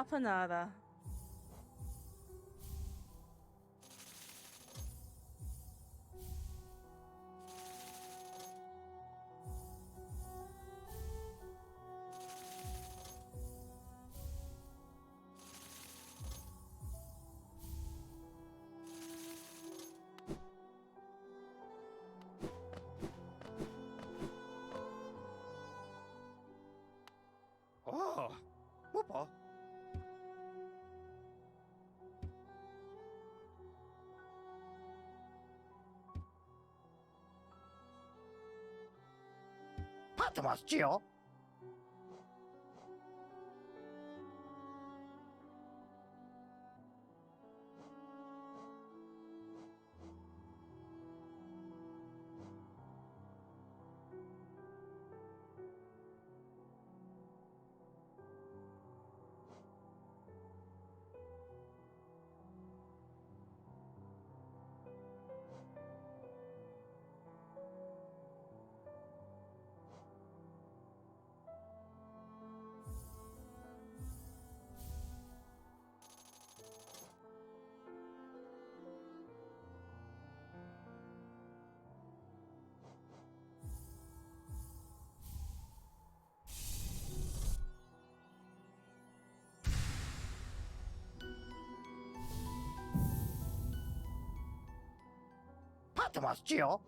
Panada. Oh, whoopa. Patamas, Gio. Patamas, Gio.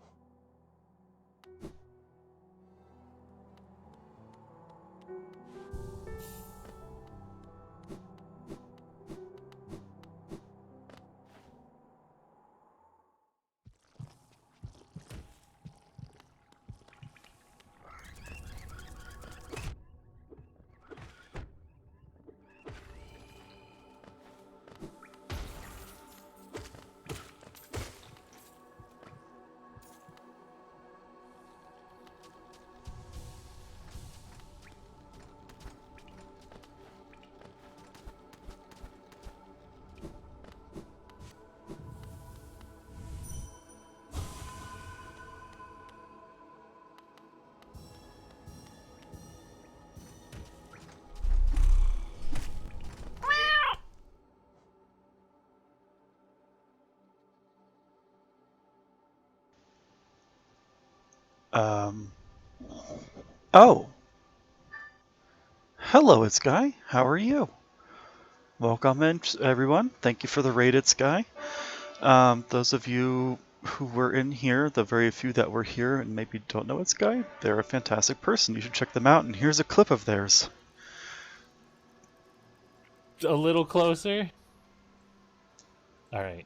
Oh. Hello, It's Guy. How are you? Welcome in, everyone. Thank you for the raid, It's Guy. Those of you who were in here, the very few that were here and maybe don't know It's Guy, they're a fantastic person. You should check them out, and here's a clip of theirs. A little closer? Alright.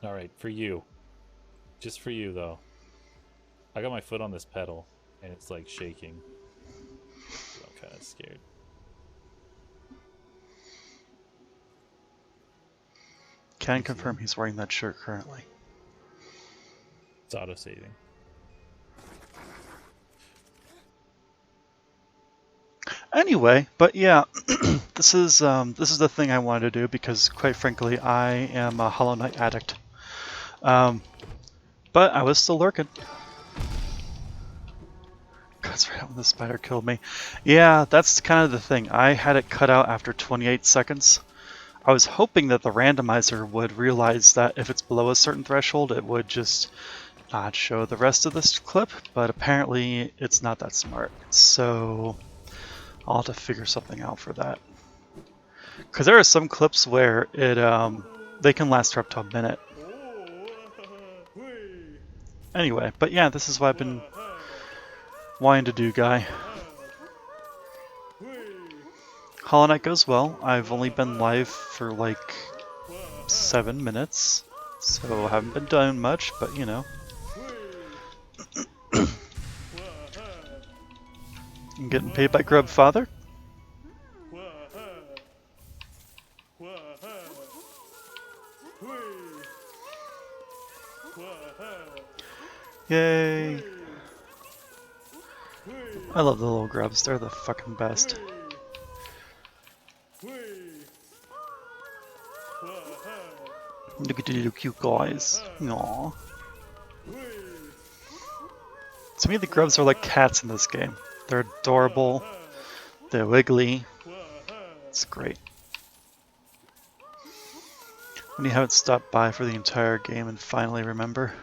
Alright, for you. Just for you, though. I got my foot on this pedal, and it's like shaking. So I'm kind of scared. Can confirm he's wearing that shirt currently. It's auto-saving. Anyway, but yeah, this is the thing I wanted to do because, quite frankly, I am a Hollow Knight addict. But I was still lurking. That's right when the spider killed me. Yeah, that's kind of the thing. I had it cut out after 28 seconds. I was hoping that the randomizer would realize that if it's below a certain threshold, it would just not show the rest of this clip, but apparently it's not that smart. So I'll have to figure something out for that. Because there are some clips where they can last for up to a minute. Anyway, but yeah, this is what I've been wanting to do, Guy. Hollow Knight goes well. I've only been live for like 7 minutes, so I haven't been doing much, but you know. I'm getting paid by Grub Father. Yay! I love the little grubs, they're the fucking best. Look at the little cute guys. Aww. To me, the grubs are like cats in this game. They're adorable, they're wiggly. It's great. When you haven't stopped by for the entire game and finally remember.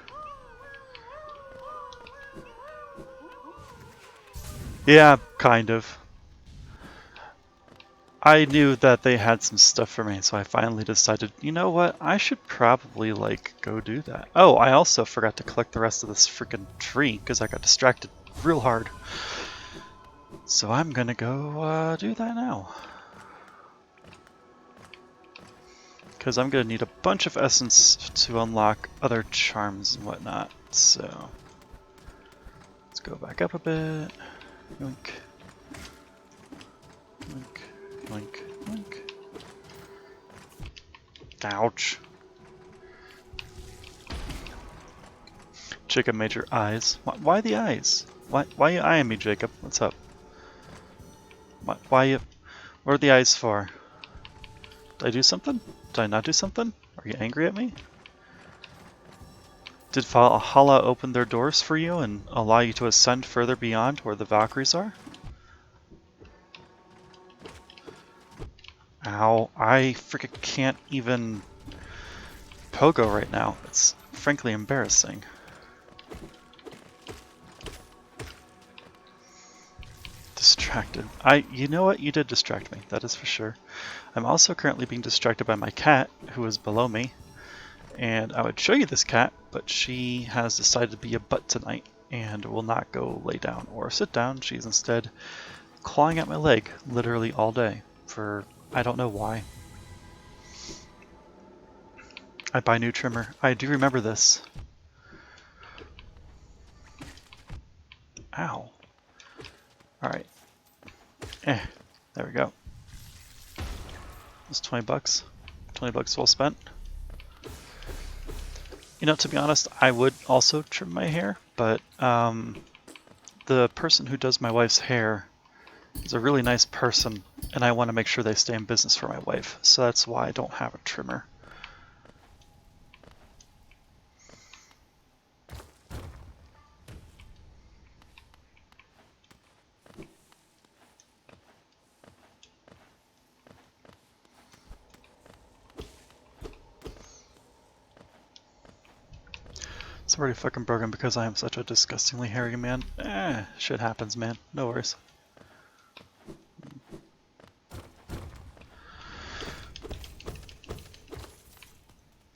Yeah, kind of. I knew that they had some stuff for me, so I finally decided, you know what, I should probably, like, go do that. Oh, I also forgot to collect the rest of this freaking tree, because I got distracted real hard. So I'm gonna go do that now. Because I'm gonna need a bunch of essence to unlock other charms and whatnot, so... Let's go back up a bit. Yoink. Yoink. Yoink. Yoink. Ouch. Jacob made your eyes. Why the eyes? Why are you eyeing me, Jacob? What's up? Why you... What are the eyes for? Did I do something? Did I not do something? Are you angry at me? Did Valhalla open their doors for you and allow you to ascend further beyond where the Valkyries are? Ow, I freaking can't even pogo right now. It's frankly embarrassing. Distracted. You know what? You did distract me, that is for sure. I'm also currently being distracted by my cat, who is below me. And I would show you this cat, but she has decided to be a butt tonight and will not go lay down or sit down. She's instead clawing at my leg literally all day for I don't know why. I buy new trimmer. I do remember this. Ow. Alright. There we go. That's 20 bucks. 20 bucks well spent. You know, to be honest, I would also trim my hair, but the person who does my wife's hair is a really nice person, and I want to make sure they stay in business for my wife, so that's why I don't have a trimmer. It's already fucking broken because I am such a disgustingly hairy man. Shit happens, man. No worries.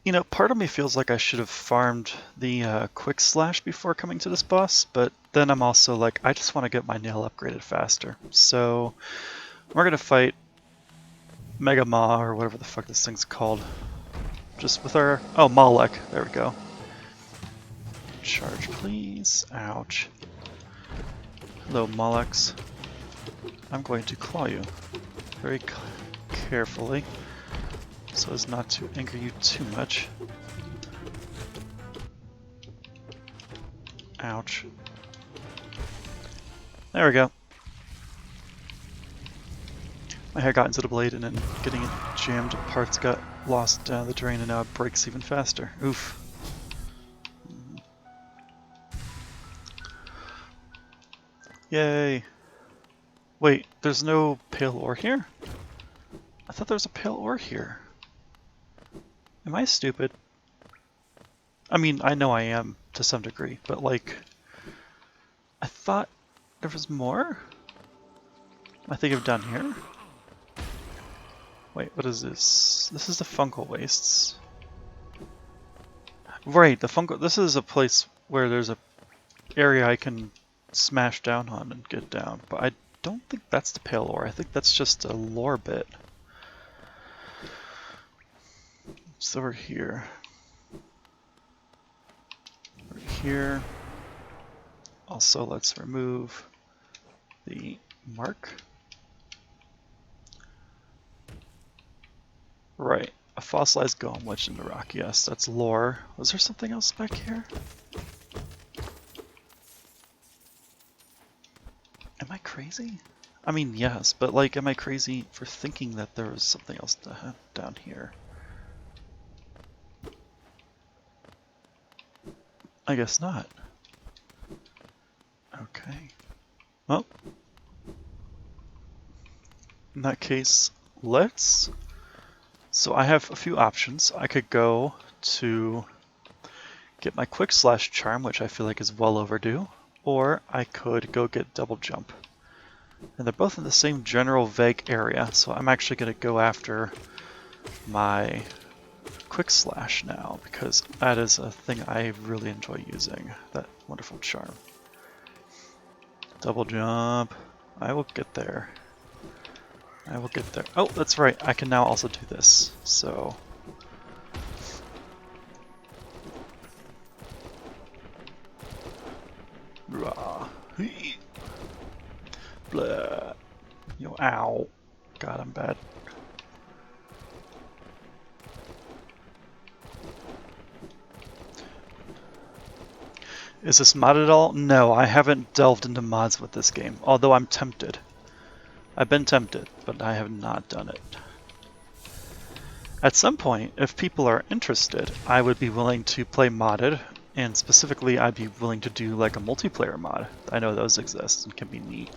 You know, part of me feels like I should have farmed the quick slash before coming to this boss, but then I'm also like, I just want to get my nail upgraded faster. So we're gonna fight Mega Maw, or whatever the fuck this thing's called. Just with our... Oh, Malek. There we go. Charge, please. Ouch. Hello, Molex. I'm going to claw you very carefully so as not to anger you too much. Ouch. There we go. My hair got into the blade and then getting it jammed, parts got lost down the drain and now it breaks even faster. Oof. Yay. Wait, there's no pale ore here? I thought there was a pale ore here. Am I stupid? I mean, I know I am to some degree, but like, I thought there was more? Am I thinking of down here? Wait, what is this? This is the fungal wastes. Right, the fungal. This is a place where there's a area I can smash down on and get down, but I don't think that's the pale ore. I think that's just a lore bit. So we're here. We're here. Also, let's remove the mark. Right, a fossilized golem wedged in the rock. Yes, that's lore. Was there something else back here? Am I crazy? I mean, yes, but like, am I crazy for thinking that there was something else down here? I guess not. Okay. Well, in that case, let's So I have a few options. I could go to get my quick slash charm, which I feel like is well overdue, or I could go get double jump. And they're both in the same general vague area, so I'm actually going to go after my quick slash now, because that is a thing I really enjoy using, that wonderful charm. Double jump. I will get there. I will get there. Oh, that's right. I can now also do this. So rah. Blah. Yo, ow. God, I'm bad. Is this modded at all? No, I haven't delved into mods with this game, although I'm tempted. I've been tempted, but I have not done it. At some point, if people are interested, I would be willing to play modded, and specifically I'd be willing to do like a multiplayer mod. I know those exist and can be neat.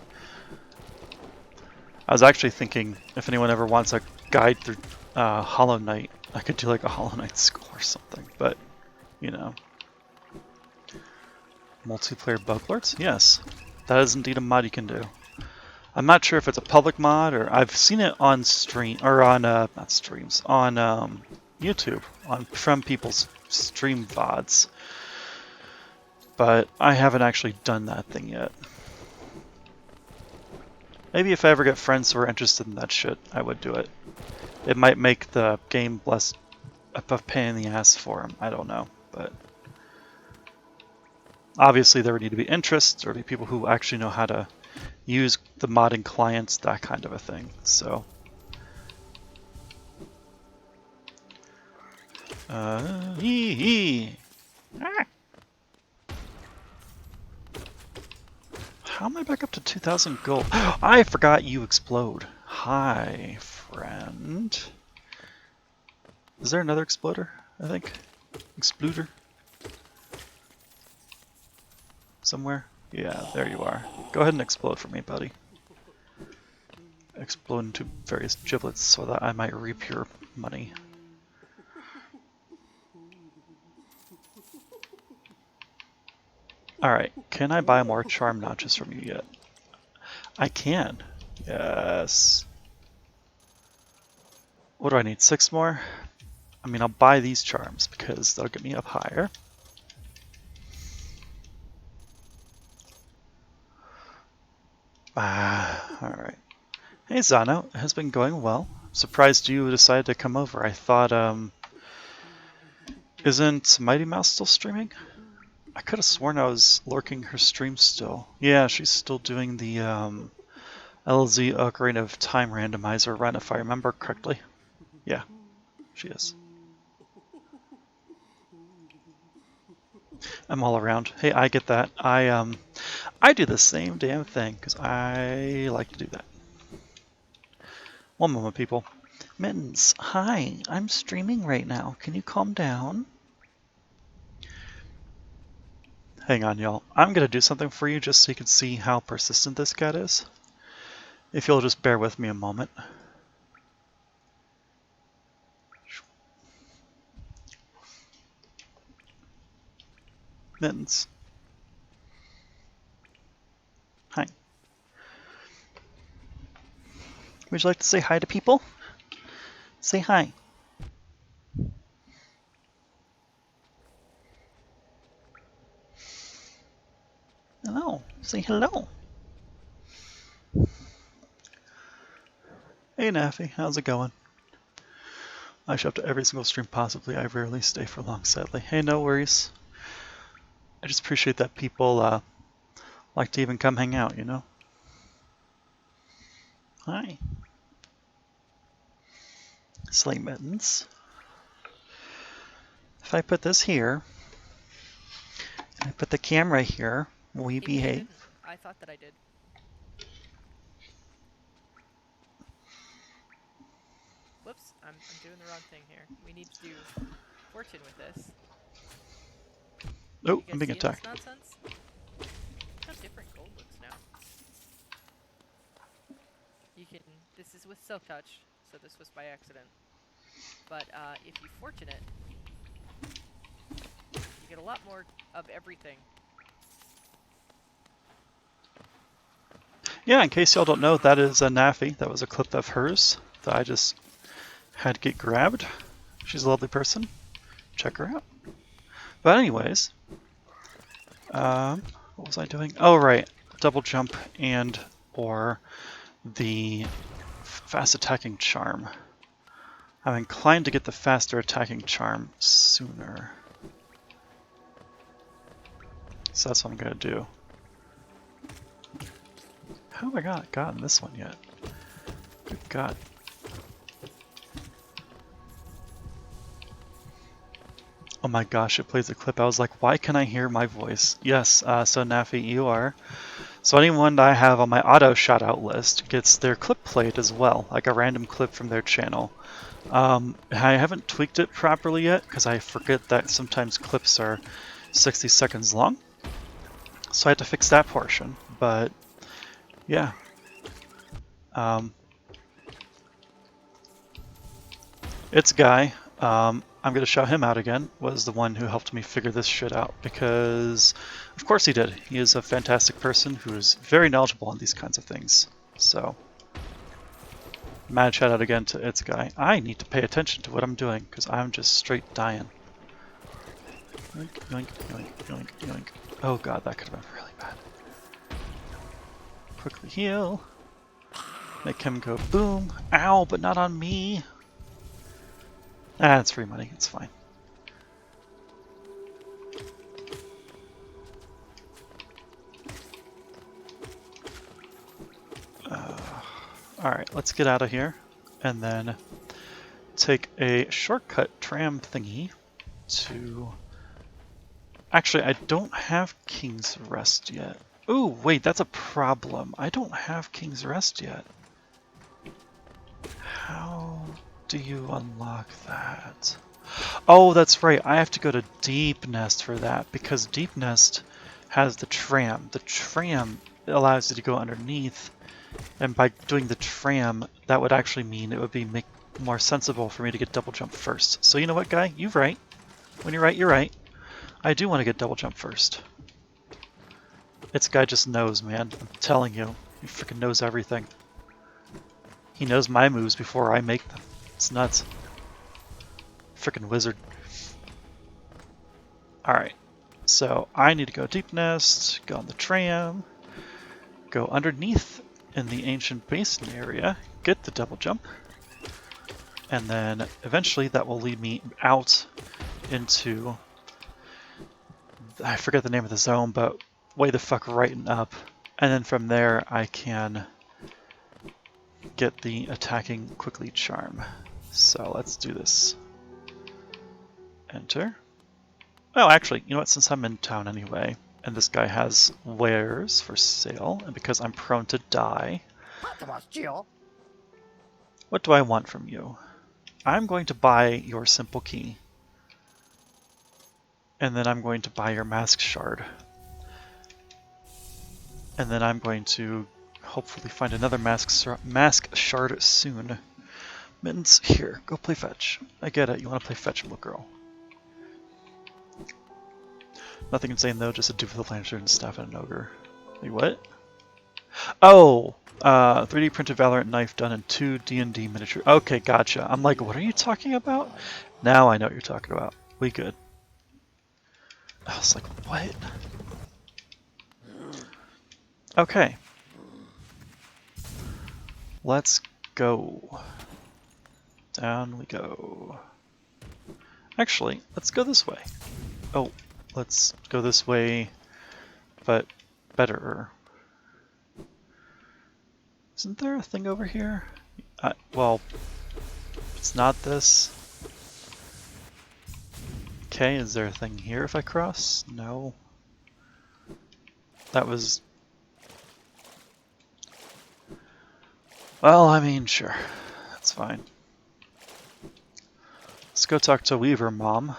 I was actually thinking if anyone ever wants a guide through Hollow Knight, I could do like a Hollow Knight school or something, but you know. Multiplayer bug lords? Yes, that is indeed a mod you can do. I'm not sure if it's a public mod or I've seen it on stream or on not streams on YouTube from people's stream VODs, but I haven't actually done that thing yet. Maybe if I ever get friends who are interested in that shit, I would do it. It might make the game less a pain in the ass for them. I don't know, but obviously there would need to be interest. There would be people who actually know how to use the modding clients, that kind of a thing. So, ah. How am I back up to 2,000 gold? I forgot you explode. Hi, friend. Is there another exploder? I think exploder somewhere. Yeah, there you are. Go ahead and explode for me, buddy. Explode into various giblets so that I might reap your money. Alright, can I buy more charm notches from you yet? I can. Yes. What do I need? 6 more? I mean, I'll buy these charms because they'll get me up higher. Alright. Hey Zano, it has been going well. Surprised you decided to come over. I thought, isn't Mighty Mouse still streaming? I could have sworn I was lurking her stream still. Yeah, she's still doing the, LZ Ocarina of Time randomizer run, if I remember correctly. Yeah, she is. I'm all around. Hey, I get that. I do the same damn thing, because I like to do that. One moment, people. Mittens, hi, I'm streaming right now. Can you calm down? Hang on, y'all. I'm going to do something for you just so you can see how persistent this cat is. If you'll just bear with me a moment. Mittens. Hi. Would you like to say hi to people? Say hi. Hello. Say hello. Hey, Naffy. How's it going? I show up to every single stream possibly. I rarely stay for long, sadly. Hey, no worries. I just appreciate that people like to even come hang out, you know? Hi. Slay Mittens. If I put this here, and I put the camera here, will you behave? I thought that I did. Whoops, I'm doing the wrong thing here. We need to do fortune with this. Oh, I'm being attacked. This nonsense? Look how different gold looks now. You can. This is with silk touch, so this was by accident. but if you fortune it, you get a lot more of everything. Yeah, in case y'all don't know, that is a Naffy. That was a clip of hers that I just had to get grabbed. She's a lovely person. Check her out. But anyways, what was I doing? Oh, right. Double jump and or the fast attacking charm. I'm inclined to get the faster attacking charm sooner. So that's what I'm going to do. How have I not gotten this one yet? Good God. Oh my gosh, it plays a clip. I was like, why can I hear my voice? Yes, so Naffy, you are. So anyone that I have on my auto shout-out list gets their clip played as well, like a random clip from their channel. I haven't tweaked it properly yet, because I forget that sometimes clips are 60 seconds long. So I had to fix that portion, but yeah. It's Guy. I'm going to shout him out again, was the one who helped me figure this shit out, because of course he did. He is a fantastic person who is very knowledgeable on these kinds of things. So, mad shout out again to It's Guy. I need to pay attention to what I'm doing, because I'm just straight dying. Yoink, yoink, yoink, yoink, yoink. Oh god, that could have been really bad. Quickly heal. Make him go boom. Ow, but not on me. Ah, it's free money. It's fine. Alright, let's get out of here. And then take a shortcut tram thingy to... Actually, I don't have King's Rest yet. Ooh, wait, that's a problem. I don't have King's Rest yet. How do you unlock that? Oh, that's right. I have to go to Deep Nest for that, because Deep Nest has the tram. The tram allows you to go underneath, and by doing the tram, that would actually mean it would be more sensible for me to get double jump first. So you know what, Guy? You're right. When you're right, you're right. I do want to get double jump first. This guy just knows, man. I'm telling you. He freaking knows everything. He knows my moves before I make them. It's nuts. Freaking wizard. Alright. So I need to go Deep Nest, go on the tram, go underneath in the ancient basin area, get the double jump, and then eventually that will lead me out into... I forget the name of the zone, but way the fuck right and up. And then from there I can get the attacking quickly charm. So let's do this. Enter. Oh, actually, you know what? Since I'm in town anyway, and this guy has wares for sale, and because I'm prone to die, what do I want from you? I'm going to buy your simple key. And then I'm going to buy your mask shard. And then I'm going to hopefully find another mask shard soon. Mittens, here, go play fetch. I get it, you want to play fetch, little girl. Nothing insane though, just a dupe with a lantern, staff, and an ogre. Wait, what? Oh! 3D printed Valorant knife done in 2 D&D miniature. Okay, gotcha. I'm like, what are you talking about? Now I know what you're talking about. We good. I was like, what? Okay. Let's go. Down we go. Actually, let's go this way. Oh, let's go this way, but better. Isn't there a thing over here? Well, it's not this. Okay, is there a thing here if I cross? No. That was... Well, I mean, sure. That's fine. Let's go talk to Weaver, Mom.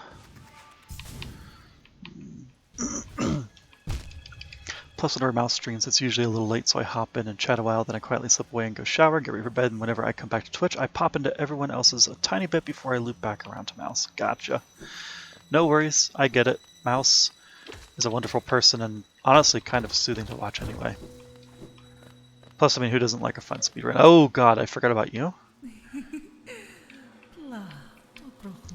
Plus, whenever Mouse streams, it's usually a little late, so I hop in and chat a while, then I quietly slip away and go shower, get ready for bed, and whenever I come back to Twitch, I pop into everyone else's a tiny bit before I loop back around to Mouse. Gotcha. No worries, I get it. Mouse is a wonderful person and honestly kind of soothing to watch anyway. Plus, I mean, who doesn't like a fun speedrun? Oh god, I forgot about you.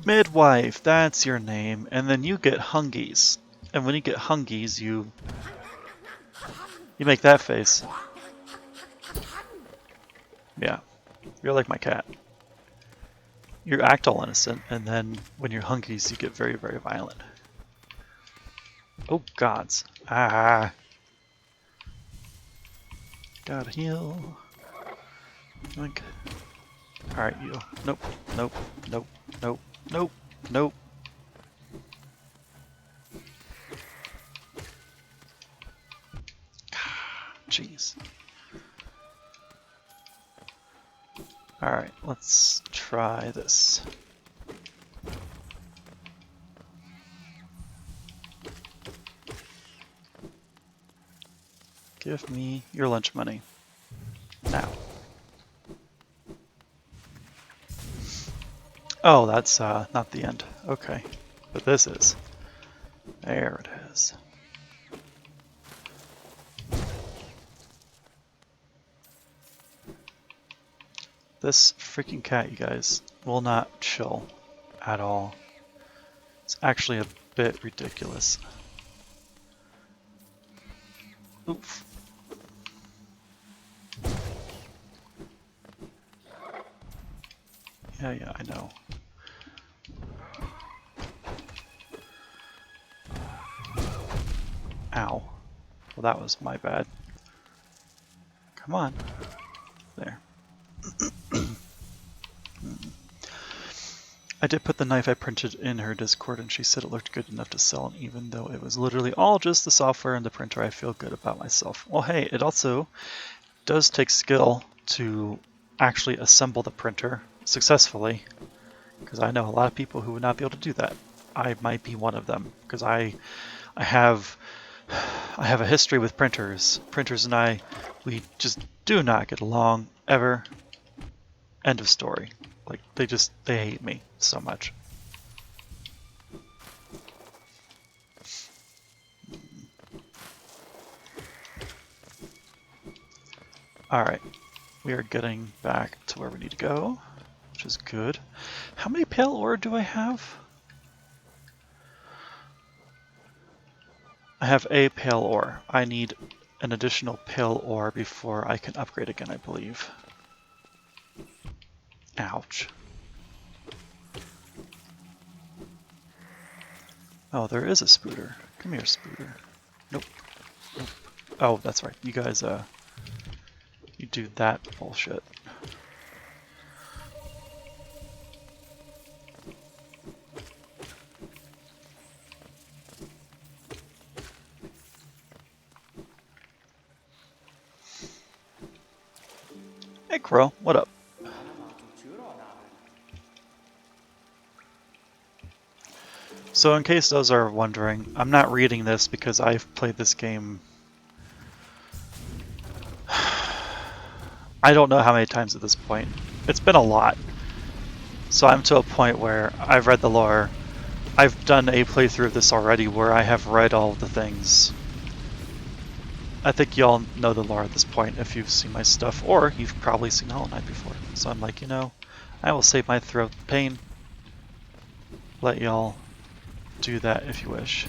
Midwife, that's your name. And then you get hungies. And when you get hungies, you make that face. Yeah, you're like my cat. You act all innocent, and then when you're hungies, you get very, very violent. Oh gods. Ah. Gotta heal. Like. Alright, you. Nope, nope, nope, nope, nope, nope. Jeez. Alright, let's try this. Give me your lunch money. Now. Oh, that's not the end. Okay. But this is. There it is. This freaking cat, you guys, will not chill at all. It's actually a bit ridiculous. Oof. Yeah, I know. Ow. Well, that was my bad. Come on. There. I did put the knife I printed in her Discord and she said it looked good enough to sell, and even though it was literally all just the software and the printer, I feel good about myself. Well, hey, it also does take skill to actually assemble the printer successfully, because I know a lot of people who would not be able to do that. I might be one of them, because I have a history with printers. Printers and I, we just do not get along ever. End of story. Like, they hate me so much. Alright, we are getting back to where we need to go, which is good. How many pale ore do I have? I have a pale ore. I need an additional pale ore before I can upgrade again, I believe. Ouch. Oh, there is a spooter. Come here, spooter. Nope. Nope. Oh, that's right. You guys, you do that bullshit. Hey, Crow. What up? So in case those are wondering, I'm not reading this because I've played this game I don't know how many times at this point. It's been a lot. So I'm to a point where I've read the lore. I've done a playthrough of this already where I have read all of the things. I think y'all know the lore at this point if you've seen my stuff, or you've probably seen Hollow Knight before. So I'm like, you know, I will save my throat pain. Let y'all do that if you wish.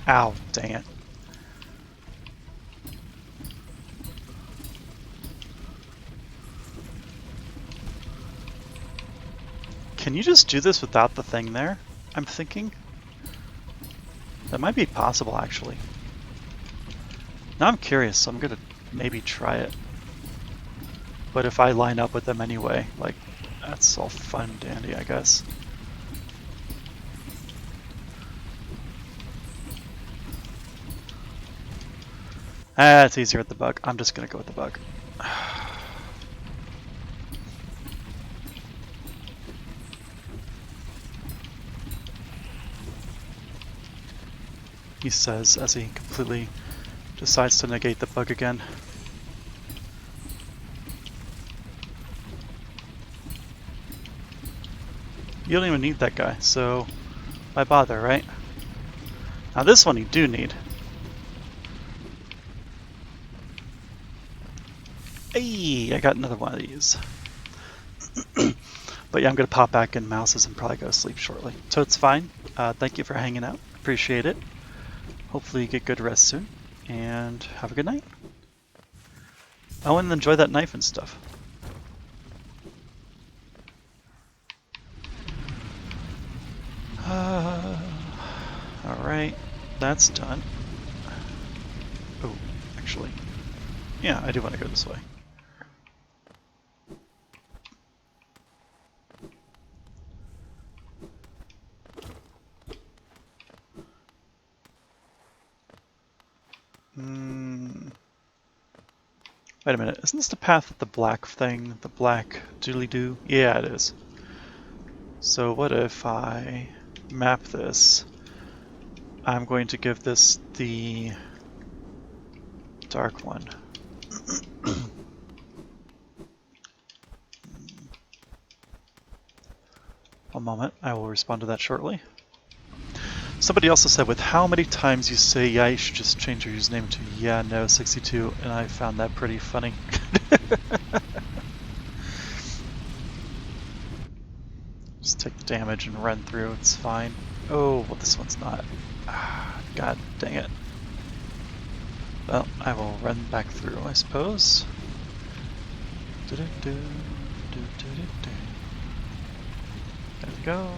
Ow, dang it. Can you just do this without the thing there? I'm thinking. That might be possible, actually. Now I'm curious, so I'm gonna maybe try it. But if I line up with them anyway, like, that's all fun and dandy, I guess. Ah, it's easier with the bug. I'm just gonna go with the bug. He says as he completely decides to negate the bug again. You don't even need that guy, so why bother, right? Now this one you do need. Hey, I got another one of these. But yeah, I'm going to pop back in mouses and probably go to sleep shortly. So it's fine. Thank you for hanging out. Appreciate it. Hopefully you get good rest soon. And have a good night. Oh, and enjoy that knife and stuff. Alright, that's done. Oh, actually. Yeah, I do want to go this way. Wait a minute, isn't this the path with the black thing? The black doodly-doo? Yeah, it is. So what if I map this? I'm going to give this the dark one. One moment, I will respond to that shortly. Somebody also said, with how many times you say yeah, you should just change your username to yeah, no, 62, and I found that pretty funny. Just take the damage and run through, it's fine. Oh, well this one's not. God dang it. Well, I will run back through, I suppose. There we go.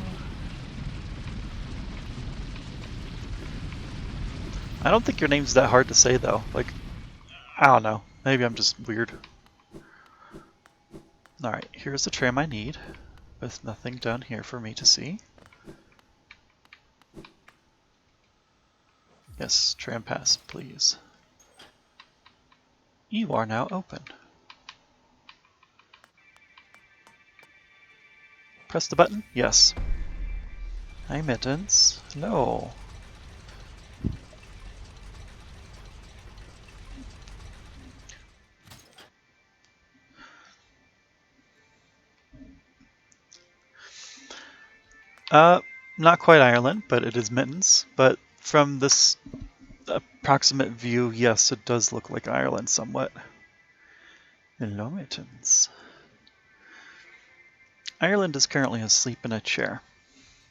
I don't think your name's that hard to say though. Like, I don't know. Maybe I'm just weird. Alright, here's the tram I need, with nothing down here for me to see. Yes, tram pass, please. You are now open. Press the button? Yes. Hi, Mittens. Hello. Not quite Ireland, but it is Mittens. But from this approximate view, yes, it does look like Ireland somewhat. Hello, Mittens. Ireland is currently asleep in a chair,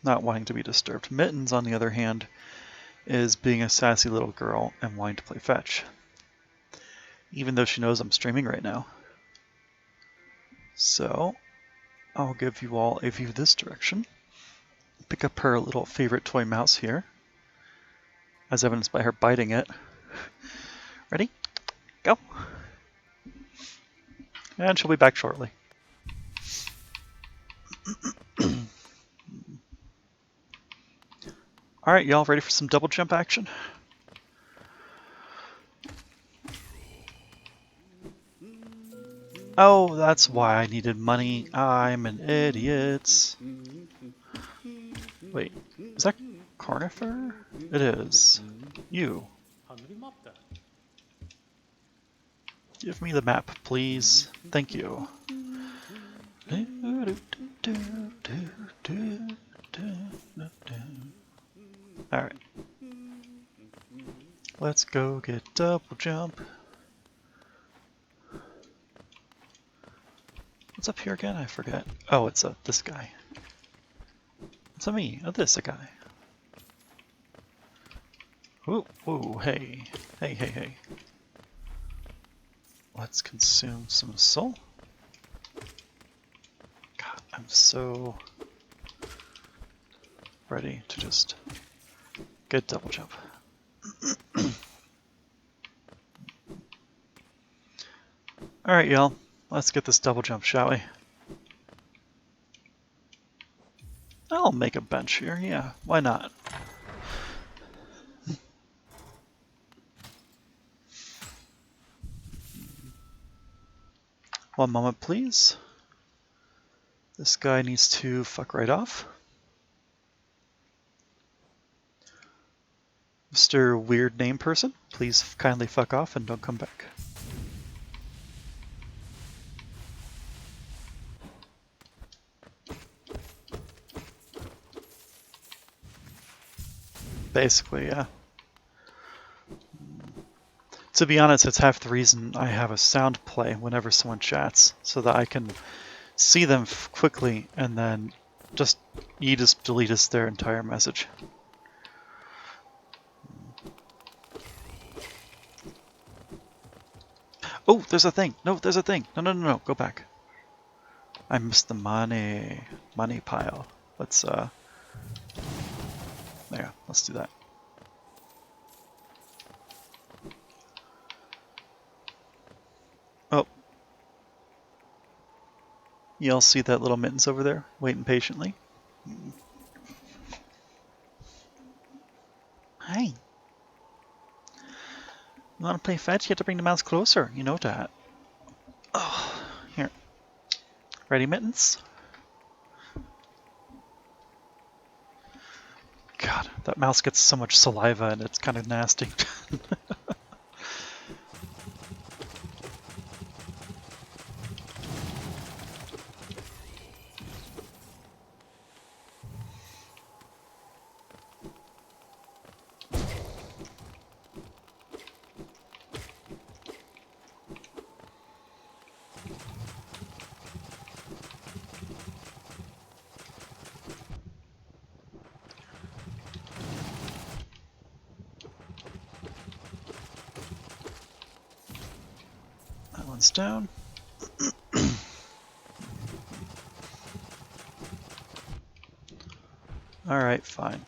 not wanting to be disturbed. Mittens, on the other hand, is being a sassy little girl and wanting to play fetch, even though she knows I'm streaming right now. So, I'll give you all a view this direction. Pick up her little favorite toy mouse here, as evidenced by her biting it. Ready? Go! And she'll be back shortly. Alright, y'all ready for some double jump action? Oh, that's why I needed money. I'm an idiot. Wait, is that Carnifer? It is. You. Give me the map, please. Thank you. Alright. Let's go get double jump. What's up here again? I forget. Oh, it's this guy. It's a me. This a guy. Ooh, ooh, hey. Hey, hey, hey. Let's consume some soul. God, I'm so ready to just get double jump. Alright, y'all. Let's get this double jump, shall we? I'll make a bench here, yeah. Why not? One moment, please. This guy needs to fuck right off. Mr. Weird Name Person, please kindly fuck off and don't come back. Basically, yeah. To be honest, it's half the reason I have a sound play whenever someone chats, so that I can see them quickly and then just delete their entire message. Oh, there's a thing! No, there's a thing! No, no, no, no, go back. I missed the money pile. Let's, there, let's do that. Oh. You all see that little mittens over there, waiting patiently? Hi. You want to play fetch? You have to bring the mouse closer. You know that. Oh, here. Ready, mittens? God, that mouse gets so much saliva and it's kind of nasty. That one's down. Alright, fine.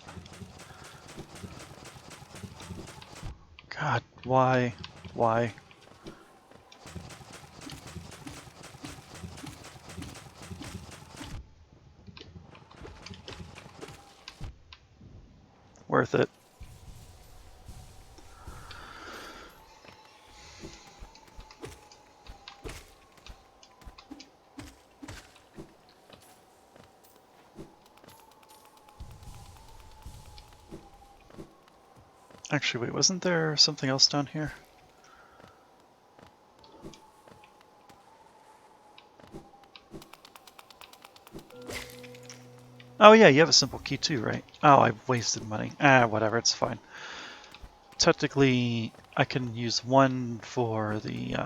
God, why? Why? Worth it. Actually, wait, wasn't there something else down here? Oh yeah, you have a simple key too, right? Oh, I wasted money. Ah, whatever, it's fine. Technically, I can use one for the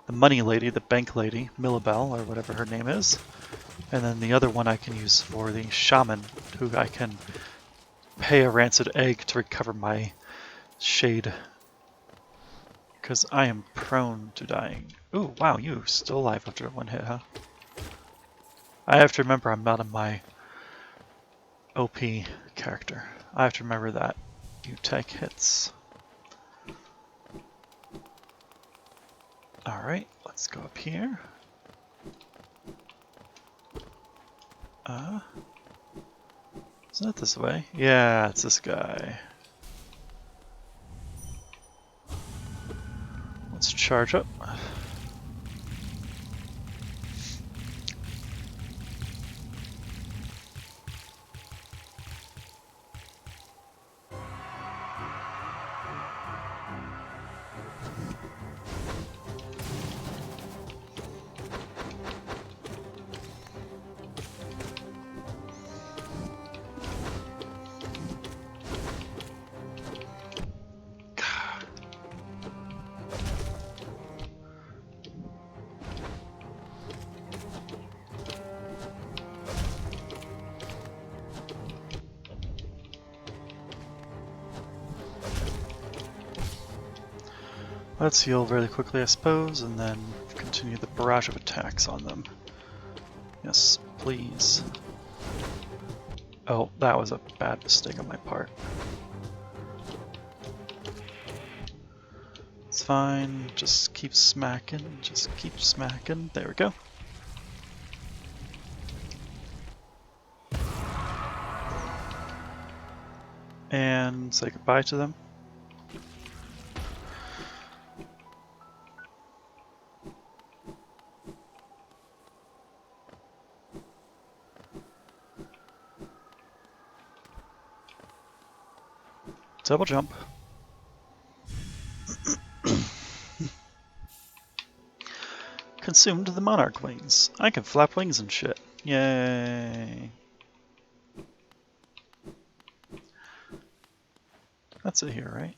money lady, the bank lady, Millabelle, or whatever her name is. And then the other one I can use for the shaman, who I can pay a rancid egg to recover my shade. Because I am prone to dying. Ooh, wow, you still alive after one hit, huh? I have to remember I'm not in my OP character. I have to remember that. You take hits. Alright, let's go up here. Isn't it this way? Yeah, it's this guy. Let's charge up. Let's heal really quickly, I suppose, and then continue the barrage of attacks on them. Yes, please. Oh, that was a bad mistake on my part. It's fine, just keep smacking, just keep smacking. There we go. And say goodbye to them. Double jump. Consumed the monarch wings. I can flap wings and shit. Yay. That's it here, right?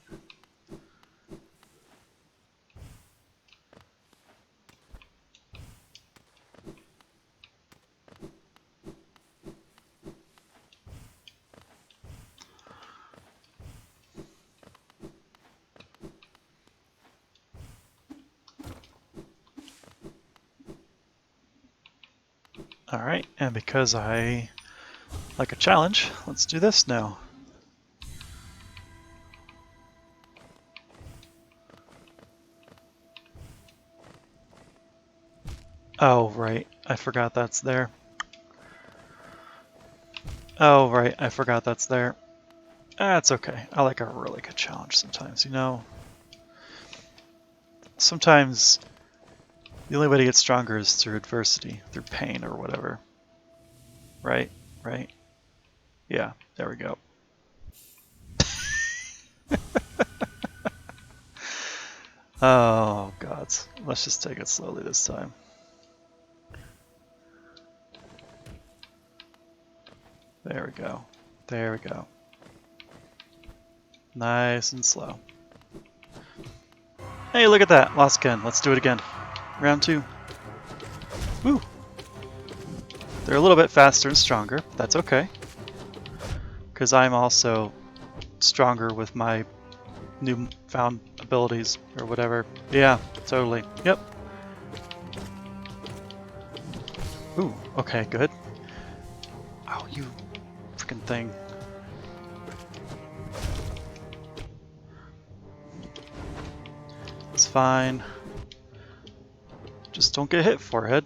Alright, and because I like a challenge, let's do this now. Oh, right, I forgot that's there. Oh, right, I forgot that's there. That's okay. I like a really good challenge sometimes, you know? Sometimes the only way to get stronger is through adversity, through pain or whatever. Right? Right? Yeah, there we go. Oh, God. Let's just take it slowly this time. There we go. There we go. Nice and slow. Hey, look at that. Lost again. Let's do it again. Round 2. Woo! They're a little bit faster and stronger. That's okay. Because I'm also stronger with my newfound abilities or whatever. Yeah, totally. Yep. Ooh, okay, good. Oh, you freaking thing. It's fine. Just don't get hit, forehead.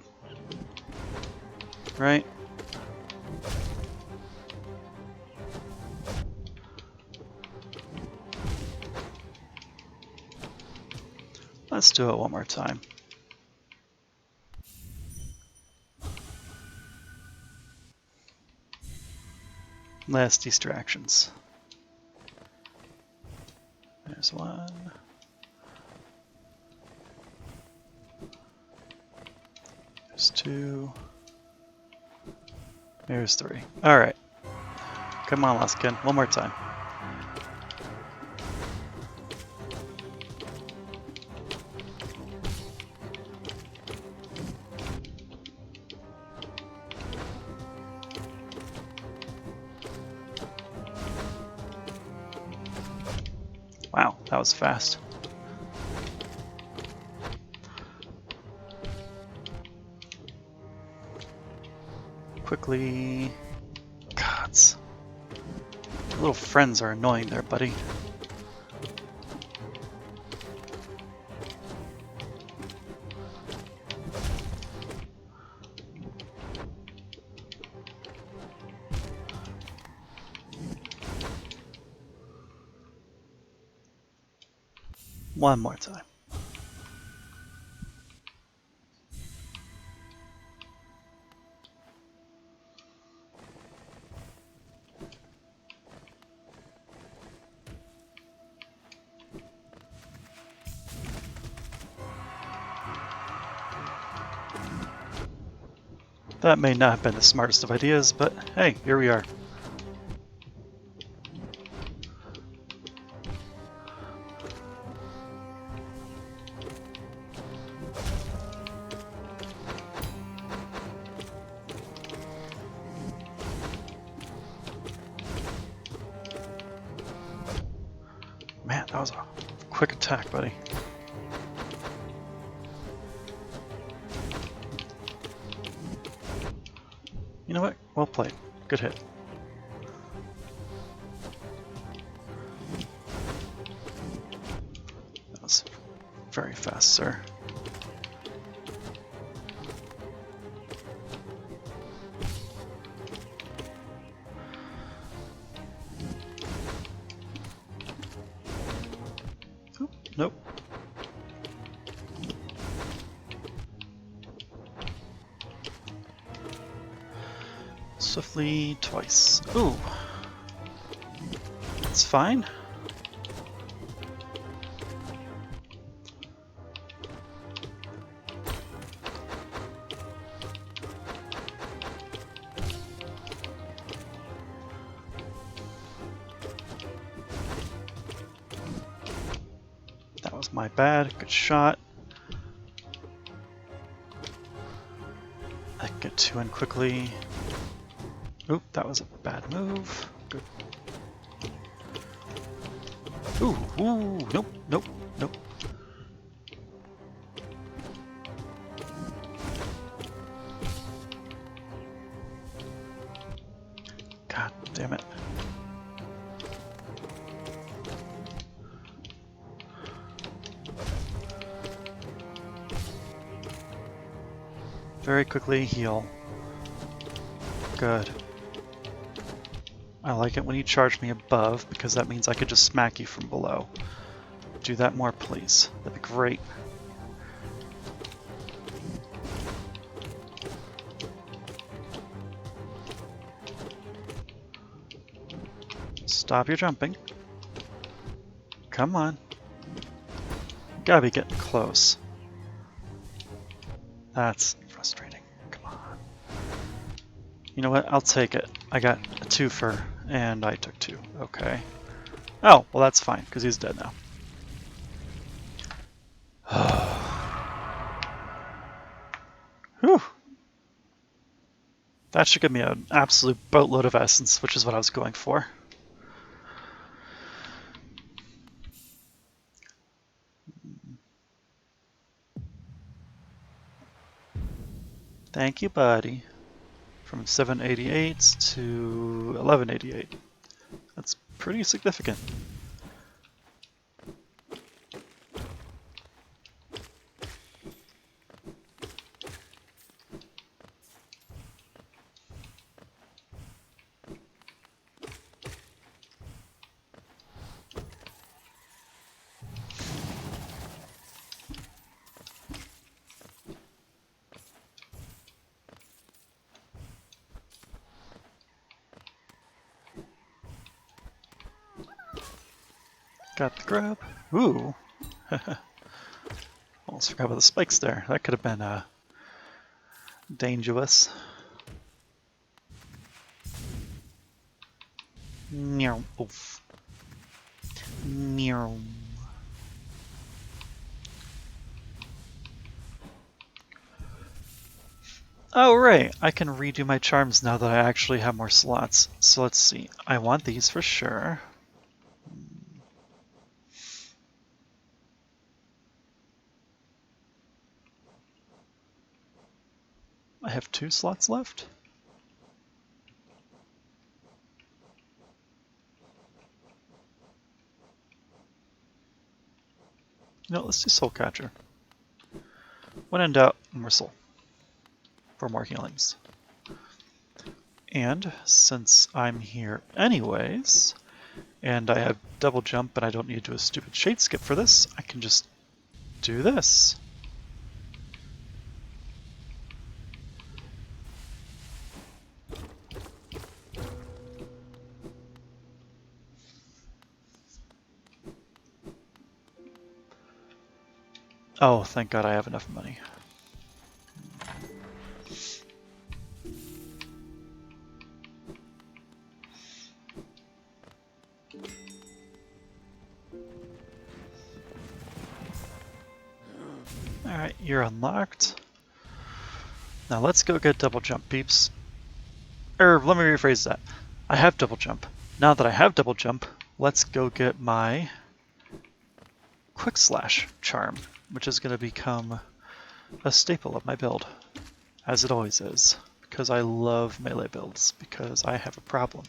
Right? Let's do it one more time. Less distractions. There's one. There's 2. There's 3. Alright. Come on, Laskin. One more time. Wow, that was fast. Quickly. Gods. Your little friends are annoying there, buddy. One more time. That may not have been the smartest of ideas, but hey, here we are. Man, that was a quick attack, buddy. You know what? Well played. Good hit. That was very fast, sir. Oop, nope. Swiftly twice. Ooh. It's fine. my bad. Good shot. I can get 2 in quickly. Oop, that was a bad move. Good. Ooh, ooh, nope, nope, nope. God damn it. Very quickly heal. Good. I like it when you charge me above because that means I could just smack you from below. Do that more, please. That'd be great. Stop your jumping. Come on. Gotta be getting close. That's frustrating. Come on. You know what? I'll take it. I got a twofer, and I took 2. Okay. Oh, well that's fine, because he's dead now. Whew. That should give me an absolute boatload of essence, which is what I was going for. Thank you, buddy. From 788 to 1188. That's pretty significant. Got the grab. Ooh. Almost forgot about the spikes there. That could have been dangerous. Meow. Oof. Meow. Oh right, I can redo my charms now that I actually have more slots. So let's see. I want these for sure. I have 2 slots left. No, let's do Soul Catcher. When in doubt, more soul. For more healings. And since I'm here anyways, and I have double jump and I don't need to do a stupid shade skip for this, I can just do this. Oh, thank God I have enough money. Alright, you're unlocked. Now let's go get double jump, peeps. Let me rephrase that. I have double jump. Now that I have double jump, let's go get my quick slash charm, which is going to become a staple of my build, as it always is, because I love melee builds, because I have a problem.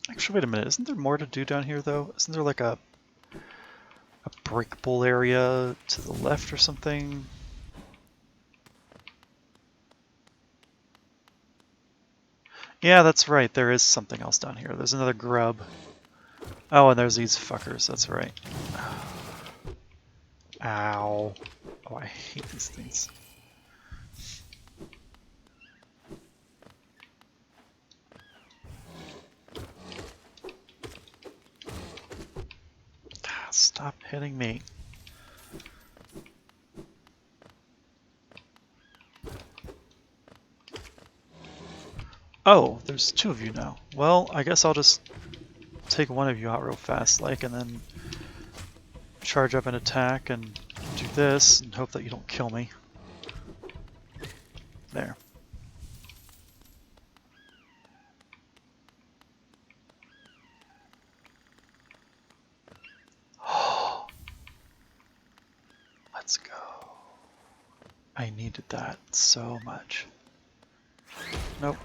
Actually, wait a minute, isn't there more to do down here though? Isn't there like a breakable area to the left or something? Yeah, that's right, there is something else down here. There's another grub. Oh, and there's these fuckers, that's right. Ow. Oh, I hate these things. Stop hitting me. Oh, there's two of you now. Well, I guess I'll just take one of you out real fast, like, and then charge up an attack and do this and hope that you don't kill me. There. Let's go. I needed that so much. Nope.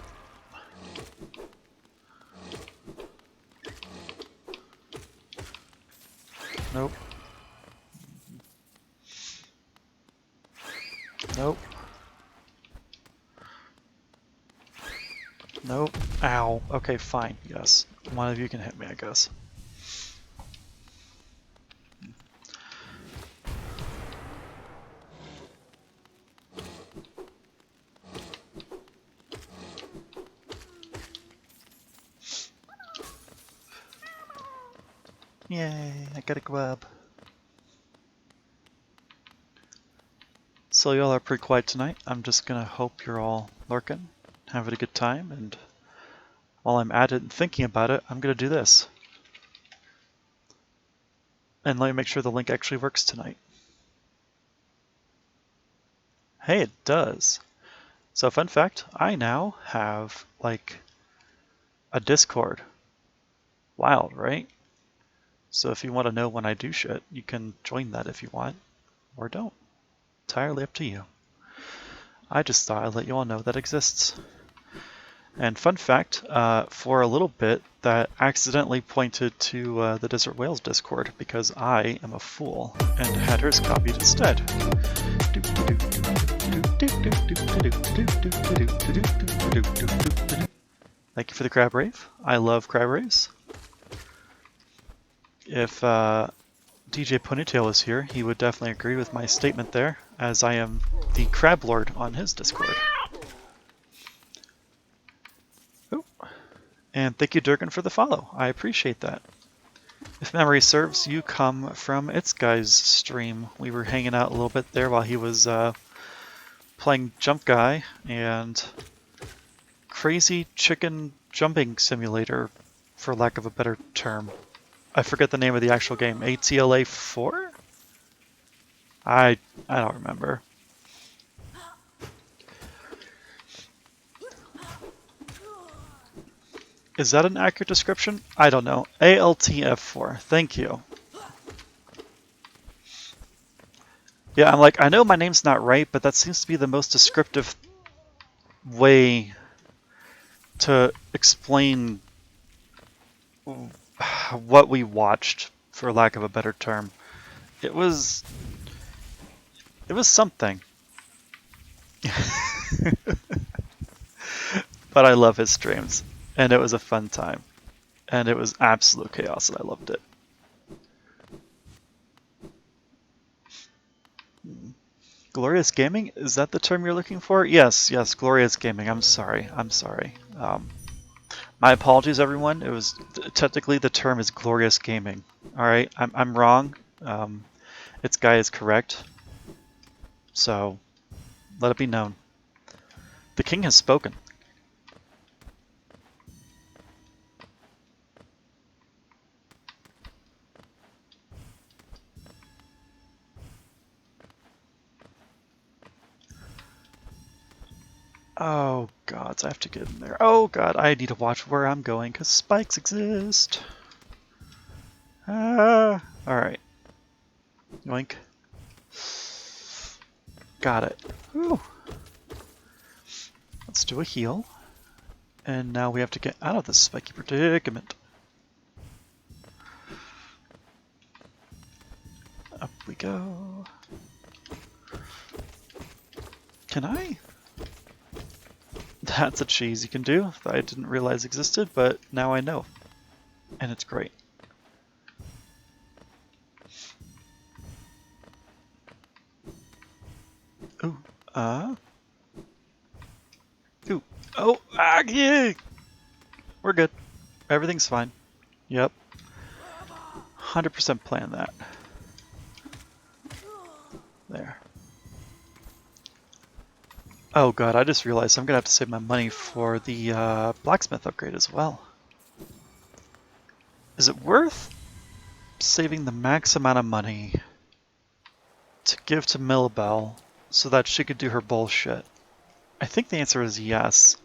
Nope. Nope. Nope. Ow. Okay, fine. Yes. One of you can hit me, I guess. Yay, I got a grub. So y'all are pretty quiet tonight. I'm just gonna hope you're all lurking, having a good time, and while I'm at it and thinking about it, I'm gonna do this. And let me make sure the link actually works tonight. Hey, it does. So fun fact, I now have, like, a Discord. Wild, right? So if you want to know when I do shit, you can join that if you want, or don't. Entirely up to you. I just thought I'd let you all know that exists. And fun fact, for a little bit, that accidentally pointed to the Desert Whales Discord because I am a fool and had hers copied instead. Thank you for the crab rave. I love crab raves. If DJ Ponytail was here, he would definitely agree with my statement there, as I am the crab lord on his Discord. Oh. And thank you, Durgan, for the follow. I appreciate that. If memory serves, you come from It's Guy's stream. We were hanging out a little bit there while he was playing Jump Guy and Crazy Chicken Jumping Simulator, for lack of a better term. I forget the name of the actual game. ATLA 4? I don't remember. Is that an accurate description? I don't know. ALTF4. Thank you. Yeah, I'm like, I know my name's not right, but that seems to be the most descriptive way to explain what we watched, for lack of a better term. It was something. But I love his streams, and it was a fun time, and it was absolute chaos, and I loved it. Glorious Gaming? Is that the term you're looking for? Yes, Glorious Gaming. I'm sorry. My apologies, everyone. It was technically the term is Glorious Gaming. All right, I'm wrong. Its guy is correct. So let it be known. The king has spoken. Oh god, I have to get in there. Oh god, I need to watch where I'm going because spikes exist. Alright. Yoink. Got it. Whew. Let's do a heal. And now we have to get out of this spiky predicament. Up we go. Can I? That's a cheese you can do that I didn't realize existed, but now I know. And it's great. Ooh, Ooh, oh, yeah! We're good. Everything's fine. Yep. 100% plan that. There. Oh god, I just realized I'm gonna have to save my money for the blacksmith upgrade as well. Is it worth saving the max amount of money to give to Millabelle so that she could do her bullshit? I think the answer is yes.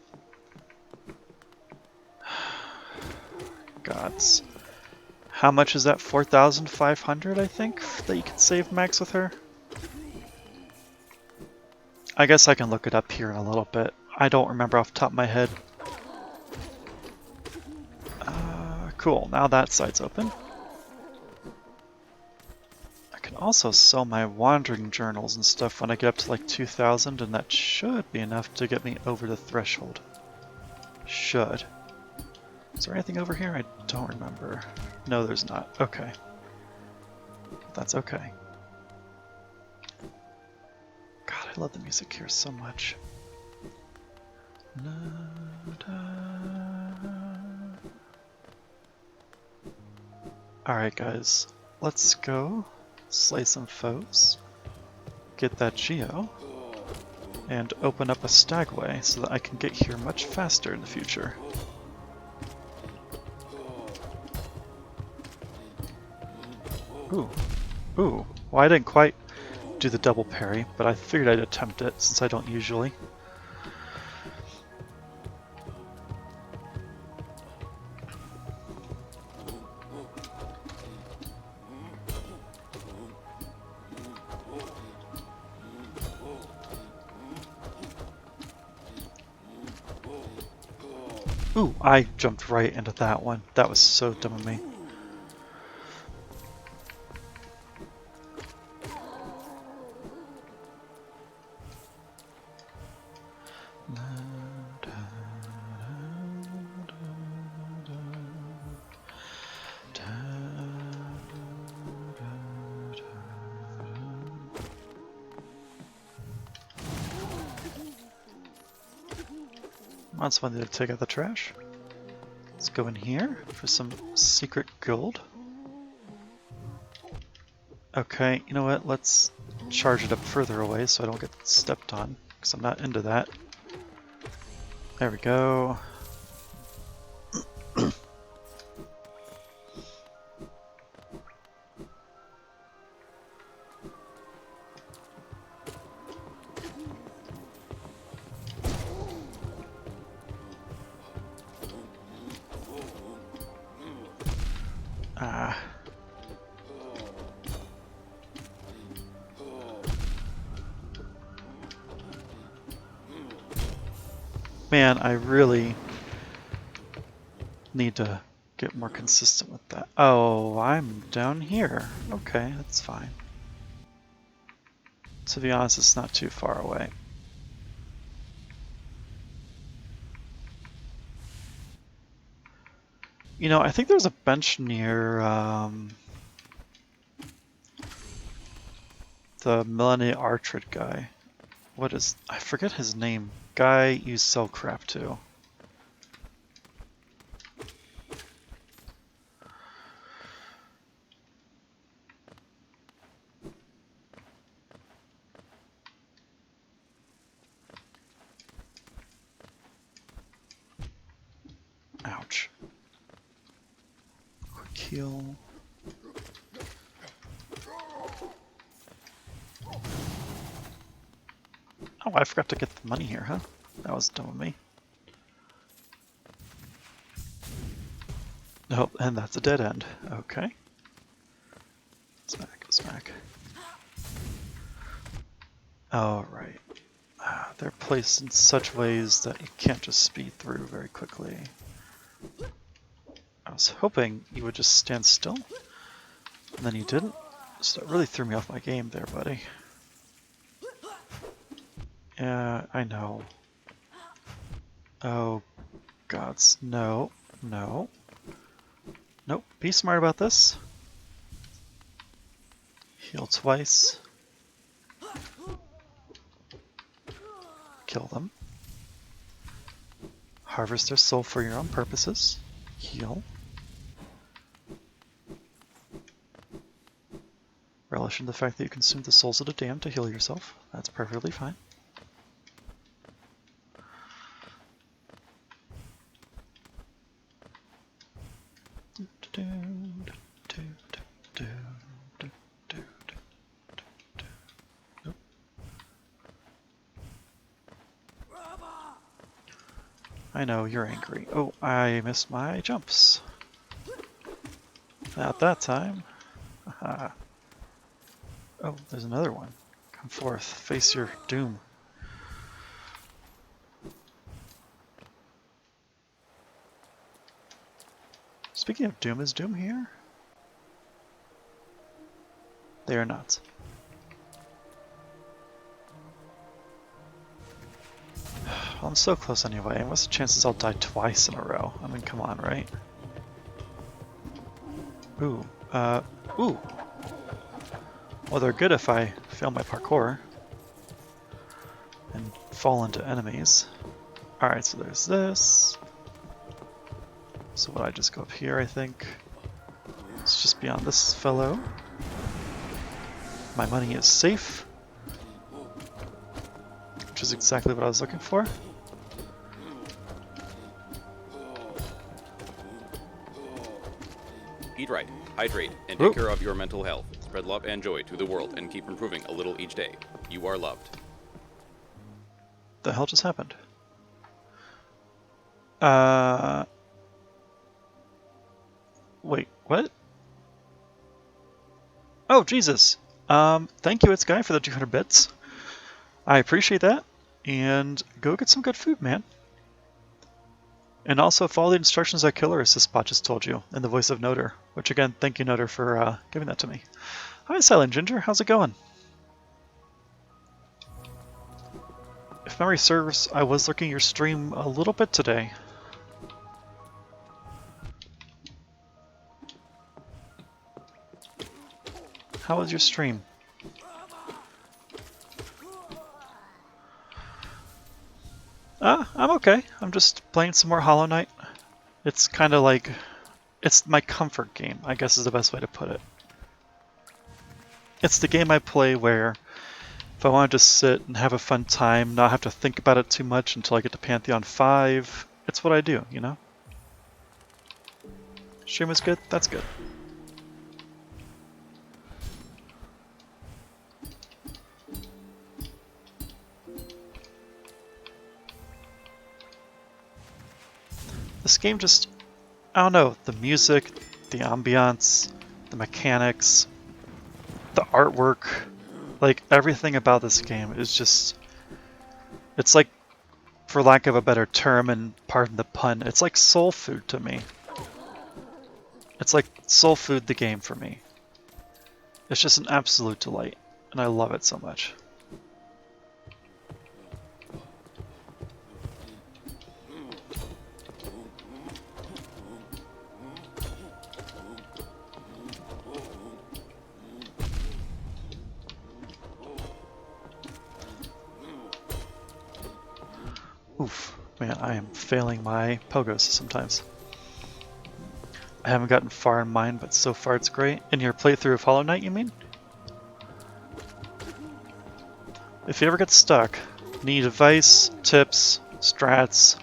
Gods. How much is that? 4,500, I think, that you can save max with her? I guess I can look it up here in a little bit. I don't remember off the top of my head. Cool, now that side's open. I can also sell my wandering journals and stuff when I get up to like 2,000, and that should be enough to get me over the threshold. Should. Is there anything over here? I don't remember. No, there's not. Okay. That's okay. God, I love the music here so much. Alright guys, let's go slay some foes, get that Geo, and open up a stagway so that I can get here much faster in the future. Ooh. Ooh. Well, I didn't quite do the double parry, but I figured I'd attempt it since I don't usually. Ooh, I jumped right into that one. That was so dumb of me. That's one to take out the trash. Let's go in here for some secret gold. Okay, you know what? Let's charge it up further away so I don't get stepped on, because I'm not into that. There we go. Ah. Man, I really need to get more consistent with that. Oh, I'm down here. Okay, that's fine. To be honest, it's not too far away. You know, I think there's a bench near the Melanie Artrid guy. What is... I forget his name. Guy you sell crap to. Ouch. Quick heal. Oh, I forgot to get the money here, huh? That was dumb of me. Oh, and that's a dead end. Okay. Smack, smack. Alright. They're placed in such ways that you can't just speed through very quickly. I was hoping you would just stand still, and then you didn't. So that really threw me off my game there, buddy. Yeah, I know. Oh, gods. No. No. Nope. Be smart about this. Heal twice. Kill them. Harvest their soul for your own purposes. Heal. Relish in the fact that you consumed the souls of the damned to heal yourself. That's perfectly fine. I know, you're angry. Oh, I missed my jumps. Not that time. Aha. Oh, there's another one. Come forth, face your doom. Speaking of doom, is Doom here? They are not. Well, I'm so close anyway. What's the chances I'll die twice in a row? I mean, come on, right? Ooh, ooh. Well, they're good if I fail my parkour and fall into enemies. Alright, so there's this. So would I just go up here, I think? Let's just be on this fellow. My money is safe. Which is exactly what I was looking for. Eat right, hydrate, and take care of your mental health. Spread love and joy to the world and keep improving a little each day. You are loved. The hell just happened? Wait, what? Oh, Jesus! Thank you, It's Guy, for the 200 bits. I appreciate that. And go get some good food, man. And also follow the instructions that Killer Assist Bot just told you in the voice of Noder. Which again, thank you, Noder, for giving that to me. Hi, Silent Ginger. How's it going? If memory serves, I was looking at your stream a little bit today. How was your stream? I'm okay. I'm just playing some more Hollow Knight. It's kind of like... it's my comfort game, I guess is the best way to put it. It's the game I play where if I want to just sit and have a fun time, not have to think about it too much until I get to Pantheon 5, it's what I do, you know? Stream is good? That's good. This game just, I don't know, the music, the ambiance, the mechanics, the artwork, like everything about this game is just, it's like, for lack of a better term, and pardon the pun, it's like soul food to me. It's like soul food the game for me. It's just an absolute delight, and I love it so much. Oof, man, I am failing my pogos sometimes. I haven't gotten far in mine, but so far it's great. In your playthrough of Hollow Knight, you mean? If you ever get stuck, need advice, tips, strats,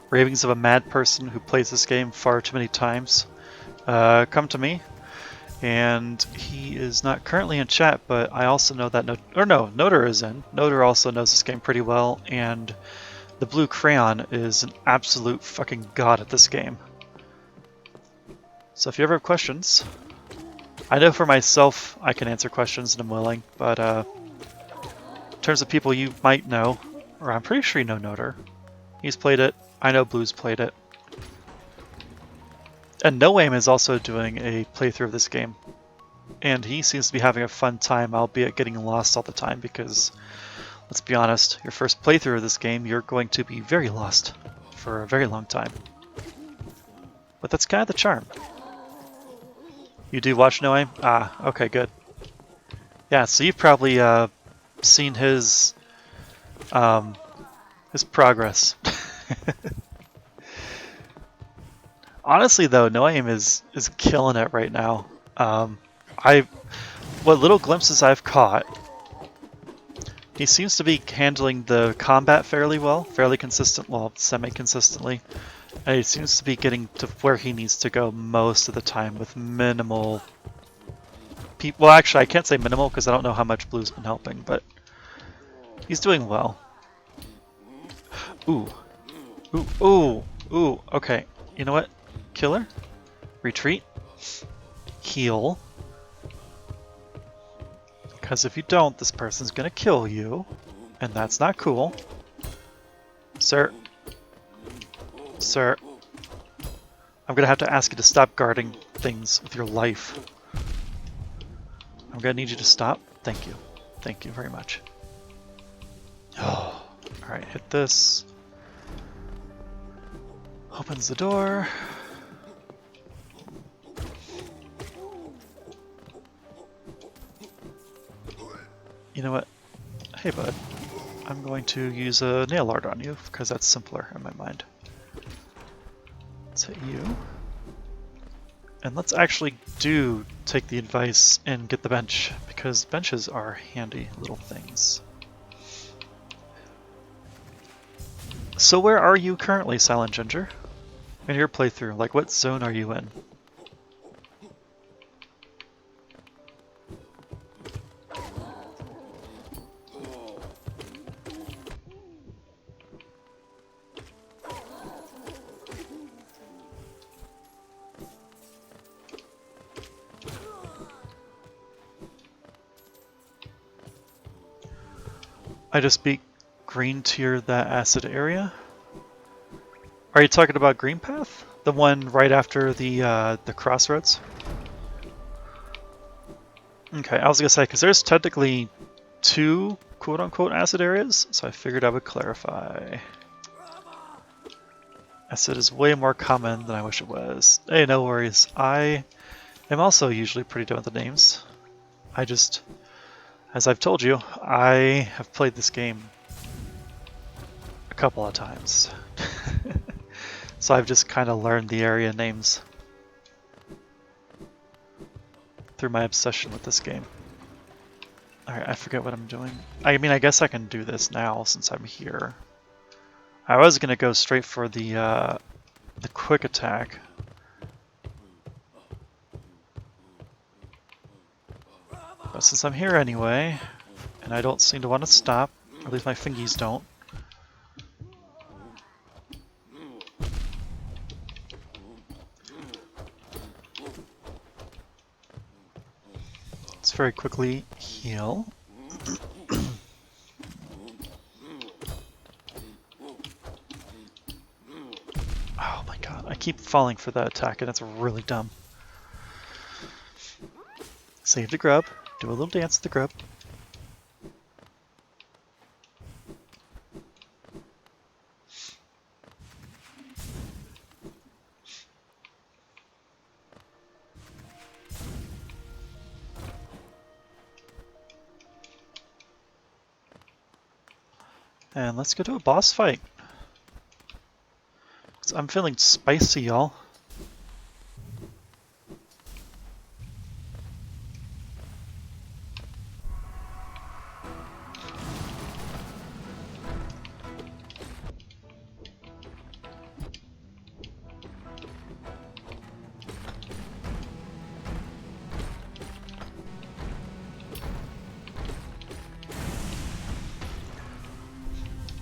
ravings of a mad person who plays this game far too many times, come to me. And he is not currently in chat, but I also know that Noder is in. Noder also knows this game pretty well, and the Blue Crayon is an absolute fucking god at this game. So if you ever have questions, I know for myself I can answer questions and I'm willing, but in terms of people you might know, or I'm pretty sure you know Noder. He's played it. I know Blue's played it. And No Aim is also doing a playthrough of this game. And he seems to be having a fun time, albeit getting lost all the time, because, let's be honest, your first playthrough of this game, you're going to be very lost for a very long time. But that's kind of the charm. You do watch No Aim? Ah, okay, good. Yeah, so you've probably seen his progress. Honestly, though, No Aim is killing it right now. What little glimpses I've caught, he seems to be handling the combat fairly well, fairly consistent, well, semi-consistently. And he seems to be getting to where he needs to go most of the time with minimal people. Well, actually, I can't say minimal because I don't know how much Blue's been helping, but he's doing well. Ooh, Ooh, ooh, ooh, okay. You know what? Killer? Retreat? Heal. Because if you don't, this person's gonna kill you. And that's not cool. Sir. Sir. I'm gonna have to ask you to stop guarding things with your life. I'm gonna need you to stop. Thank you. Thank you very much. Oh. Alright, hit this. Opens the door. You know what? Hey bud. I'm going to use a nail art on you because that's simpler in my mind. Let's hit you. And let's actually take the advice and get the bench, because benches are handy little things. So where are you currently, Silent Ginger? In your playthrough, like what zone are you in? I just beat green tier that acid area. Are you talking about Green Path? The one right after the crossroads? Okay, I was gonna say, because there's technically 2 quote-unquote acid areas, so I figured I would clarify. Acid is way more common than I wish it was. Hey, no worries. I am also usually pretty done with the names. I just, as I've told you, I have played this game a couple of times. So I've just kind of learned the area names through my obsession with this game. Alright, I forget what I'm doing. I mean, I guess I can do this now since I'm here. I was gonna go straight for the quick attack. But since I'm here anyway, and I don't seem to want to stop, or at least my fingies don't. Let's very quickly heal. Oh my god, I keep falling for that attack and it's really dumb. Save the grub, do a little dance with the grub. And let's go to a boss fight. 'Cause I'm feeling spicy, y'all.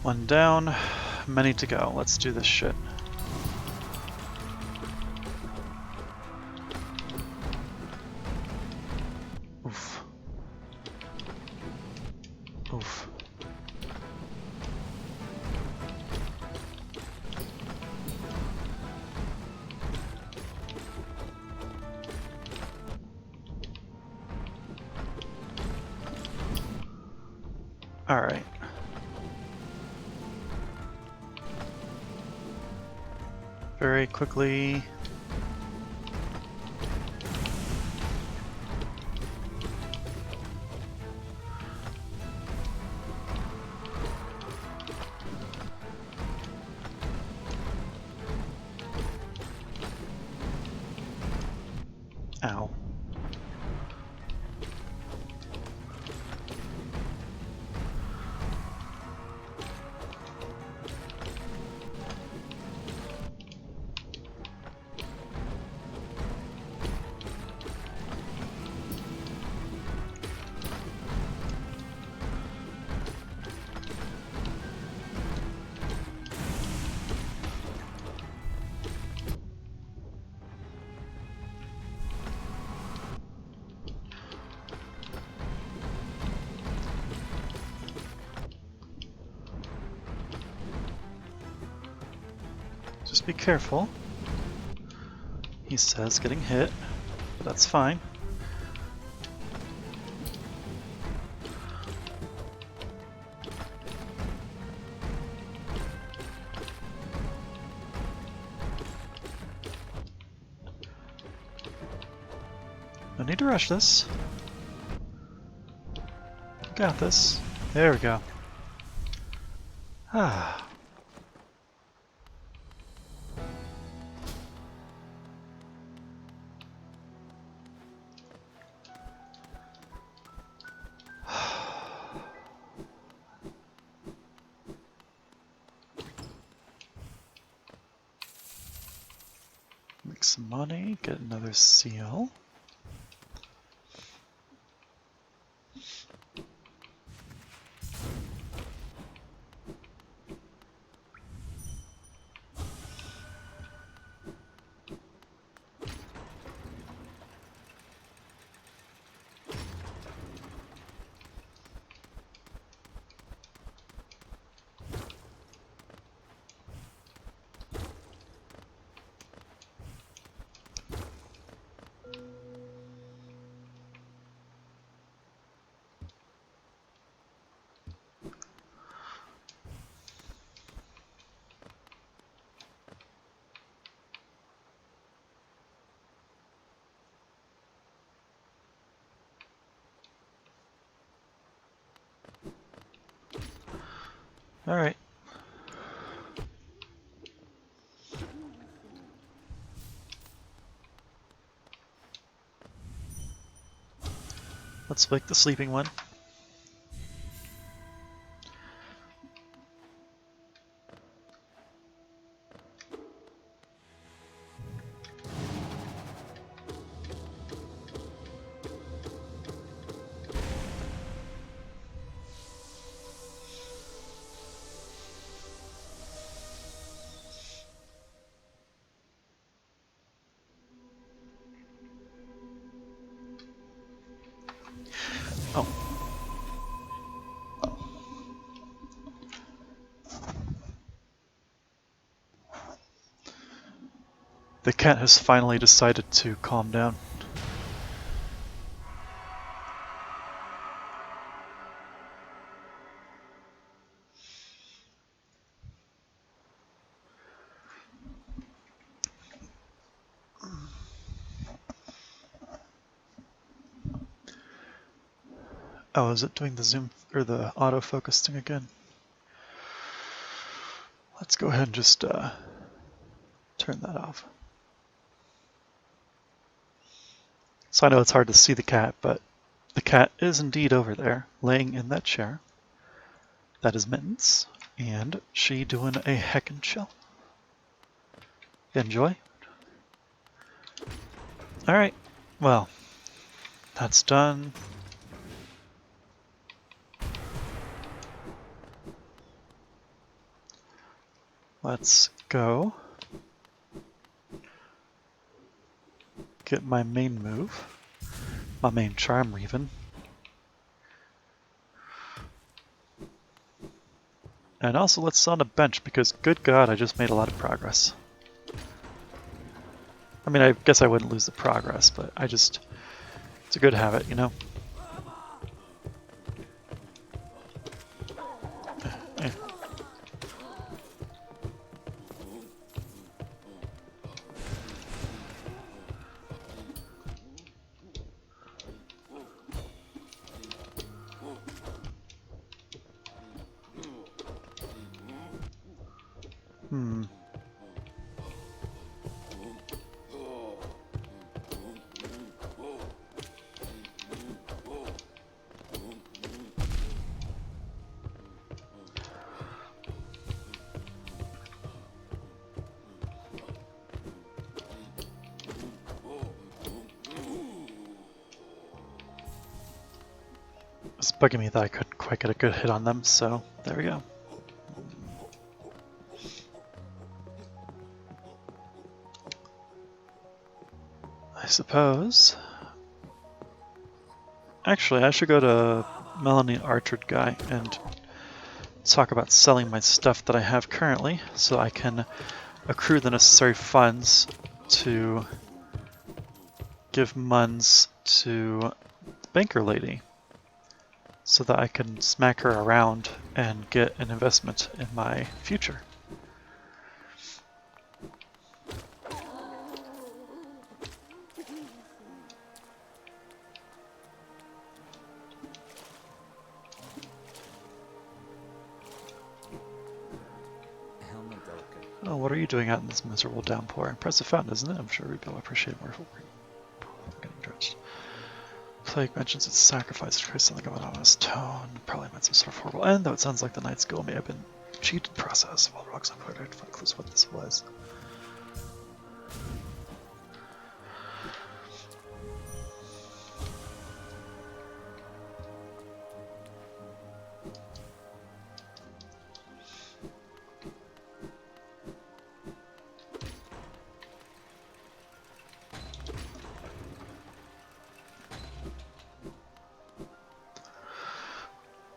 One down, many to go. Let's do this shit. Oof. Oof. All right. Very quickly. Ow. Just be careful. He says getting hit, but that's fine. No need to rush this. Got this. There we go. Ah. Make some money, get another seal. All right. Let's wake the sleeping one. Oh. The cat has finally decided to calm down. Oh, is it doing the zoom or the autofocus thing again? Let's go ahead and just turn that off. So I know it's hard to see the cat, but the cat is indeed over there, laying in that chair. That is Mittens, and she doing a heckin' chill. Enjoy. Alright, well, that's done. Let's go get my main move, my main charm even. And also let's sit on a bench because good God, I just made a lot of progress. I mean, I guess I wouldn't lose the progress, but it's a good habit, you know? It's bugging me that I couldn't quite get a good hit on them, so there we go. I suppose. Actually, I should go to Melanie Archard guy and talk about selling my stuff that I have currently so I can accrue the necessary funds to give Muns to the banker lady so that I can smack her around and get an investment in my future. Oh, what are you doing out in this miserable downpour? Impressive fountain, isn't it? I'm sure we'd be able to appreciate more getting drenched. Plague mentions its sacrifice to Christ something of an ominous tone. Probably meant some sort of horrible end, though it sounds like the night's goal may have been cheated process. While the rocks uncovered, to find clues what this was.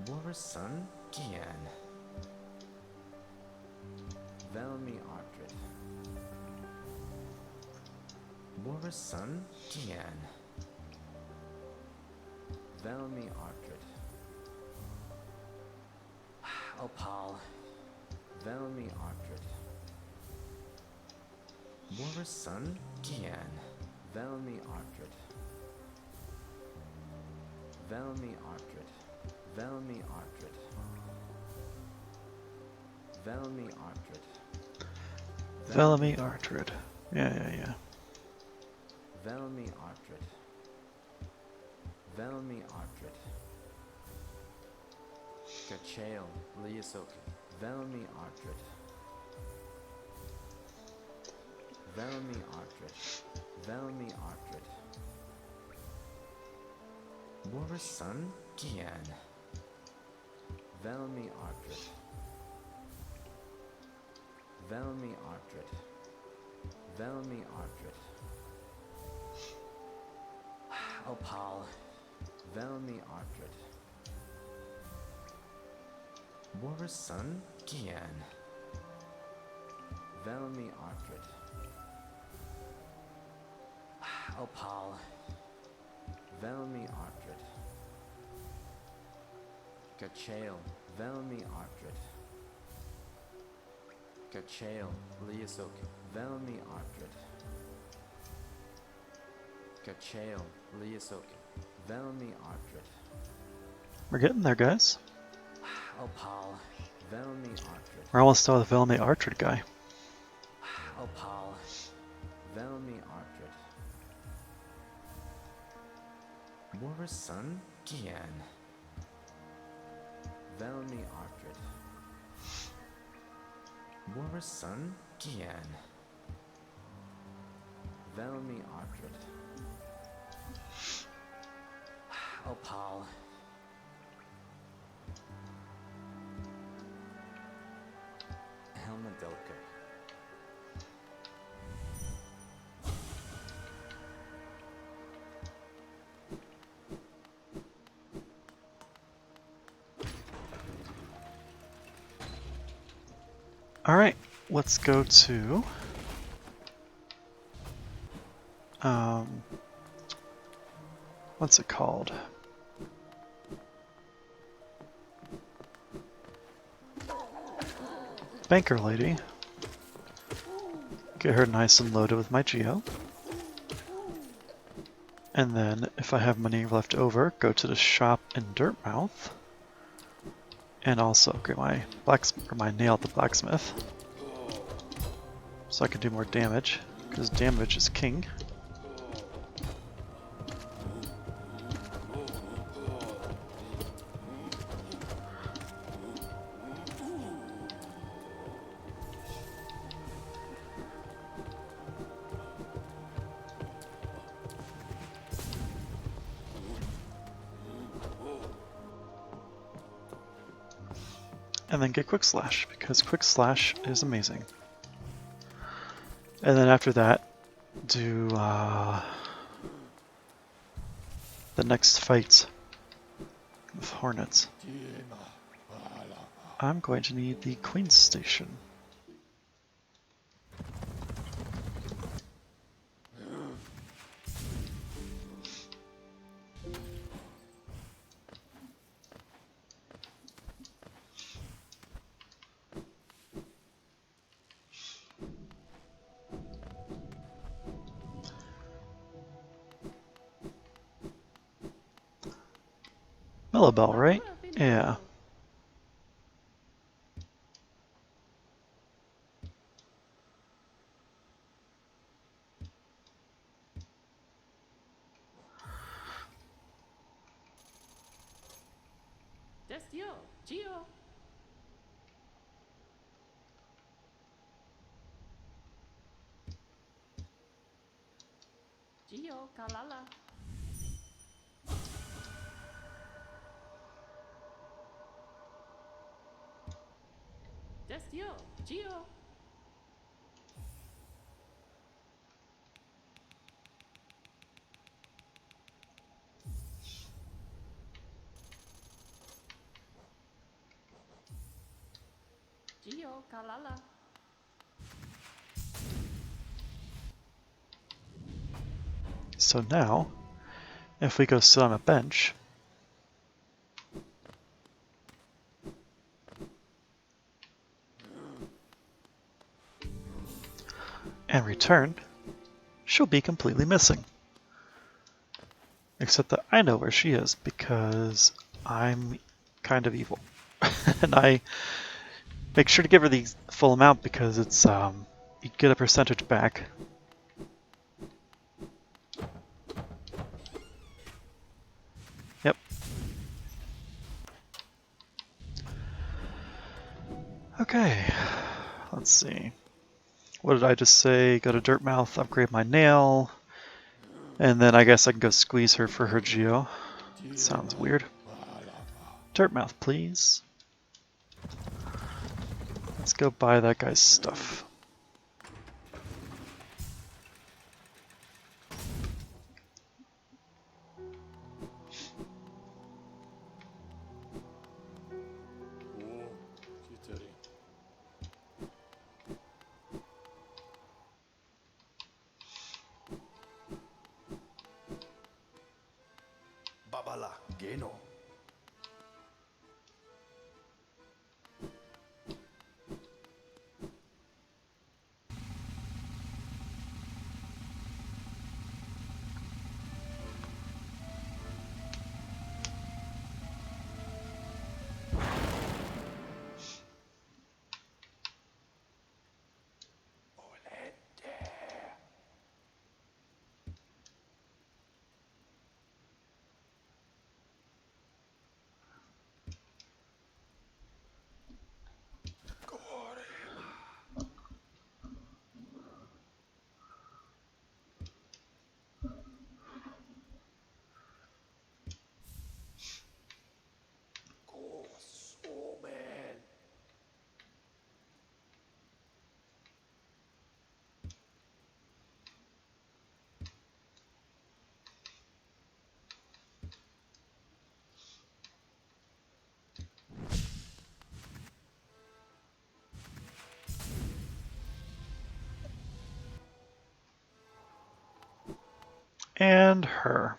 War's son, Gian. Velmi Ardred. War's son, Gian. Velmi Ardred. Opal. Velmi Ardred. War's son, Gian. Velmi Ardred. Velmi Ardred. Velmi Ardred. Velmi Ardred. Velmi Ardred. Yeah. Velmi Ardred. Velmi Ardred. Gachael Liasoki. Velmi Ardred. Velmi Ardred. Velmi Ardred. War's son, Gian. Velmi Ardred. Velmi Ardred. Velmi Ardred. Opal. Velmi Ardred. War's son, Gian. Velmi Ardred. Opal. Velmi Ardred. Gachael, Velmi Ardred. Gachael, Liasoki, Velmi Ardred. Gachael, Liasoki, Velmi Ardred. We're getting there, guys. Opal, Velmi Ardred. We're almost done with the Velmi Ardred guy. Opal, Velmi Ardred. War's son, Gian. Velmi Ardred. War's son, Gian. Velmi Ardred. Opal. Helmadelka. Alright, let's go to what's it called? Banker lady. Get her nice and loaded with my geo. And then, if I have money left over, go to the shop in Dirtmouth. And also upgrade my my nail at the blacksmith. So I can do more damage, because damage is king. And then get Quick Slash, because Quick Slash is amazing. And then after that, do the next fight with Hornets. I'm going to need the Queen's Station. Mellowbell, right? Yeah. That's yo, Gio. Gio, Kalala. That's yo, Gio. Gio, Kalala. So now, if we go sit on a bench, and return, she'll be completely missing. Except that I know where she is because I'm kind of evil. And I make sure to give her the full amount because it's, you get a percentage back. Yep. Okay, let's see. What did I just say? Go to Dirtmouth, upgrade my nail, and then I guess I can go squeeze her for her geo. Sounds weird. Dirtmouth, please. Let's go buy that guy's stuff. Babala, Geno. And her.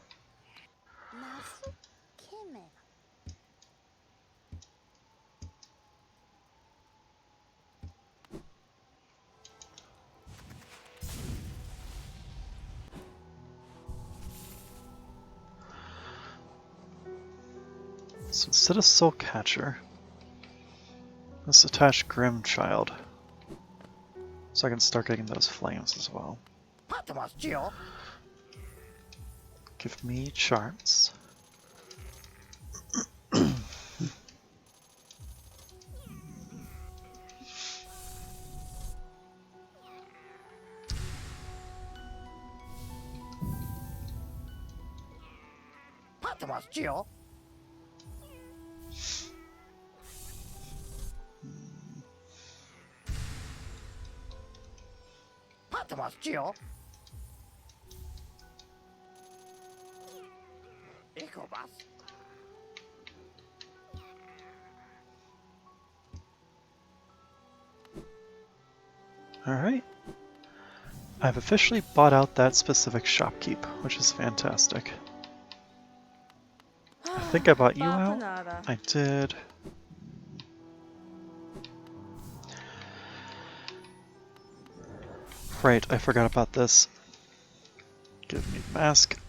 So instead of Soul Catcher, let's attach Grim Child. So I can start getting those flames as well. Patamas, Gio. Give me charts. Patamas, Gio. Patamas, Gio. Ecobas. Alright. I've officially bought out that specific shopkeep, which is fantastic. I think I bought you out. I did. Right, I forgot about this. Give me the mask.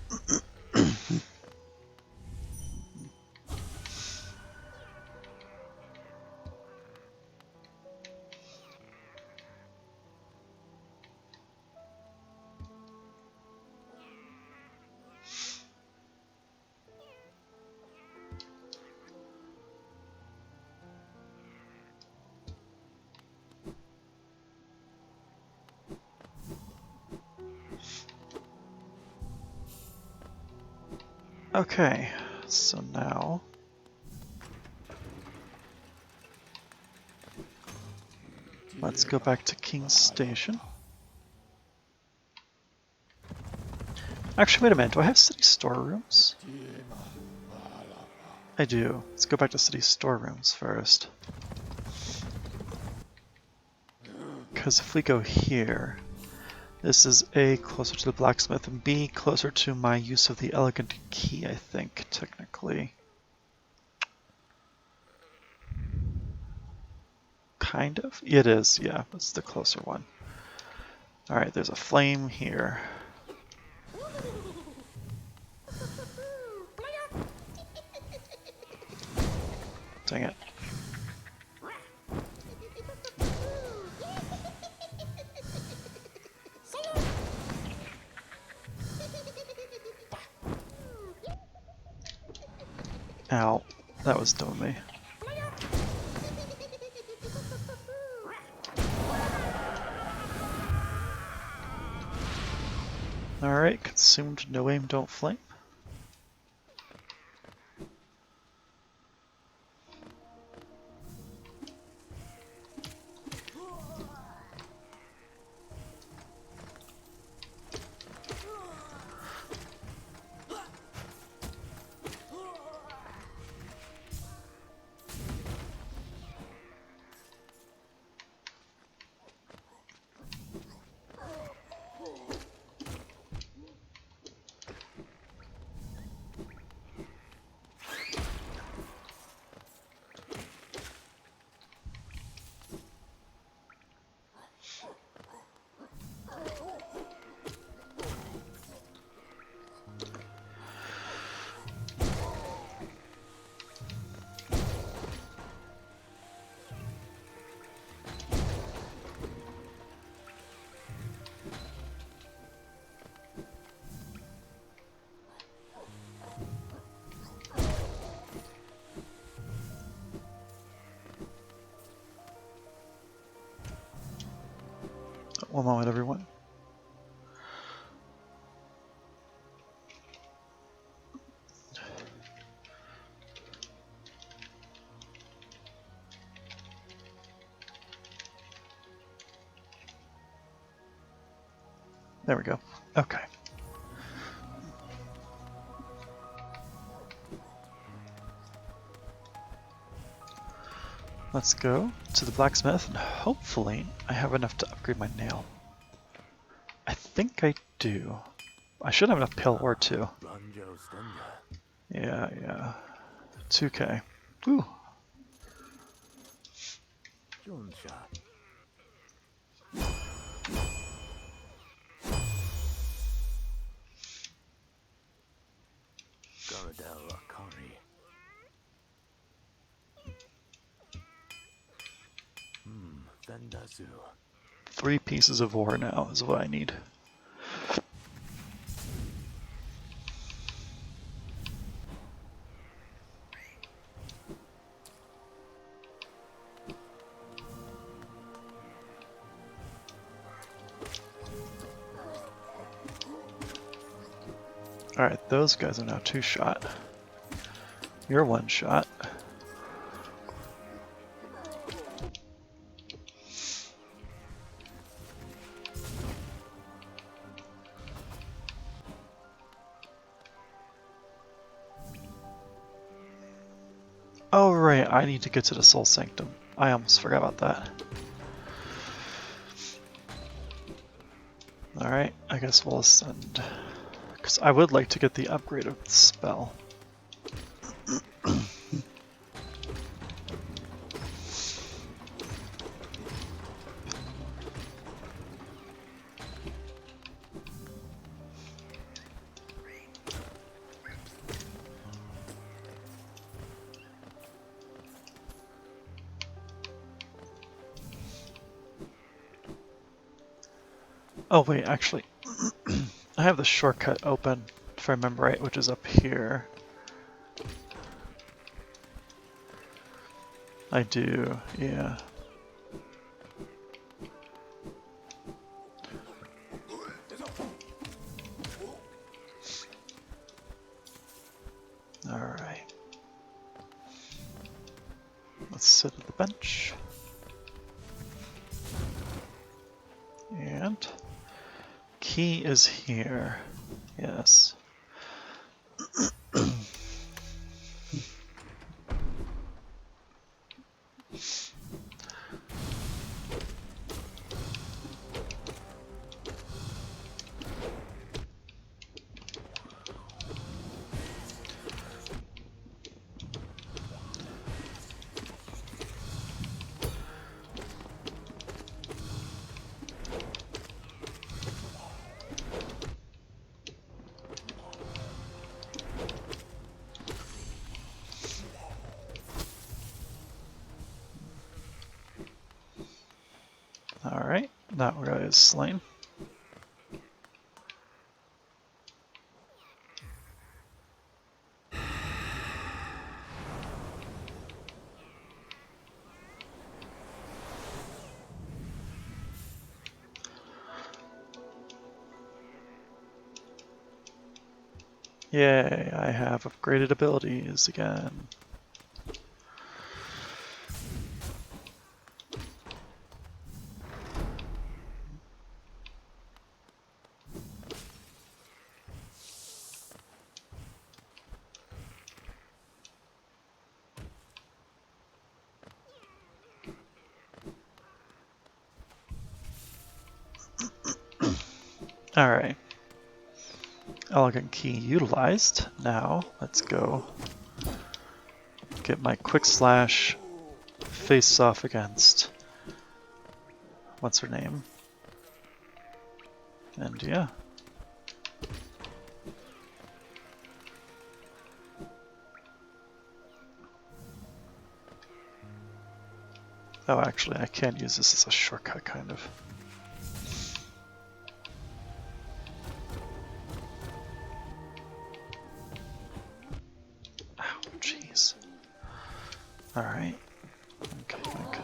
Okay, so now let's go back to King's Station. Actually, wait a minute, do I have city storerooms? I do. Let's go back to city storerooms first. Because if we go here, this is A, closer to the blacksmith, and B, closer to my use of the elegant key, I think, technically. Kind of? It is, yeah, it's the closer one. Alright, there's a flame here. Dang it. Ow, that was dumb of me. Alright, consumed, no aim, don't flame. One moment, everyone. There we go. Okay. Let's go to the blacksmith, and hopefully I have enough to upgrade my nail. I think I do. I should have enough pale ore too. Yeah. 2K. Ooh. Vendazu. 3 pieces of ore now is what I need. Alright, those guys are now 2-shot. You're 1-shot. Oh right, I need to get to the Soul Sanctum. I almost forgot about that. Alright, I guess we'll ascend. Because I would like to get the upgrade of the spell. Oh wait, actually, I have the shortcut open, if I remember right, which is up here. I do, yeah. let's sit at the bench. And key is here. Yes. Alright, that guy is slain. Yay, I have upgraded abilities again. Alright. Elegant key utilized. Now, let's go get my quick slash face off against what's her name? And yeah. Oh, actually, I can't use this as a shortcut, kind of. Ow, jeez. Alright. Okay, yoink.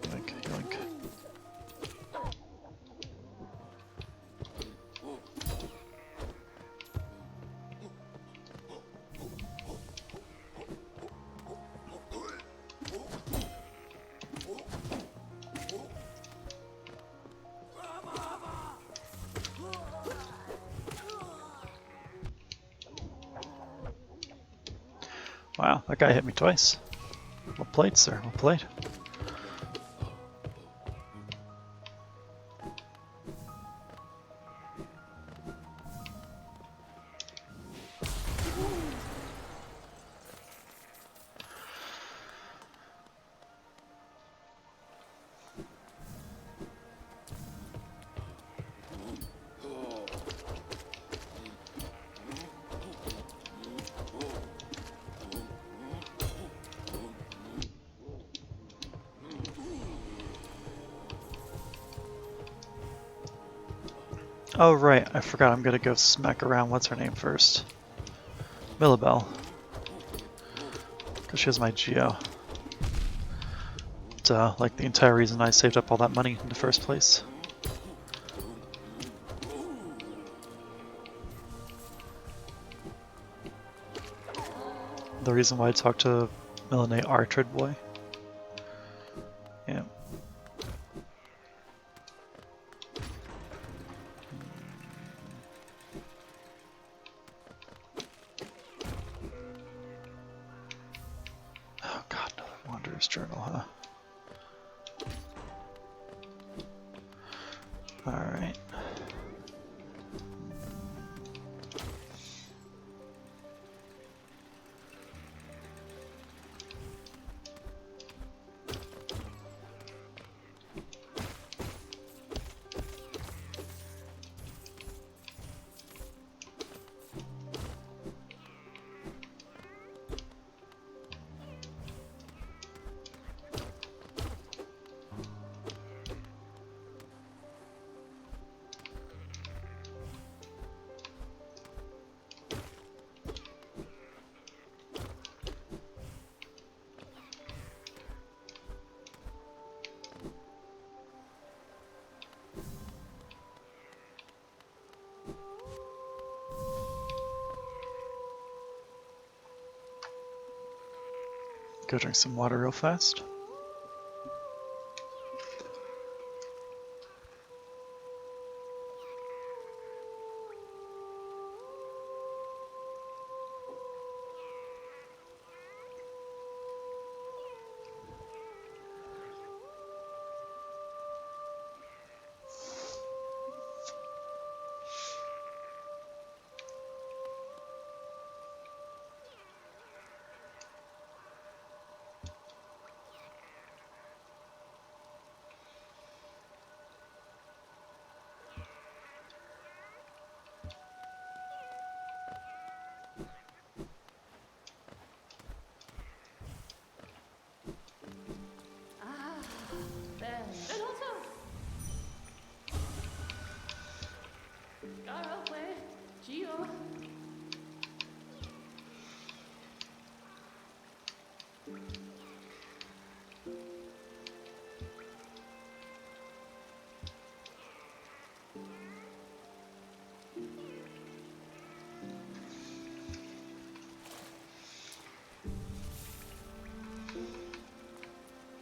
Yoink, yoink. Wow, that guy hit me twice. Well played, sir. Well played. Oh right, I forgot I'm gonna go smack around what's her name first. Millabelle. Because she has my Geo. Duh, like the entire reason I saved up all that money in the first place. The reason why I talked to Millenay Artrid boy. Yeah. Oh god, another Wanderer's Journal, huh? Alright. Go drink some water real fast.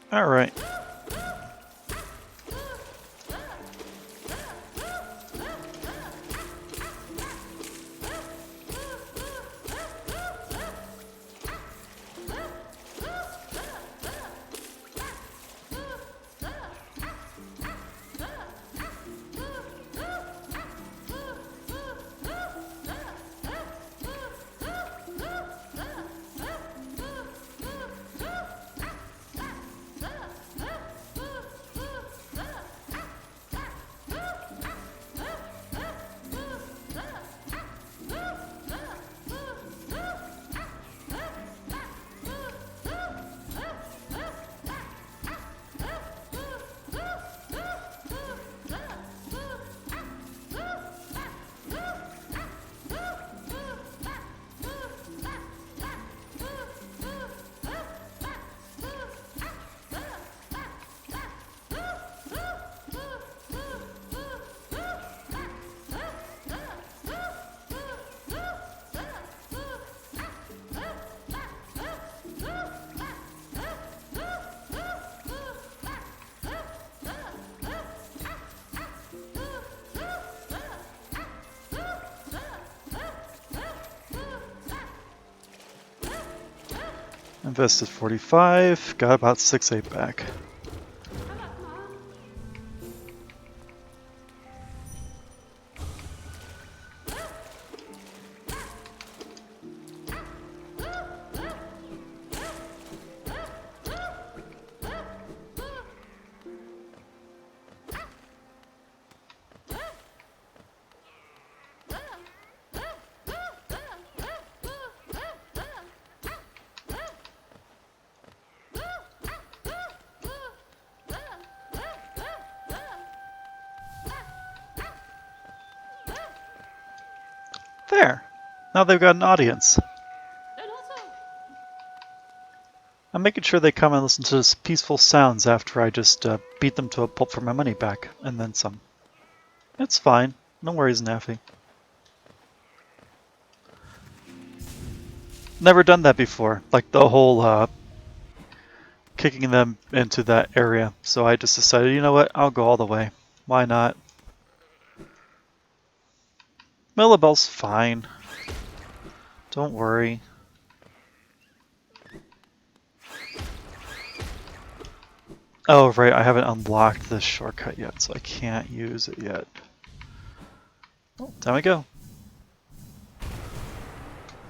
Alright. Invested 45, got about 6-8 back. There! Now they've got an audience. I'm making sure they come and listen to this peaceful sounds after I just beat them to a pulp for my money back, and then some. It's fine. No worries, Naffy. Never done that before, like the whole kicking them into that area. So I just decided, you know what, I'll go all the way. Why not? Millibel's fine. Don't worry. Oh, right, I haven't unlocked this shortcut yet, so I can't use it yet. Oh, down we go.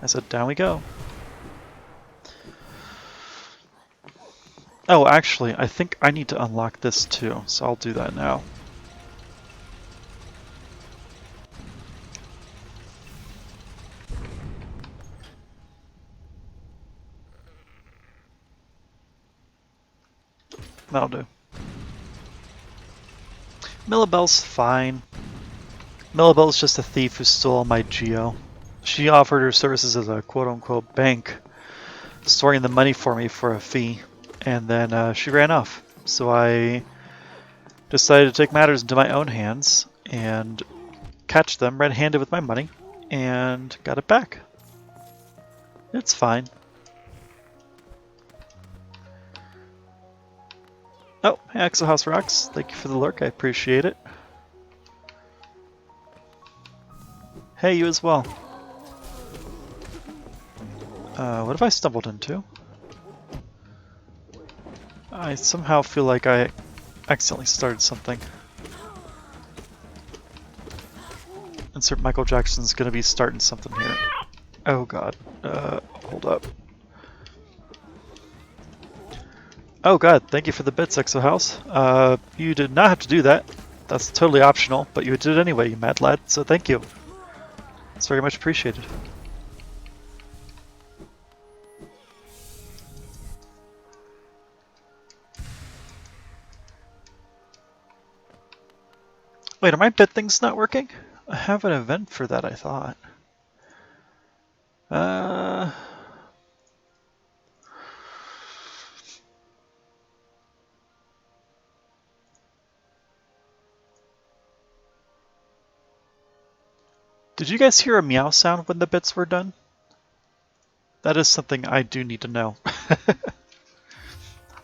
I said down we go. Oh, actually, I think I need to unlock this too, so I'll do that now. That'll do. Millibel's fine. Millibel's just a thief who stole my geo. She offered her services as a quote-unquote bank, storing the money for me for a fee, and then she ran off. So I decided to take matters into my own hands and catch them red-handed with my money, and got it back. It's fine. Oh, hey, Exohouse Rocks. Thank you for the lurk. I appreciate it. Hey, you as well. What have I stumbled into? I somehow feel like I accidentally started something. Insert Michael Jackson's gonna be starting something here. Oh god. Hold up. Oh god, thank you for the bits, Exohouse. You did not have to do that. That's totally optional, but you did it anyway, you mad lad, so thank you. It's very much appreciated. Wait, are my bit things not working? I have an event for that, I thought. Did you guys hear a meow sound when the bits were done? That is something I do need to know.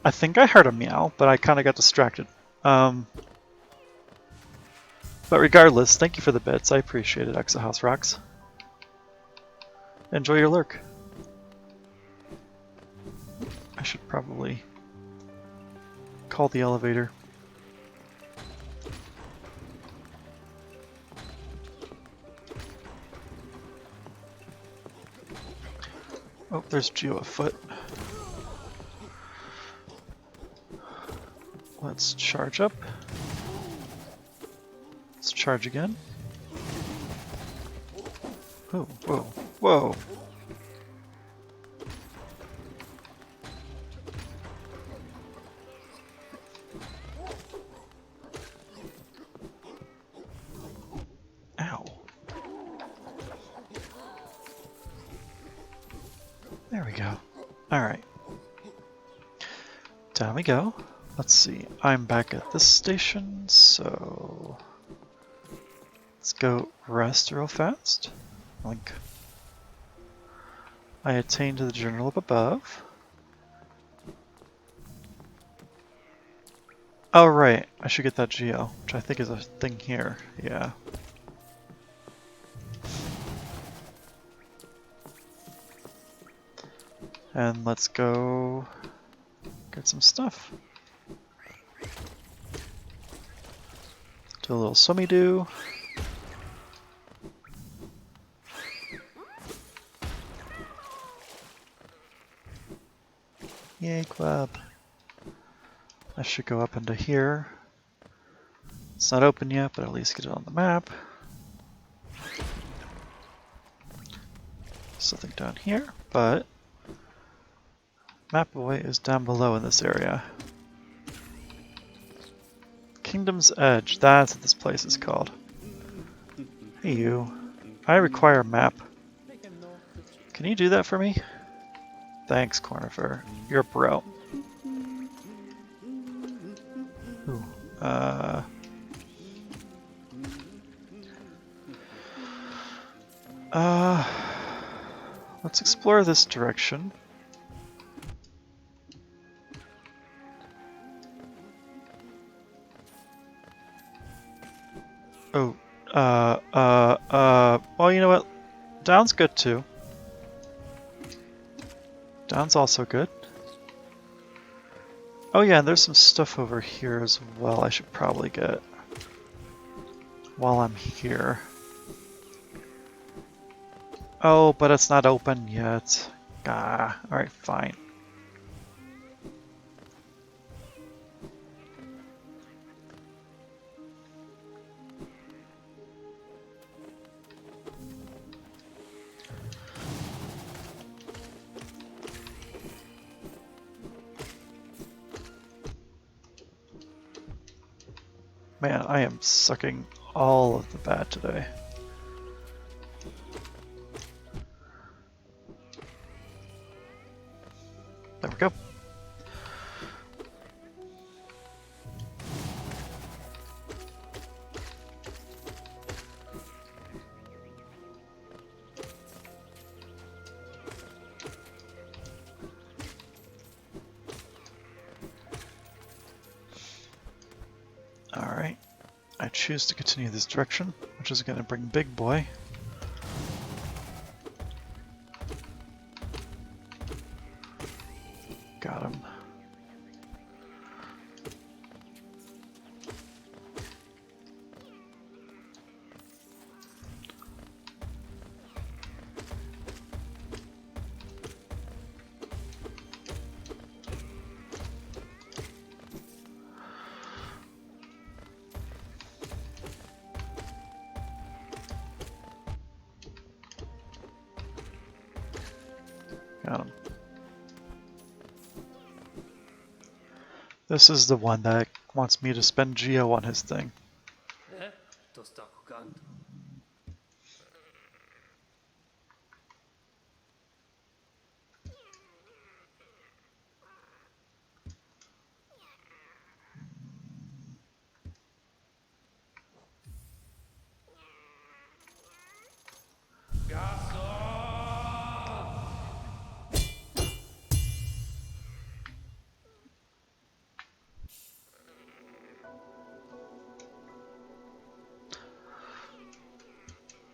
I think I heard a meow, but I kind of got distracted. But regardless, thank you for the bits. I appreciate it, Exohouse Rocks. Enjoy your lurk. I should probably call the elevator. Oh, there's Geo afoot. Let's charge up. Let's charge again. Oh, whoa, whoa! Ow. There we go. Alright. Down we go. Let's see. I'm back at this station, so let's go rest real fast. Link. I attained to the journal up above. Oh right, I should get that geo, which I think is a thing here. Yeah. And let's go get some stuff. Do a little swimmy do. Yay, club. I should go up into here. It's not open yet, but at least get it on the map. Something down here, but Map Boy is down below in this area. Kingdom's Edge, that's what this place is called. Hey you, I require a map. Can you do that for me? Thanks, Cornifer. You're a bro. Ooh, let's explore this direction. Oh, well, you know what? Down's good too. Down's also good. Oh yeah, and there's some stuff over here as well I should probably get while I'm here. Oh, but it's not open yet. Ah, alright, fine. Man, I am sucking all of the bad today. There we go. Alright. I choose to continue this direction, which is going to bring Big Boy. Got him. Got him. This is the one that wants me to spend Geo on his thing.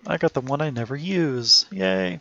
I got the one I never use. Yay.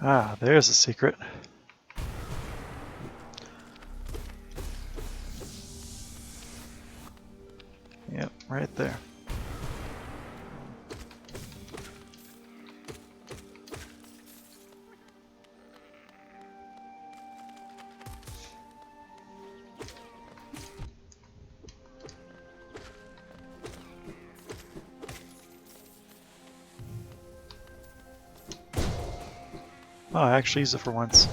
Ah, there's a secret. Yep, right there. Oh, I actually use it for once.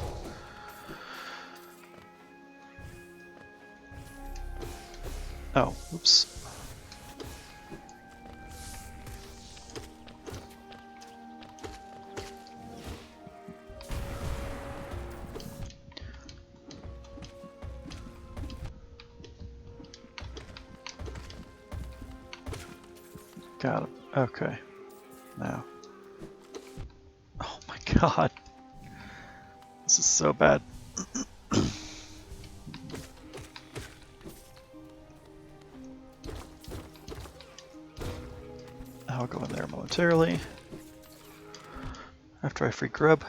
Oh, oops. Got him. Okay. Now. Oh my god. This is so bad. I'll go in there momentarily. After I free grub.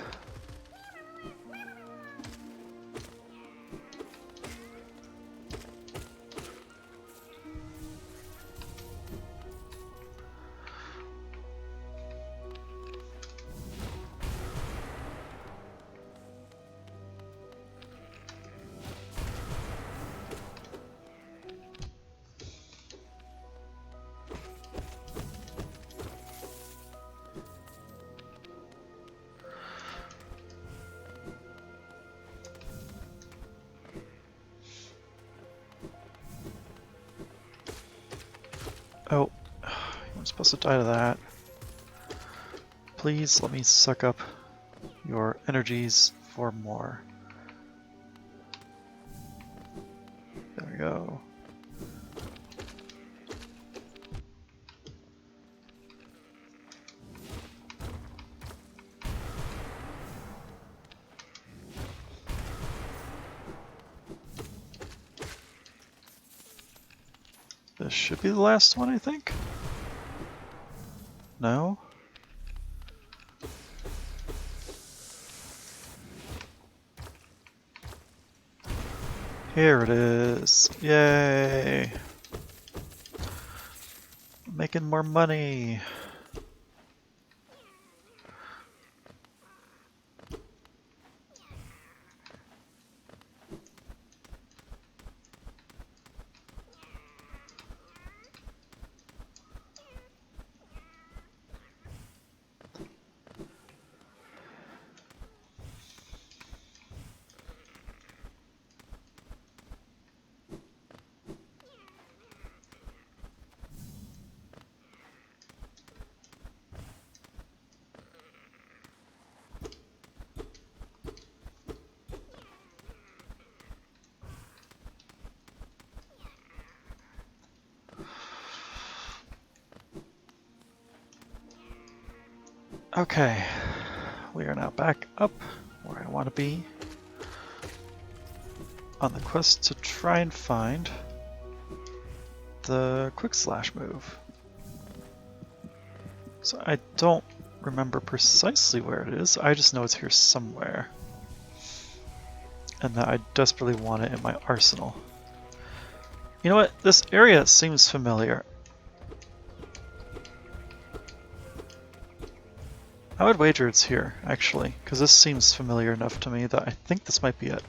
Oh, I'm supposed to die to that. Please let me suck up your energies for more. There we go. This should be the last one, I think. No? Here it is. Yay! Making more money. Okay, we are now back up where I want to be on the quest to try and find the quick slash move. So I don't remember precisely where it is, I just know it's here somewhere. And that I desperately want it in my arsenal. You know what? This area seems familiar. I would wager it's here, actually, because this seems familiar enough to me that I think this might be it.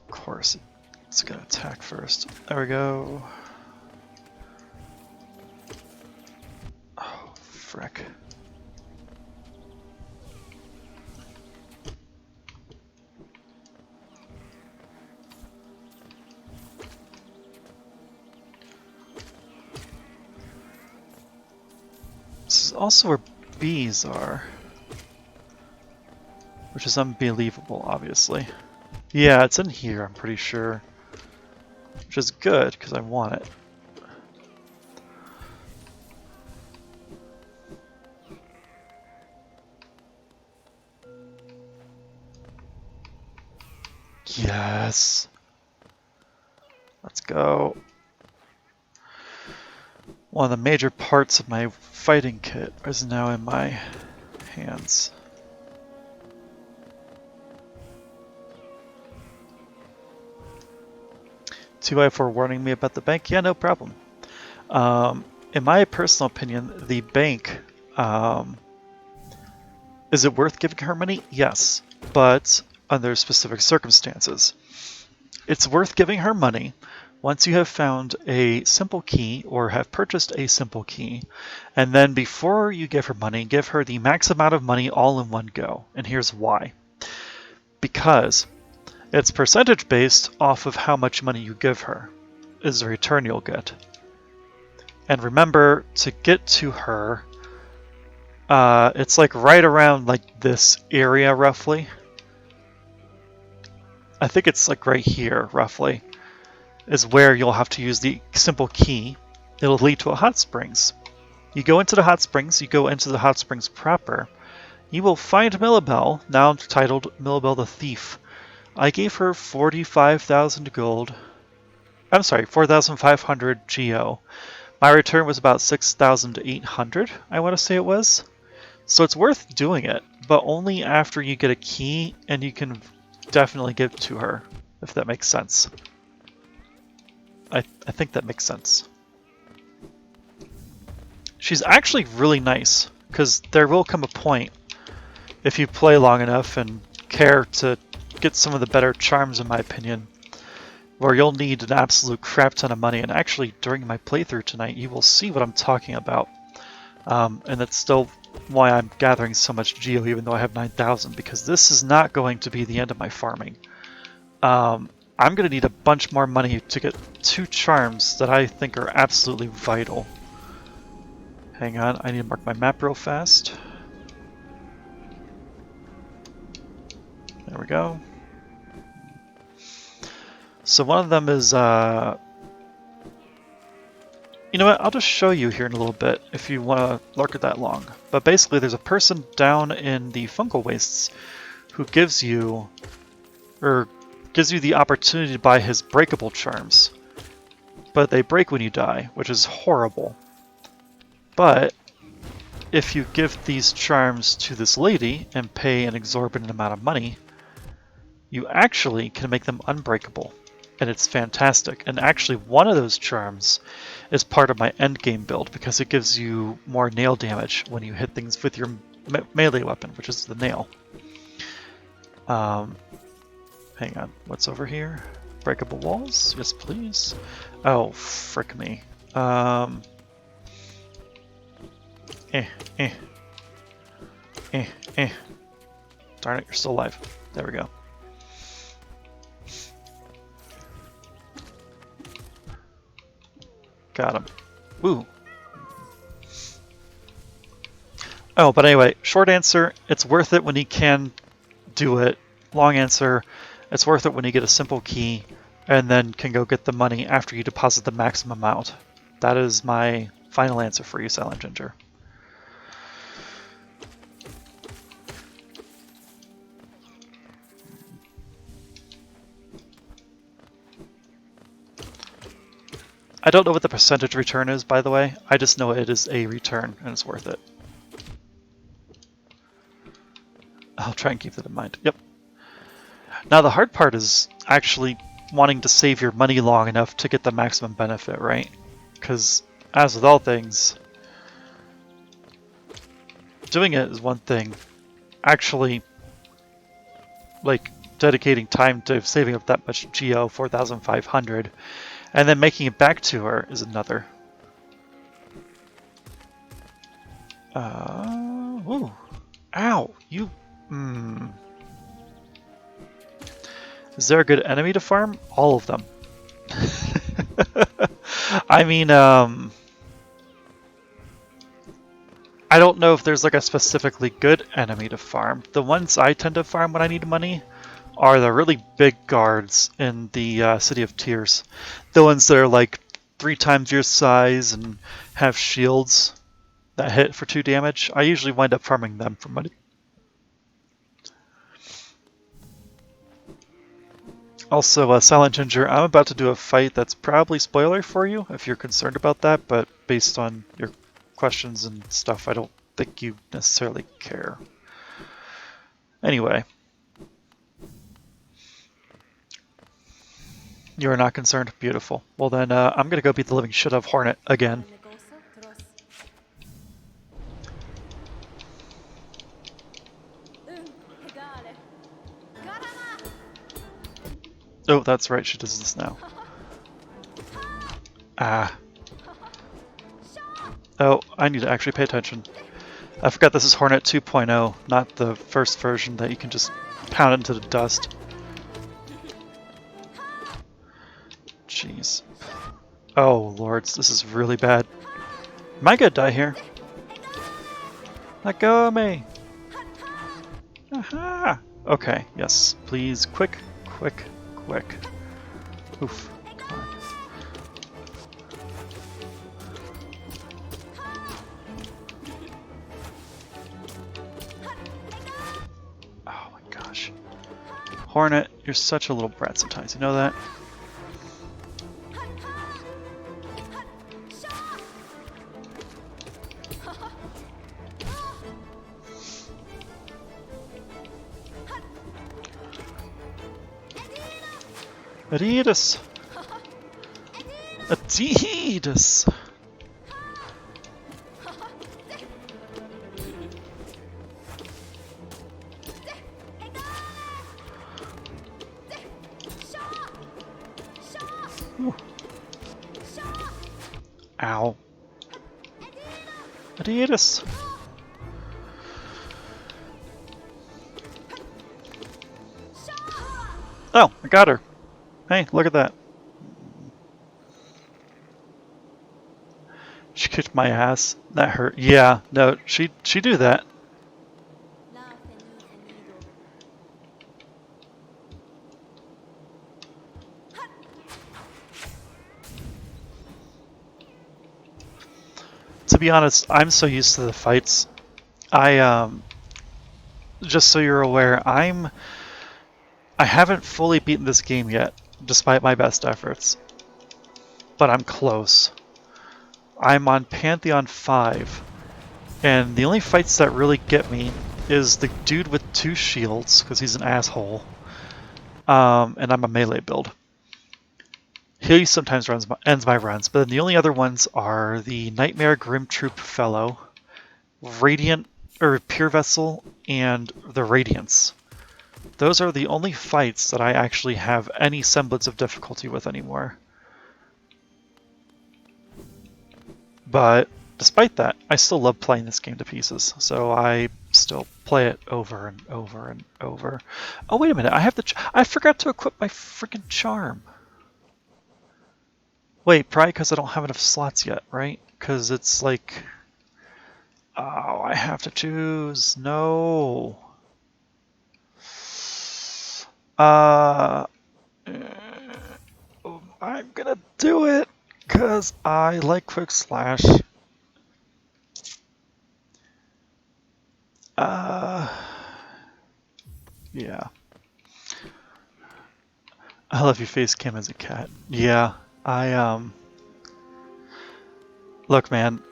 Of course, it's gonna attack first. There we go. Oh, frick. This is also where bees are, which is unbelievable, obviously. Yeah, it's in here, I'm pretty sure, which is good, because I want it. Yes! Let's go. One of the major parts of my fighting kit is now in my hands. Two for warning me about the bank? Yeah, no problem. In my personal opinion, the bank, is it worth giving her money? Yes, but under specific circumstances. It's worth giving her money once you have found a simple key or have purchased a simple key, and then before you give her money, give her the max amount of money all in one go. And here's why. Because it's percentage based off of how much money you give her is the return you'll get. And remember, to get to her, it's like right around like this area roughly. I think it's like right here roughly is where you'll have to use the simple key. It'll lead to a hot springs. You go into the hot springs, you go into the hot springs proper. You will find Millabelle, now titled Millabelle the Thief. I gave her 45,000 gold. I'm sorry, 4,500 geo. My return was about 6,800, I want to say it was. So it's worth doing it, but only after you get a key and you can definitely give it to her, if that makes sense. I think that makes sense. She's actually really nice, because there will come a point, if you play long enough and care to get some of the better charms in my opinion, where you'll need an absolute crap ton of money, and actually during my playthrough tonight you will see what I'm talking about. And that's still why I'm gathering so much geo even though I have 9,000, because this is not going to be the end of my farming. I'm going to need a bunch more money to get 2 charms that I think are absolutely vital. Hang on, I need to mark my map real fast. There we go. So one of them is, you know what, I'll just show you here in a little bit if you want to lurk it that long. But basically there's a person down in the fungal wastes who gives you the opportunity to buy his breakable charms. But they break when you die, which is horrible. But if you give these charms to this lady and pay an exorbitant amount of money, you actually can make them unbreakable. And it's fantastic. And actually one of those charms is part of my endgame build because it gives you more nail damage when you hit things with your melee weapon, which is the nail. Hang on, what's over here? Breakable walls? Yes, please. Oh, frick me. Darn it, you're still alive. There we go. Got him. Woo. Oh, but anyway, short answer, it's worth it when you can do it. Long answer, it's worth it when you get a simple key and then can go get the money after you deposit the maximum amount. That is my final answer for you, Silent Ginger. I don't know what the percentage return is, by the way. I just know it is a return, and it's worth it. I'll try and keep that in mind. Yep. Now the hard part is actually wanting to save your money long enough to get the maximum benefit, right? Because, as with all things, doing it is one thing. Actually, like, dedicating time to saving up that much GO, 4,500, and then making it back to her is another. Ooh. Ow! You... Is there a good enemy to farm? All of them. I mean, I don't know if there's like a specifically good enemy to farm. The ones I tend to farm when I need money are the really big guards in the City of Tears. The ones that are like 3 times your size and have shields that hit for 2 damage. I usually wind up farming them for money. Also, Silent Ginger, I'm about to do a fight that's probably spoiler for you if you're concerned about that, but based on your questions and stuff, I don't think you necessarily care. Anyway. You're not concerned? Beautiful. Well then, I'm gonna go beat the living shit out of Hornet again. Oh, that's right, she does this now. Ah. Oh, I need to actually pay attention. I forgot this is Hornet 2.0, not the first version that you can just pound into the dust. Jeez. Oh, lords, this is really bad. Am I gonna die here? Let go of me! Aha! Okay, yes, please, quick, quick, quick. Oof. Come on. Oh my gosh. Hornet, you're such a little brat sometimes, you know that? Adidas! Adidas! Ooh. Ow. Adidas! Oh, I got her. Hey, look at that. She kicked my ass. That hurt. Yeah, no, she do that. To be honest, I'm so used to the fights. Just so you're aware, I haven't fully beaten this game yet, despite my best efforts. But I'm close. I'm on Pantheon 5. And the only fights that really get me is the dude with 2 shields, because he's an asshole. And I'm a melee build. He sometimes ends my runs, but then the only other ones are the Nightmare Grim Troop Fellow, Radiant, or Pure Vessel, and the Radiance. Those are the only fights that I actually have any semblance of difficulty with anymore. But despite that, I still love playing this game to pieces, so I still play it over and over and over. Oh, wait a minute, I forgot to equip my freaking charm. Wait, probably because I don't have enough slots yet, right? Because it's like... Oh, I have to choose. No. I'm gonna do it because I like Quick Slash. Yeah. I love your face cam as a cat. Yeah, look, man,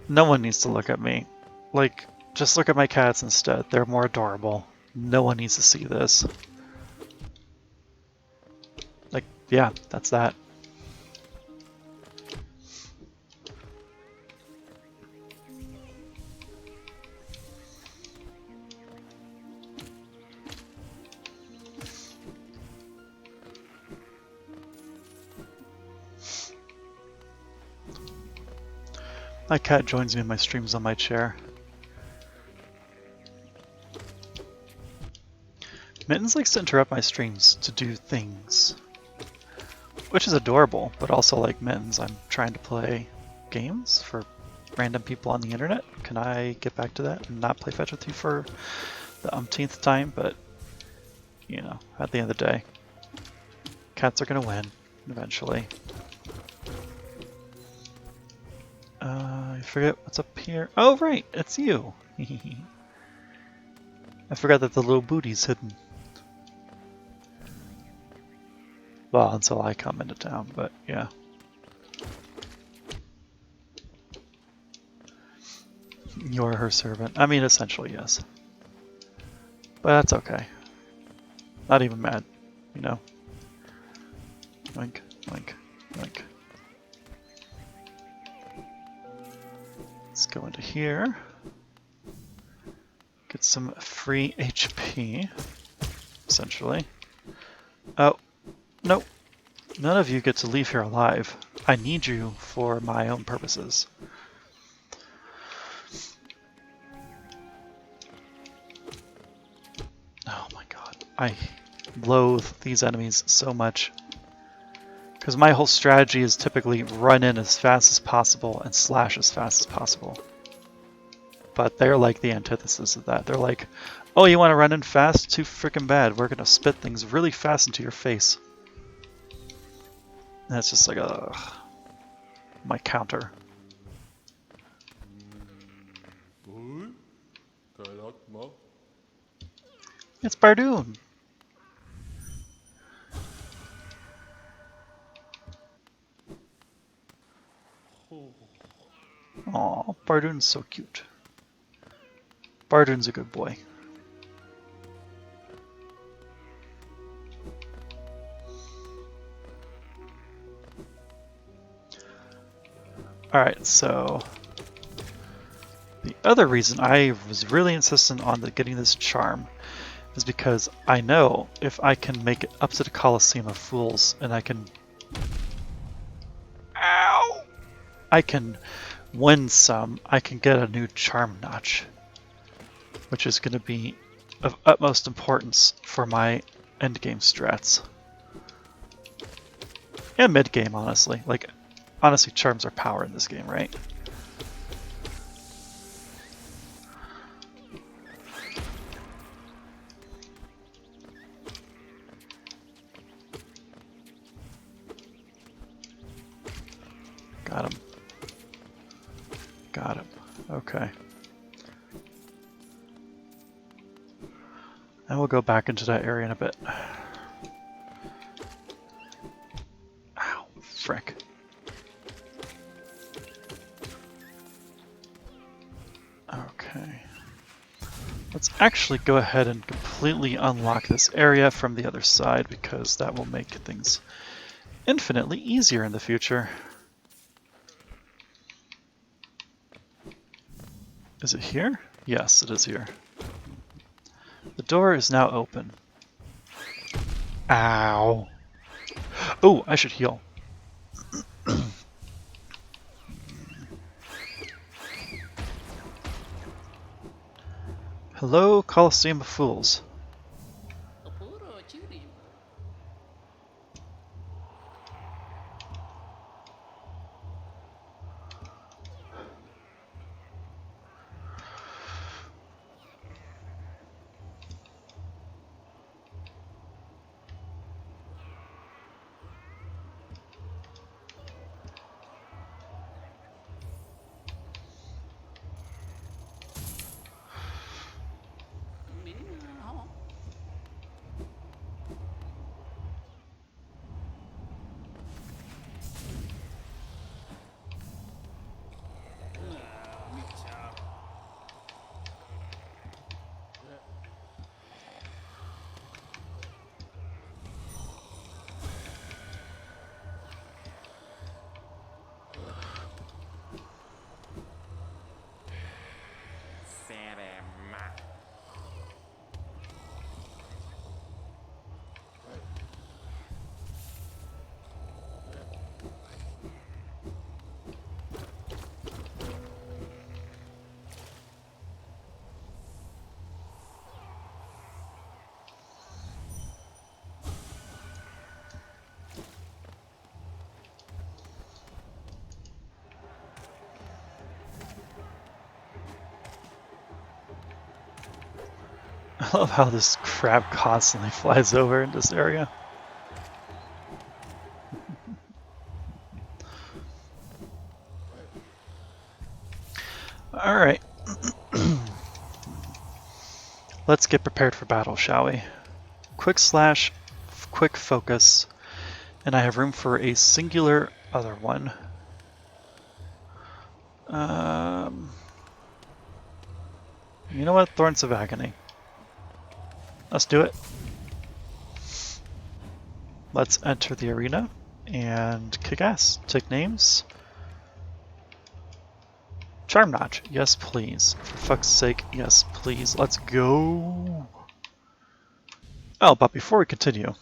no one needs to look at me. Like, just look at my cats instead. They're more adorable. No one needs to see this. Like, yeah, that's that. My cat joins me in my streams on my chair. Mittens likes to interrupt my streams to do things. Which is adorable, but also like Mittens, I'm trying to play games for random people on the internet. Can I get back to that and not play fetch with you for the umpteenth time? But, you know, at the end of the day, cats are gonna win, eventually. I forget what's up here. Oh, right, it's you. I forgot that the little booty's hidden. Well, until I come into town, but yeah. You're her servant. I mean, essentially, yes. But that's okay. Not even mad, you know? Oink, oink, oink. Let's go into here. Get some free HP, essentially. Oh, nope. None of you get to leave here alive. I need you for my own purposes. Oh my god. I loathe these enemies so much. Because my whole strategy is typically run in as fast as possible and slash as fast as possible. But they're like the antithesis of that. They're like, oh, you want to run in fast? Too freaking bad. We're going to spit things really fast into your face. And it's just like, ugh. My counter. It's Bardoon. Aw, Bardoon's so cute. Bardoon's a good boy. Alright, so the other reason I was really insistent on getting this charm is because I know if I can make it up to the Colosseum of Fools and I can... Ow! I can win some, I can get a new charm notch, which is going to be of utmost importance for my endgame strats. And mid-game, honestly. Like, honestly, charms are power in this game, right? Got him. Got him. Okay. And we'll go back into that area in a bit. Ow, frick. Let's actually go ahead and completely unlock this area from the other side because that will make things infinitely easier in the future. Is it here? Yes, it is here. The door is now open. Ow. Oh, I should heal. Hello, Colosseum of Fools. I love how this crab constantly flies over in this area. Alright. Let's get prepared for battle, shall we? Quick slash, quick focus, and I have room for a singular other one. You know what? Thorns of Agony. Let's do it. Let's enter the arena and kick ass. Take names. Charm Notch. Yes, please. For fuck's sake, yes, please. Let's go. Oh, but before we continue,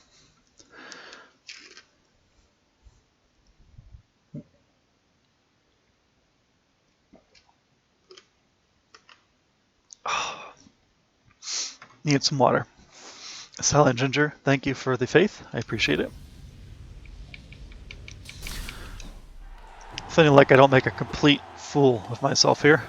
need some water. Silent Ginger, thank you for the faith. I appreciate it. Feeling like I don't make a complete fool of myself here.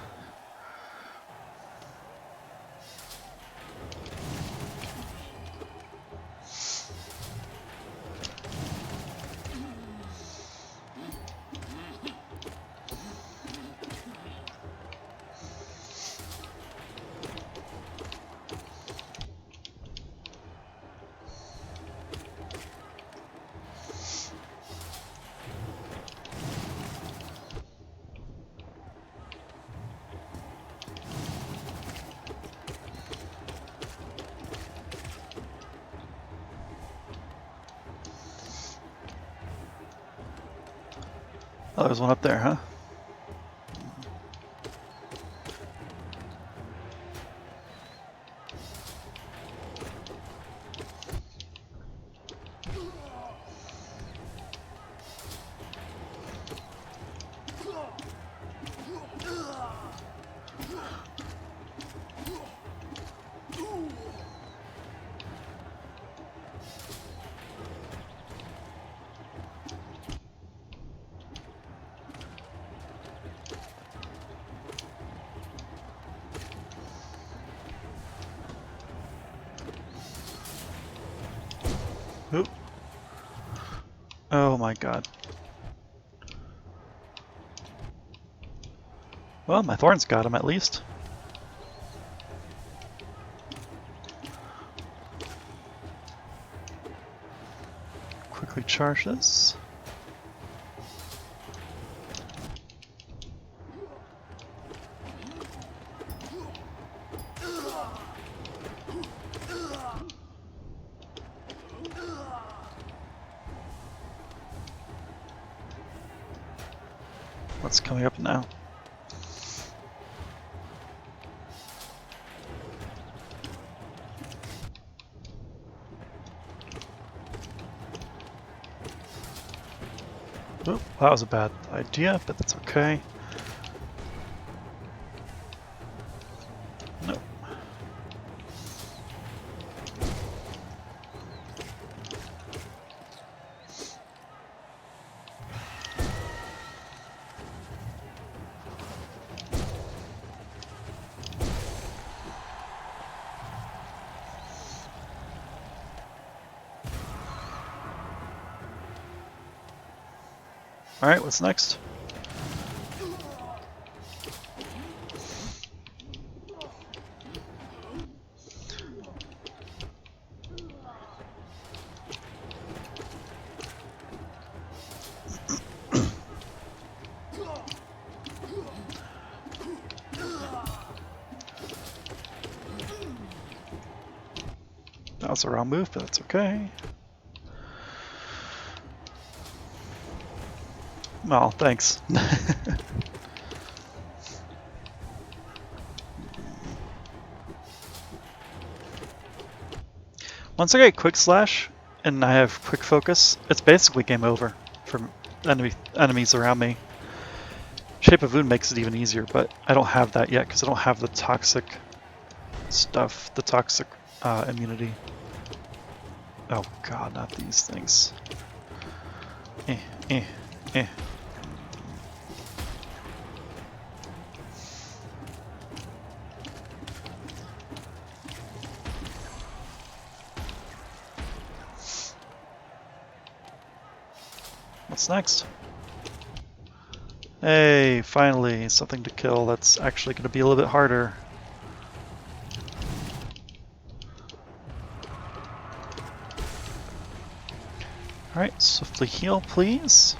Oh, there's one up there, huh? Oop. Oh my god. Well, my thorns got him at least. Quickly charge this. What's coming up now? Oh, that was a bad idea, but that's okay. No. Alright, what's next? That was a wrong move, but that's okay. Well, thanks. Once I get quick slash and I have quick focus, it's basically game over for enemies around me. Shape of Wound makes it even easier, but I don't have that yet because I don't have the toxic stuff, the toxic immunity. Oh god, not these things. Eh. What's next? Hey, finally, something to kill that's actually going to be a little bit harder. Alright, swiftly heal, please.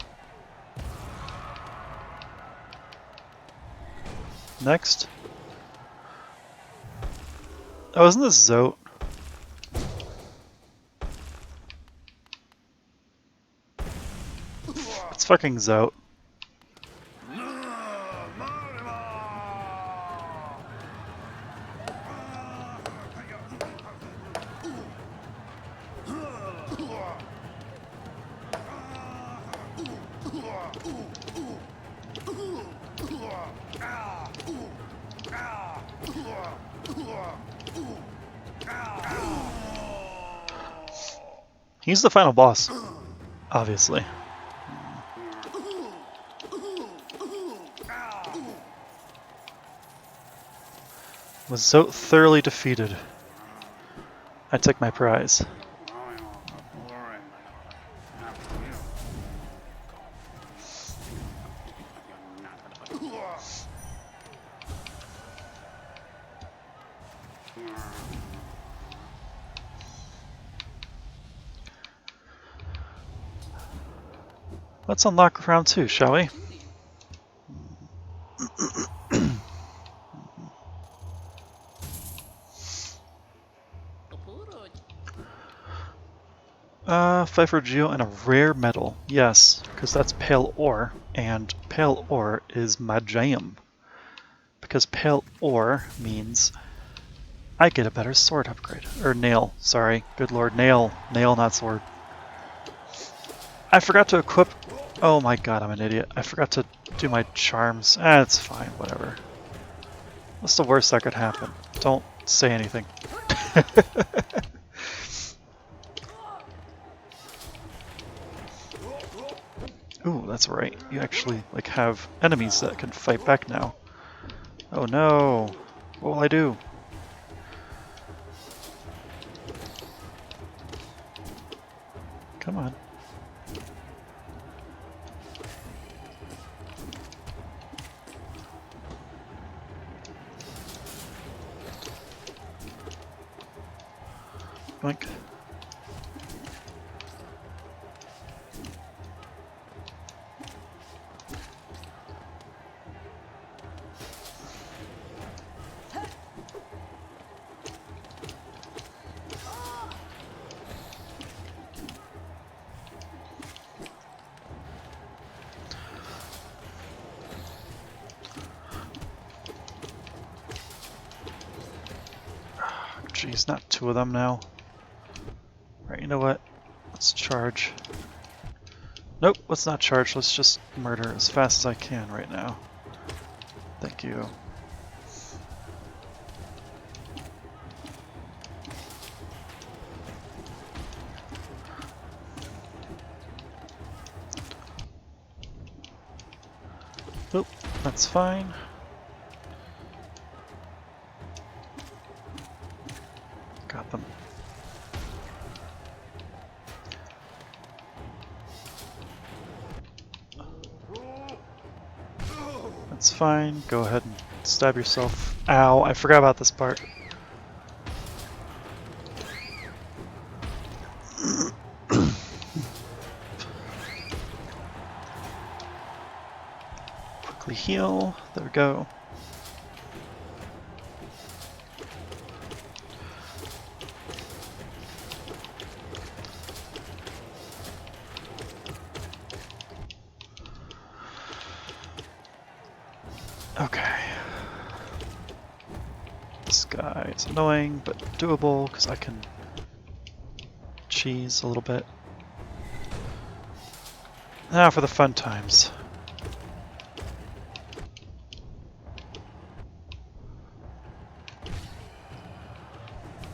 Next. Oh, isn't this Zote? It's fucking Zote. He's the final boss, obviously. Was Zote thoroughly defeated? I take my prize. Let's unlock round 2, shall we? Pfeiffer Geo and a rare metal. Yes, because that's pale ore, and pale ore is my jam. Because pale ore means I get a better sword upgrade. Or nail, sorry. Good lord, nail. Nail, not sword. I forgot to equip... Oh my god, I'm an idiot. I forgot to do my charms. It's fine, whatever. What's the worst that could happen? Don't say anything. Ooh, that's right. You actually like have enemies that can fight back now. Oh no! What will I do? Come on. Boink. jeez, not two of them now. Alright, you know what? Let's charge. Nope, let's not charge. Let's just murder as fast as I can right now. Thank you. Oop, that's fine. Got them. That's fine. Go ahead and stab yourself. Ow, I forgot about this part. Quickly heal. There we go. Okay. This guy is annoying, but doable because I can cheese a little bit. Now for the fun times.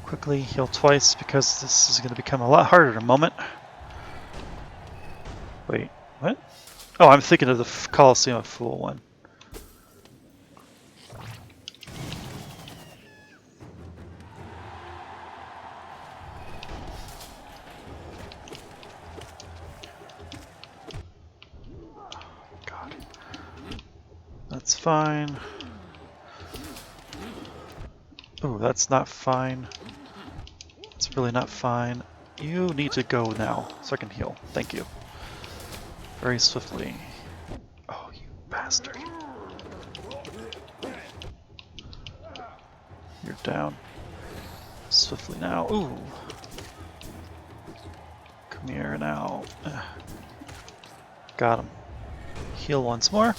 Quickly heal twice because this is going to become a lot harder in a moment. Wait, what? Oh, I'm thinking of the Colosseum of Fool one. God. That's fine. Oh, that's not fine. It's really not fine. You need to go now, so I can heal. Thank you. Very swiftly. Oh, you bastard. You're down. Swiftly now. Ooh. Come here now. Got him. Heal once more.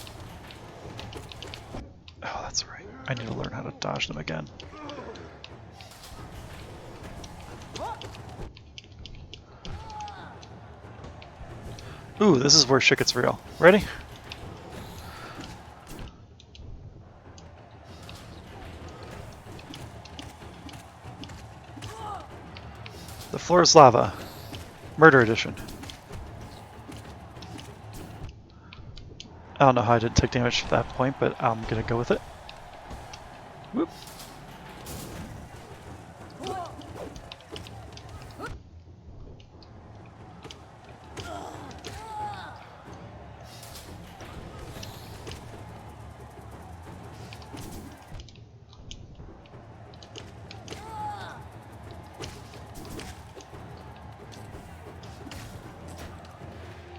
Oh, that's right. I need to learn how to dodge them again. Ooh, this is where shit gets real. Ready? The floor is lava. Murder edition. I don't know how I didn't take damage at that point, but I'm gonna go with it. Whoop.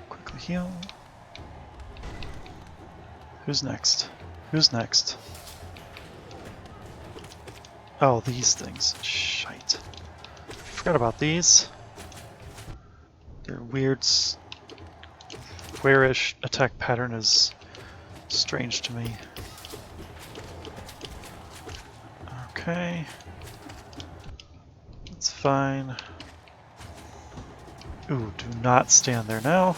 Quickly heal. Who's next? Who's next? Oh, these things. Shite. Forgot about these. Their weird, squarish attack pattern is strange to me. Okay. That's fine. Ooh, do not stand there now.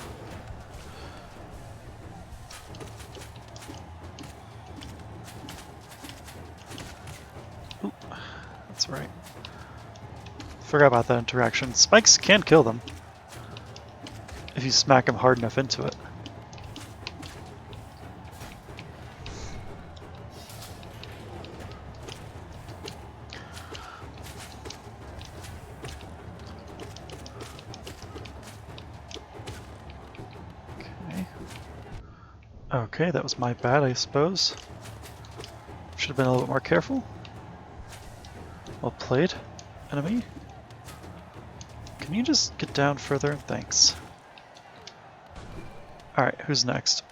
Ooh, that's right. Forgot about that interaction. Spikes can kill them if you smack them hard enough into it. Okay, that was my bad, I suppose. Should have been a little bit more careful. Well played, enemy. Can you just get down further? Thanks. Alright, who's next?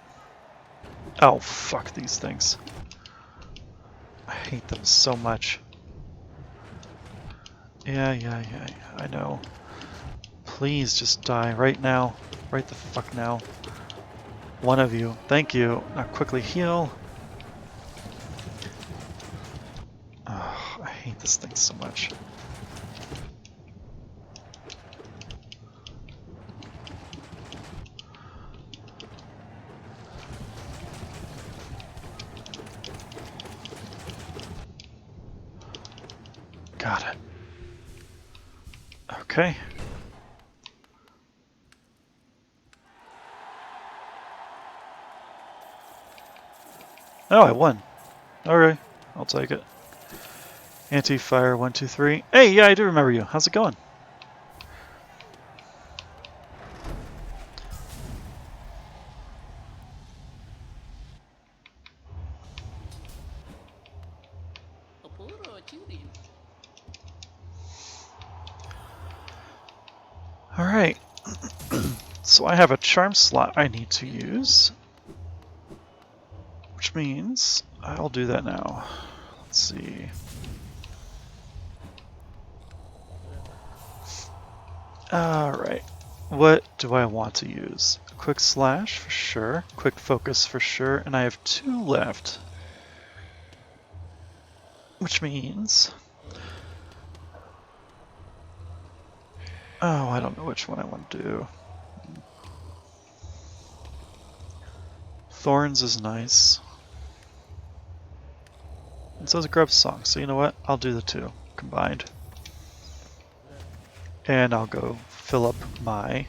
Oh, fuck these things. I hate them so much. Yeah, I know. Please just die right now. Right the fuck now. One of you. Thank you. Now quickly heal. I hate this thing so much. Got it. Okay. Oh, I won. Alright, I'll take it. Anti-fire 1, 2, 3. Hey, yeah, I do remember you. How's it going? Alright. So I have a charm slot I need to use. Which means I'll do that now. Let's see. Alright. What do I want to use? Quick slash for sure. Quick focus for sure. And I have 2 left. Which means... Oh, I don't know which one I want to do. Thorns is nice. And so is Grub Song, so you know what? I'll do the 2 combined. And I'll go fill up my...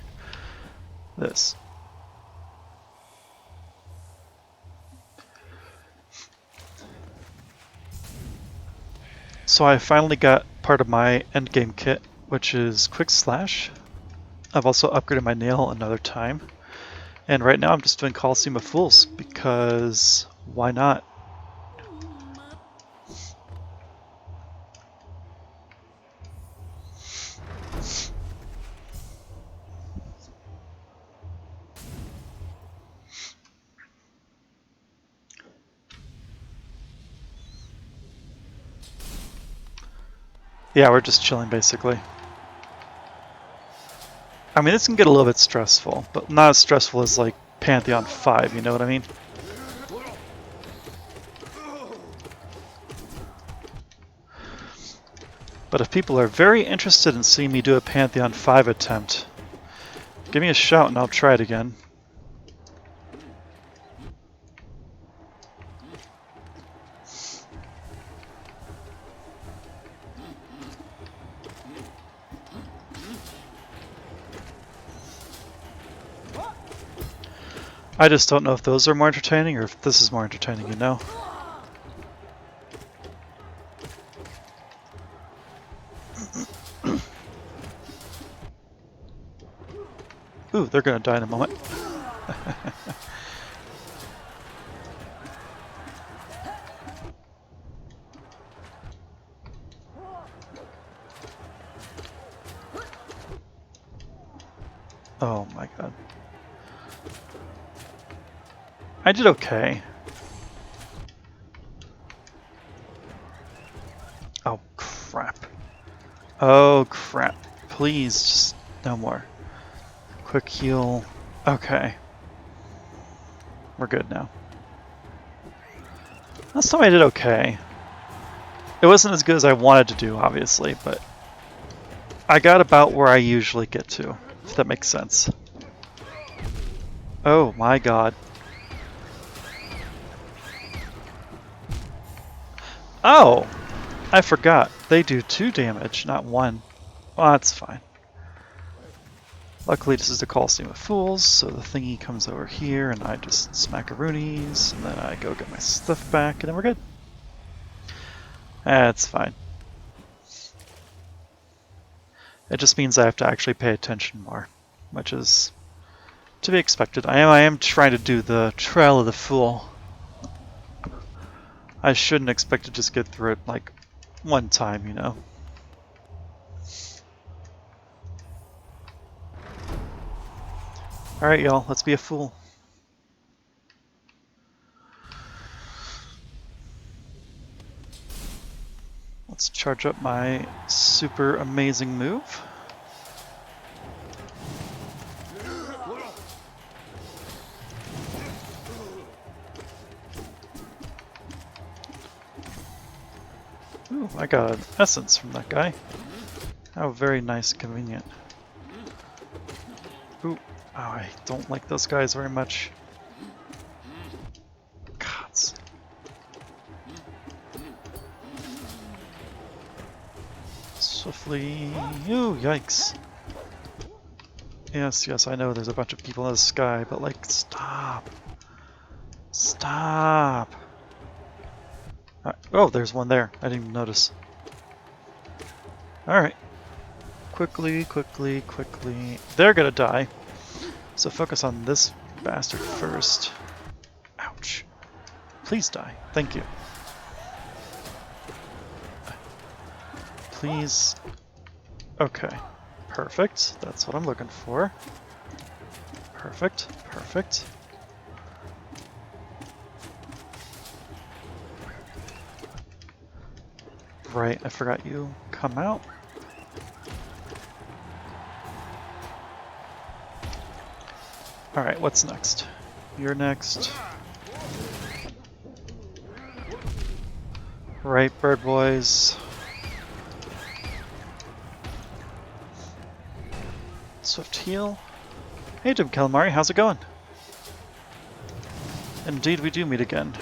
this. So I finally got part of my endgame kit, which is Quick Slash. I've also upgraded my nail another time. And right now I'm just doing Coliseum of Fools, because why not? Yeah, we're just chilling basically. I mean, this can get a little bit stressful, but not as stressful as like Pantheon 5, you know what I mean? But if people are very interested in seeing me do a Pantheon 5 attempt, give me a shout and I'll try it again. I just don't know if those are more entertaining or if this is more entertaining, you know? Ooh, they're gonna die in a moment. Oh my god. I did okay. Oh crap. Oh crap. Please, just no more. Quick heal. Okay. We're good now. Last time I did okay. It wasn't as good as I wanted to do, obviously, but I got about where I usually get to, if that makes sense. Oh my god. Oh! I forgot. They do 2 damage, not 1. Well, that's fine. Luckily, this is the Coliseum of Fools, so the thingy comes over here, and I just smackaroonies, and then I go get my stuff back, and then we're good. That's fine. It just means I have to actually pay attention more, which is to be expected. I am trying to do the Trial of the Fool. I shouldn't expect to just get through it like one time, you know. Alright, y'all, let's be a fool. Let's charge up my super amazing move. Ooh, I got an essence from that guy. How very nice and convenient. Ooh, oh, I don't like those guys very much. Gods. Swiftly. Ooh, yikes. Yes, yes, I know there's a bunch of people in the sky, but like, stop. Stop. Oh, there's one there. I didn't even notice. Alright. Quickly, quickly, quickly. They're gonna die. So focus on this bastard first. Ouch. Please die. Thank you. Please. Okay. Perfect. That's what I'm looking for. Perfect. Perfect. Right, I forgot you come out. Alright, what's next? You're next. Right, bird boys. Swift heal. Hey Jim Calamari, how's it going? Indeed, we do meet again.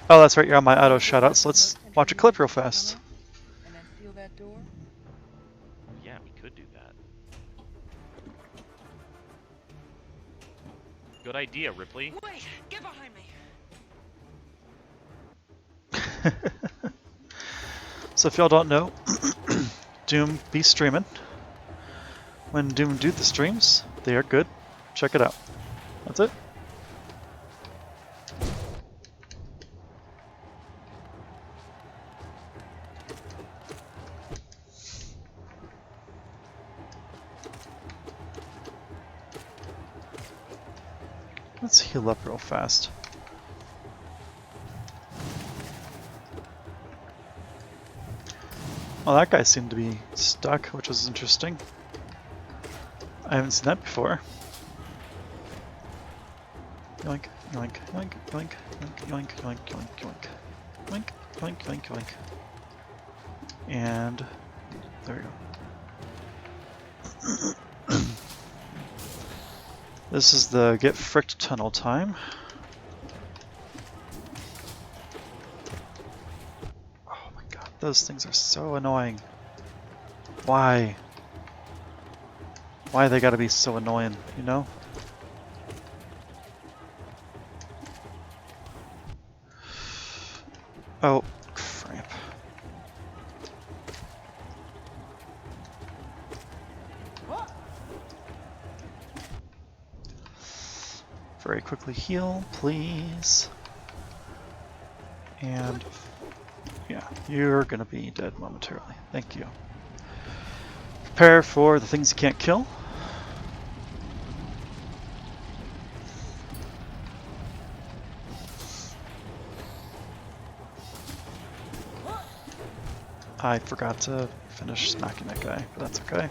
Oh, that's right, you're on my auto shoutouts. Let's watch a clip real fast. And then seal that door? Yeah, we could do that. Good idea, Ripley. Wait! Get behind me! So if y'all don't know, Doom be streaming. When Doom do the streams, they are good. Check it out. That's it. Let's heal up real fast. Well, that guy seemed to be stuck, which was interesting. I haven't seen that before. Yoink, yoink, yoink, yoink, yoink, yoink, yoink, yoink, yoink. Yoink, yoink, yoink, yoink. And there we go. This is the get fricked tunnel time. Oh my god, those things are so annoying. Why? Why they gotta be so annoying, you know? Oh, crap. Very quickly heal, please. And yeah, you're gonna be dead momentarily. Thank you. Prepare for the things you can't kill. I forgot to finish smacking that guy, but that's okay.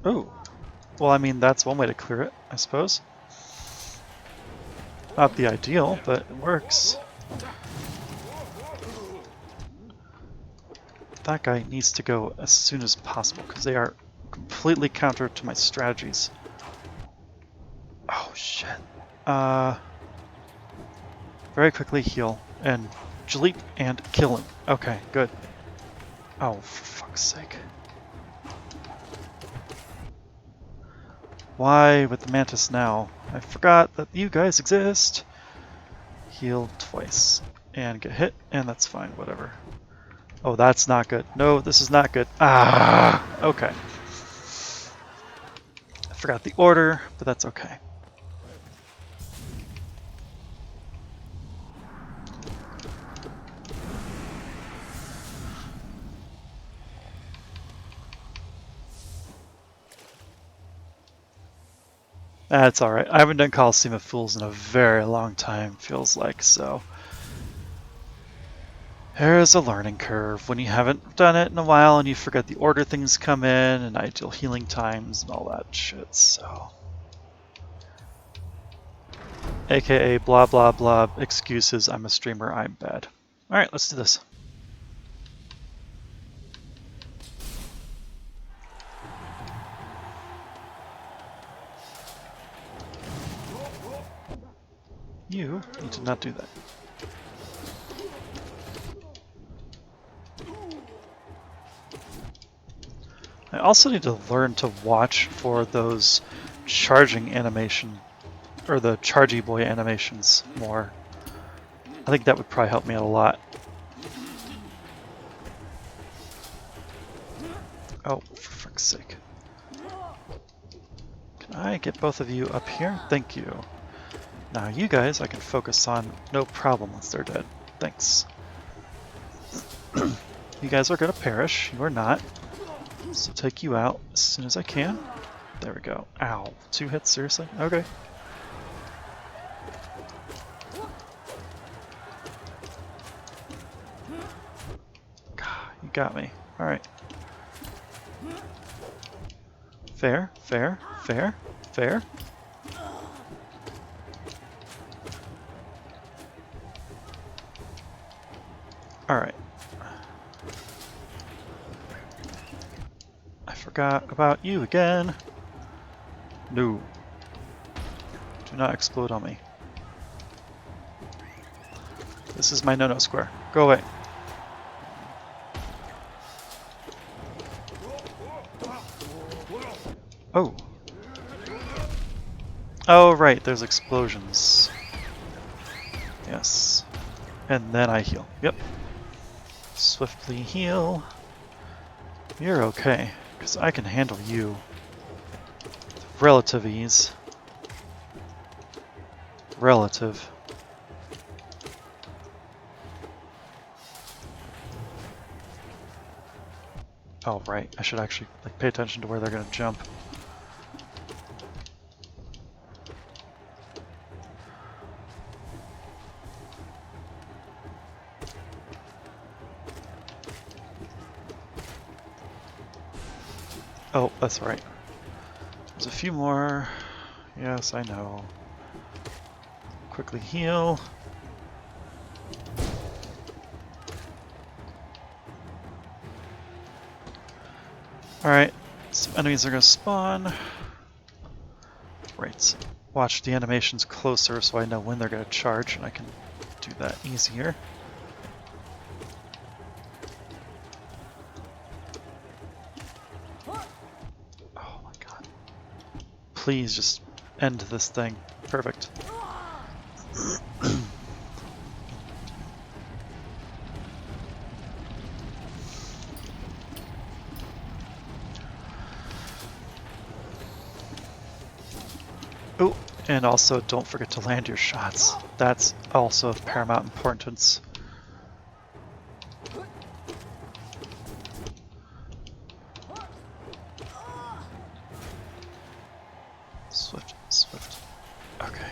Ooh. Well, I mean, that's one way to clear it, I suppose. Not the ideal, but it works. That guy needs to go as soon as possible, because they are completely counter to my strategies. Oh, shit. Very quickly heal, and delete and kill him. Okay, good. Oh, for fuck's sake. Why with the Mantis now? I forgot that you guys exist. Heal twice. And get hit, and that's fine, whatever. Oh, that's not good. No, this is not good. Ah! Okay. I forgot the order, but that's okay. That's alright. I haven't done Coliseum of Fools in a very long time, feels like, so. There's a learning curve when you haven't done it in a while and you forget the order things come in and ideal healing times and all that shit, so. AKA blah blah blah excuses, I'm a streamer, I'm bad. Alright, let's do this. You need to not do that. I also need to learn to watch for those charging animation, or the chargy boy animations more. I think that would probably help me out a lot. Oh, for frick's sake. Can I get both of you up here? Thank you. Now you guys I can focus on no problem once they're dead. Thanks. You guys are gonna perish. You are not. So take you out as soon as I can. There we go. Ow. 2 hits? Seriously? Okay. God, you got me. Alright. Fair, fair, fair, fair. Alright. I forgot about you again. No. Do not explode on me. This is my no-no square. Go away. Oh. Oh, right, there's explosions. Yes. And then I heal. Yep. Swiftly heal. You're okay, because I can handle you with relative ease. Relative. Oh, right. I should actually pay attention to where they're going to jump. Oh, that's right. There's a few more. Yes, I know. Quickly heal. Alright, some enemies are going to spawn. Right, watch the animations closer so I know when they're going to charge and I can do that easier. Oh my god. Please just end this thing. Perfect. Oh, and also don't forget to land your shots. That's also of paramount importance. Swift, swift. Okay.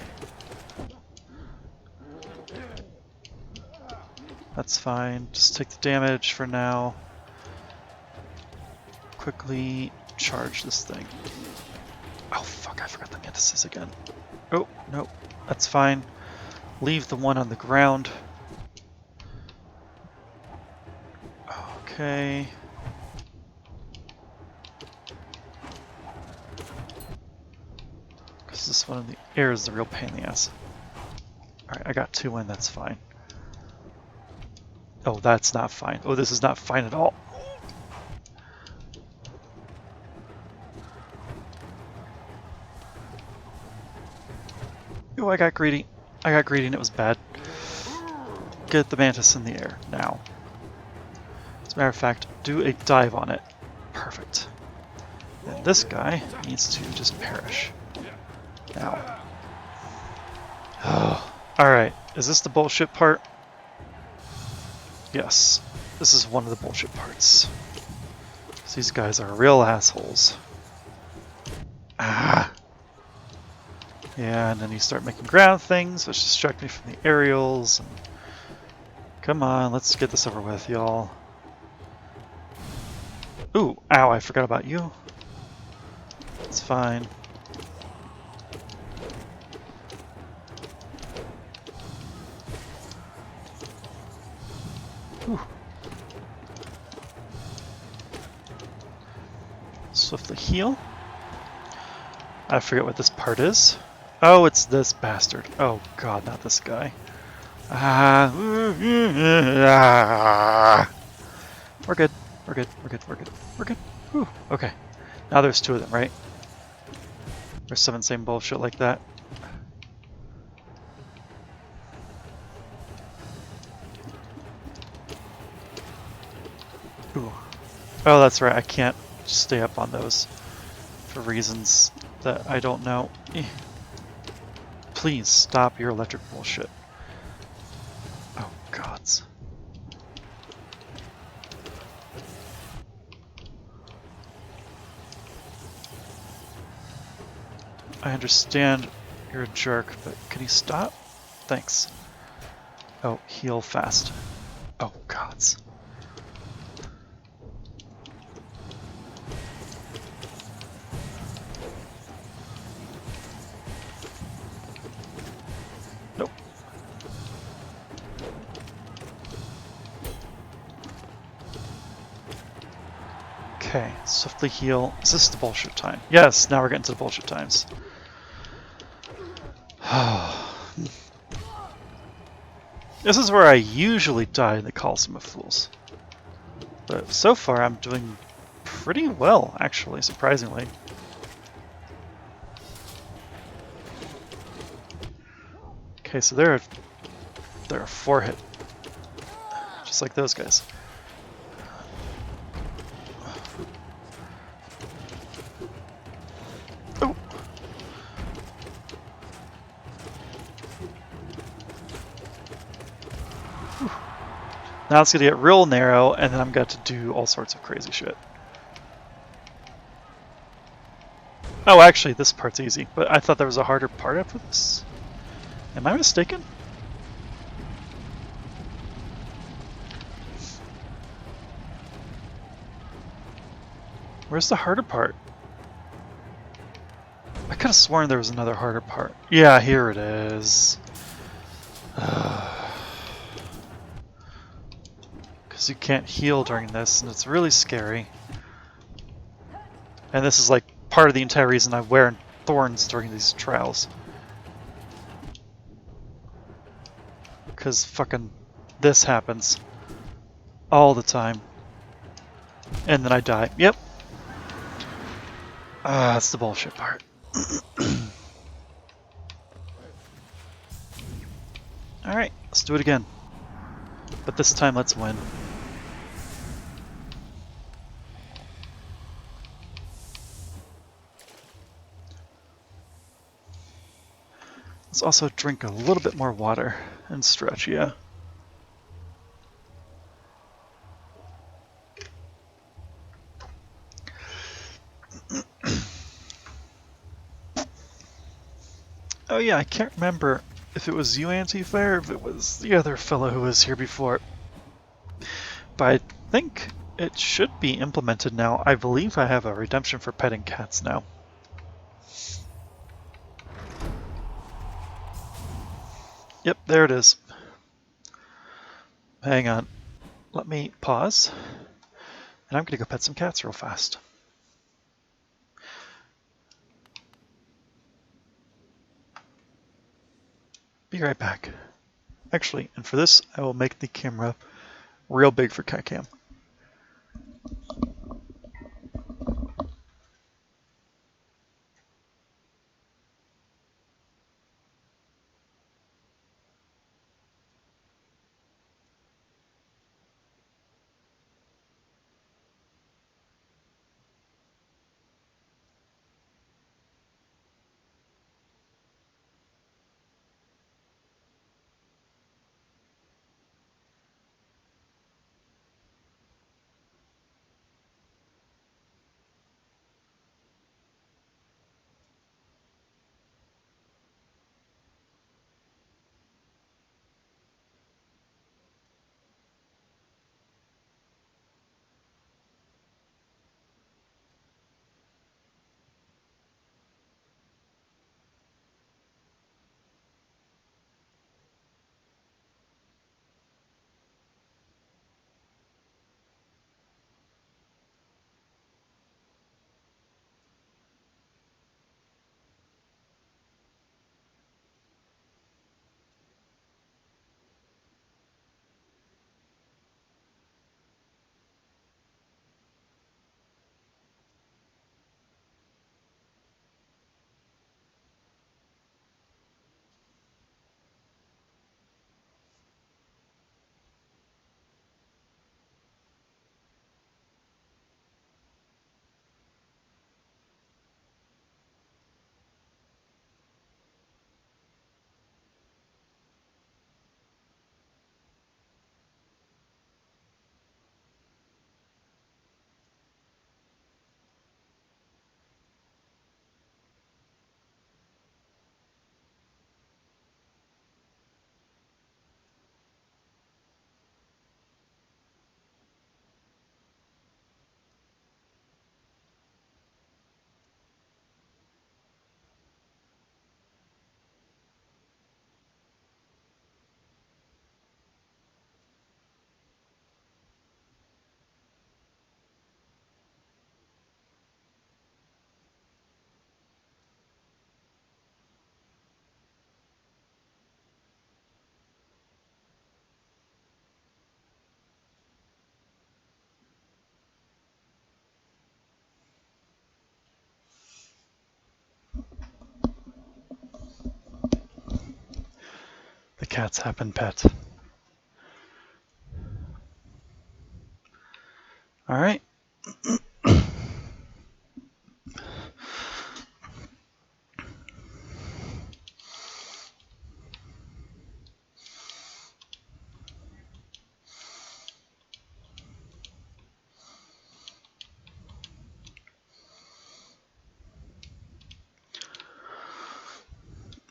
That's fine. Just take the damage for now. Quickly charge this thing. Oh fuck, I forgot the mantises again. Oh, no, that's fine. Leave the one on the ground. Okay. Because this one in the air is the real pain in the ass. Alright, I got 2 in, that's fine. Oh, that's not fine. Oh, this is not fine at all. Oh, I got greedy. I got greedy and it was bad. Get the mantis in the air now. As a matter of fact, do a dive on it. Perfect. And this guy needs to just perish. Now. Alright, is this the bullshit part? Yes. This is one of the bullshit parts. These guys are real assholes. Ah! Yeah, and then you start making ground things, which distract me from the aerials. And come on, let's get this over with, y'all. Ooh, ow, I forgot about you. It's fine. Whew. Swiftly heal. I forget what this part is. Oh, it's this bastard. Oh god, not this guy. Ah. We're good. We're good. We're good. We're good. We're good. Whew. Okay. Now there's two of them, right? There's some insane bullshit like that. Ooh. Oh, that's right. I can't stay up on those for reasons that I don't know. Please stop your electric bullshit. Oh, gods. I understand you're a jerk, but can you stop? Thanks. Oh, heal fast. Oh, gods. Nope. Okay, swiftly heal. Is this the bullshit time? Yes, now we're getting to the bullshit times. This is where I usually die in the Coliseum of Fools. But so far I'm doing pretty well, actually, surprisingly. Okay, so they're a 4-hit. Just like those guys. Oh! Whew. Now it's gonna get real narrow, and then I'm going to do all sorts of crazy shit. Oh, actually, this part's easy, but I thought there was a harder part after this. Am I mistaken? Where's the harder part? I could have sworn there was another harder part. Yeah, here it is. Because you can't heal during this, and it's really scary. And this is like part of the entire reason I wear thorns during these trials. Because fucking this happens all the time. And then I die. Yep. Ah, that's the bullshit part. Alright, let's do it again. But this time, let's win. Let's also drink a little bit more water and stretch, yeah. Oh yeah, I can't remember if it was you, Anti-Flare, or if it was the other fellow who was here before. But I think it should be implemented now. I believe I have a redemption for petting cats now. Yep, there it is. Hang on. Let me pause. And I'm going to go pet some cats real fast. Be right back. Actually, and for this, I will make the camera real big for cat cam. The cats have been pet. Alright.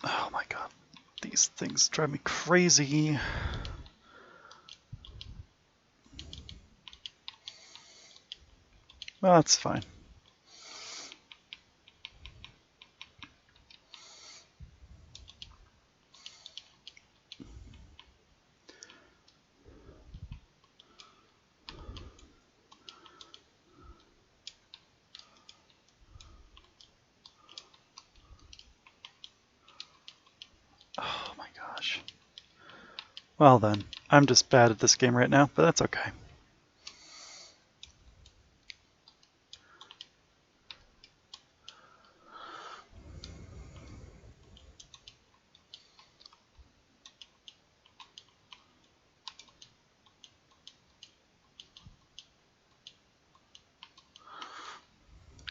Oh my god. These things drive me crazy. Well, that's fine. Oh my gosh. Well then, I'm just bad at this game right now, but that's okay.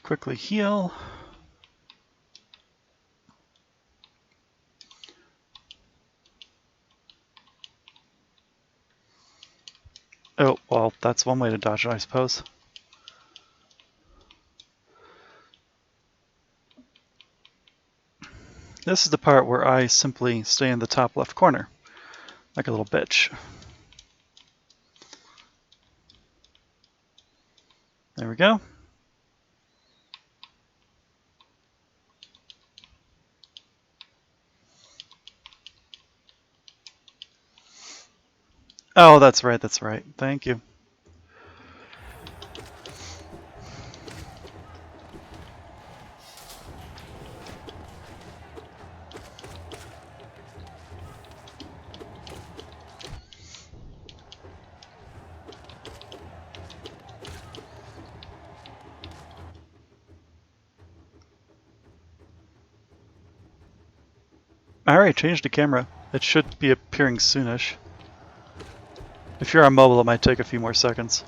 Quickly heal. Oh, well, that's one way to dodge it, I suppose. This is the part where I simply stay in the top left corner, like a little bitch. There we go. Oh, that's right, that's right. Thank you. Alright, changed the camera. It should be appearing soonish. If you're on mobile, it might take a few more seconds.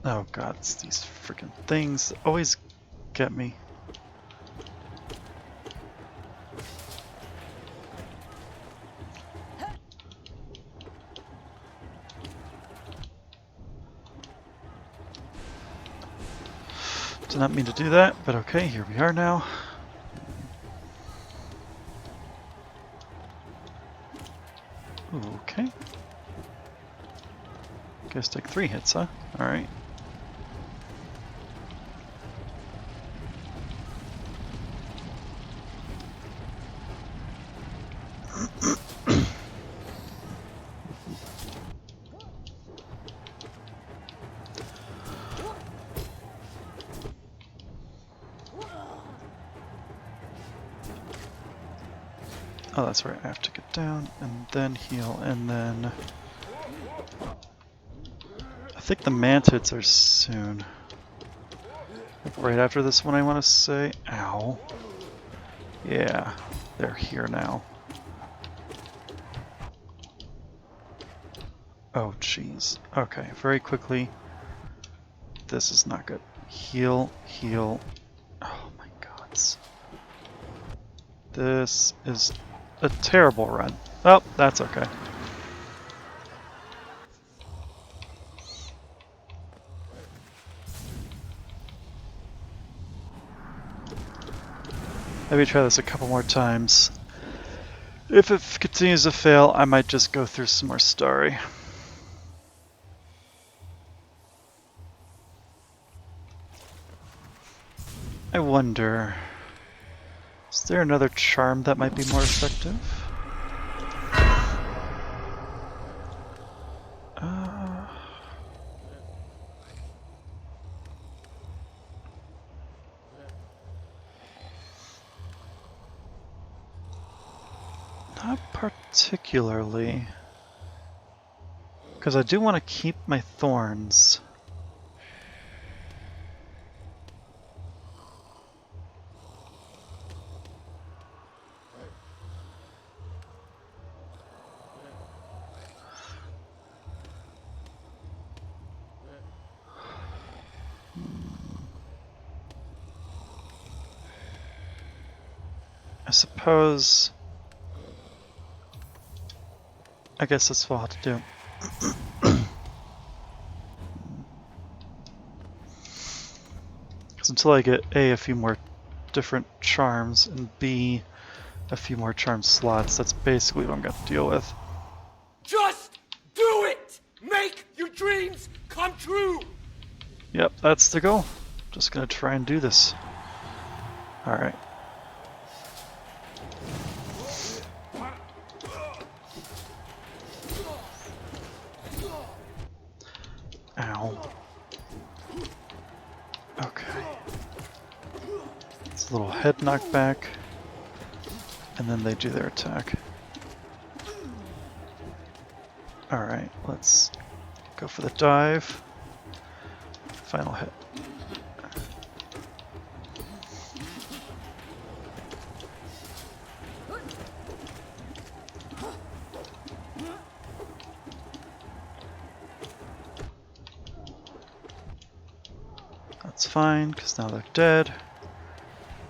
Oh god, it's these freaking things that always get me. Did not mean to do that, but okay, here we are now. Okay. Guess take 3 hits, huh? Alright. Oh, that's right, I have to get down and then heal and then... I think the mantids are soon. Like right after this one, I want to say. Ow. Yeah, they're here now. Oh, jeez. Okay, very quickly. This is not good. Heal, heal. Oh my gods. This is a terrible run. Oh, that's okay. Maybe try this a couple more times. If it continues to fail, I might just go through some more story. I wonder, is there another charm that might be more effective? particularly. Because I do want to keep my thorns. I suppose... I guess that's what I'll have to do. Because until I get A, a few more different charms, and B, a few more charm slots, that's basically what I'm going to deal with. Just do it! Make your dreams come true! Yep, that's the goal. Just going to try and do this. Alright. Ow. Okay. It's a little head knockback, and then they do their attack. Alright, let's go for the dive. Final hit. That's fine, because now they're dead.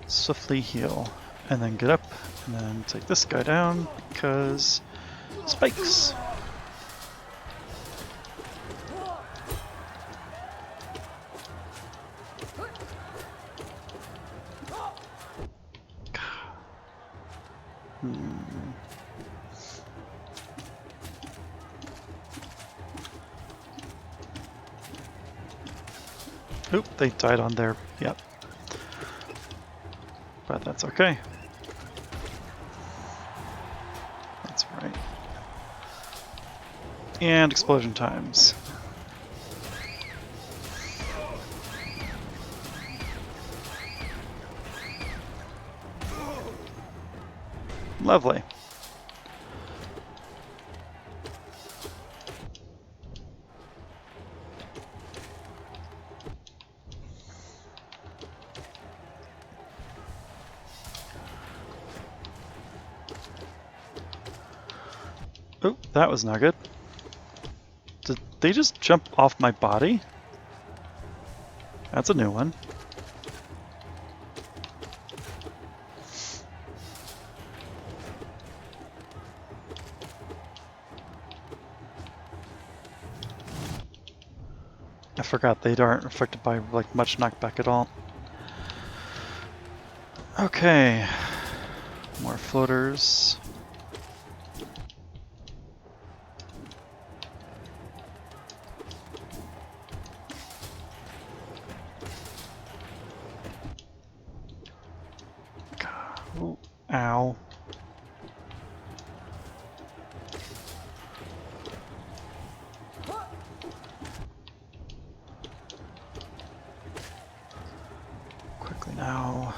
Swiftly heal, and then get up, and then take this guy down, because spikes. Oop, they died on there. Yep. But that's okay. That's right. And explosion times. Lovely. Oh, that was not good. Did they just jump off my body? That's a new one. I forgot they aren't affected by like much knockback at all. Okay, more floaters. Ooh, ow. Quickly now.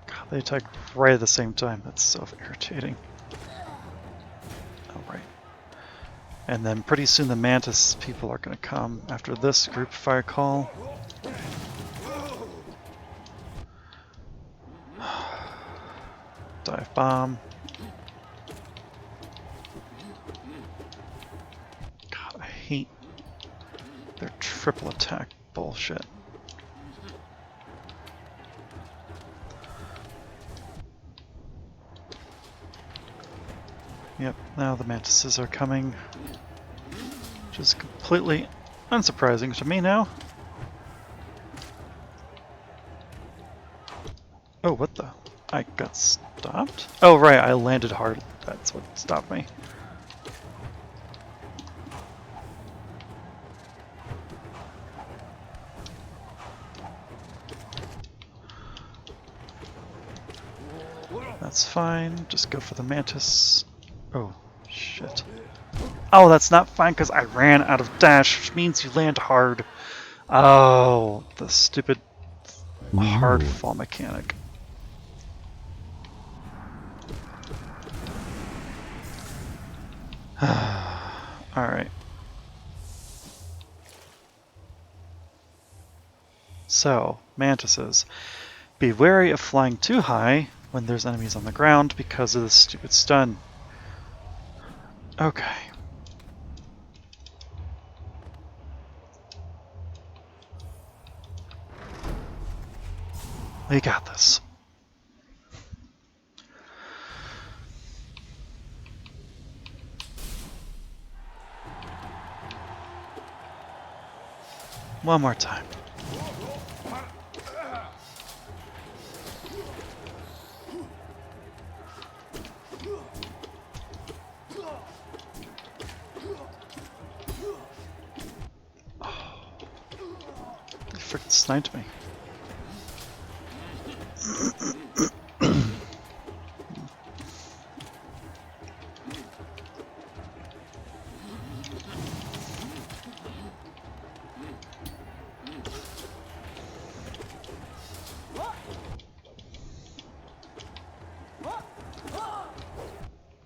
God, they attack right at the same time. That's so irritating. Alright. And then pretty soon the Mantis people are going to come after this group fire call. Dive bomb. God, I hate their triple attack bullshit. Yep, now the mantises are coming. Which is completely unsurprising to me now. Oh, what the? I got stopped? Oh, right, I landed hard. That's what stopped me. That's fine. Just go for the mantis. Oh, shit. Oh, that's not fine because I ran out of dash, which means you land hard. Oh, the stupid hard fall mechanic. Alright. So, mantises. Be wary of flying too high when there's enemies on the ground because of the stupid stun. Okay. We got this. One more time. They freaking sniped me.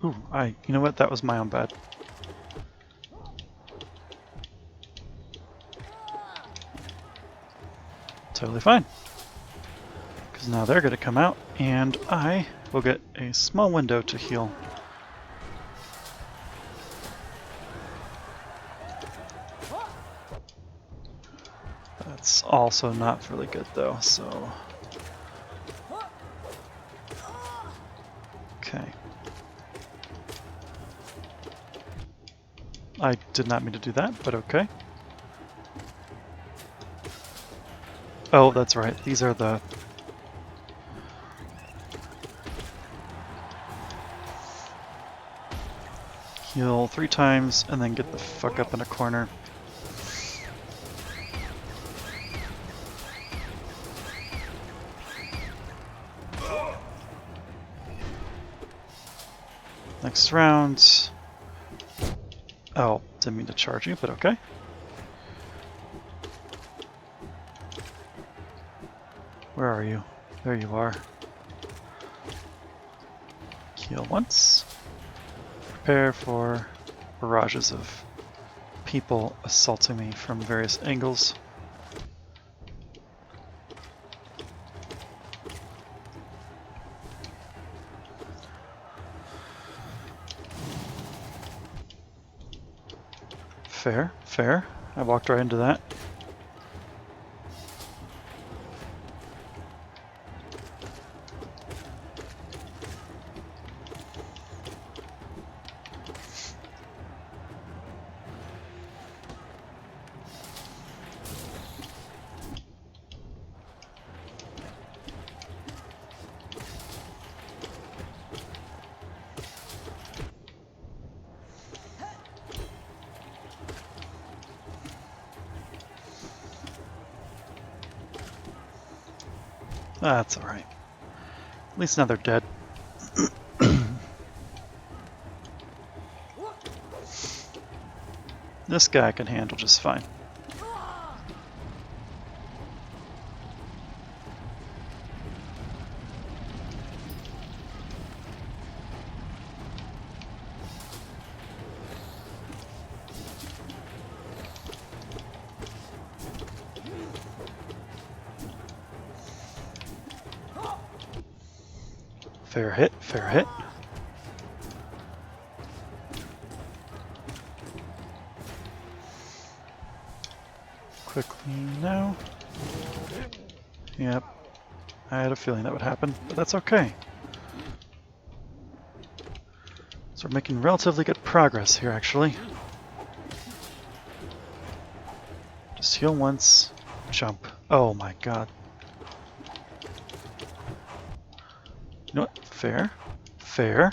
Ooh, you know what? That was my own bad. Totally fine. Because now they're going to come out, and I will get a small window to heal. That's also not really good, though, so... Okay. I did not mean to do that, but okay. Oh, that's right. These are the... Heal 3 times, and then get the fuck up in a corner. Next round... Oh, didn't mean to charge you, but okay. Where are you? There you are. Heal once. Prepare for barrages of people assaulting me from various angles. Fair, fair. I walked right into that. That's alright. At least now they're dead. This guy I can handle just fine. Fair hit, fair hit. Quickly now. Yep. I had a feeling that would happen, but that's okay. So we're making relatively good progress here, actually. Just heal once, jump. Oh my god. You know what? Fair. Fair.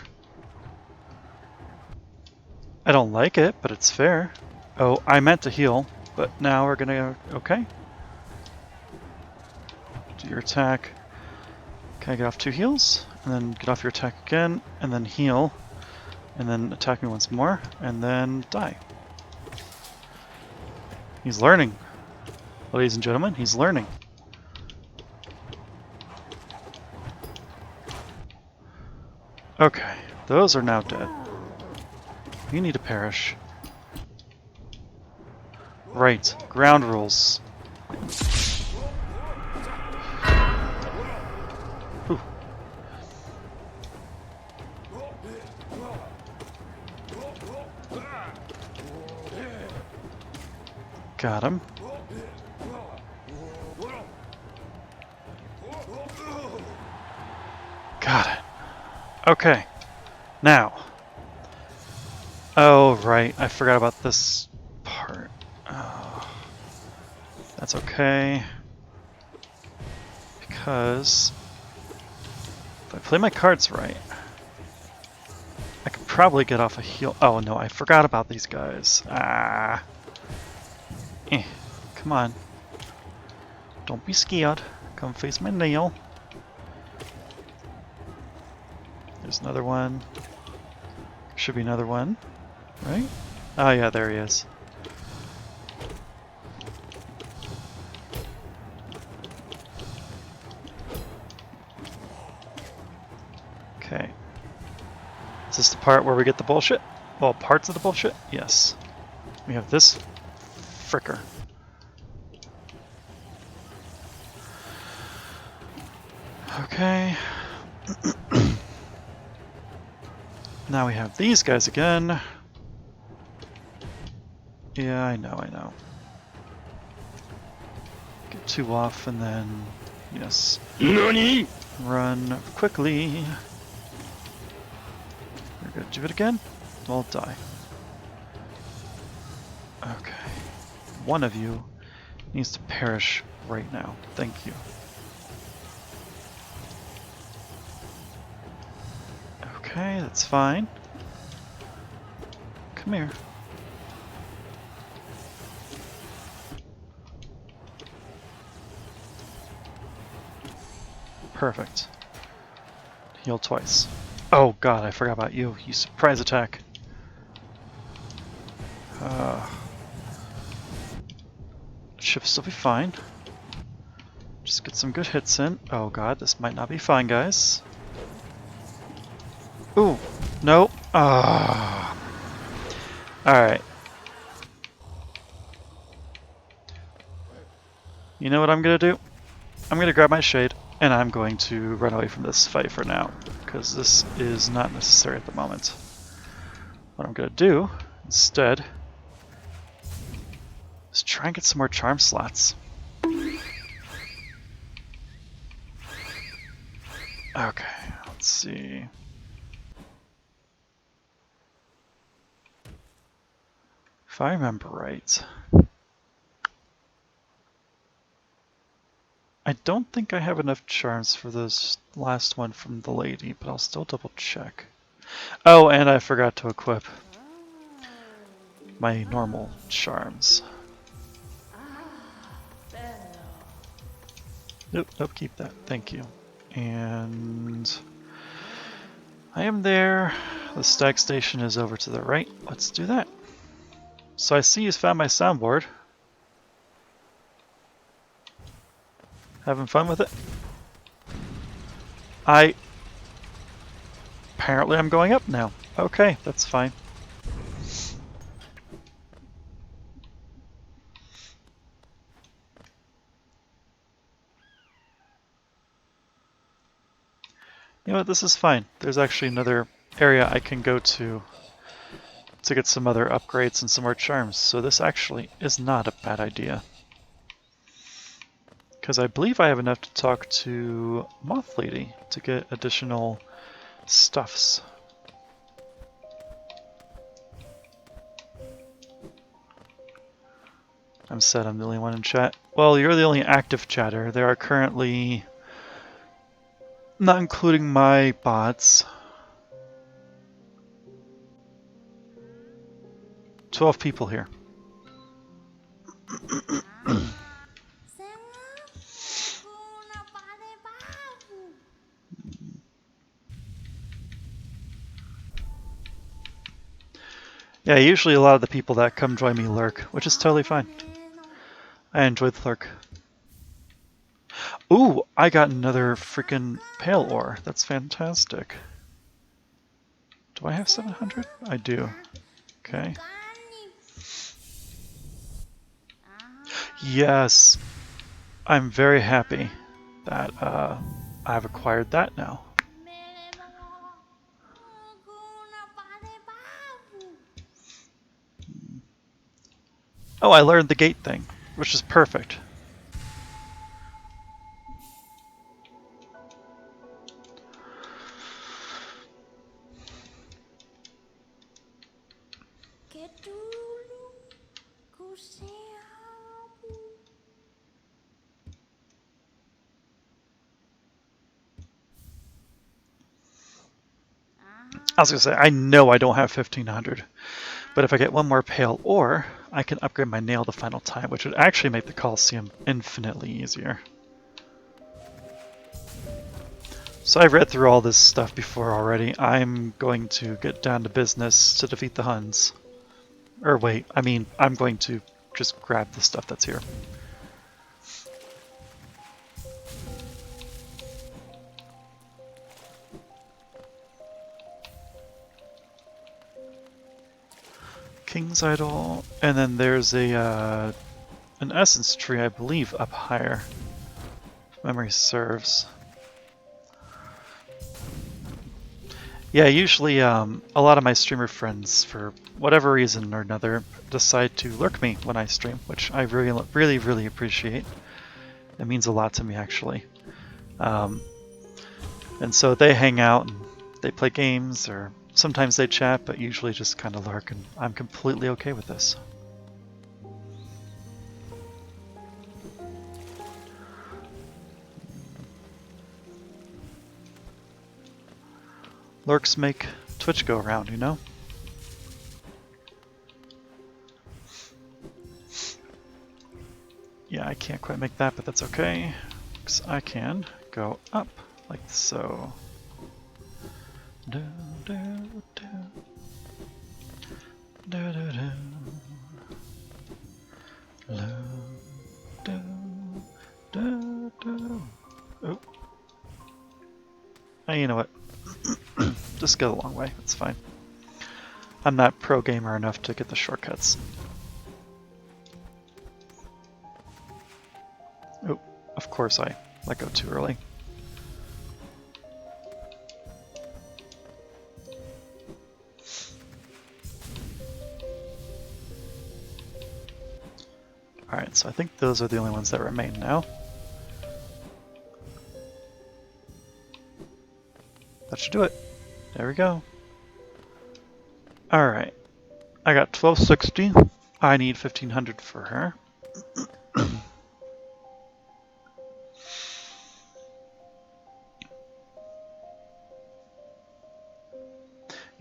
I don't like it, but it's fair. Oh, I meant to heal, but now we're gonna... Okay. Do your attack. Can I get off 2 heals? and then get off your attack again, and then heal, and then attack me once more, and then die. He's learning. Ladies and gentlemen, he's learning. Okay, those are now dead. You need to perish. Right, ground rules. Whew. Got him. Got it. Okay. Now. Oh, right. I forgot about this part. Oh. That's okay. Because if I play my cards right, I could probably get off a heal. Oh no, I forgot about these guys. Ah. Come on. Don't be scared. Come face my nail. There's another one. Should be another one, right? Oh yeah, there he is. Okay. Is this the part where we get the bullshit? Well, parts of the bullshit? Yes. We have this fricker. Okay. Now we have these guys again. Yeah, I know. Get two off and then, yes. NANI?! Run quickly. We're gonna do it again? I'll die. Okay. One of you needs to perish right now. Thank you. Okay, that's fine. Come here. Perfect. Heal twice. Oh god, I forgot about you. You surprise attack. Should still be fine. Just get some good hits in. Oh god, this might not be fine, guys. Ooh, no. Ah. Alright. You know what I'm gonna do? I'm gonna grab my shade, and I'm going to run away from this fight for now, because this is not necessary at the moment. What I'm gonna do, instead, is try and get some more charm slots. Okay, let's see. If I remember right, I don't think I have enough charms for this last one from the lady, but I'll still double check. Oh, and I forgot to equip my normal charms. Nope, keep that. Thank you. And I am there. The stag station is over to the right. Let's do that. So I see you found my soundboard. Having fun with it? Apparently I'm going up now. Okay, that's fine. You know what, this is fine. There's actually another area I can go to get some other upgrades and some more charms, so this actually is not a bad idea. Because I believe I have enough to talk to Moth Lady to get additional stuffs. I'm sad I'm the only one in chat. Well, you're the only active chatter. There are currently, not including my bots, 12 people here. Yeah, usually a lot of the people that come join me lurk, which is totally fine. I enjoy the lurk. Ooh, I got another freaking pale ore. That's fantastic. Do I have 700? I do. Okay. Yes, I'm very happy that I've acquired that now. Oh, I learned the gate thing, which is perfect. I was gonna say, I know I don't have 1500, but if I get one more pale ore, I can upgrade my nail to final time, which would actually make the Colosseum infinitely easier. So I've read through all this stuff before already. I'm going to get down to business to defeat the Huns. Or wait, I mean, I'm going to just grab the stuff that's here. King's Idol, and then there's a an essence tree, I believe, up higher. If memory serves. Yeah, usually a lot of my streamer friends, for whatever reason or another, decide to lurk me when I stream, which I really appreciate. It means a lot to me, actually. And so they hang out and they play games, or sometimes they chat, but usually just kind of lurk, and I'm completely okay with this. Lurks make Twitch go around, you know? Yeah, I can't quite make that, but that's okay. Because I can go up, like so. Do, do, do. Do, do, do. Lo, do, do, do. Oh. You know what? Just go the long way, it's fine. I'm not pro gamer enough to get the shortcuts. Oh, of course I let go too early. Alright, so I think those are the only ones that remain now. That should do it. There we go. Alright. I got 1260. I need 1500 for her. You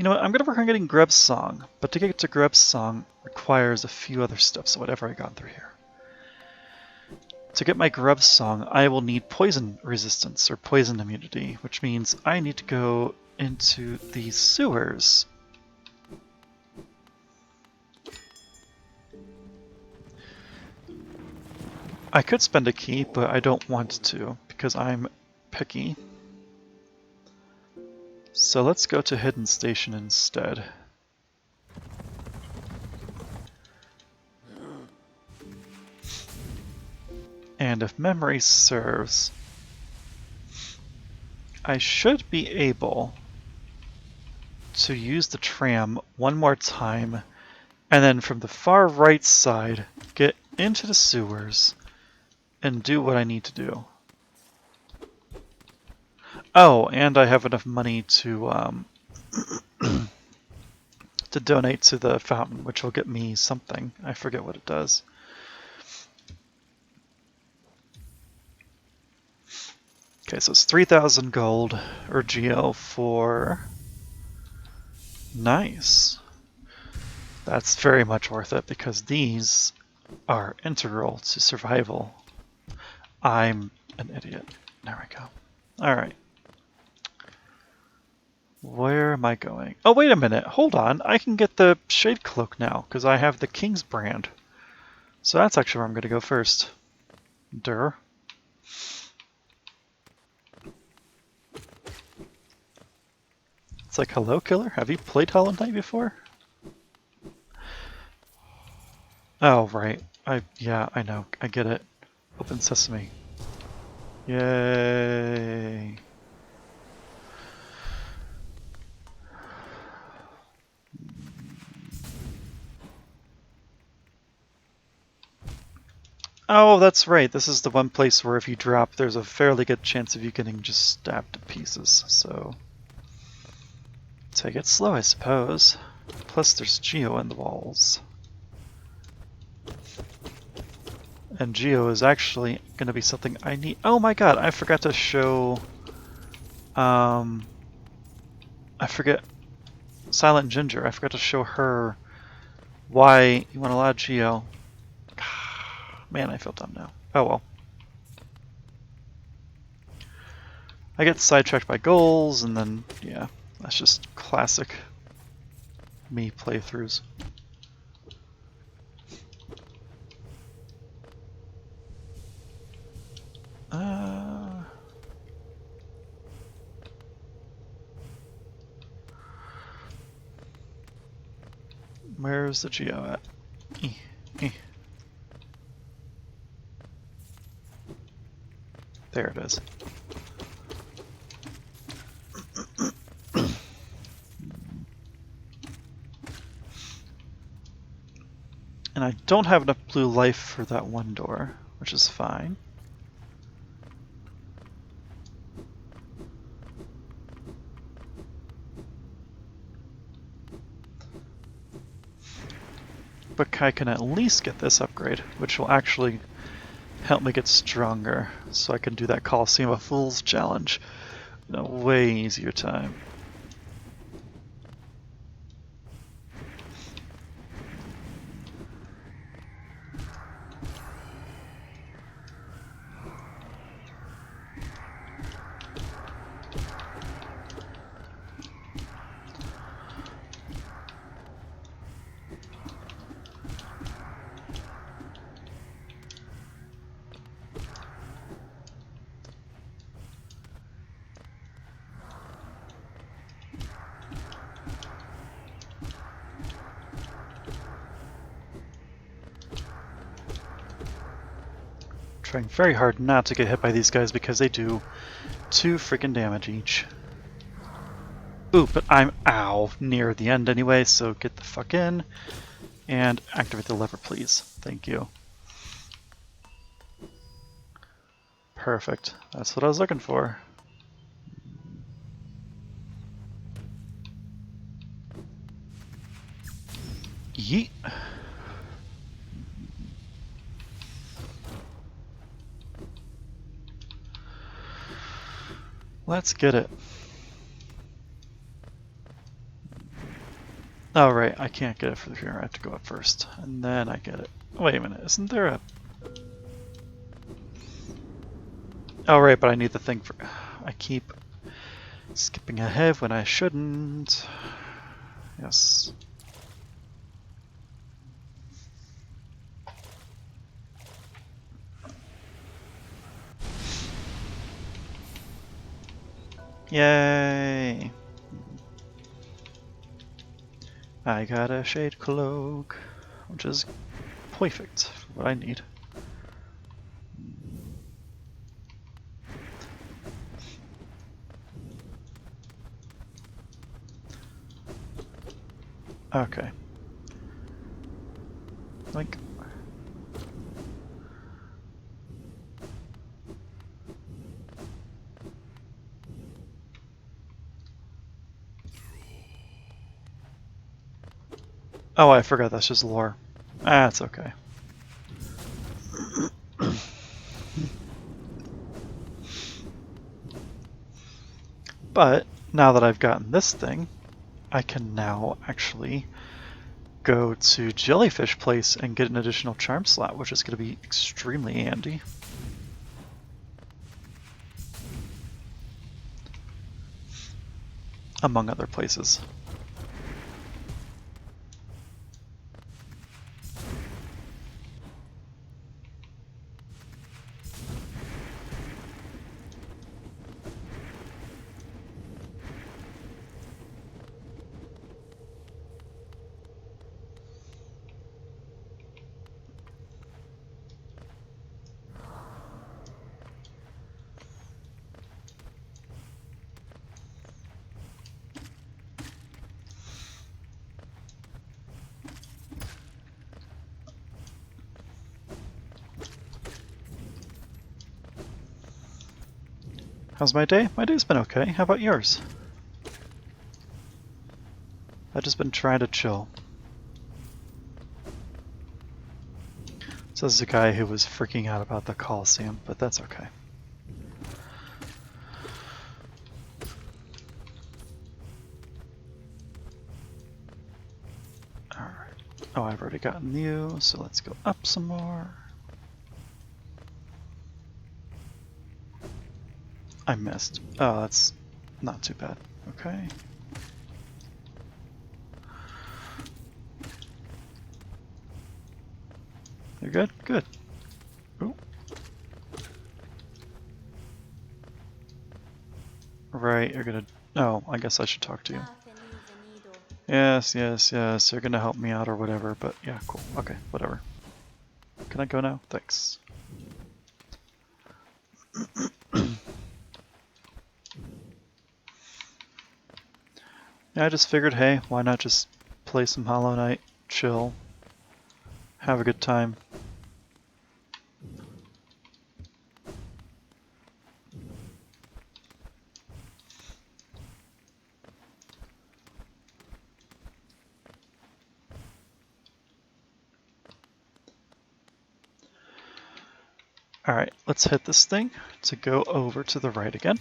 know what, I'm going to work on getting Greb's Song, but to get to Greb's Song requires a few other steps, so whatever I got through here. To get my Greb's Song, I will need poison resistance, or poison immunity, which means I need to go into the sewers. I could spend a key, but I don't want to, because I'm picky. So let's go to Hidden Station instead. And if memory serves, I should be able to use the tram one more time, and then from the far right side, get into the sewers and do what I need to do. Oh, and I have enough money to to donate to the fountain, which will get me something. I forget what it does. Okay, so it's 3,000 gold or geo for... Nice. That's very much worth it because these are integral to survival. I'm an idiot. There we go. Alright. Where am I going? Oh, wait a minute. Hold on. I can get the Shade Cloak now, because I have the King's brand. So that's actually where I'm going to go first. Durr. It's like, hello, killer? Have you played Hollow Knight before? Oh, right. Yeah, I know. I get it. Open Sesame. Yay. Oh, that's right. This is the one place where if you drop, there's a fairly good chance of you getting just stabbed to pieces, so... take it slow, I suppose. Plus there's Geo in the walls. And Geo is actually going to be something I need... Oh my god, I forgot to show... I forget... Silent Ginger, I forgot to show her why you want a lot of Geo. Man, I feel dumb now. Oh well. I get sidetracked by goals, and then, yeah, that's just classic me playthroughs. Where's the Geo at? There it is. And I don't have enough blue life for that one door, which is fine. But I can at least get this upgrade, which will actually help me get stronger, so I can do that Coliseum of Fools challenge in a way easier time. Trying very hard not to get hit by these guys because they do 2 freaking damage each. Ooh, but I'm near the end anyway, so get the fuck in and activate the lever, please. Thank you. Perfect. That's what I was looking for. Yeet. Let's get it. Oh right, I can't get it for here. I have to go up first, and then I get it. Wait a minute, isn't there a... Oh right, but I need the thing for... I keep skipping ahead when I shouldn't. Yes. Yay! I got a shade cloak, which is perfect for what I need. Okay. Like... Oh, I forgot that's just lore. Ah, it's okay. But, now that I've gotten this thing, I can now actually go to Jellyfish Place and get an additional charm slot, which is going to be extremely handy. among other places. How's my day? My day's been okay. How about yours? I've just been trying to chill. Says the guy who was freaking out about the Coliseum, but that's okay. Alright. Oh, I've already gotten you, so let's go up some more. I missed. Oh, that's not too bad. Okay. You're good? Good. Ooh. Right, you're gonna... Oh, I guess I should talk to you. Yes, yes, yes, you're gonna help me out or whatever, but yeah, cool. Okay, whatever. Can I go now? Thanks. Yeah, I just figured, hey, why not just play some Hollow Knight, chill, have a good time. Alright, let's hit this thing to go over to the right again.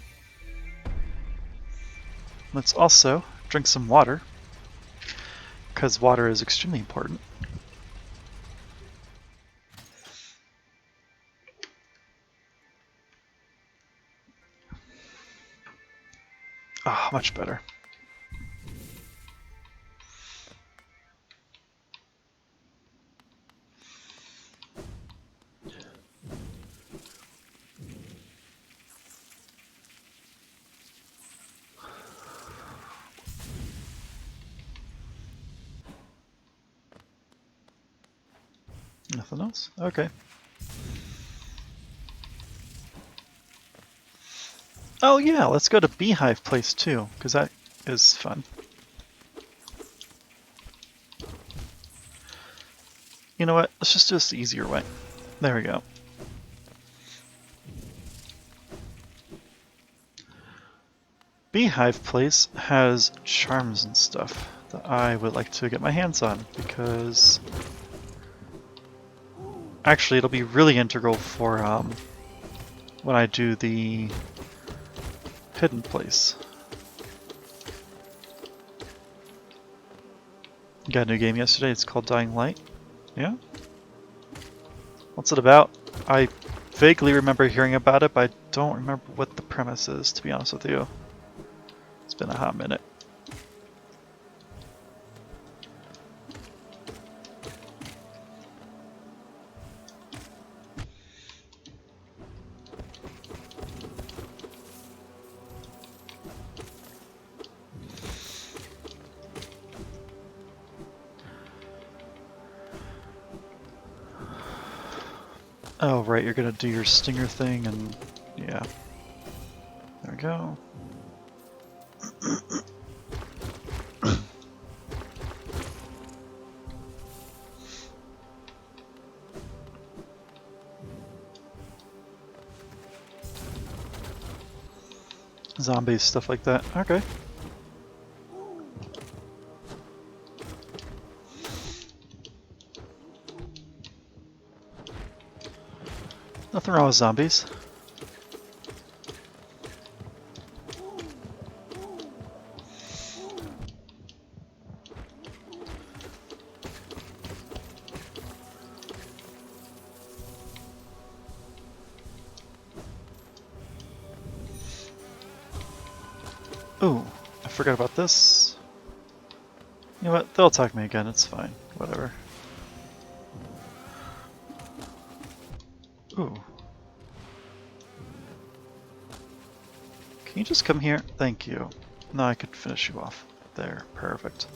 Let's also drink some water, because water is extremely important. Ah, much better. Nothing else? Okay. Oh yeah, let's go to Beehive Place too, because that is fun. You know what? Let's just do this the easier way. There we go. Beehive Place has charms and stuff that I would like to get my hands on, because actually it'll be really integral for when I do the hidden place. Got a new game yesterday, it's called Dying Light. Yeah? What's it about? I vaguely remember hearing about it, but I don't remember what the premise is, to be honest with you. It's been a hot minute. Oh, right, you're gonna do your stinger thing, and yeah. There we go. Zombies, stuff like that. Okay. Nothing wrong with zombies. Ooh, I forget about this. You know what? They'll attack me again. It's fine. Whatever. Ooh. Can you just come here? Thank you. Now I could finish you off. There. Perfect.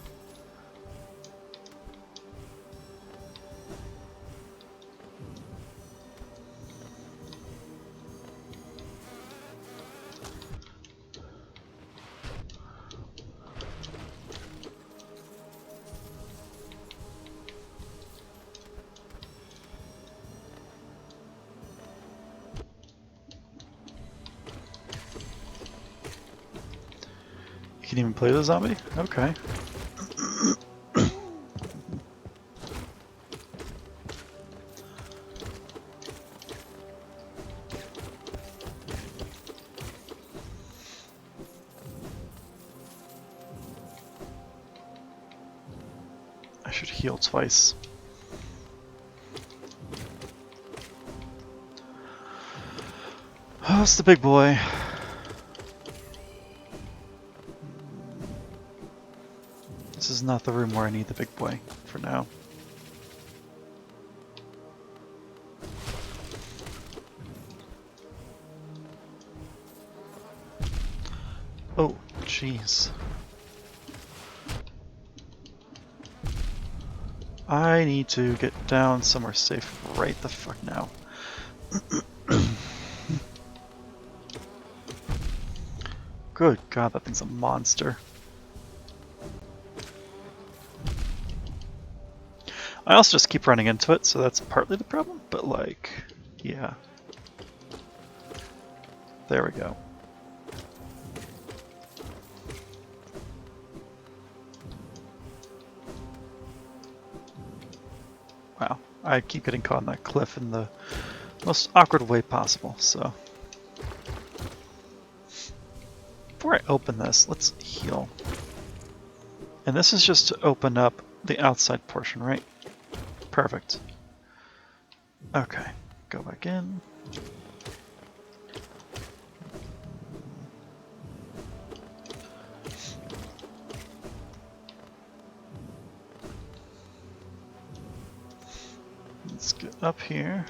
You can even play the zombie? Okay. I should heal twice. Oh, it's the big boy. This is not the room where I need the big boy for now. Oh, jeez. I need to get down somewhere safe right the fuck now. Good God, that thing's a monster. I also just keep running into it, so that's partly the problem, but like, yeah. There we go. Wow, I keep getting caught on that cliff in the most awkward way possible, so. Before I open this, let's heal. And this is just to open up the outside portion, right? Perfect. Okay, go back in. Let's get up here.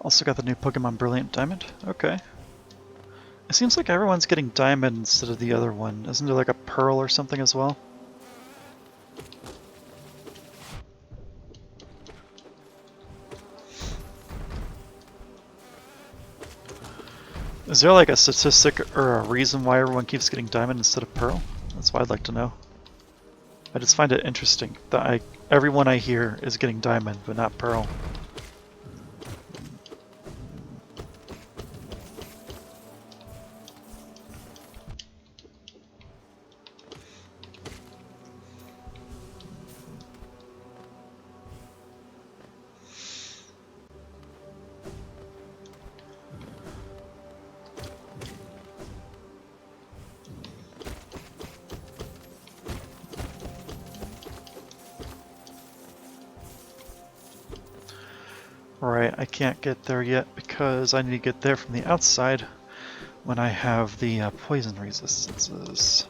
Also got the new Pokemon Brilliant Diamond. Okay. It seems like everyone's getting Diamond instead of the other one. Isn't there like a Pearl or something as well? Is there like a statistic or a reason why everyone keeps getting Diamond instead of Pearl? That's what I'd like to know. I just find it interesting that everyone I hear is getting Diamond, but not Pearl. Right, I can't get there yet because I need to get there from the outside when I have the poison resistances.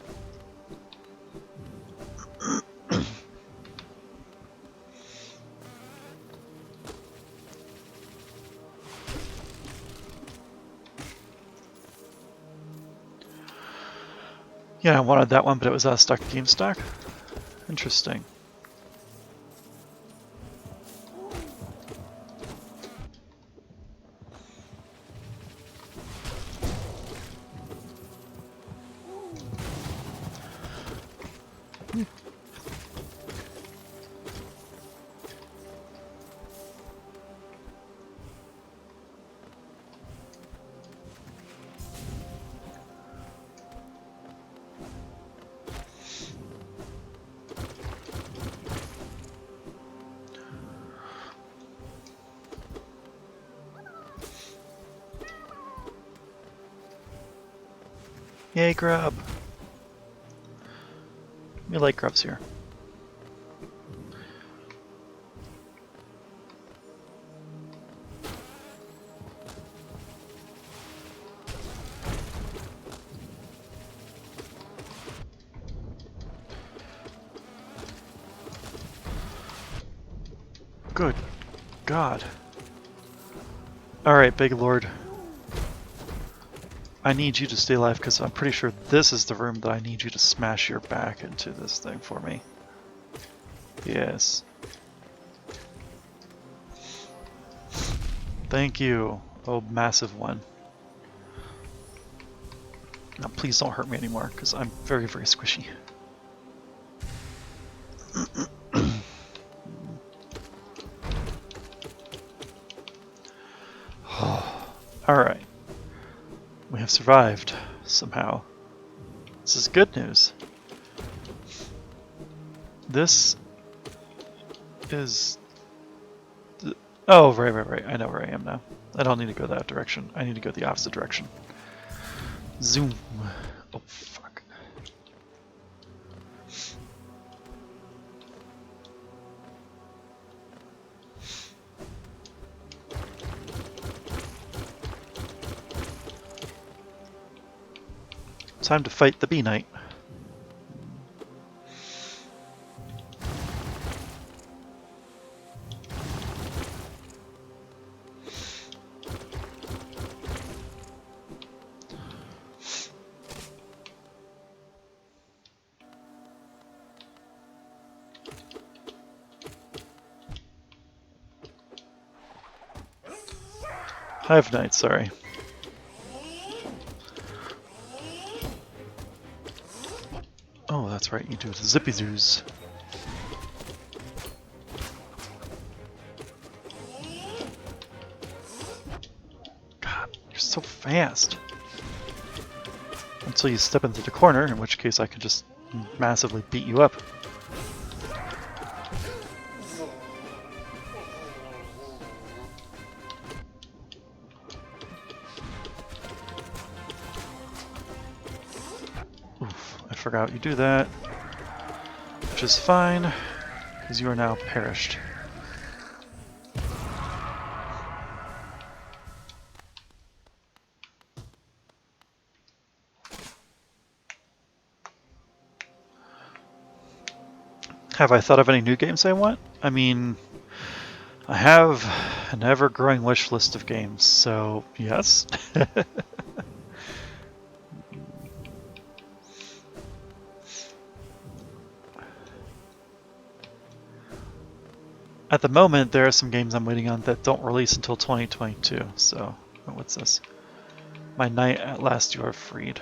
Yeah, I wanted that one, but it was stuck game stock. Interesting. Yay, grub! me light grubs here. Good God. Alright, Big Lord. I need you to stay alive because I'm pretty sure this is the room that I need you to smash your back into this thing for me. Yes. Thank you. Oh, massive one. Now please don't hurt me anymore because I'm very, very squishy. Alright. We have survived, somehow. This is good news. This is... Oh, right. I know where I am now. I don't need to go that direction. I need to go the opposite direction. Zoom. Oh, fuck. Time to fight the Bee Knight. Hive Knight, sorry. Oh, that's right, you do the zippy zoos. God, you're so fast. Until you step into the corner, in which case I can just massively beat you up. Oof, I forgot you do that. Which is fine, because you are now perished. Have I thought of any new games I want? I mean, I have an ever-growing wish list of games, so yes. At the moment, there are some games I'm waiting on that don't release until 2022, so... Oh, what's this? My knight, at last you are freed.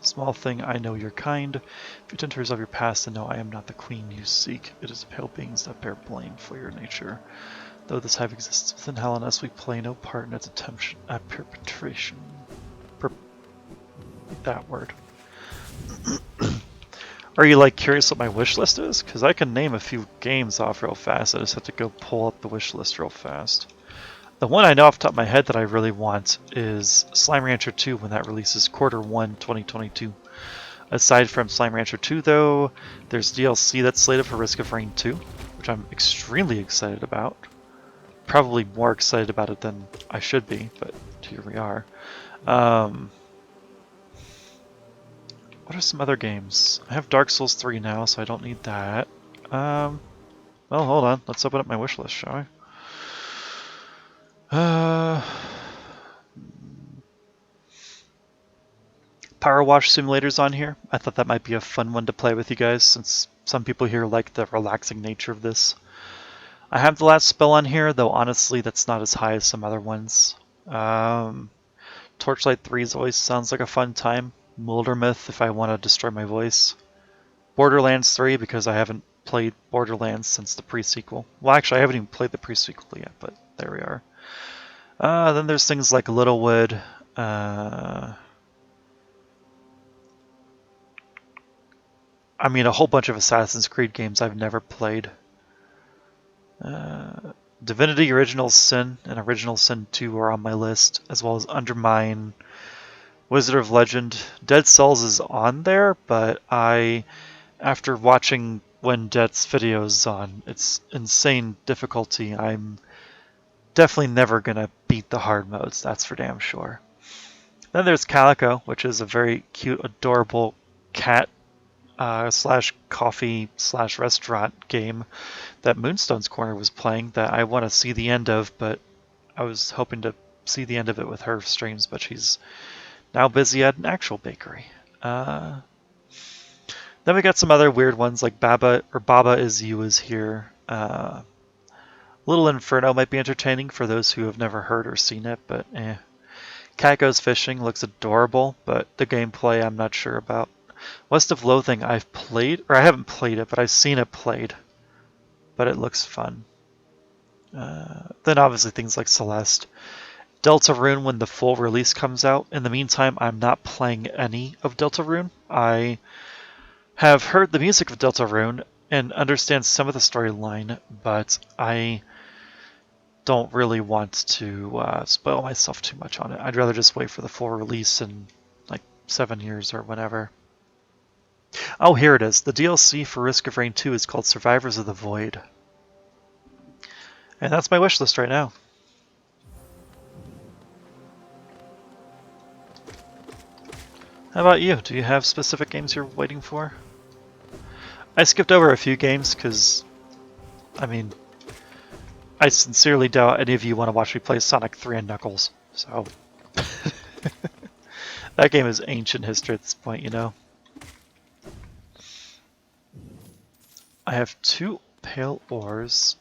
Small thing, I know you're kind. If you tend to resolve your past, then know I am not the queen you seek. It is pale beings that bear blame for your nature. Though this hive exists within hell and us, we play no part in its attempt at perpetration. That word. Are you like curious what my wish list is? Because I can name a few games off real fast. I just have to go pull up the wish list real fast. The one I know off the top of my head that I really want is Slime Rancher 2 when that releases Q1 2022. Aside from Slime Rancher 2 though, there's DLC that's slated for Risk of Rain 2, which I'm extremely excited about. Probably more excited about it than I should be, but here we are. What are some other games? I have Dark Souls 3 now, so I don't need that. Well, hold on. Let's open up my wish list, shall we? Power Wash Simulator's on here. I thought that might be a fun one to play with you guys, since some people here like the relaxing nature of this. I have the last spell on here, though honestly that's not as high as some other ones. Torchlight 3 always sounds like a fun time. Muldermyth if I want to destroy my voice. Borderlands 3 because I haven't played Borderlands since the pre-sequel. Well, actually, I haven't even played the pre-sequel yet, but there we are. Then there's things like Littlewood. I mean, a whole bunch of Assassin's Creed games I've never played. Divinity Original Sin and Original Sin 2 are on my list, as well as Undermine, Wizard of Legend. Dead Cells is on there, but I after watching Wendet's videos on its insane difficulty, I'm definitely never gonna beat the hard modes, that's for damn sure. Then there's Calico, which is a very cute, adorable cat slash coffee slash restaurant game that Moonstone's Corner was playing that I want to see the end of, but I was hoping to see the end of it with her streams, but she's now busy at an actual bakery. Then we got some other weird ones like Baba Is You is here. Little Inferno might be entertaining for those who have never heard or seen it, but eh. Cat Goes Fishing looks adorable, but the gameplay I'm not sure about. West of Loathing I've played, or I haven't played it, but I've seen it played. But it looks fun. Then obviously things like Celeste. Deltarune when the full release comes out. In the meantime, I'm not playing any of Deltarune. I have heard the music of Deltarune and understand some of the storyline, but I don't really want to spoil myself too much on it. I'd rather just wait for the full release in like 7 years or whenever. Oh, here it is. The DLC for Risk of Rain 2 is called Survivors of the Void. And that's my wish list right now. How about you? Do you have specific games you're waiting for? I skipped over a few games because, I mean, I sincerely doubt any of you want to watch me play Sonic 3 and Knuckles. So, that game is ancient history at this point, you know. I have 2 pale ores.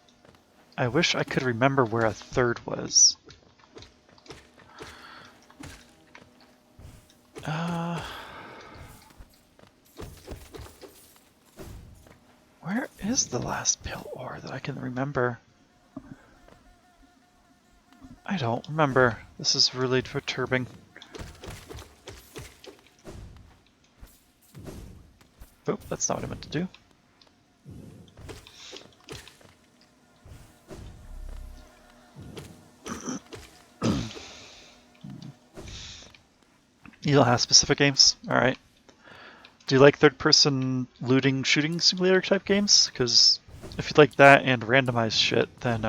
I wish I could remember where a third was. Where is the last pale ore that I can remember? I don't remember. This is really perturbing. Oh, that's not what I meant to do. You don't have specific games? Alright. Do you like third-person looting shooting simulator type games? Because if you like that and randomized shit, then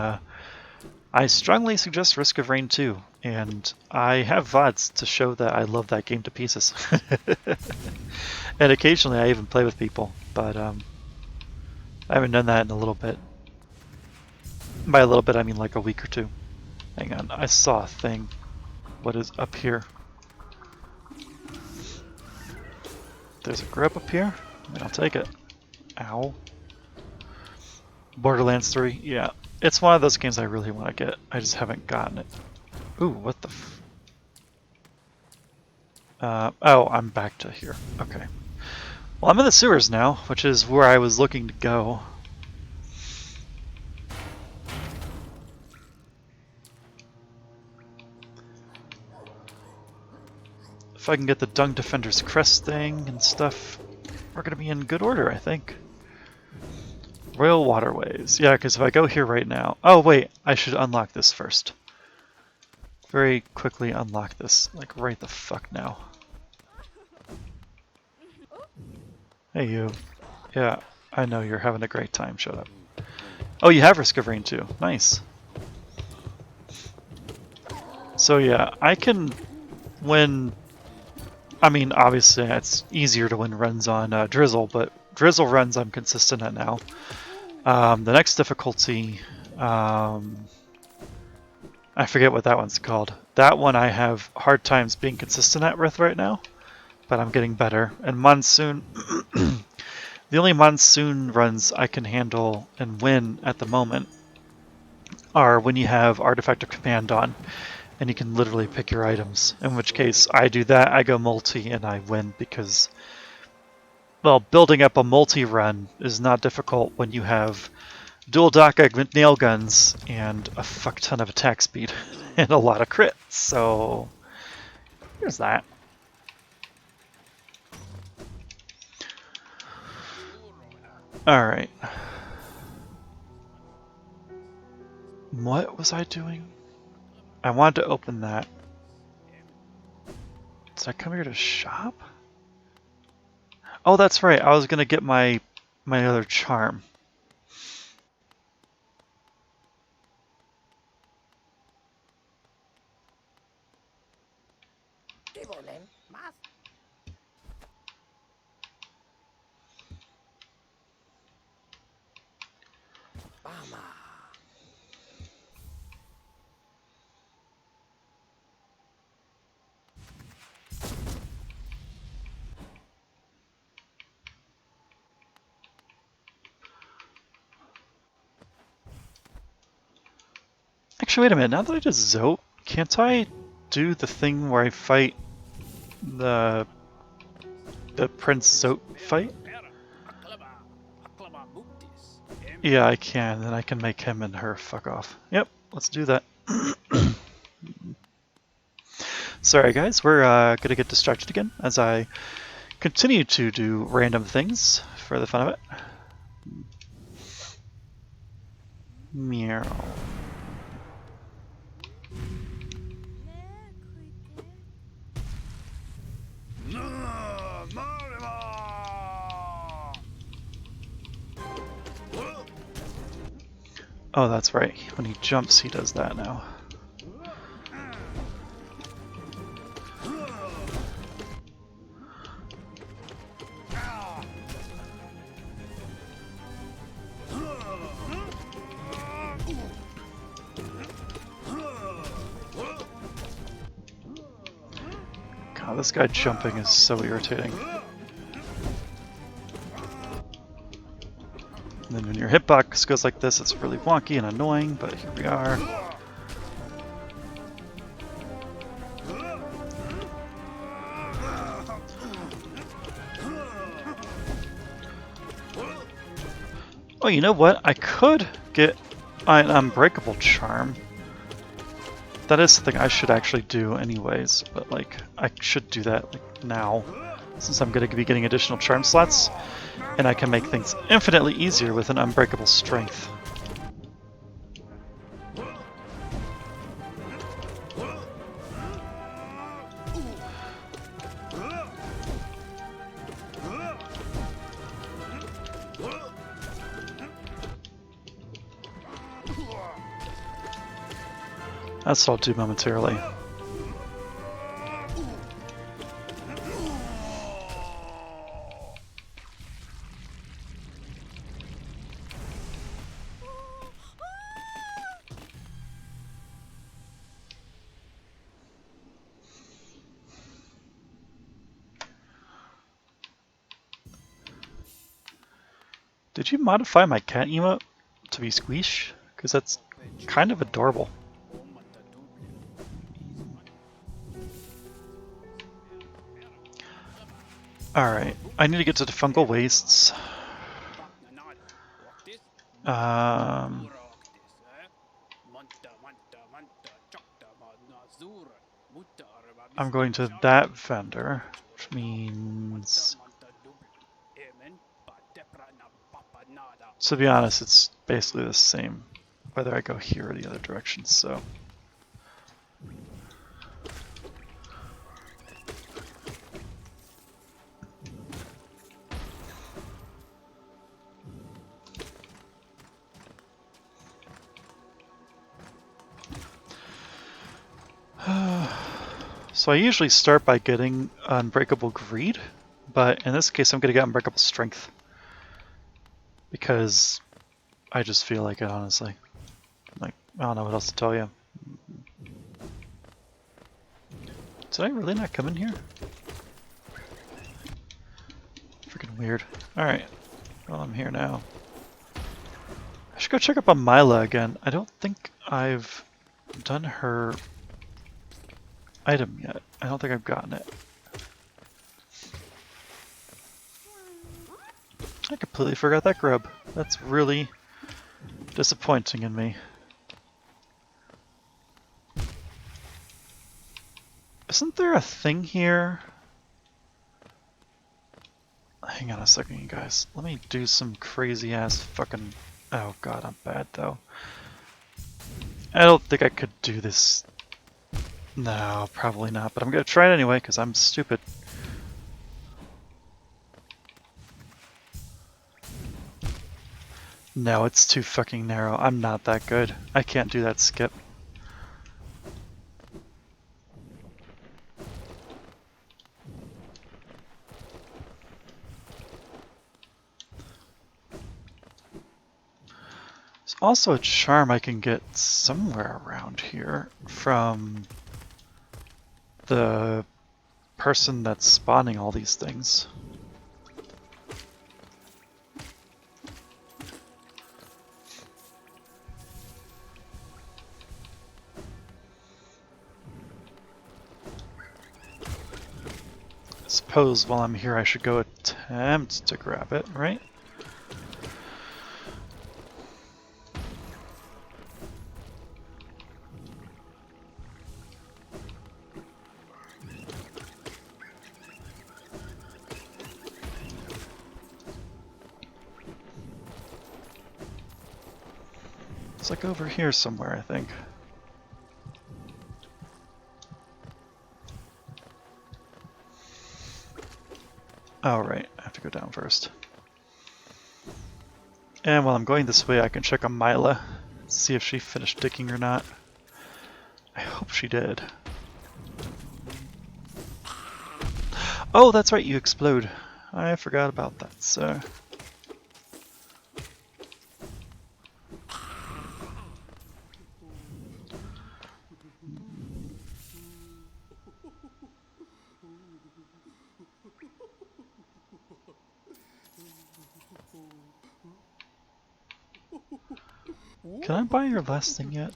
I strongly suggest Risk of Rain 2. And I have VODs to show that I love that game to pieces. And occasionally I even play with people, but I haven't done that in a little bit. By a little bit I mean like a week or two. Hang on, I saw a thing. What is up here? There's a grub up here? I mean, I'll take it. Ow. Borderlands 3? Yeah. It's one of those games I really want to get. I just haven't gotten it. Ooh, what the f... oh, I'm back to here. Okay. Well, I'm in the sewers now, which is where I was looking to go. If I can get the Dung Defender's Crest thing and stuff, we're going to be in good order, I think. Royal Waterways. Yeah, because if I go here right now... Oh, wait, I should unlock this first. Very quickly unlock this, like right the fuck now. Hey, you. Yeah, I know you're having a great time. Shut up. Oh, you have Risk of Rain 2. Nice. So yeah, I can win... I mean, obviously it's easier to win runs on Drizzle, but Drizzle runs I'm consistent at now. The next difficulty, I forget what that one's called. That one I have hard times being consistent at with right now, but I'm getting better. And Monsoon, the only Monsoon runs I can handle and win at the moment are when you have Artifact of Command on. And you can literally pick your items. In which case, I do that, I go multi, and I win because, well, building up a multi-run is not difficult when you have dual Daka nail guns and a fuck ton of attack speed and a lot of crit. So, here's that. Alright. What was I doing? I wanted to open that. Did I come here to shop? Oh, that's right. I was gonna get my other charm. Tivolen, mas. Bama. Actually, wait a minute. Now that I just Zote, can't I do the thing where I fight the Prince Zote fight? Yeah, I can. Then I can make him and her fuck off. Yep, let's do that. Sorry guys, we're gonna get distracted again as I continue to do random things for the fun of it. Meow. Oh, that's right. When he jumps, he does that now. God, this guy jumping is so irritating. And then when your hitbox goes like this, it's really wonky and annoying, but here we are. Oh, you know what? I could get an unbreakable charm. That is something I should actually do anyways, but like, I should do that like now, since I'm going to be getting additional charm slots, and I can make things infinitely easier with an unbreakable strength. That's what I'll do momentarily. Did you modify my cat emote to be Squeesh? Because that's kind of adorable. Alright, I need to get to the fungal wastes. I'm going to that vendor, which means... To be honest, it's basically the same, whether I go here or the other direction, so... So I usually start by getting Unbreakable Greed, but in this case I'm going to get Unbreakable Strength. Because I just feel like it, honestly. Like, I don't know what else to tell you. Did I really not come in here? Freaking weird. Alright. Well, I'm here now. I should go check up on Mila again. I don't think I've done her item yet. I don't think I've gotten it. I completely forgot that grub. That's really disappointing in me. Isn't there a thing here? Hang on a second, you guys. Let me do some crazy ass fucking... Oh god, I'm bad though. I don't think I could do this. No, probably not, but I'm gonna try it anyway, because I'm stupid. No, it's too fucking narrow. I'm not that good. I can't do that skip. There's also a charm I can get somewhere around here from the person that's spawning all these things. Suppose while I'm here I should go attempt to grab it, right? It's like over here somewhere, I think. Oh, right. I have to go down first. And while I'm going this way, I can check on Mila, see if she finished digging or not. I hope she did. Oh, that's right, you explode. I forgot about that, so... Can I buy your last thing yet?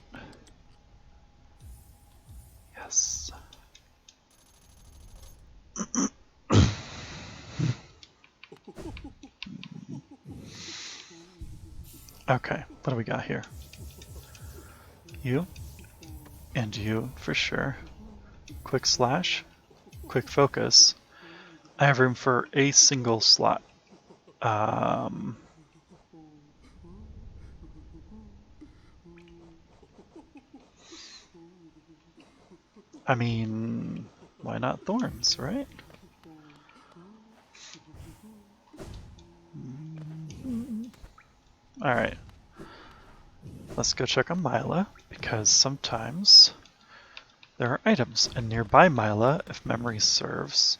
Yes. Okay, what do we got here? You. And you, for sure. Quick slash. Quick focus. I have room for a single slot. I mean, why not thorns, right? Alright. Let's go check on Mila, because sometimes there are items, and nearby Mila, if memory serves,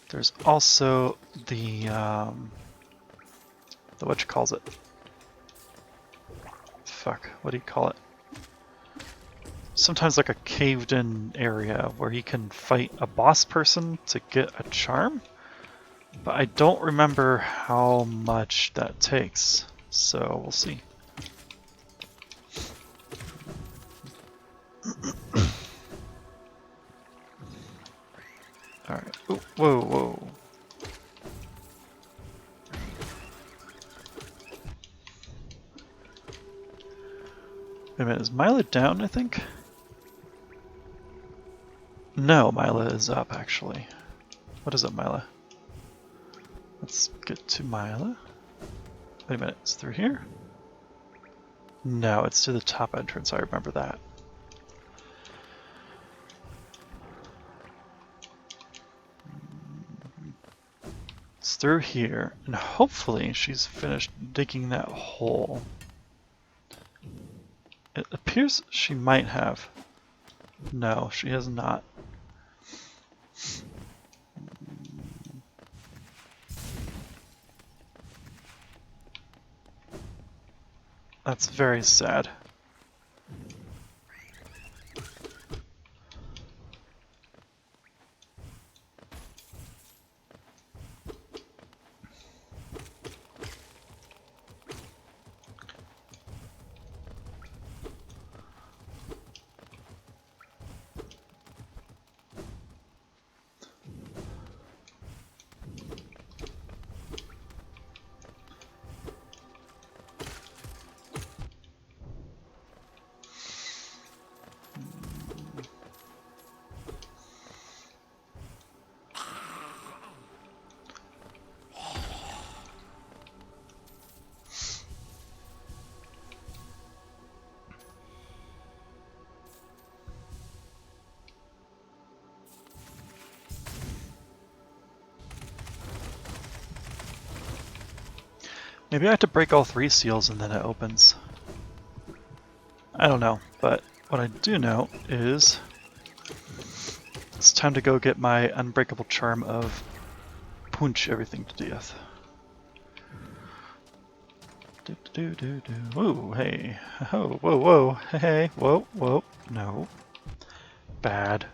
there's also the whatchamacallit. Fuck, what do you call it? Sometimes like a caved-in area where you can fight a boss person to get a charm, but I don't remember how much that takes, so we'll see. Alright. Whoa, whoa. Wait a minute, is Mila down, I think? No, Mila is up, actually. What is up, Mila? Let's get to Mila. Wait a minute, it's through here? No, it's to the top entrance, I remember that. It's through here, and hopefully she's finished digging that hole. It appears she might have. No, she has not. That's very sad. Maybe I have to break all 3 seals and then it opens. I don't know, but what I do know is it's time to go get my unbreakable charm of punch everything to death. Ooh, hey. Oh, whoa, whoa. Hey, whoa, whoa. No. Bad.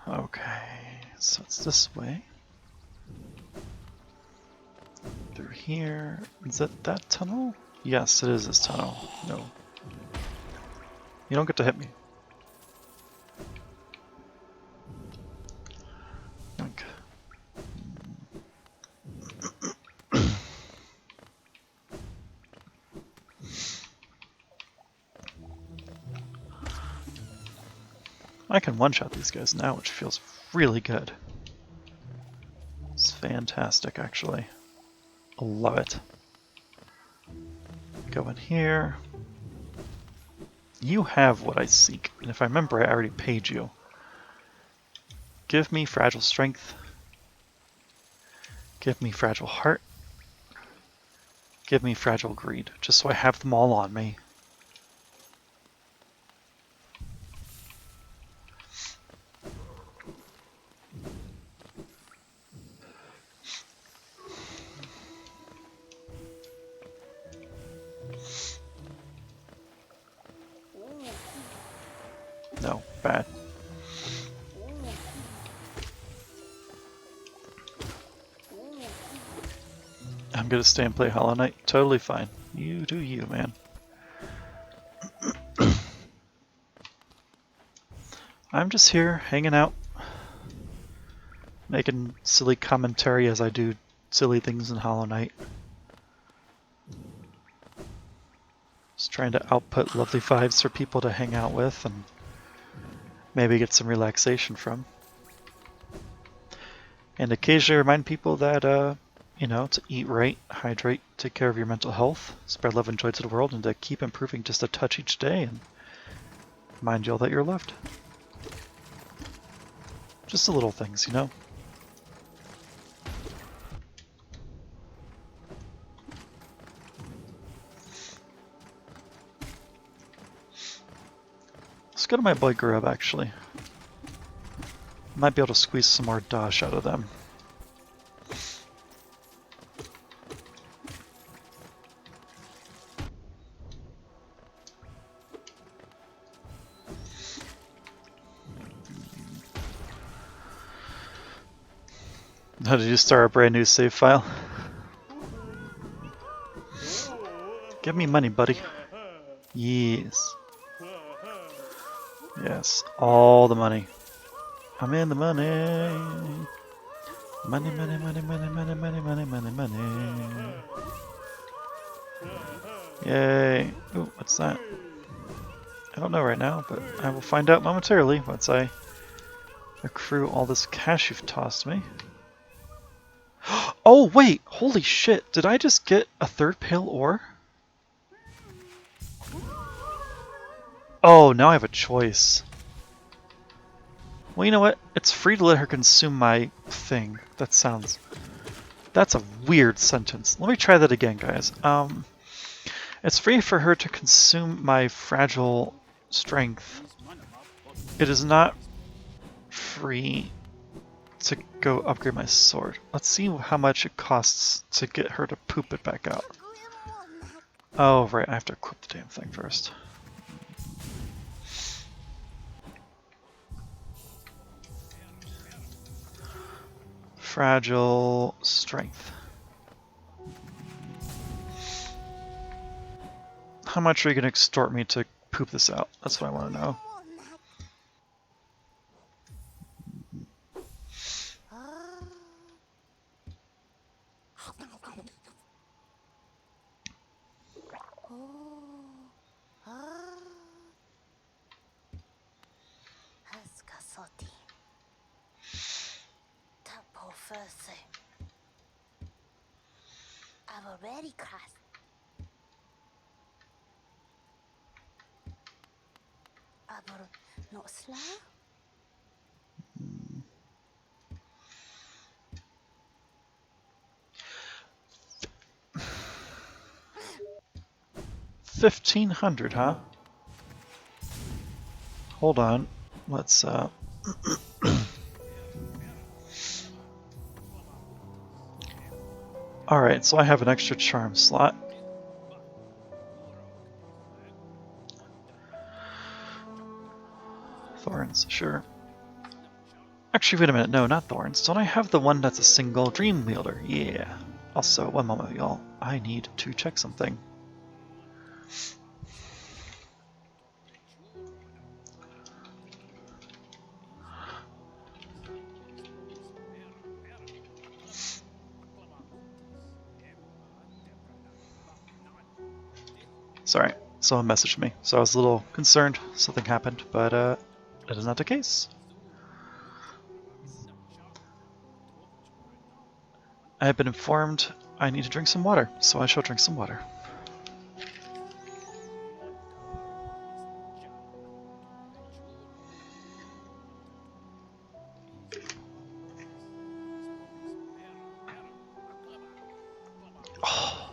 Okay, so it's this way. Through here. Is that that tunnel? Yes, it is this tunnel. No. You don't get to hit me. Okay. I can one-shot these guys now, which feels really good. It's fantastic, actually. I love it. Go in here. You have what I seek, and if I remember, I already paid you. Give me fragile strength. Give me fragile heart. Give me fragile greed, just so I have them all on me. No, bad. I'm gonna stay and play Hollow Knight. Totally fine. You do you, man. I'm just here, hanging out. Making silly commentary as I do silly things in Hollow Knight. Just trying to output lovely vibes for people to hang out with and maybe get some relaxation from. And occasionally remind people that, you know, to eat right, hydrate, take care of your mental health, spread love and joy to the world, and to keep improving just a touch each day, and remind you all that you're loved. Just the little things, you know? Let's go to my boy Grub, actually. Might be able to squeeze some more dosh out of them. How did you start a brand new save file? Give me money, buddy. Yes. Yes, all the money. I'm in the money. Money, money, money, money, money, money, money, money, money. Yay. Ooh, what's that? I don't know right now, but I will find out momentarily once I accrue all this cash you've tossed me. Oh, wait! Holy shit! Did I just get a 3rd pale ore? Oh, now I have a choice. Well, you know what? It's free to let her consume my thing. That's a weird sentence. Let me try that again, guys. It's free for her to consume my fragile strength. It is not free to go upgrade my sword. Let's see how much it costs to get her to poop it back out. Oh, right, I have to equip the damn thing first. Fragile strength. How much are you going to extort me to poop this out? That's what I want to know. I've already crossed. Not slow. 1500, huh? Hold on. Let's, Alright, so I have an extra charm slot. Thorns, sure. Actually, wait a minute. No, not Thorns. Don't I have the one that's a single Dream Wielder? Yeah. Also, one moment, y'all. I need to check something. Sorry, someone messaged me, so I was a little concerned something happened, but that is not the case. I have been informed I need to drink some water, so I shall drink some water. Oh.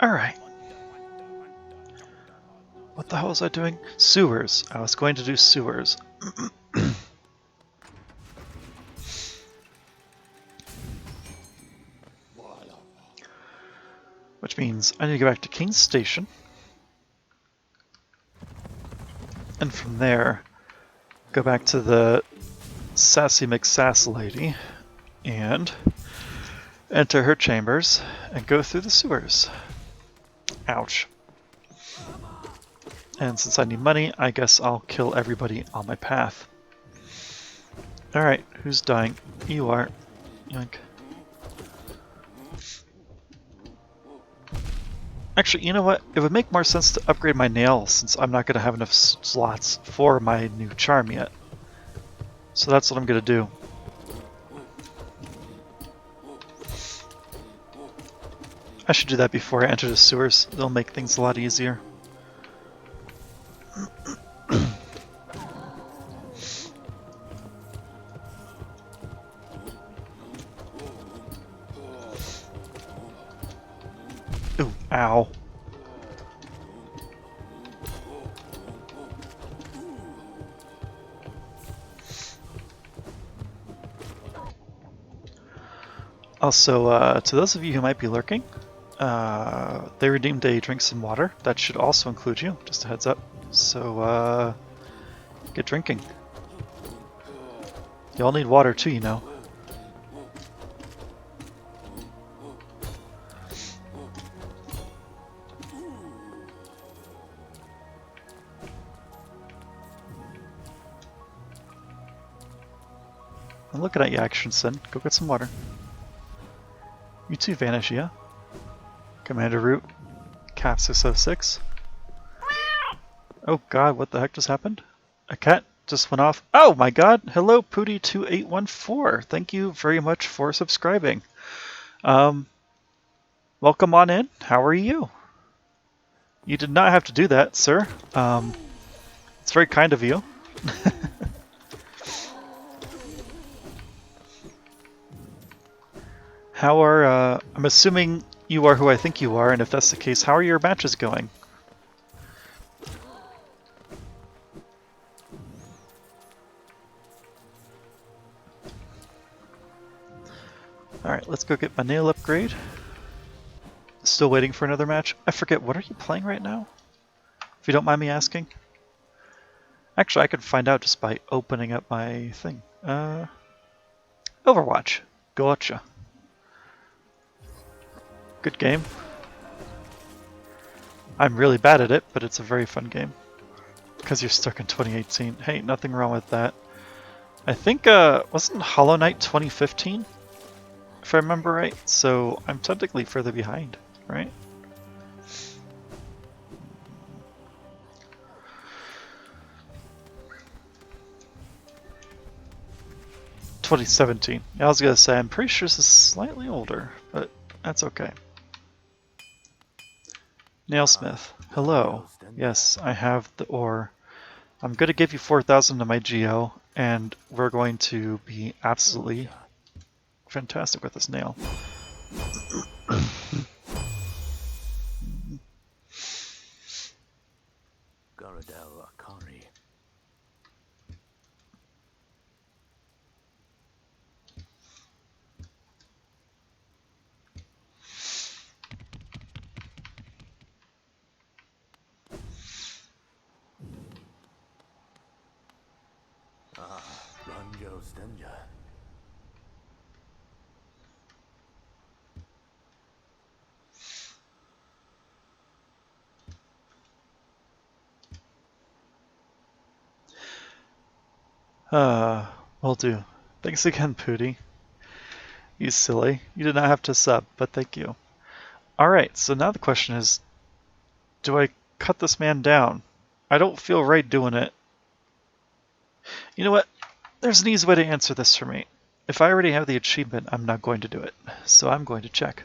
Alright. What the hell was I doing? Sewers. I was going to do sewers. Which means I need to go back to King's Station. And from there, go back to the Sassy McSass lady and enter her chambers and go through the sewers. Ouch. And since I need money, I guess I'll kill everybody on my path. Alright, who's dying? You are. Yoink. Actually, you know what? It would make more sense to upgrade my nail since I'm not going to have enough slots for my new charm yet. So that's what I'm going to do. I should do that before I enter the sewers. It'll make things a lot easier. Ooh, ow. Also, to those of you who might be lurking, they redeemed a drink some water. That should also include you, just a heads up. So, get drinking. Y'all need water too, you know. I'm looking at you, Actionson. Go get some water. You too, Vanishia. Commander Root, Cap 606. Oh god, what the heck just happened? A cat just went off. Oh my god! Hello, Pooty2814. Thank you very much for subscribing. Welcome on in. How are you? You did not have to do that, sir. It's very kind of you. How are, I'm assuming you are who I think you are, and if that's the case, how are your matches going? Alright, let's go get my nail upgrade. Still waiting for another match. I forget, what are you playing right now? If you don't mind me asking. Actually, I could find out just by opening up my thing. Overwatch. Gotcha. Good game. I'm really bad at it, but it's a very fun game. Because you're stuck in 2018. Hey, nothing wrong with that. I think, wasn't Hollow Knight 2015? If I remember right. So, I'm technically further behind, right? $2017. I was gonna say, I'm pretty sure this is slightly older, but that's okay. Nailsmith, hello. Yes, I have the ore. I'm going to give you 4,000 to my geo, and we're going to be absolutely fantastic with this nail. Garadel Akari. Ranjo Stenja. Will do. Thanks again, Pooty. You silly. You did not have to sub, but thank you. Alright, so now the question is, do I cut this man down? I don't feel right doing it. You know what? There's an easy way to answer this for me. If I already have the achievement, I'm not going to do it. So I'm going to check.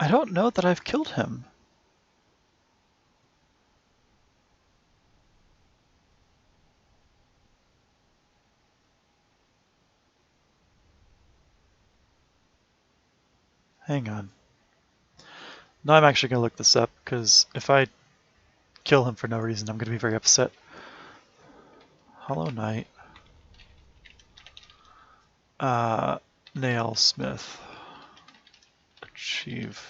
I don't know that I've killed him. Hang on. Now I'm actually going to look this up, because if I kill him for no reason, I'm going to be very upset. Hollow Knight. Nailsmith. Achievements.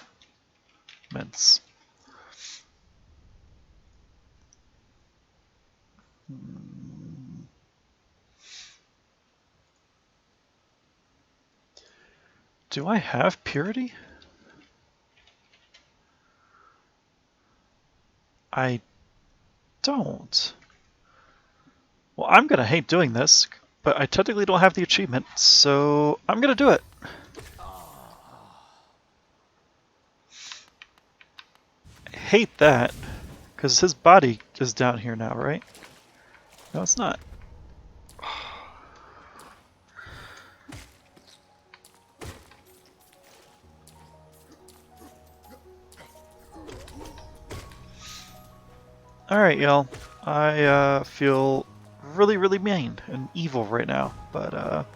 Do I have purity? I don't. Well, I'm gonna hate doing this, but I technically don't have the achievement, so I'm gonna do it. I hate that, because his body is down here now, right? No, it's not. Alright, y'all. I feel really, really mean and evil right now, but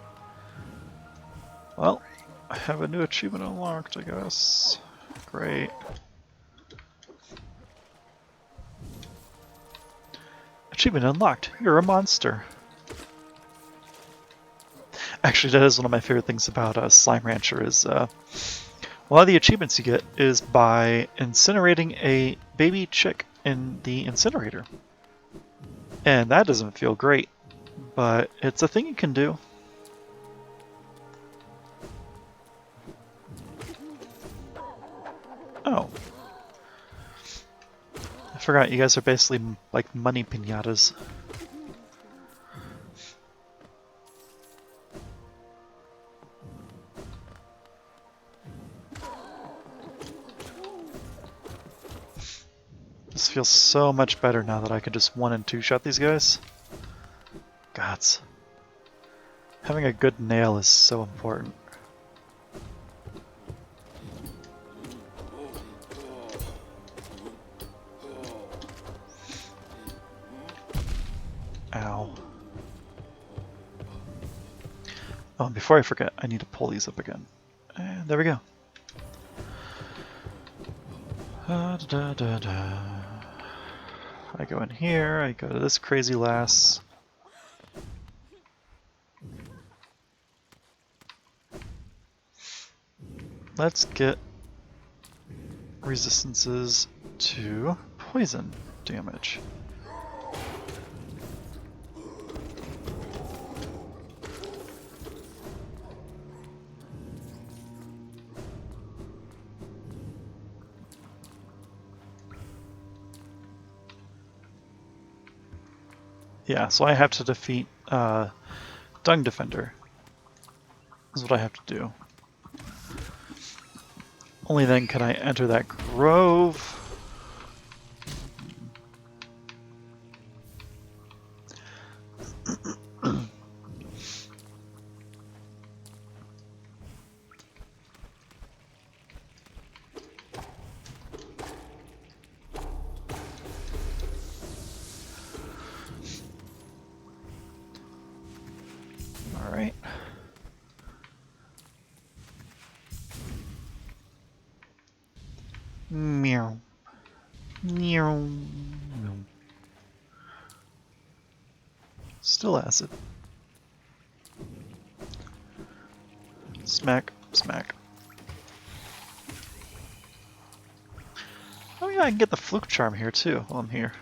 well, I have a new achievement unlocked, I guess. Great. Achievement unlocked. You're a monster. Actually, that is one of my favorite things about Slime Rancher is a lot of the achievements you get is by incinerating a baby chick in the incinerator. And that doesn't feel great, but it's a thing you can do. Oh. I forgot you guys are basically like money piñatas. This feels so much better now that I can just 1- and 2-shot these guys. Gods. Having a good nail is so important. Ow. Oh, and before I forget, I need to pull these up again. And there we go. I go in here, I go to this crazy lass. let's get resistances to poison damage. Yeah, so I have to defeat Dung Defender. Is what I have to do. Only then can I enter that grove. Alright. Meow. Meow. Meow. Still acid. Smack, smack. Oh yeah, I can get the fluke charm here too while I'm here.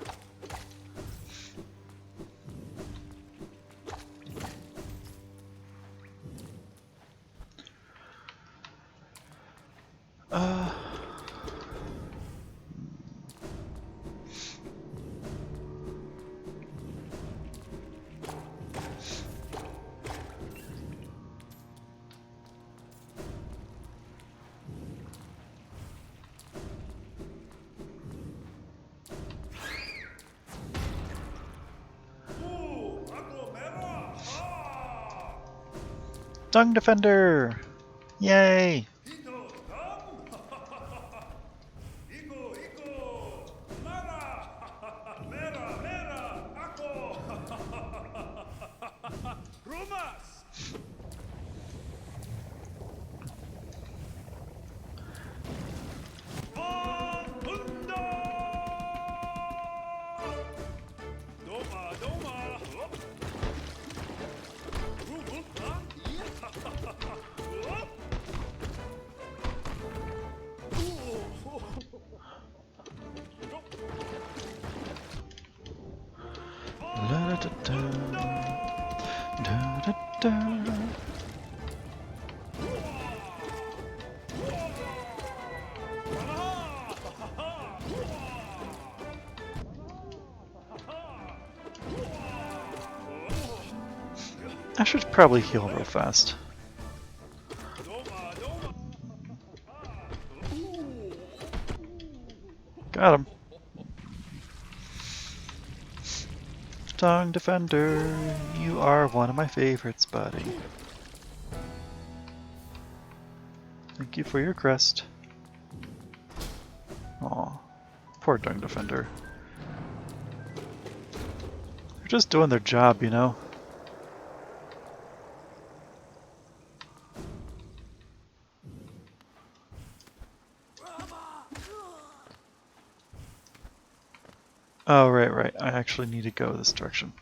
Dung Defender! Yay! I should probably heal real fast. Got him. Dung Defender, you are one of my favorites, buddy. Thank you for your crest. Aw, poor Dung Defender. They're just doing their job, you know? Oh, right. I actually need to go this direction.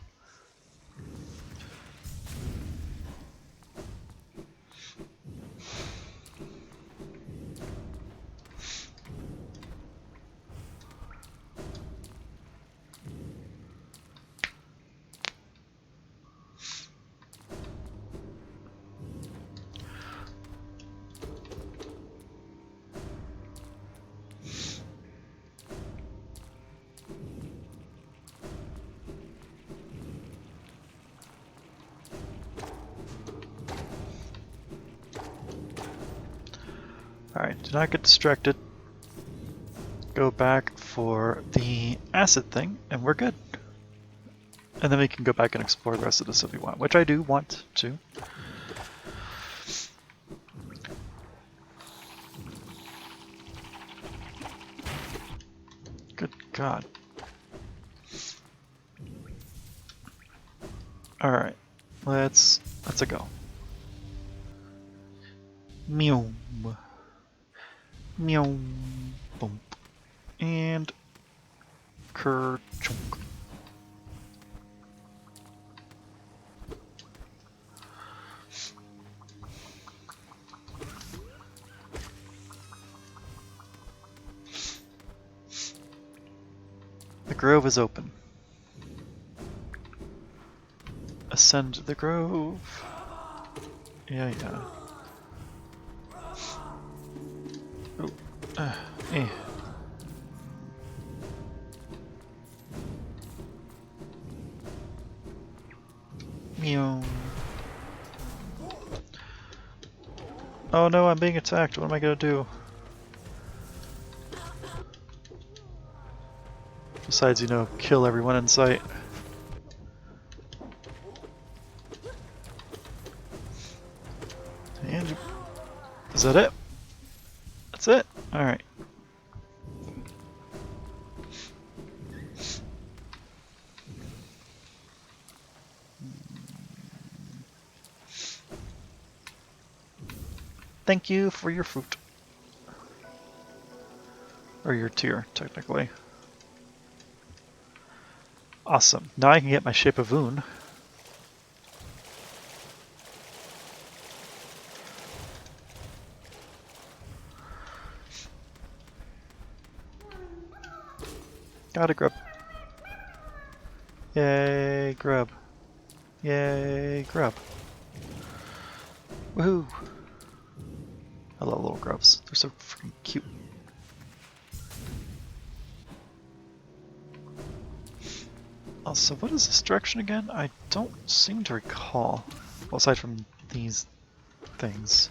Alright, do not get distracted. Go back for the acid thing, and we're good. And then we can go back and explore the rest of this if we want, which I do want to. Good God. Alright, let's a go. Meow. Meow. Bump. And Kerchunk. grove is open. Ascend the grove. Yeah, yeah. Oh, eh. Meow. Oh no, I'm being attacked. What am I gonna do? Besides, you know, kill everyone in sight. And is that it? That's it? Alright. Thank you for your fruit. Or your tear, technically. Awesome. Now I can get my Shape of Woon. Got a grub. Yay, grub. Yay, grub. Woohoo! I love little grubs. They're so freaking cute. Also, what is this direction again? I don't seem to recall. Well, aside from these things.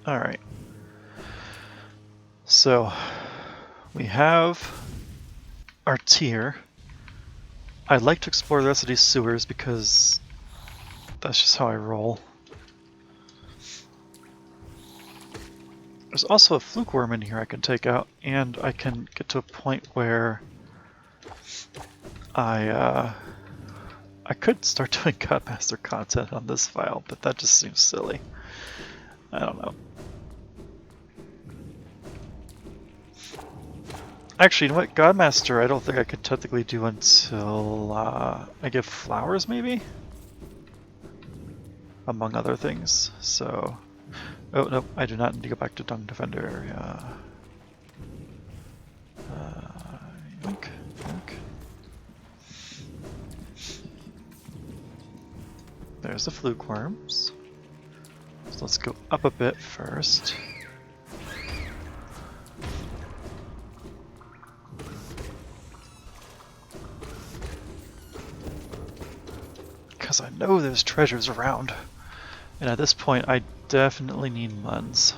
Alright. So, we have our tier. I'd like to explore the rest of these sewers because that's just how I roll. There's also a fluke worm in here I can take out, and I can get to a point where I could start doing Godmaster content on this file, but that just seems silly. I don't know. Actually, you know what? Godmaster I don't think I could technically do until I give flowers, maybe? Among other things, so... Oh, no, I do not need to go back to Dung Defender area. Yoink, yoink. There's the fluke worms. So let's go up a bit first. Because I know there's treasures around. And at this point, I definitely need muns.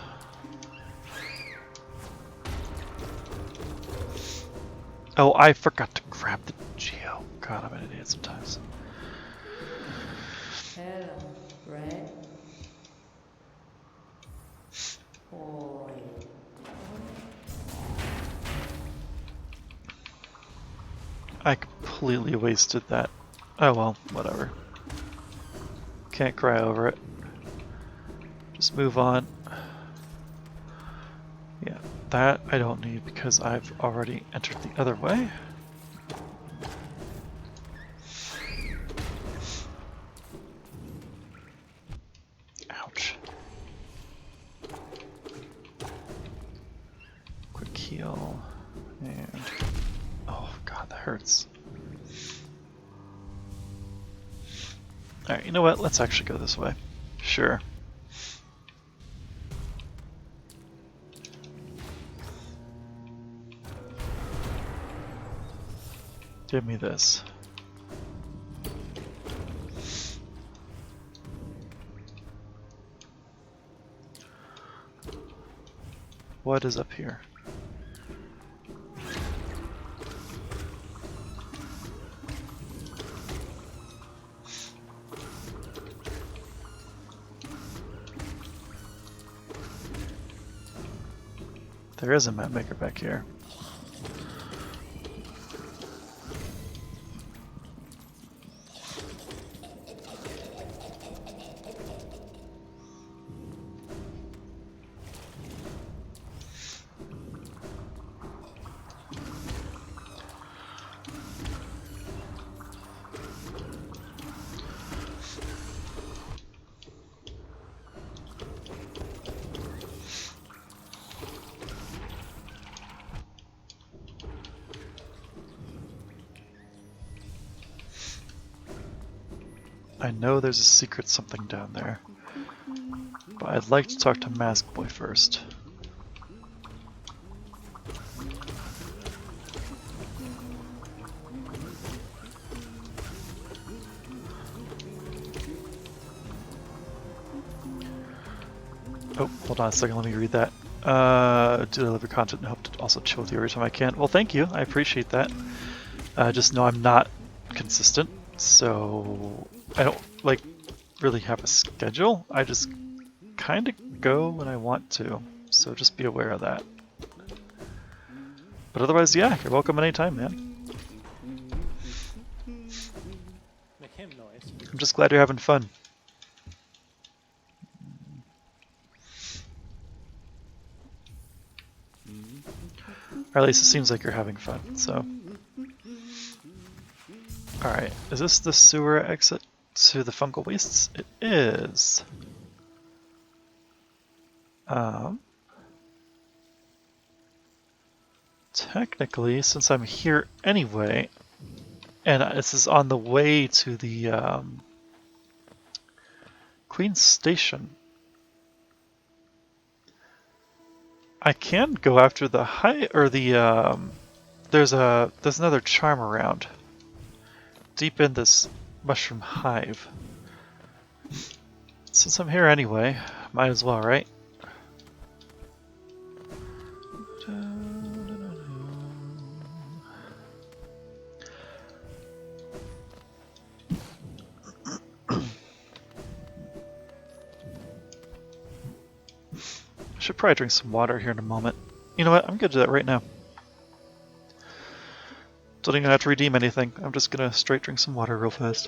Oh, I forgot to grab the geo. God, I'm an idiot sometimes. Hello, Red. Boy. I completely wasted that. Oh well, whatever. Can't cry over it. Just move on. Yeah, that I don't need because I've already entered the other way. Ouch. Quick heal. And... oh god, that hurts. Alright, you know what? Let's actually go this way. Sure. Give me this. What is up here? There is a map maker back here. I know there's a secret something down there. But I'd like to talk to Mask Boy first. Oh, hold on a second, let me read that. Do deliver content and hope to also chill with you every time I can. Well, thank you, I appreciate that. Just know I'm not consistent, so I don't, like, really have a schedule. I just kind of go when I want to, so just be aware of that. But otherwise, yeah, you're welcome anytime, man. Make him noise. I'm just glad you're having fun. Or at least it seems like you're having fun, so. Alright, is this the sewer exit to the fungal wastes? It is. Technically, since I'm here anyway, and this is on the way to the Queen's Station, I can go after the there's another charm around deep in this mushroom hive. Since I'm here anyway, might as well, right? I should probably drink some water here in a moment. You know what? I'm gonna do that right now. Don't even have to redeem anything. I'm just gonna straight drink some water real fast.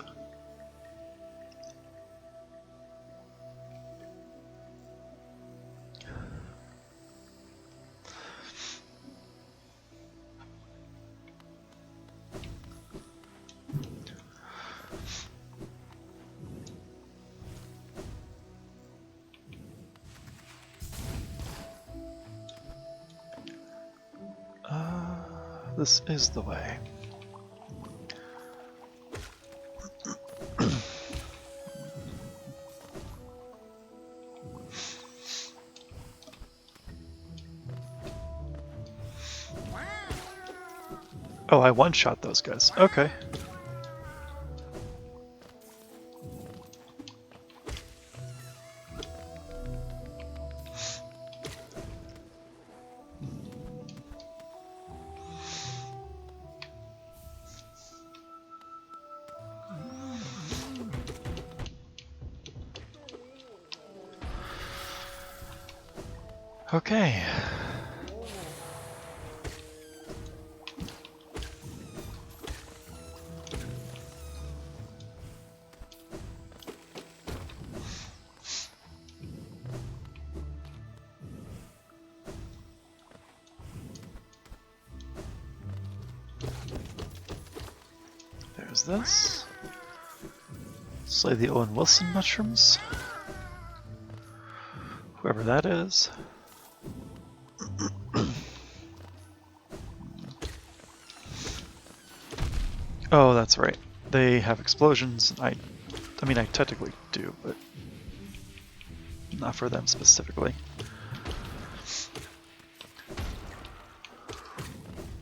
This is the way. Oh, I one-shot those guys. Okay. Okay. There's this. Slay the Owen Wilson mushrooms. Whoever that is. Oh, that's right. They have explosions. I mean, I technically do, but not for them specifically.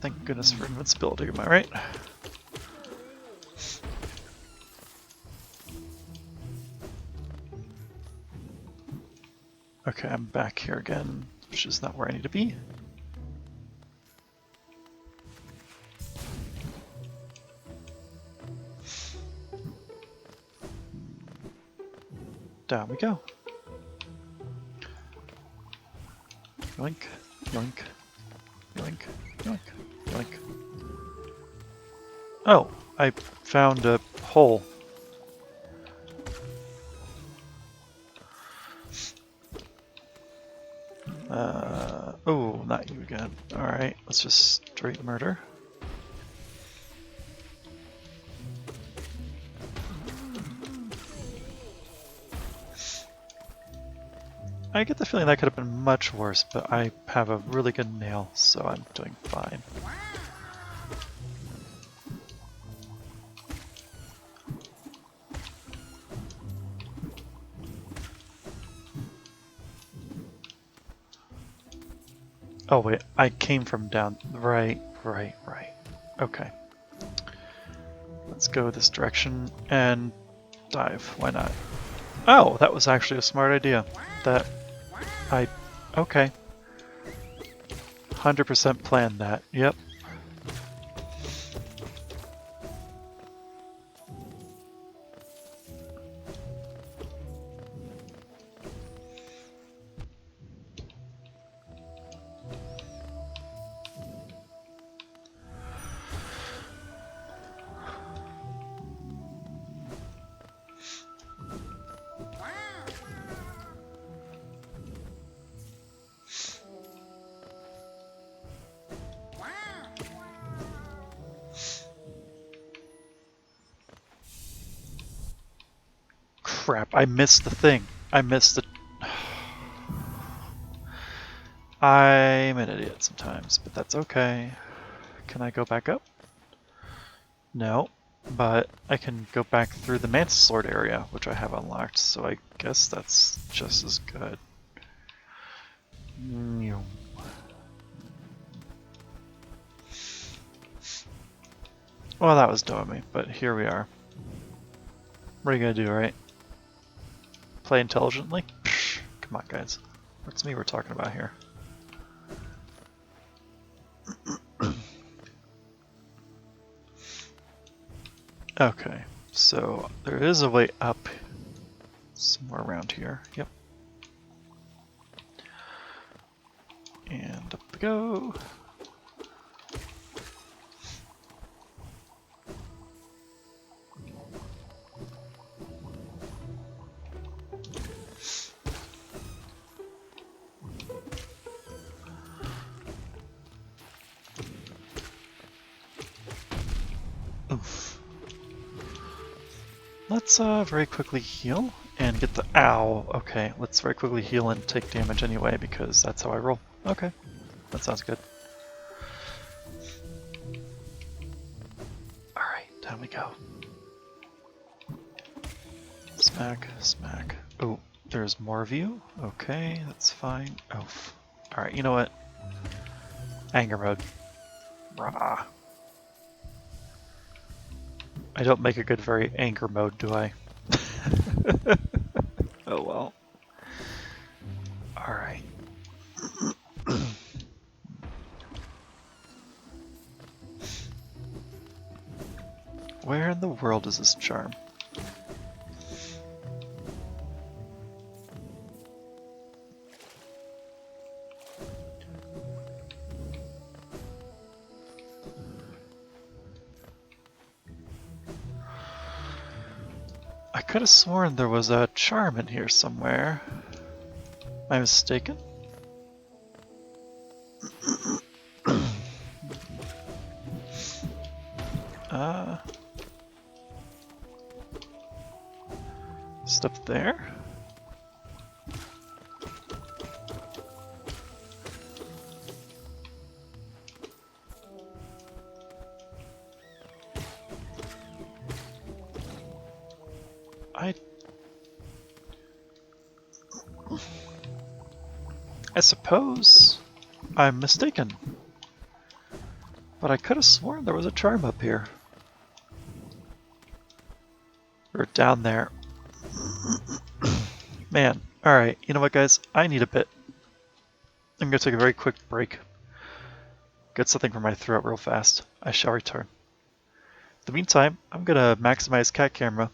Thank goodness for invincibility, am I right? Okay, I'm back here again, which is not where I need to be. Down we go. Yoink, yoink, yoink, yoink, yoink. Oh, I found a hole. Oh, not you again. Alright, let's just straight murder. I get the feeling that could have been much worse, but I have a really good nail, so I'm doing fine. Oh wait, I came from down. Right. Okay. Let's go this direction and dive. Why not? Oh, that was actually a smart idea. That I... Okay. 100% planned that. Yep. Crap, I missed the thing. I missed the... I'm an idiot sometimes, but that's okay. Can I go back up? No, but I can go back through the Mantis Sword area, which I have unlocked, so I guess that's just as good. Well, that was dumb of me, but here we are. What are you gonna do, right? Play intelligently? Psh, come on, guys. What's me we're talking about here? Okay, so there is a way up somewhere around here. Yep. And up we go. Oof. Let's very quickly heal and get the... Ow! Okay, let's very quickly heal and take damage anyway because that's how I roll. Okay, that sounds good. Alright, down we go. Smack, smack. Oh, there's more of you? Okay, that's fine. Oh, alright, you know what? Anger mode. Rah. I don't make a good very anger mode, do I? Oh well. Alright. Where in the world is this charm? I could have sworn there was a charm in here somewhere. Am I mistaken? Just up there? I suppose I'm mistaken. But I could have sworn there was a charm up here. Or down there. Man, alright, you know what guys? I need a bit. I'm gonna take a very quick break. Get something for my throat real fast. I shall return. In the meantime, I'm gonna maximize cat camera.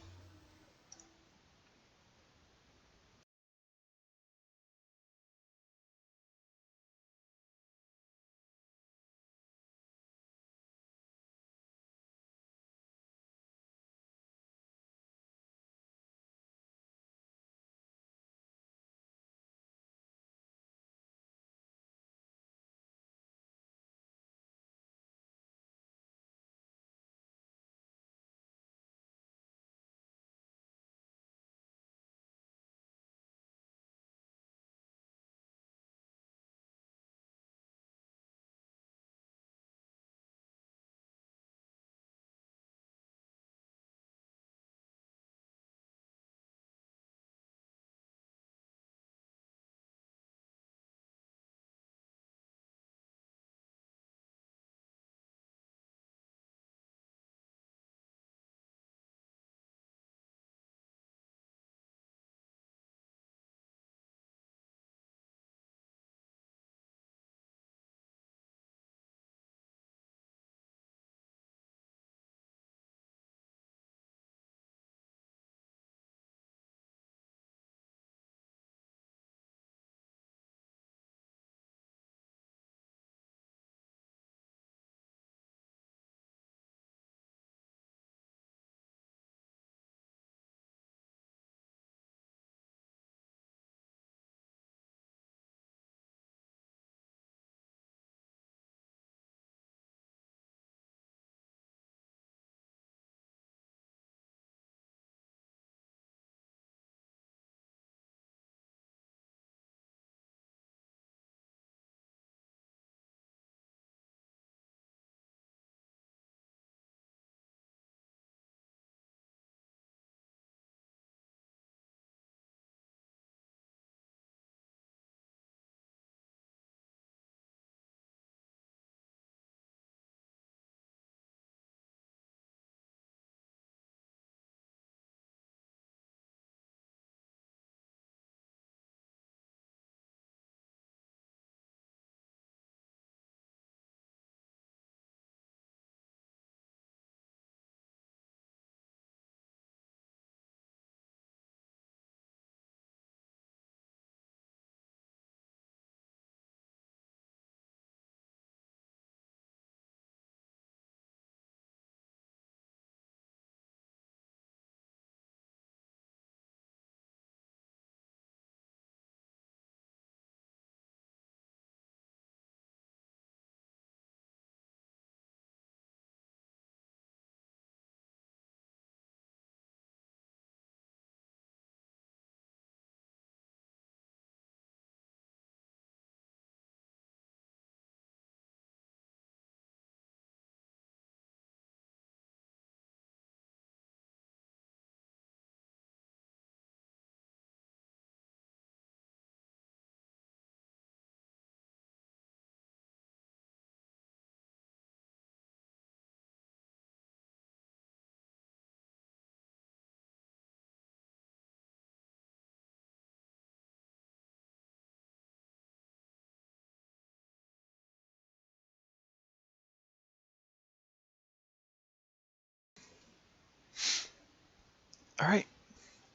Alright,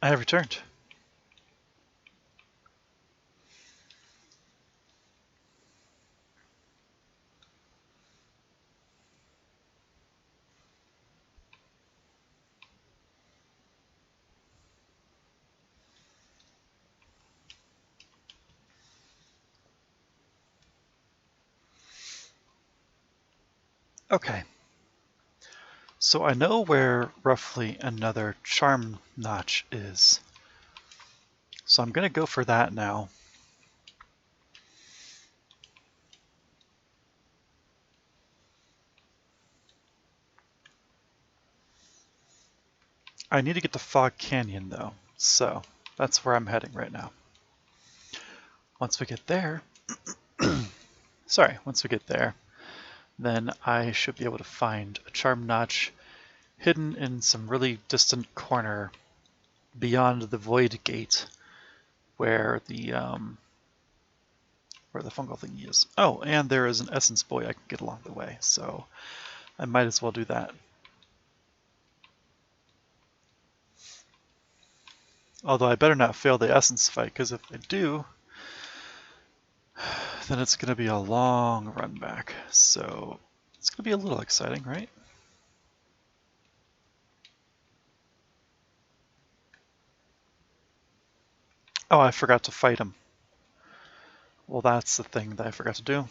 I have returned. Okay. So I know where roughly another charm notch is. So I'm going to go for that now. I need to get to Fog Canyon though, so that's where I'm heading right now. Once we get there, once we get there, then I should be able to find a charm notch hidden in some really distant corner beyond the void gate where the fungal thingy is. Oh, and there is an essence boy I can get along the way, so I might as well do that. Although I better not fail the essence fight, because if I do, then it's going to be a long run back. So it's going to be a little exciting, right? Oh, I forgot to fight him. Well, that's the thing that I forgot to do.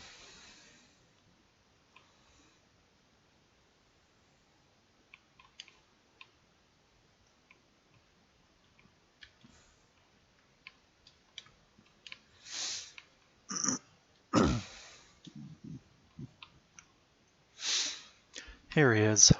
Here he is.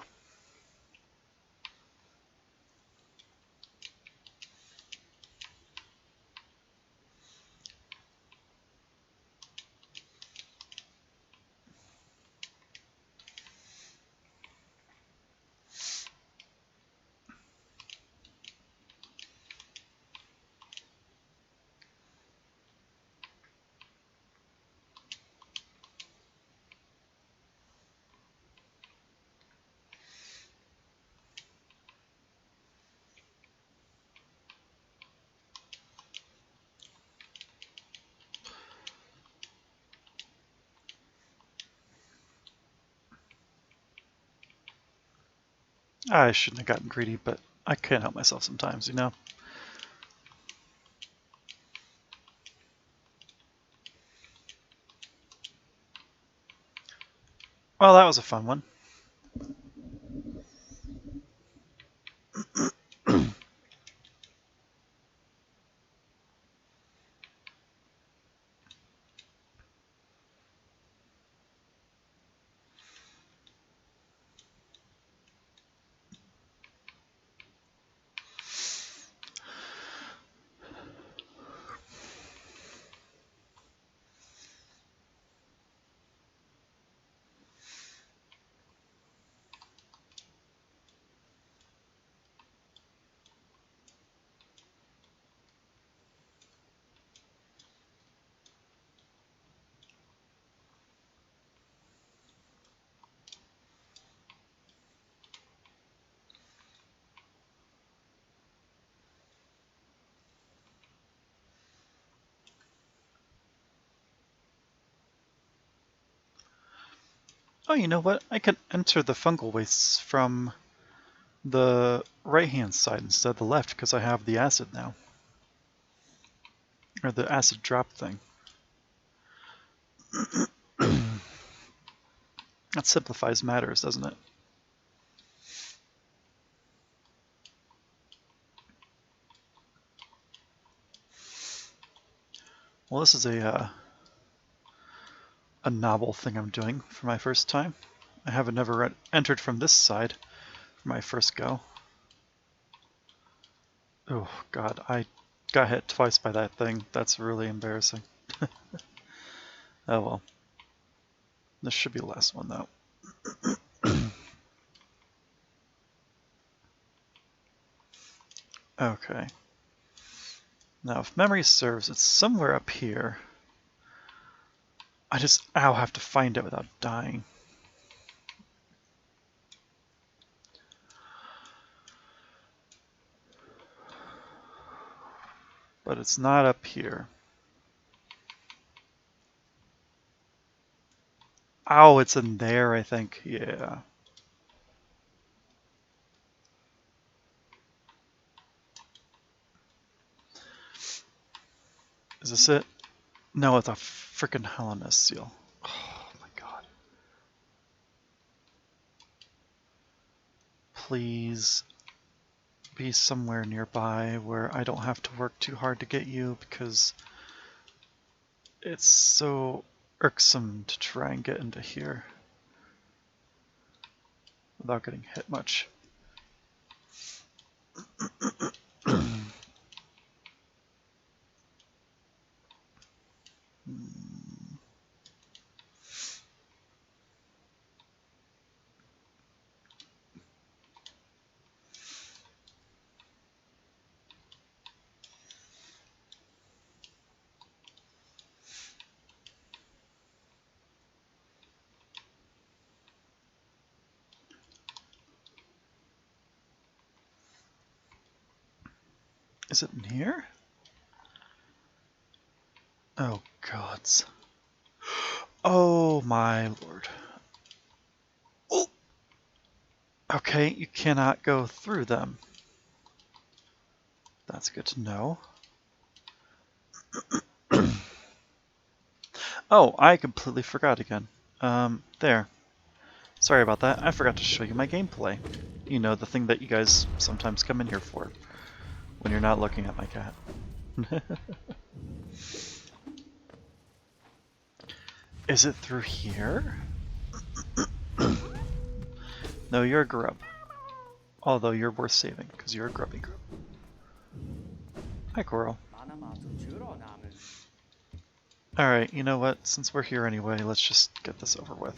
I shouldn't have gotten greedy, but I can't help myself sometimes, you know? Well, that was a fun one. Oh, you know what? I can enter the fungal wastes from the right-hand side instead of the left because I have the acid now. Or the acid drop thing. That simplifies matters, doesn't it? Well, this is a novel thing I'm doing for my first time. I haven't ever entered from this side for my first go. Oh god, I got hit twice by that thing. That's really embarrassing. Oh well. This should be the last one though. Okay. Now if memory serves, it's somewhere up here. I'll have to find it without dying. but it's not up here. Oh, it's in there, I think. Yeah. Is this it? No, it's a freaking Hellenist seal. Oh my god. Please be somewhere nearby where I don't have to work too hard to get you, because it's so irksome to try and get into here without getting hit much. Is it in here? Oh gods. Oh my lord. Oh. Okay, you cannot go through them. That's good to know. Oh, I completely forgot again. There. Sorry about that. I forgot to show you my gameplay. You know, the thing that you guys sometimes come in here for when you're not looking at my cat. Is it through here? No, you're a grub. Although you're worth saving, because you're a grubby grub. Hi, Coral. Alright, you know what? Since we're here anyway, let's just get this over with.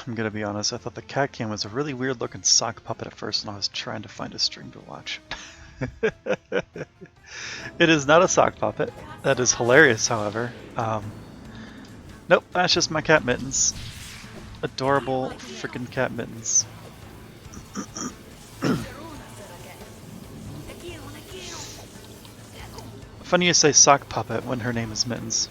I'm gonna be honest, I thought the cat cam was a really weird looking sock puppet at first, and I was trying to find a stream to watch. It is not a sock puppet. That is hilarious, however. Nope, that's just my cat Mittens. Adorable freaking cat Mittens. Funny you say sock puppet when her name is Mittens.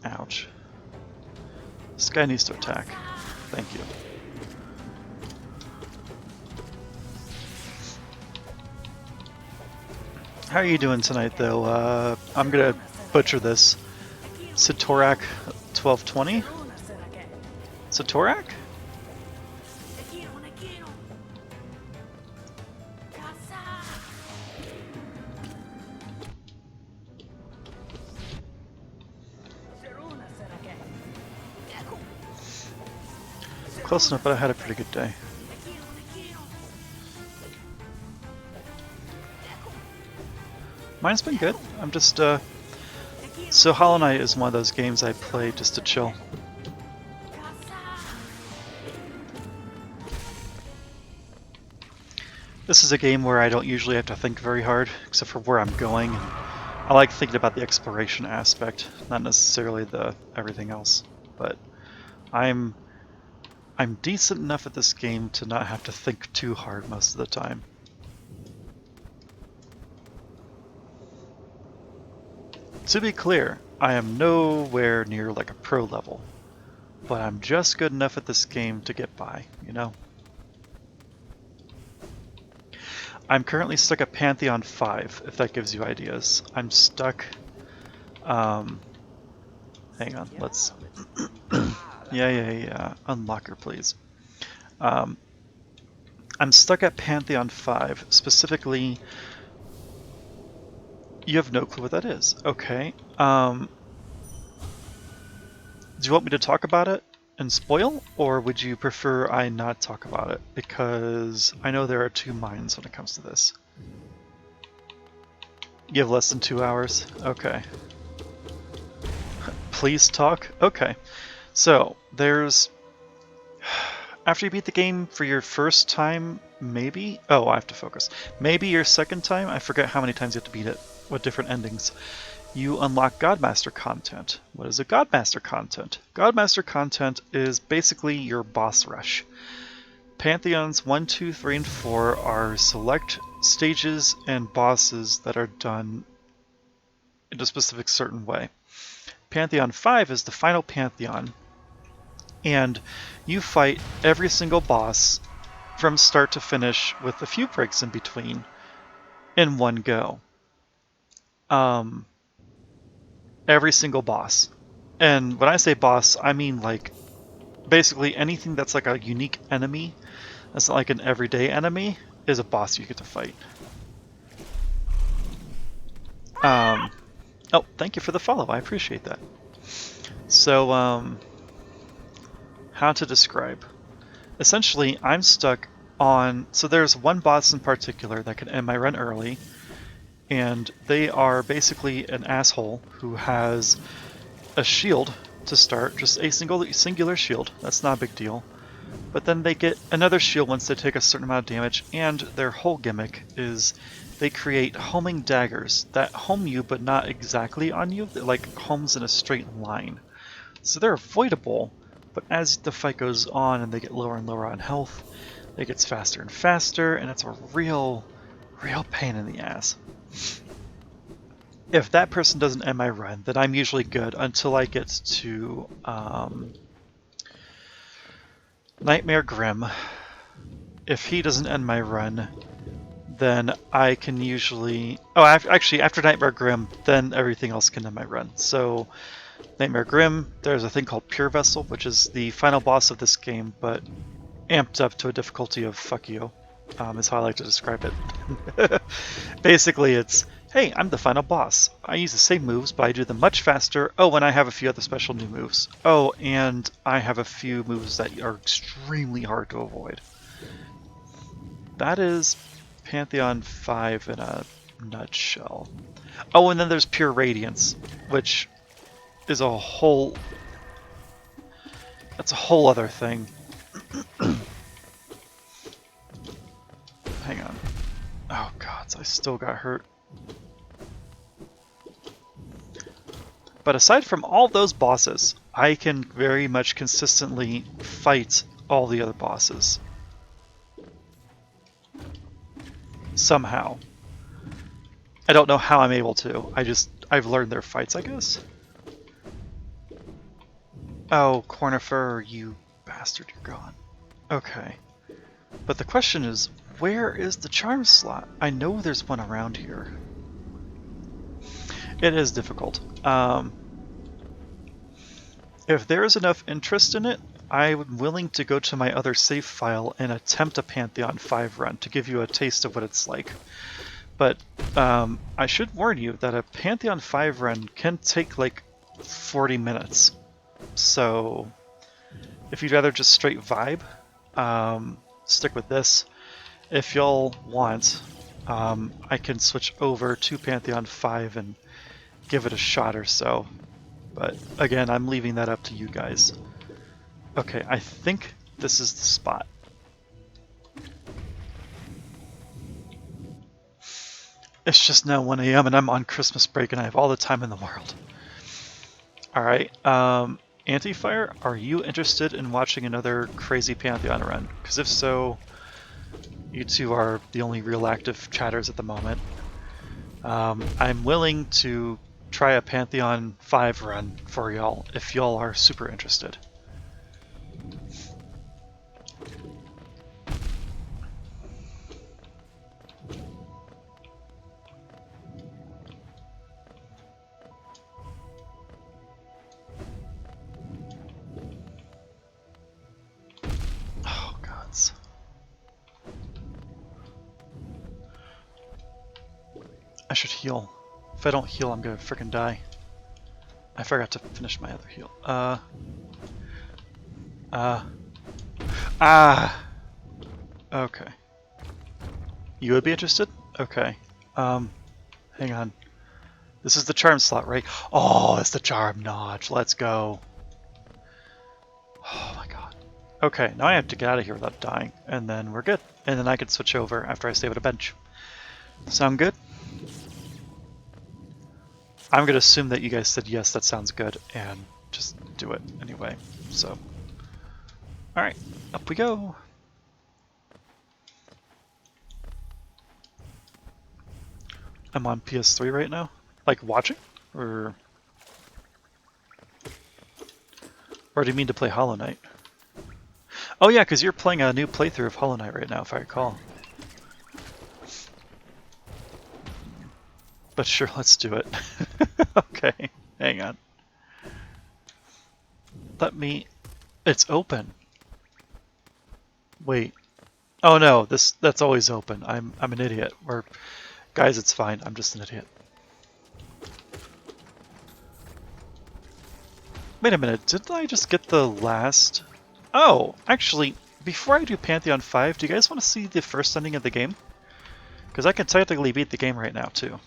Ouch. This guy needs to attack. Thank you. How are you doing tonight, though? I'm gonna butcher this. Satorak 1220? Satorak? Close enough, but I had a pretty good day. Mine's been good. I'm just, so Hollow Knight is one of those games I play just to chill. This is a game where I don't usually have to think very hard, except for where I'm going and I like thinking about the exploration aspect, not necessarily the everything else. But I'm decent enough at this game to not have to think too hard most of the time. To be clear, I am nowhere near like a pro level, but I'm just good enough at this game to get by, you know? I'm currently stuck at Pantheon 5, if that gives you ideas. I'm stuck... hang on, let's... yeah. Unlock her, please. I'm stuck at Pantheon 5, specifically... You have no clue what that is. Okay. Do you want me to talk about it and spoil, or would you prefer I not talk about it? Because I know there are two minds when it comes to this. You have less than 2 hours? Okay. Please talk? Okay. So, there's... After you beat the game for your first time, maybe? Oh, I have to focus. Maybe your second time? I forget how many times you have to beat it, with different endings. You unlock Godmaster content. What is a Godmaster content? Godmaster content is basically your boss rush. Pantheons 1, 2, 3, and 4 are select stages and bosses that are done in a specific certain way. Pantheon 5 is the final Pantheon, and you fight every single boss from start to finish with a few breaks in between in one go. Every single boss. And when I say boss, I mean like basically anything that's like a unique enemy, that's not like an everyday enemy, is a boss you get to fight. Oh, thank you for the follow, I appreciate that. So, how to describe. Essentially, I'm stuck on... So there's one boss in particular that can end my run early, and they are basically an asshole who has a shield to start, just a singular shield. That's not a big deal. But then they get another shield once they take a certain amount of damage, and their whole gimmick is they create homing daggers that home you but not exactly on you. They're like homes in a straight line. So they're avoidable, but as the fight goes on and they get lower and lower on health, it gets faster and faster, and it's a real pain in the ass. If that person doesn't end my run, then I'm usually good until I get to Nightmare Grim. If he doesn't end my run, then I can usually... Oh, actually, after Nightmare Grim, then everything else can end my run. So, Nightmare Grim, there's a thing called Pure Vessel, which is the final boss of this game, but amped up to a difficulty of fuck you, is how I like to describe it. Basically, it's, hey, I'm the final boss. I use the same moves, but I do them much faster. Oh, and I have a few other special new moves. Oh, and I have a few moves that are extremely hard to avoid. That is Pantheon 5 in a nutshell. Oh, and then there's Pure Radiance, which is a whole... That's a whole other thing. Hang on. Oh god, I still got hurt. But aside from all those bosses, I can very much consistently fight all the other bosses. Somehow. I don't know how I'm able to. I've learned their fights, I guess. Oh, Cornifer, you bastard, you're gone. Okay. But the question is, where is the charm slot? I know there's one around here. It is difficult. If there is enough interest in it, I'm willing to go to my other save file and attempt a Pantheon 5 run to give you a taste of what it's like. But I should warn you that a Pantheon 5 run can take like 40 minutes. So if you'd rather just straight vibe, stick with this. If y'all want, I can switch over to Pantheon 5 and give it a shot or so. But again, I'm leaving that up to you guys. Okay, I think this is the spot. It's just now 1 a.m. and I'm on Christmas break and I have all the time in the world. Alright, Anti-Fire, are you interested in watching another crazy Pantheon run? Because if so, you two are the only real active chatters at the moment. I'm willing to try a Pantheon 5 run for y'all if y'all are super interested. Oh, gods. I should heal. If I don't heal, I'm gonna frickin' die. I forgot to finish my other heal. Okay. You would be interested? Okay. Hang on. This is the charm slot, right? Oh, it's the charm notch. Let's go. Oh my god. Okay, now I have to get out of here without dying, and then we're good. And then I can switch over after I save at a bench. Sound good? I'm gonna assume that you guys said yes, that sounds good, and just do it anyway. So, alright, up we go. I'm on PS3 right now. Like, watching? Or do you mean to play Hollow Knight? Oh yeah, because you're playing a new playthrough of Hollow Knight right now, if I recall. But sure, let's do it. Okay, hang on. Let me... It's open. Wait. Oh no, that's always open. I'm an idiot. Or guys, it's fine. I'm just an idiot. Wait a minute, didn't I just get the last... Oh, actually, before I do Pantheon 5, do you guys want to see the first ending of the game? Because I can technically beat the game right now, too.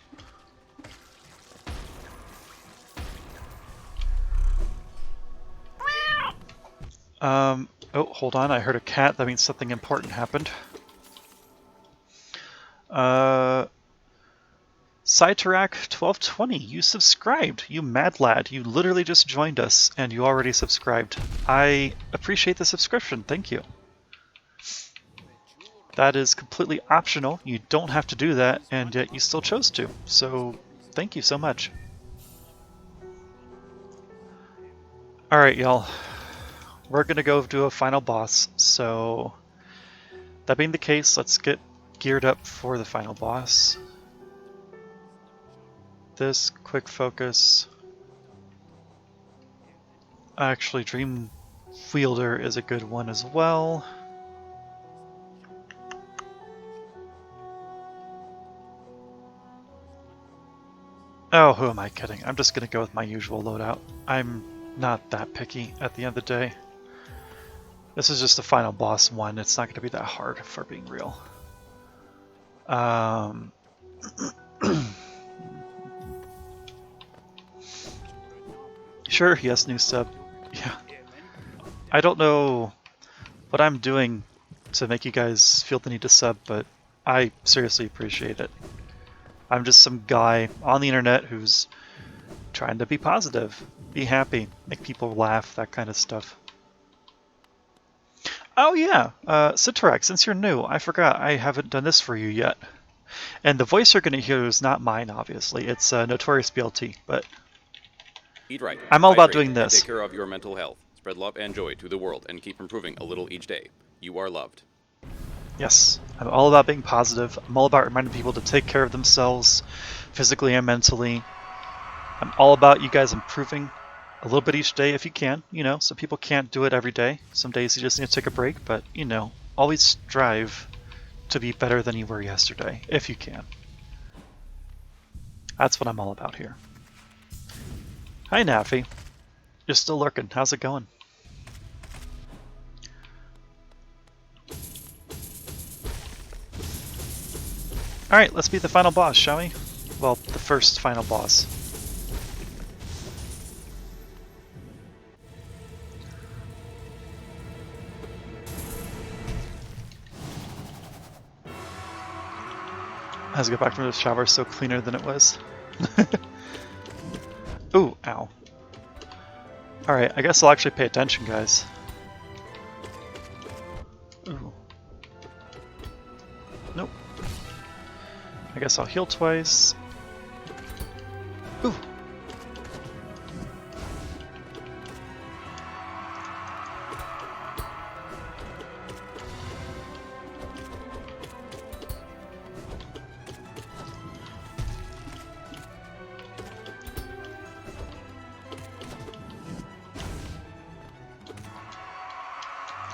Oh, hold on, I heard a cat. That means something important happened. Cyterac1220, you subscribed. You mad lad. You literally just joined us, and you already subscribed. I appreciate the subscription. Thank you. That is completely optional. You don't have to do that, and yet you still chose to. So, thank you so much. Alright, y'all. We're gonna go do a final boss, so... That being the case, let's get geared up for the final boss. This, quick focus. Actually, Dream Wielder is a good one as well. Oh, who am I kidding? I'm just gonna go with my usual loadout. I'm not that picky at the end of the day. This is just the final boss one. It's not gonna be that hard, for being real. Sure, yes, new sub. Yeah. I don't know what I'm doing to make you guys feel the need to sub, but I seriously appreciate it. I'm just some guy on the internet who's trying to be positive, be happy, make people laugh, that kind of stuff. Oh yeah, Citarac, since you're new, I forgot I haven't done this for you yet. And the voice you're going to hear is not mine, obviously. It's Notorious BLT, but Eat right. I'm all about hydrate, doing and this. Take care of your mental health. Spread love and joy to the world and keep improving a little each day. You are loved. Yes, I'm all about being positive. I'm all about reminding people to take care of themselves, physically and mentally. I'm all about you guys improving a little bit each day if you can. You know, some people can't do it every day. Some days you just need to take a break, but, you know, always strive to be better than you were yesterday, if you can. That's what I'm all about here. Hi, Naffy. You're still lurking. How's it going? Alright, let's beat the final boss, shall we? Well, the first final boss. As I get back from the shower, so cleaner than it was. Ooh, ow. Alright, I guess I'll actually pay attention, guys. Ooh. Nope. I guess I'll heal twice. Ooh.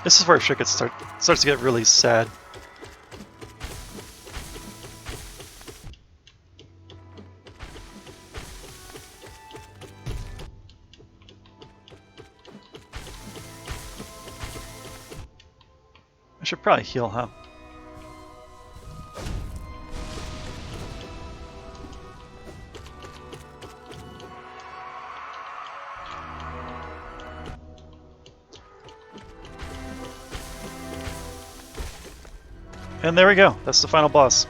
This is where shit starts to get really sad. I should probably heal, huh? And there we go. That's the final boss.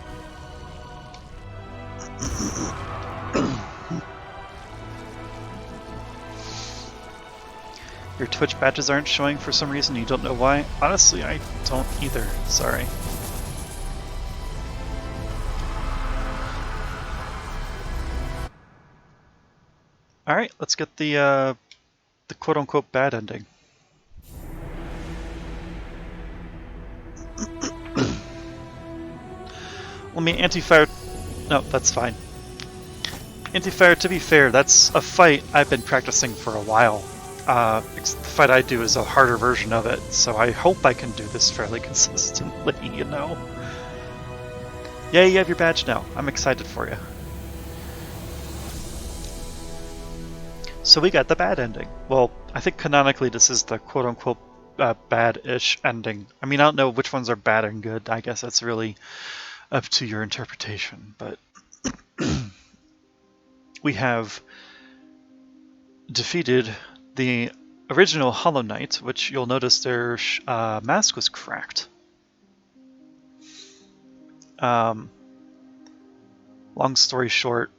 Your Twitch badges aren't showing for some reason. You don't know why? Honestly, I don't either. Sorry. Alright, let's get the quote-unquote bad ending. Let me anti-fire... No, that's fine. Anti-fire, to be fair, that's a fight I've been practicing for a while. The fight I do is a harder version of it, so I hope I can do this fairly consistently, you know? Yay, you have your badge now. I'm excited for you. So we got the bad ending. Well, I think canonically this is the quote-unquote bad-ish ending. I mean, I don't know which ones are bad and good. I guess that's really up to your interpretation, but we have defeated the original Hollow Knight, which you'll notice their mask was cracked. Long story short,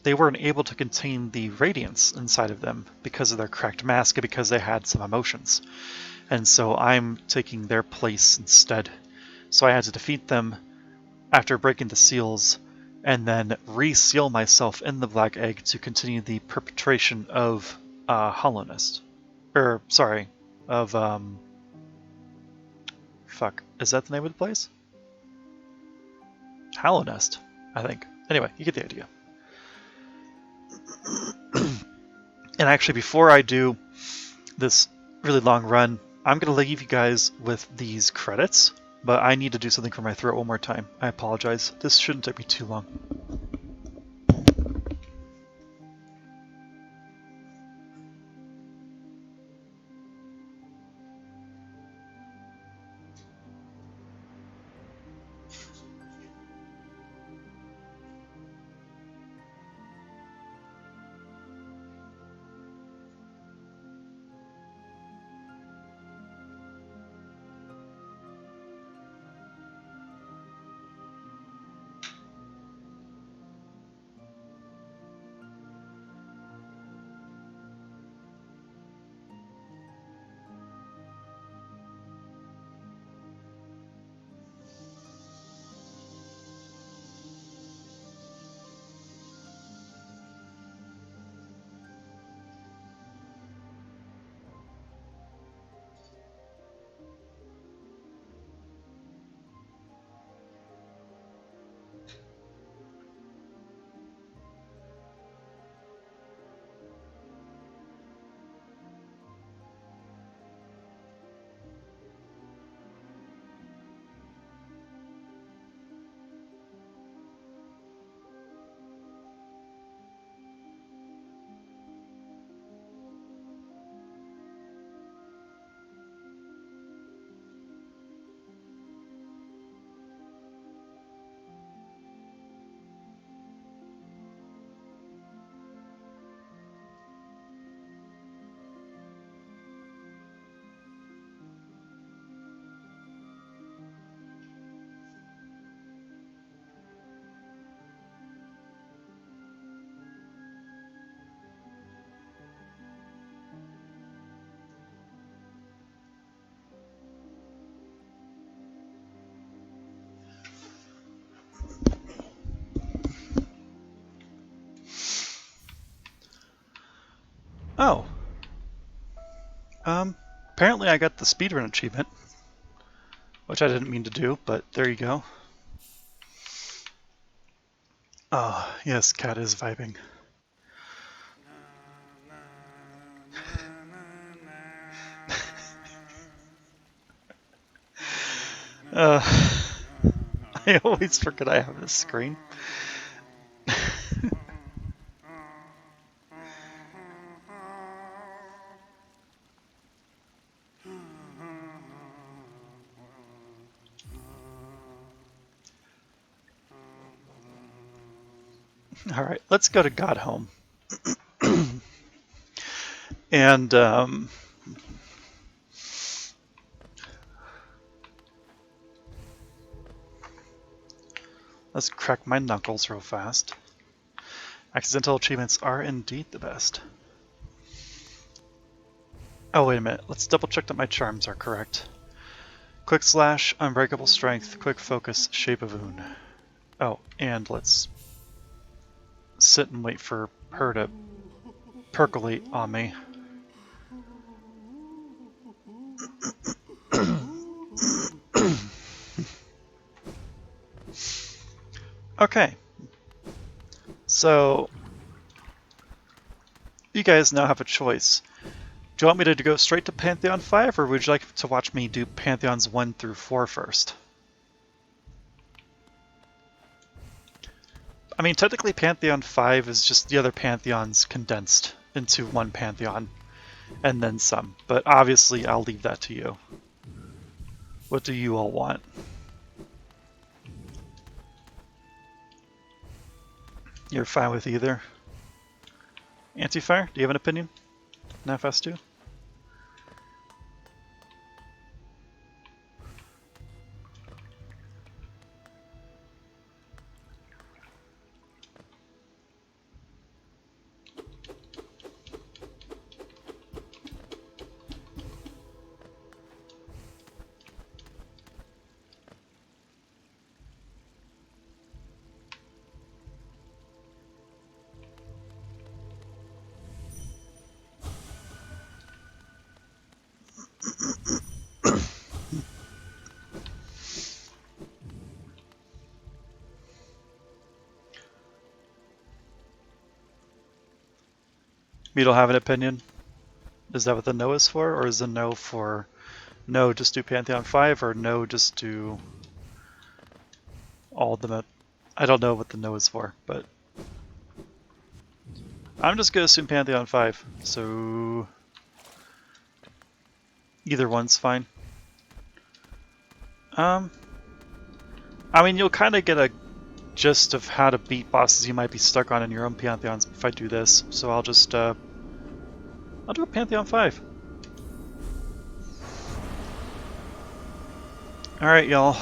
they weren't able to contain the radiance inside of them because of their cracked mask and because they had some emotions. And so I'm taking their place instead. So I had to defeat them after breaking the seals, and then re-seal myself in the Black Egg to continue the perpetration of hollowness. Or, sorry, of, fuck, is that the name of the place? Hallownest, I think. Anyway, you get the idea. And actually, before I do this really long run, I'm going to leave you guys with these credits, but I need to do something for my throat one more time. I apologize. This shouldn't take me too long. Oh. Apparently I got the speedrun achievement, which I didn't mean to do, but there you go. Oh, yes, cat is vibing. I always forget I have this screen. Alright, let's go to God Home. And, let's crack my knuckles real fast. Accidental achievements are indeed the best. Oh, wait a minute. Let's double check that my charms are correct. Quick Slash, Unbreakable Strength, Quick Focus, Shape of Wound. Oh, and let's sit and wait for her to percolate on me. Okay. So, you guys now have a choice. Do you want me to go straight to Pantheon 5, or would you like to watch me do Pantheons 1 through 4 first? I mean, technically Pantheon 5 is just the other Pantheons condensed into one Pantheon, and then some. But obviously, I'll leave that to you. What do you all want? You're fine with either? Anti-Fire, do you have an opinion? Nafas 2? You don't have an opinion? Is that what the no is for? Or is the no for no, just do Pantheon 5, or no, just do all of them? I don't know what the no is for, but I'm just going to assume Pantheon 5, so either one's fine. I mean, you'll kind of get a gist of how to beat bosses you might be stuck on in your own Pantheons if I do this, so I'll just, I'll do a Pantheon 5. Alright, y'all.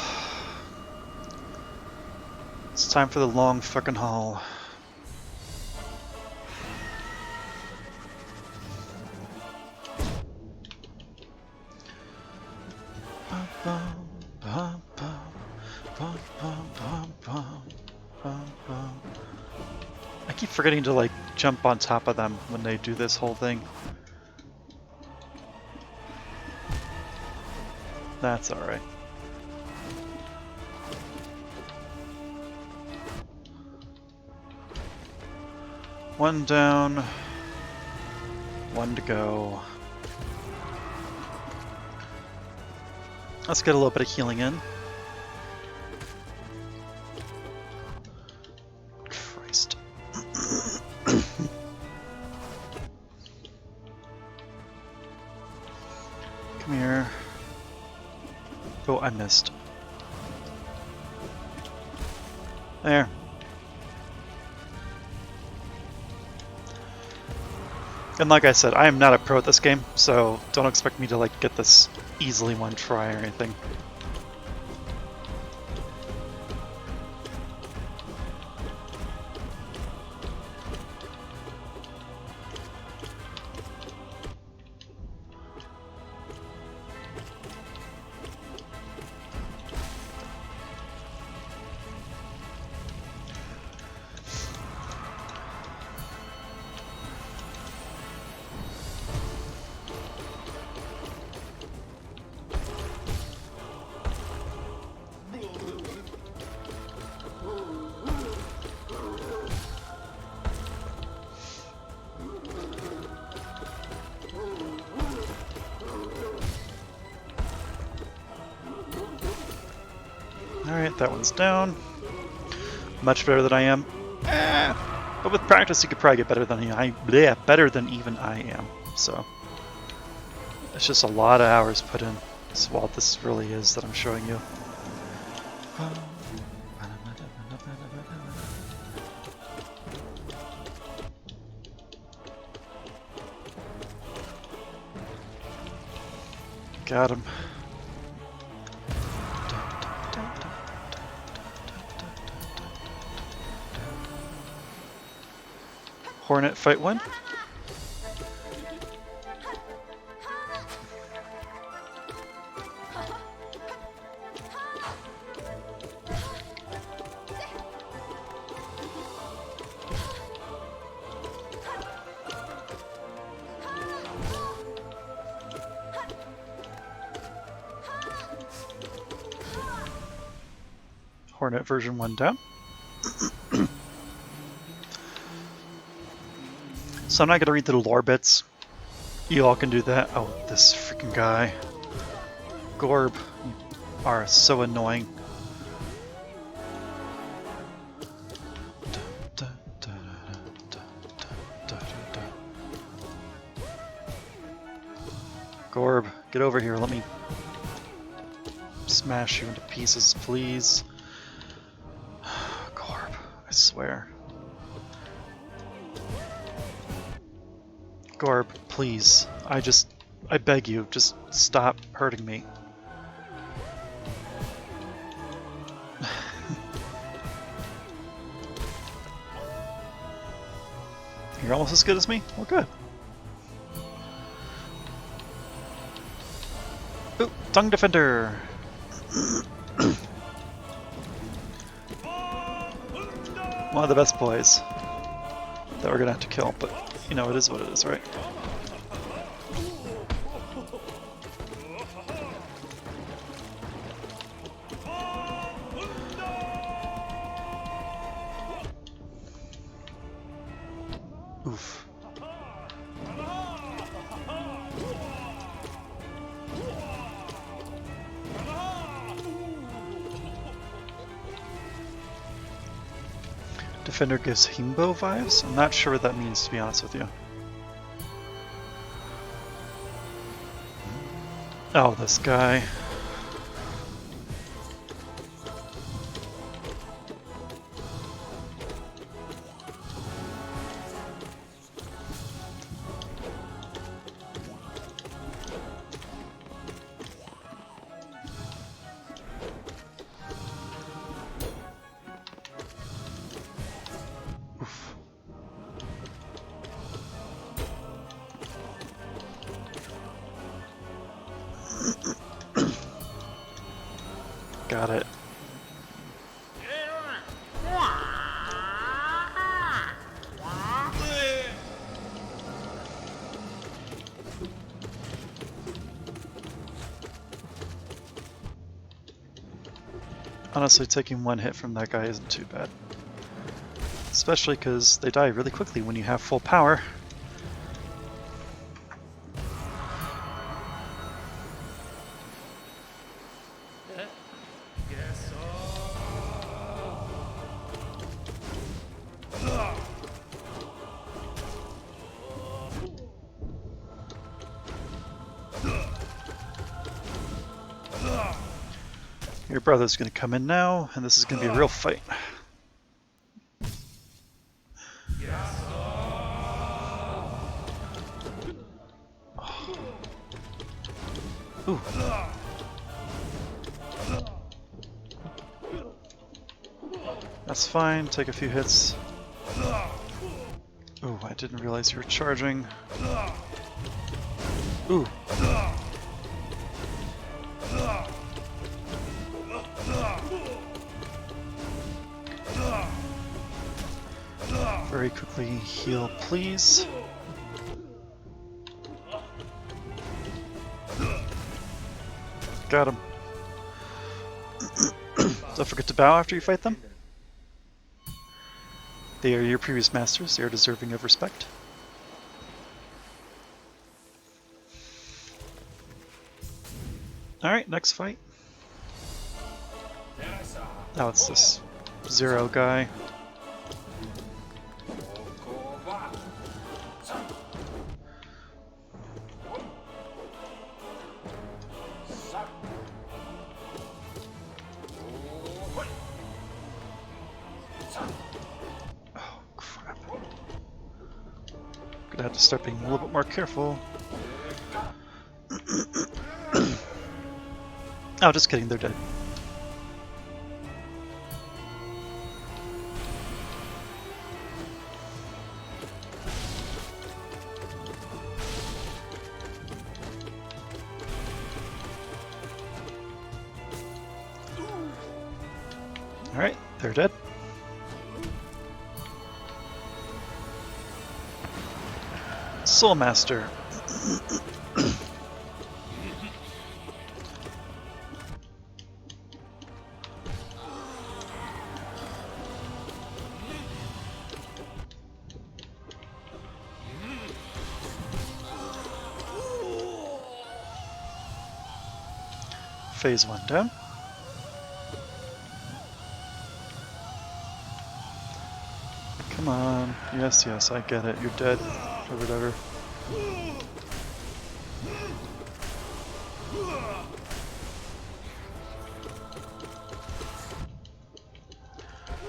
It's time for the long fucking haul. I keep forgetting to, like, jump on top of them when they do this whole thing. That's alright. One down. One to go. Let's get a little bit of healing in. Christ. Come here. Oh, I missed. There. And like I said, I am not a pro at this game, so don't expect me to like get this easily one try or anything. Alright, that one's down. Much better than I am. But with practice, you could probably get better than better than even I am. So it's just a lot of hours put in. That's what this really is that I'm showing you. Got him. Hornet fight one. Hornet version 1 down. So I'm not going to read the lore bits. You all can do that. Oh, this freaking guy. Gorb. You are so annoying. Gorb, get over here. Let me smash you into pieces, please. Gorb, I swear. Gorb, please. I beg you, just stop hurting me. You're almost as good as me? Well, good. Ooh, Tongue Defender! One of the best boys that we're gonna have to kill, but you know, it is what it is, right? Oof. Defender gives Himbo vibes? I'm not sure what that means, to be honest with you. Oh, this guy. Oof. Got it. Honestly, taking one hit from that guy isn't too bad. Especially because they die really quickly when you have full power. Your brother's gonna come in now, and this is gonna be a real fight. Ooh. That's fine, take a few hits. Ooh, I didn't realize you were charging. Ooh. Very quickly heal, please. Got him. Don't forget to bow after you fight them. They are your previous masters. They are deserving of respect. Alright, next fight. Now it's this Zero guy. Oh, crap. Gonna have to start being a little bit more careful. Oh, just kidding, they're dead. Alright, they're dead. Soul Master. Phase 1 down. Come on. Yes, yes, I get it. You're dead. Or whatever.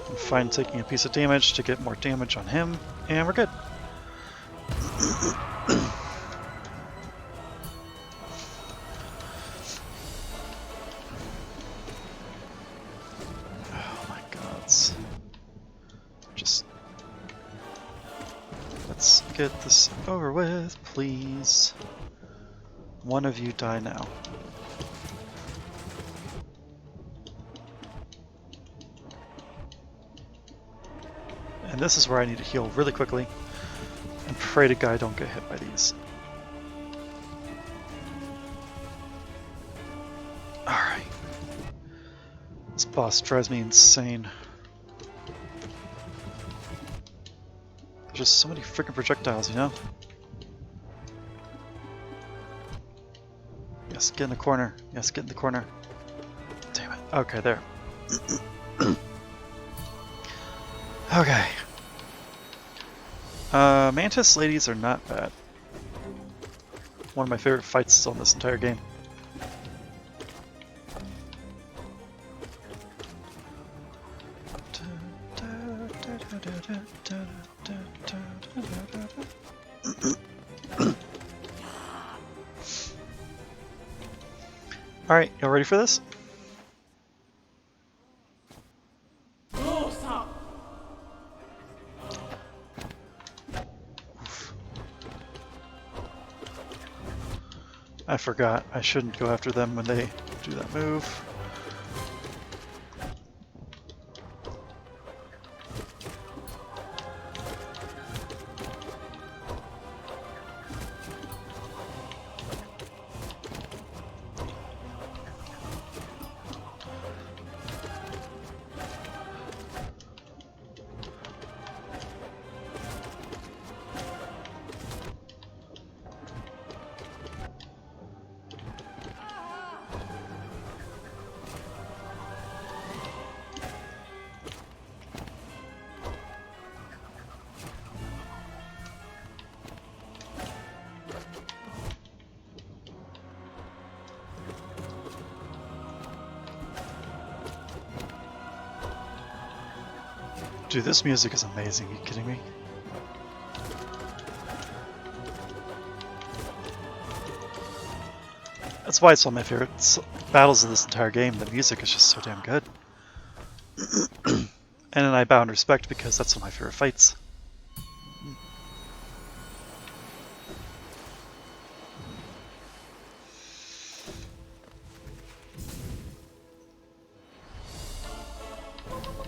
I'm fine taking a piece of damage to get more damage on him, and we're good. Oh my gods. Just... let's get this over with, please. One of you die now. And this is where I need to heal really quickly and pray to God I don't get hit by these. Alright. This boss drives me insane. There's just so many freaking projectiles, you know? Yes, get in the corner. Yes, get in the corner. Damn it. Okay, there. Okay. Mantis ladies are not bad. One of my favorite fights on this entire game. Alright, y'all ready for this? I forgot. I shouldn't go after them when they do that move. Dude, this music is amazing. Are you kidding me? That's why it's one of my favorite battles of this entire game. The music is just so damn good. And then I bow in respect because that's one of my favorite fights.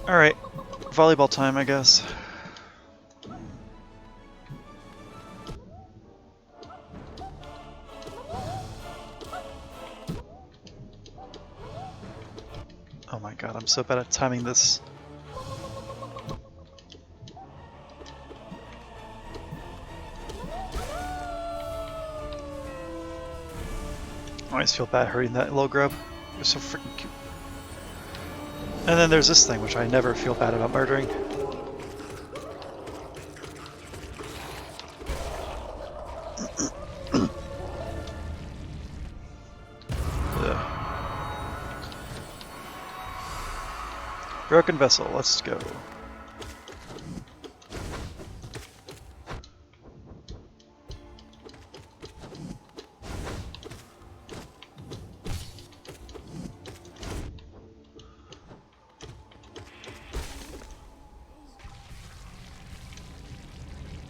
Alright, volleyball time, I guess. Oh my god, I'm so bad at timing this. I always feel bad hurting that little grub. They're so freaking cute. And then there's this thing, which I never feel bad about murdering. Ugh. Broken vessel, let's go.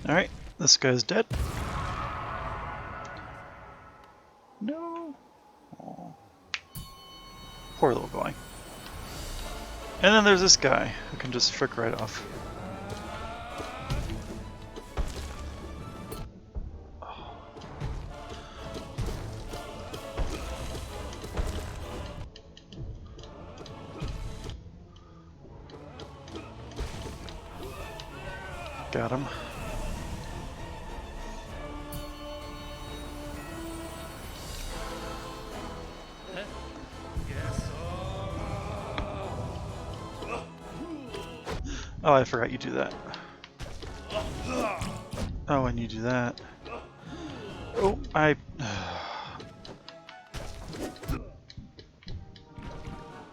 Alright, this guy's dead. No. Aw. Poor little guy. And then there's this guy who can just frick right off. Got him. Oh, I forgot you do that. Oh, and you do that. Oh,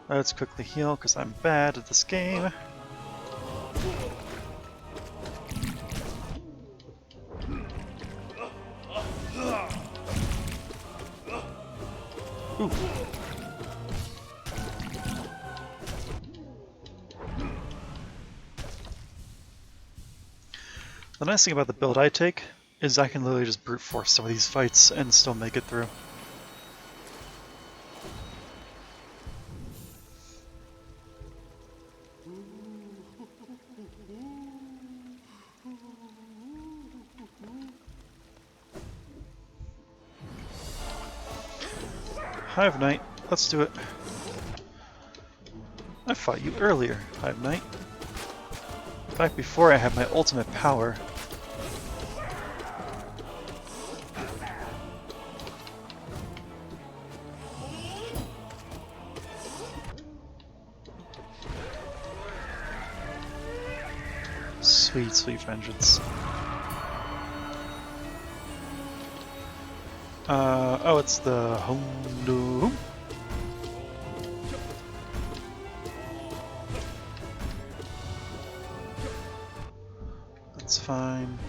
Let's quickly heal, because I'm bad at this game. Ooh. The nice thing about the build I take is I can literally just brute force some of these fights and still make it through. Hive Knight, let's do it. I fought you earlier, Hive Knight. Back before I had my ultimate power. Sweet, sweet vengeance. Oh, it's the Hondo. That's fine.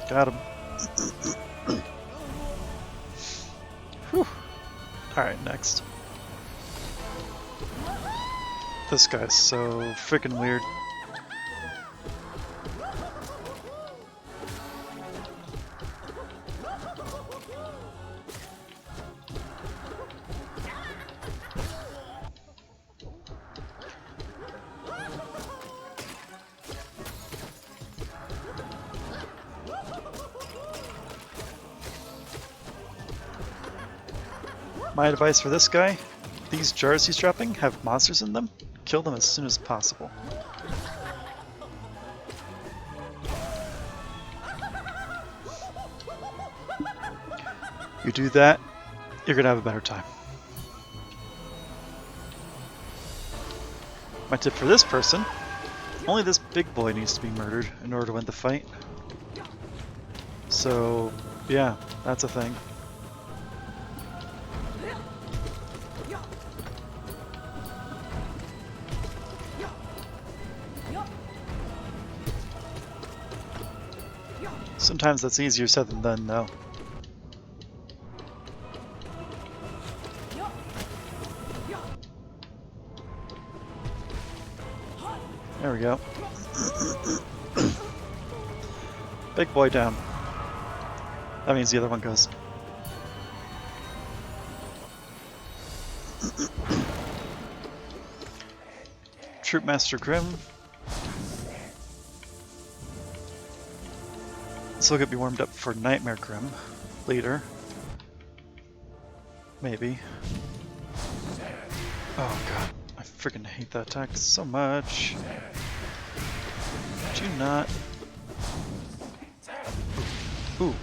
Got him. Whew. Alright, next. This guy's so freaking weird. My advice for this guy, these jars he's dropping have monsters in them. Kill them as soon as possible. You do that, you're gonna have a better time. My tip for this person, only this big boy needs to be murdered in order to win the fight. So, yeah, that's a thing. Sometimes that's easier said than done, though. There we go. Big boy down. That means the other one goes. Troop Master Grimm. This will get me warmed up for Nightmare Grimm later. Maybe. Oh god, I freaking hate that attack so much. you not? Ooh.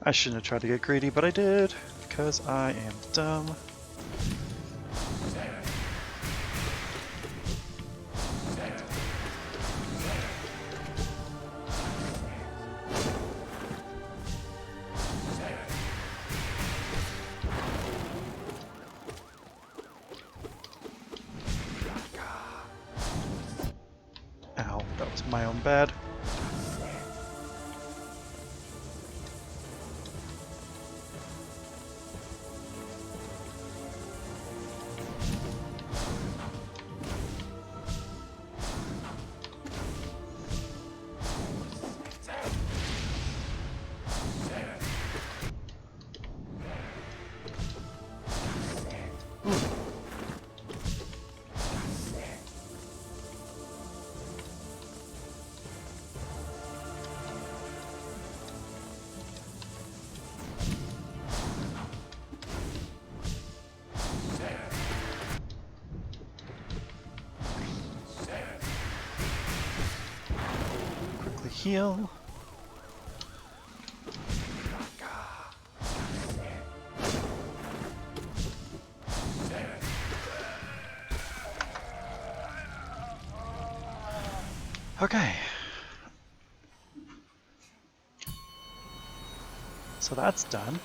I shouldn't have tried to get greedy, but I did, because I am dumb. Ow, that was my own bad. Quickly heal. Okay. So that's done.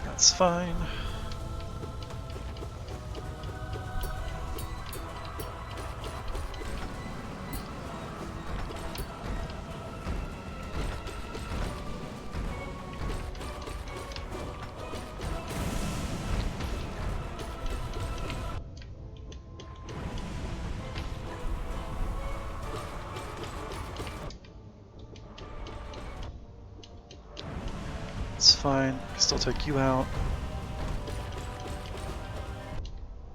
That's fine. It's fine. I can still take you out.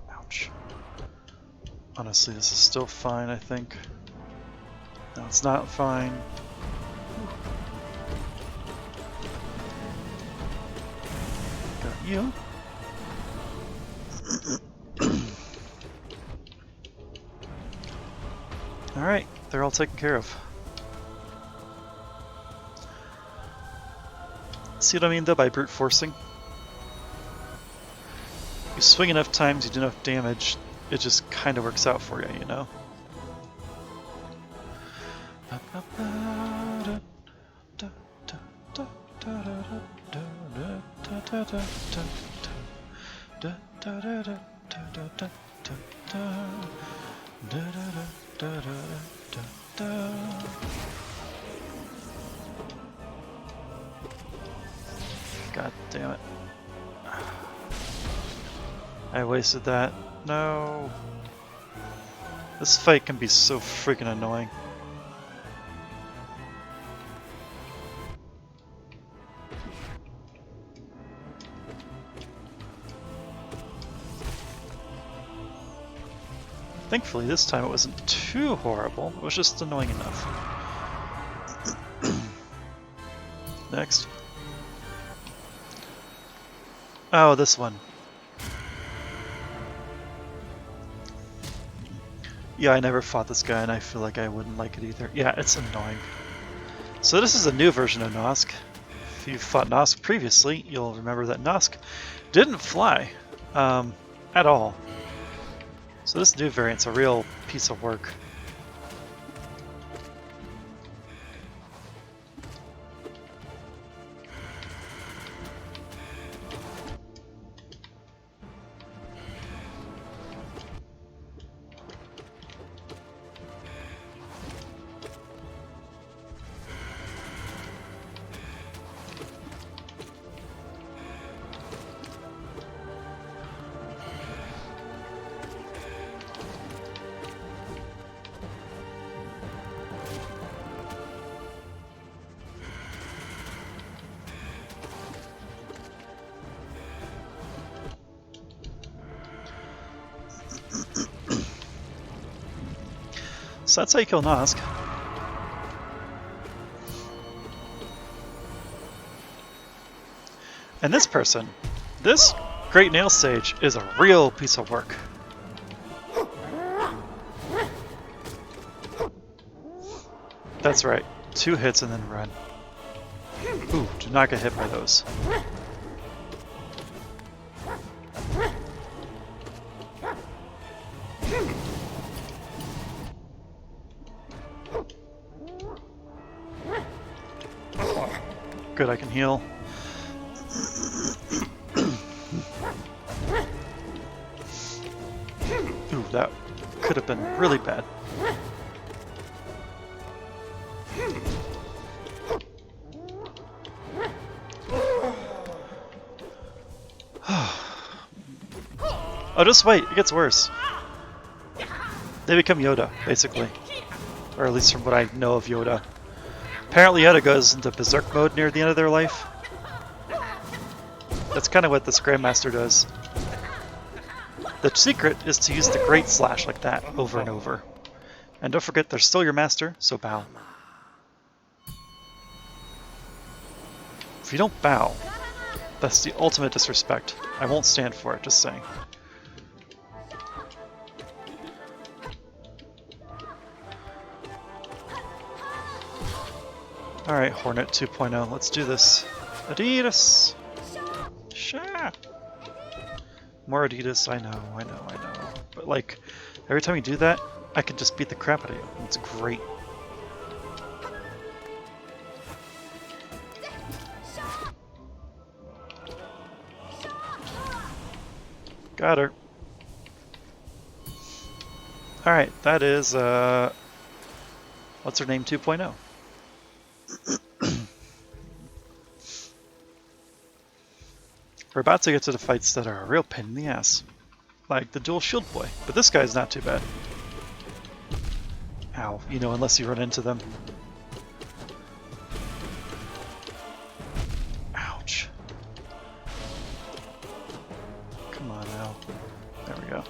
Ouch. Honestly, this is still fine, I think. No, it's not fine. Got you. Alright, they're all taken care of. See what I mean though by brute forcing? You swing enough times, you do enough damage, it just kind of works out for you, you know? God damn it. I wasted that. No. This fight can be so freaking annoying. Thankfully, this time it wasn't too horrible. It was just annoying enough. Next. Oh, this one. Yeah, I never fought this guy, and I feel like I wouldn't like it either. Yeah, it's annoying. So this is a new version of Nosk. If you've fought Nosk previously, you'll remember that Nosk didn't fly at all. So this new variant's a real piece of work. So that's how you kill Nosk. And this person, this Great Nail Sage is a real piece of work. That's right, 2 hits and then run. Ooh, do not get hit by those. Good, I can heal. Ooh, that could have been really bad. Oh, just wait, it gets worse. They become Yoda, basically. Or at least from what I know of Yoda. Apparently Yoda goes into berserk mode near the end of their life. That's kind of what this Grandmaster does. The secret is to use the Great Slash like that, over and over. And don't forget, they're still your master, so bow. If you don't bow, that's the ultimate disrespect. I won't stand for it, just saying. Alright, Hornet 2.0, let's do this. Adidas! Sha! More Adidas, I know. But like, every time you do that, I can just beat the crap out of you. It's great. Got her. Alright, that is, what's her name 2.0? We're about to get to the fights that are a real pain in the ass. Like the dual shield boy. But this guy's not too bad. Ow, you know, unless you run into them. Ouch. Come on now. There we go.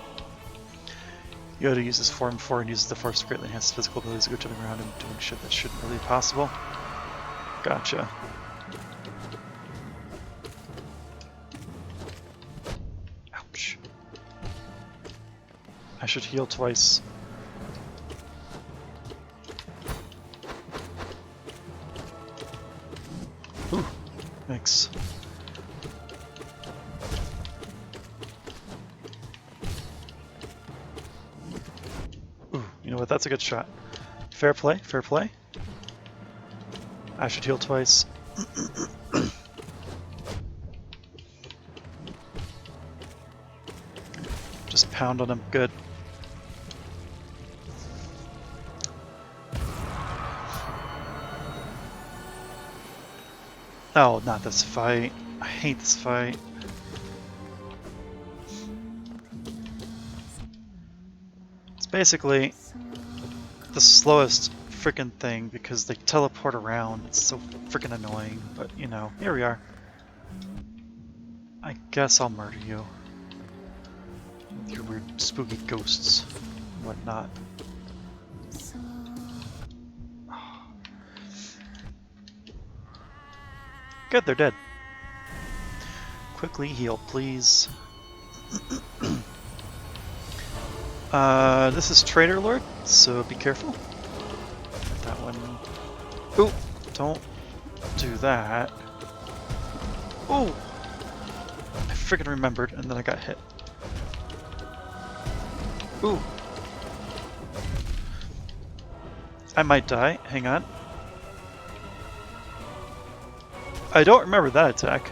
Yoda uses Form 4 and uses the Force to greatly enhance physical abilities to go jumping around and doing shit that shouldn't really be possible. Gotcha. Ouch. I should heal twice. Ooh, thanks. Ooh, you know what? That's a good shot. Fair play, fair play. I should heal twice. Just pound on him. Good. Oh, not this fight. I hate this fight. It's basically the slowest frickin' thing because they teleport around. It's so frickin' annoying, but you know, here we are. I guess I'll murder you. With your weird spooky ghosts and whatnot. Good, they're dead. Quickly heal, please. This is Traitor Lord, so be careful. That one. Ooh, don't do that. Ooh! I freaking remembered, and then I got hit. Ooh. I might die. Hang on. I don't remember that attack.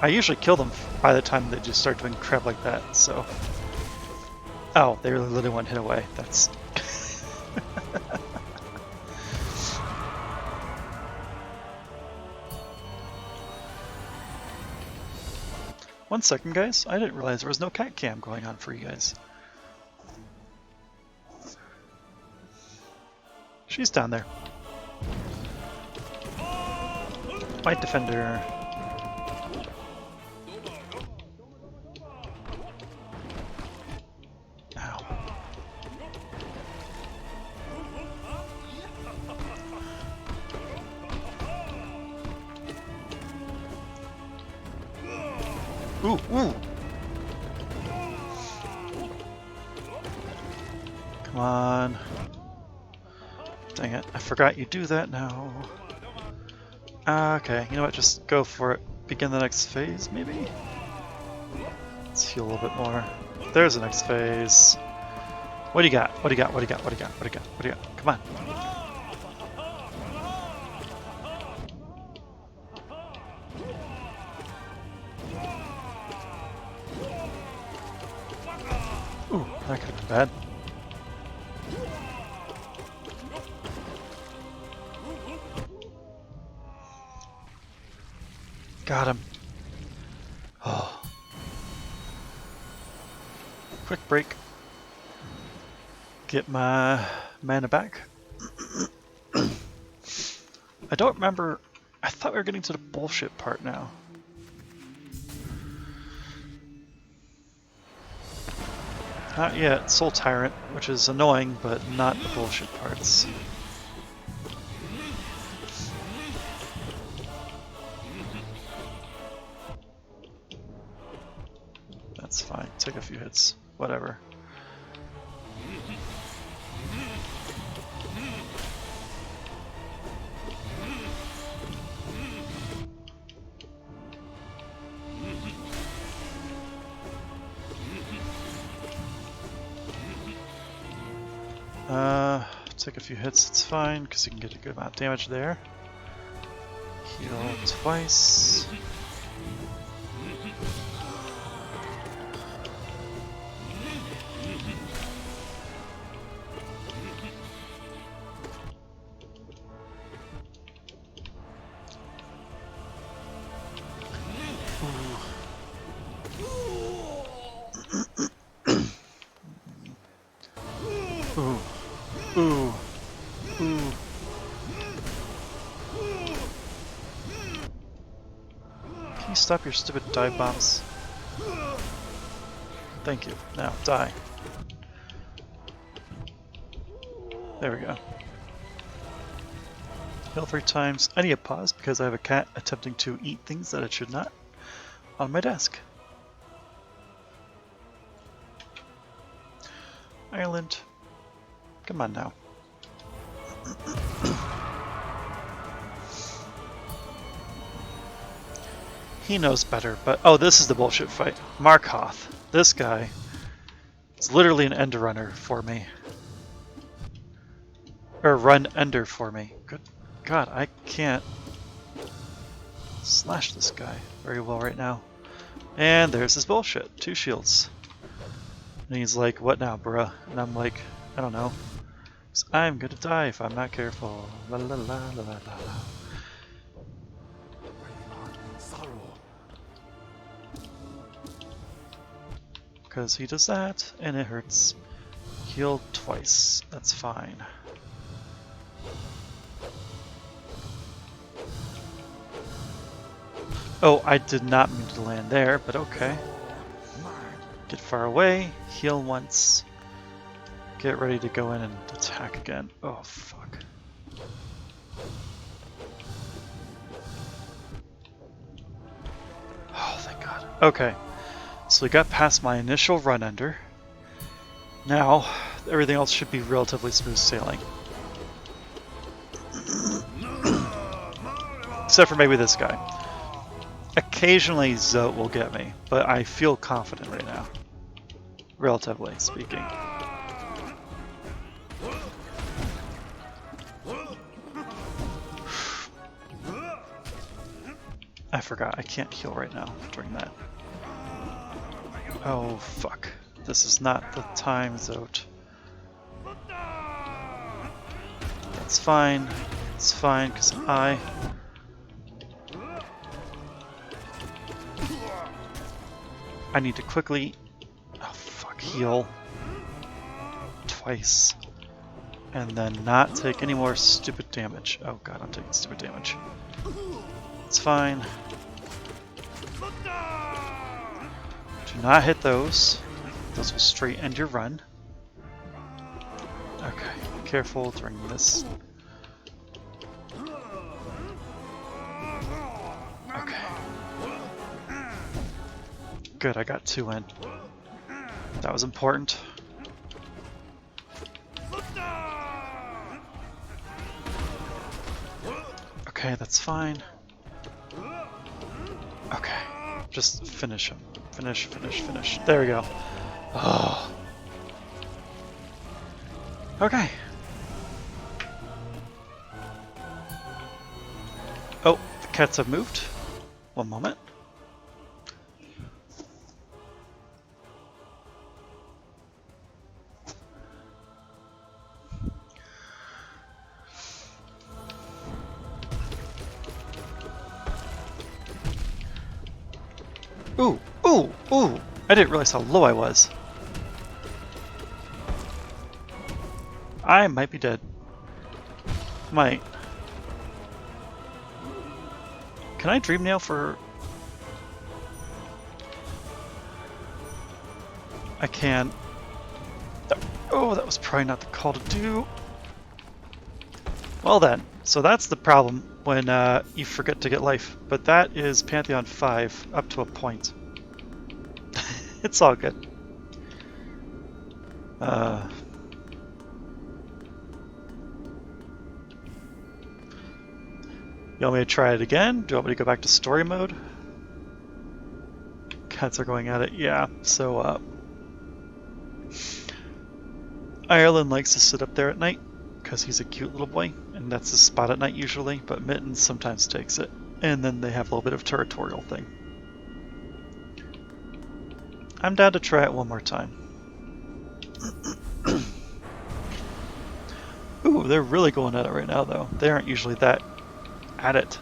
I usually kill them by the time they just start doing crap like that, so... Oh, they really literally one hit away. That's... One second, guys. I didn't realize there was no cat cam going on for you guys. She's down there. White defender. Ow. Ooh, ooh. Come on. Dang it, I forgot you do that now. Okay, you know what, just go for it. Begin the next phase, maybe? Let's heal a little bit more. There's the next phase. What do you got? What do you got? What do you got? What do you got? What do you got? What do you got? Come on. Ooh, that could have been bad. Got him. Oh. Quick break. Get my mana back. I don't remember. I thought we were getting to the bullshit part now. Not yet. Soul Tyrant, which is annoying, but not the bullshit parts. That's fine. Take a few hits. Whatever. Take a few hits, it's fine, because you can get a good amount of damage there. Heal twice. Ooh. Ooh. Ooh. Can you stop your stupid dive bombs? Thank you. Now, die. There we go. Heal 3 times. I need a pause because I have a cat attempting to eat things that it should not on my desk. Ireland. Come on now. He knows better, but oh, this is the bullshit fight. Markoth. This guy is literally an end runner for me. Or run ender for me. Good God, I can't slash this guy very well right now. And there's his bullshit. 2 shields. And he's like, what now, bruh? And I'm like, I don't know. I'm gonna die if I'm not careful. La la la la la la. Because he does that, and it hurts. Healed twice. That's fine. Oh, I did not mean to land there, but okay. Get far away. Heal once. Get ready to go in and attack again. Oh, fuck. Oh, thank God. Okay. So we got past my initial run under. Now, everything else should be relatively smooth sailing. Except for maybe this guy. Occasionally Zote will get me, but I feel confident right now. Relatively speaking. I forgot, I can't heal right now during that. Oh, fuck. This is not the time, Zote. That's fine. It's fine, because I need to quickly... Oh, fuck. Heal. Twice. And then not take any more stupid damage. Oh god, I'm taking stupid damage. It's fine. Do not hit those. Those will straight end your run. Okay, careful during this. Okay. Good, I got 2 in. That was important. Okay, that's fine. Okay, just finish him. Finish, finish, finish. There we go. Oh. Okay. Oh, the cats have moved. One moment. Ooh, ooh, ooh! I didn't realize how low I was. I might be dead. Might. Can I dream nail for... I can. Oh, that was probably not the call to do. Well then, so that's the problem when you forget to get life. But that is Pantheon 5 up to a point. It's all good. You want me to try it again? Do you want me to go back to story mode? Cats are going at it. Yeah, so Ireland likes to sit up there at night because he's a cute little boy, and that's his spot at night usually, but Mittens sometimes takes it. And then they have a little bit of territorial thing. I'm down to try it one more time. Ooh, they're really going at it right now though. They aren't usually that at it.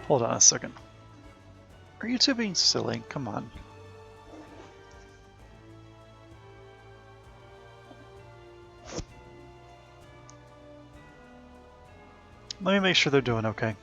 Hold on a second. Are you two being silly? Come on. Let me make sure they're doing okay.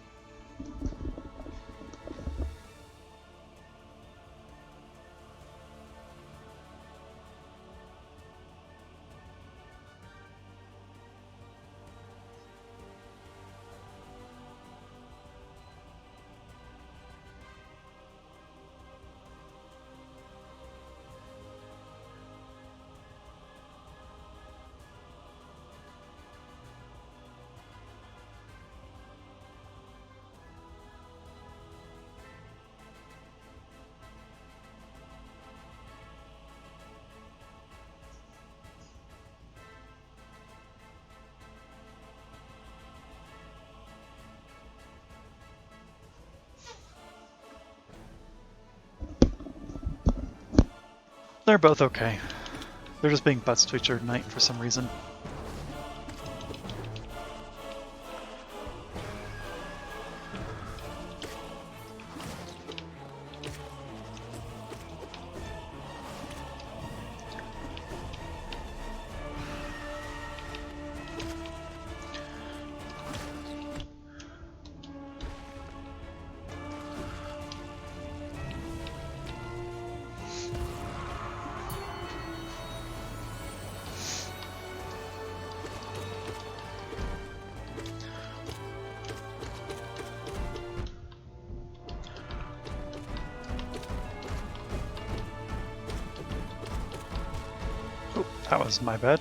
They're both okay. They're just being butts to each other tonight for some reason. That was my bad.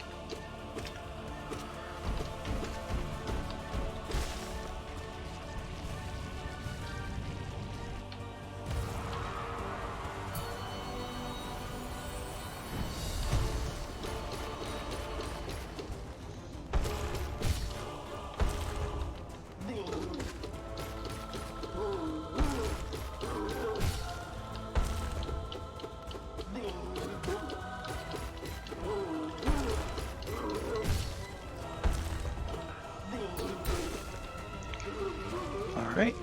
Alright.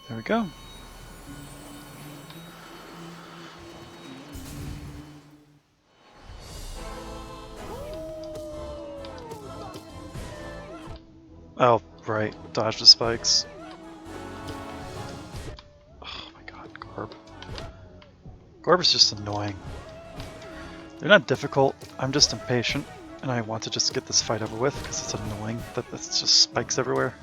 There we go. Oh, right. Dodge the spikes. Oh my god, Gorb. Gorb is just annoying. They're not difficult, I'm just impatient, and I want to just get this fight over with because it's annoying that it's just spikes everywhere.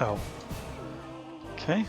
Oh. Okay.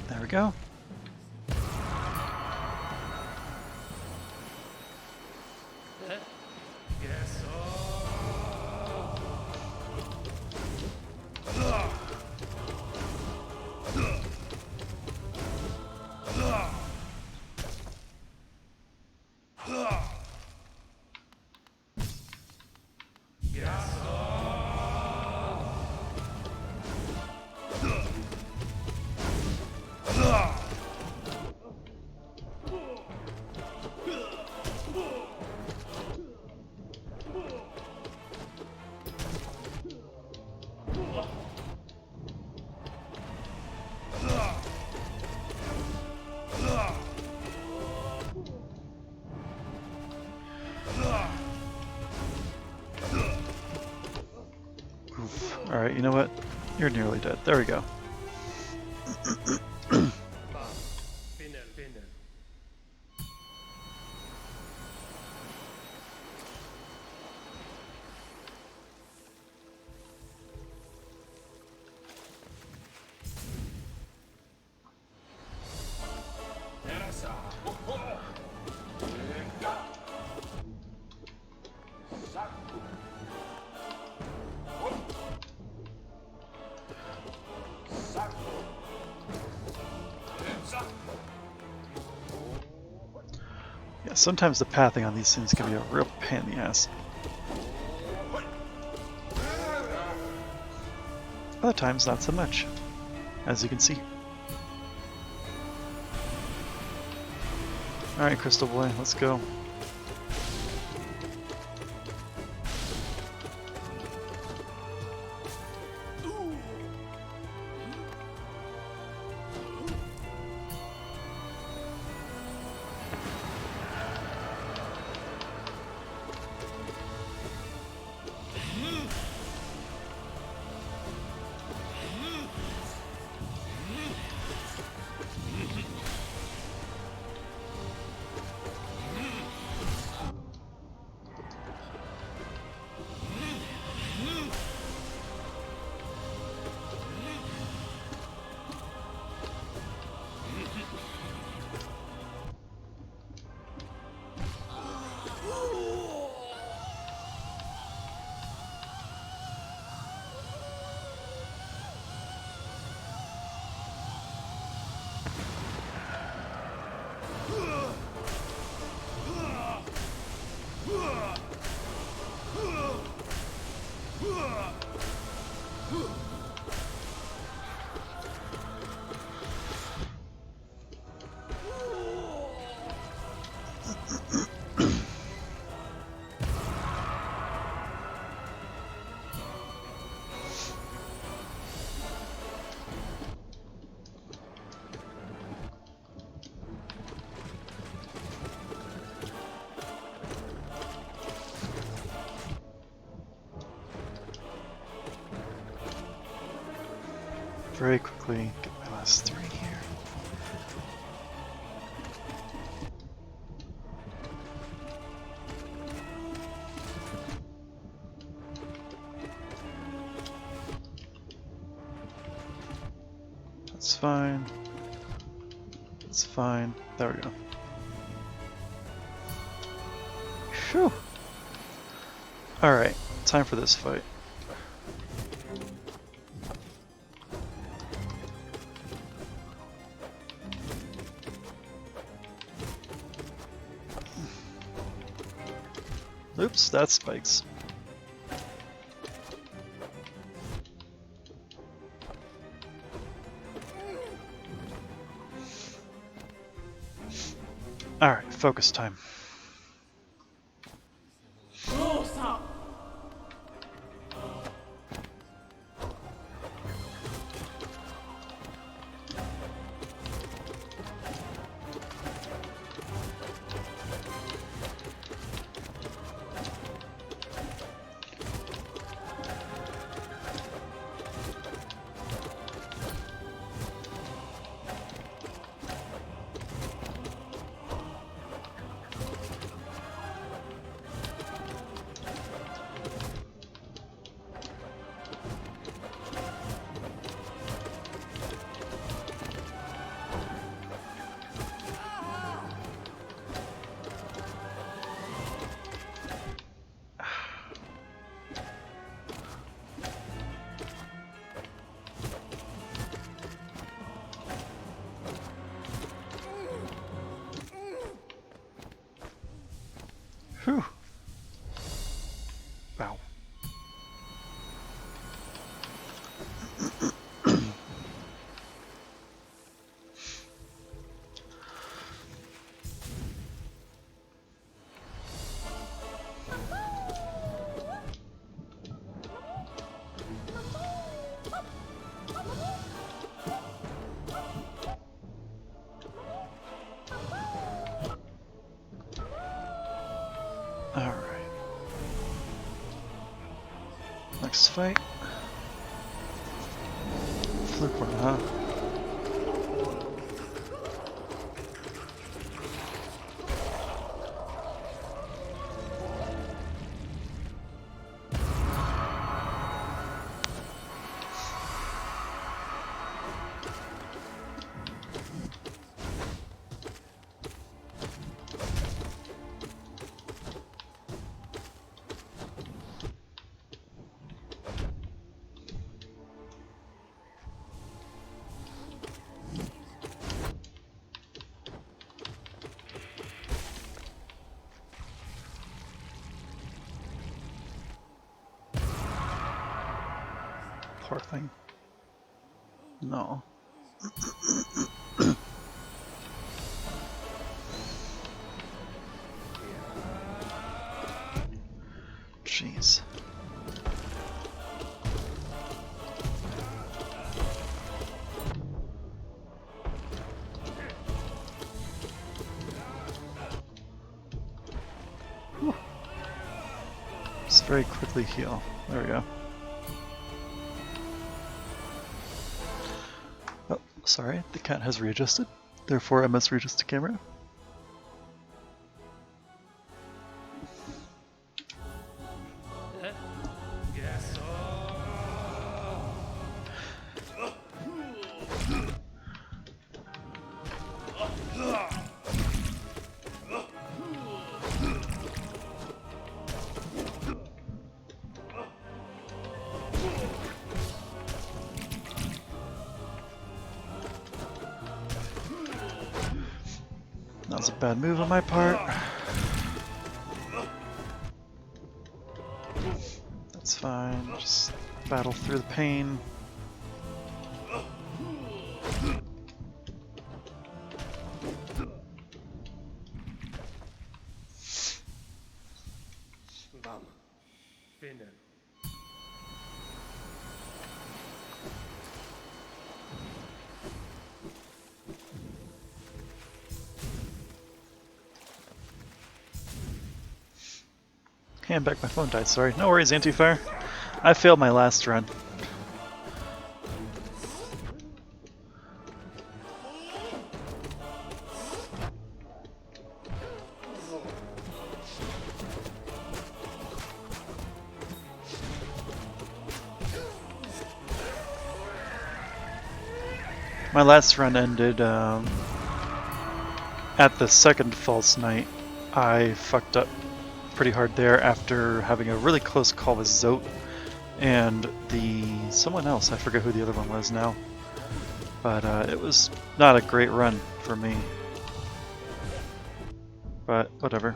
There we go. Alright, you know what? You're nearly dead. There we go. Sometimes the pathing on these things can be a real pain in the ass. Other times, not so much, as you can see. Alright, Crystal Boy, let's go. Very quickly, get my last 3 here. That's fine. That's fine. There we go. Phew. Alright, time for this fight. Oops, that's spikes. Alright, focus time. Whew. Wow. Alright. Next fight. Fluke one, huh? Poor thing. No. Jeez. Whew. Just very quickly heal. There we go. Oh, sorry, the cat has readjusted. Therefore, I must readjust the camera. That was a bad move on my part. That's fine, just battle through the pain. Hand back, my phone died, sorry. No worries, Anti-Fire. I failed my last run. My last run ended at the second false night. I fucked up pretty hard there after having a really close call with Zote and someone else. I forget who the other one was now, but it was not a great run for me. But whatever.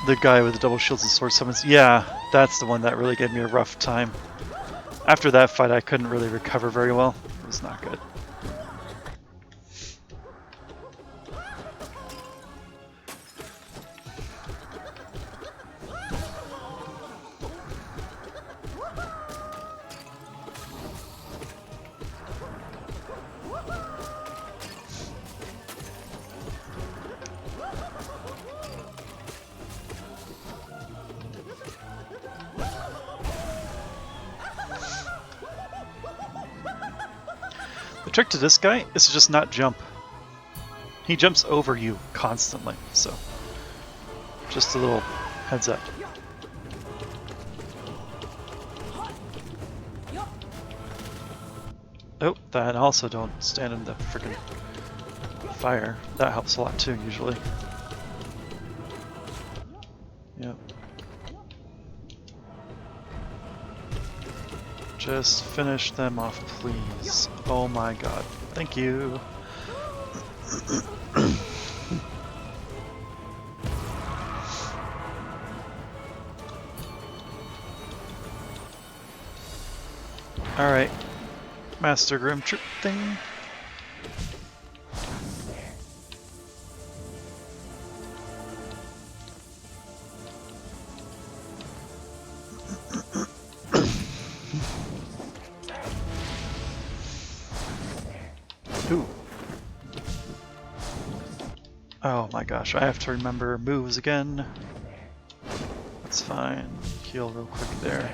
The guy with the double shields and sword summons, yeah, that's the one that really gave me a rough time. After that fight, I couldn't really recover very well. It was not good. The trick to this guy is to just not jump. He jumps over you constantly, so just a little heads up. Oh, that also don't stand in the freaking fire. That helps a lot too, usually. Yep. Just finish them off, please. Oh my god. Thank you. Alright. Master Grim Troop thing. Ooh. Oh my gosh, I have to remember moves again. That's fine. Heal real quick there.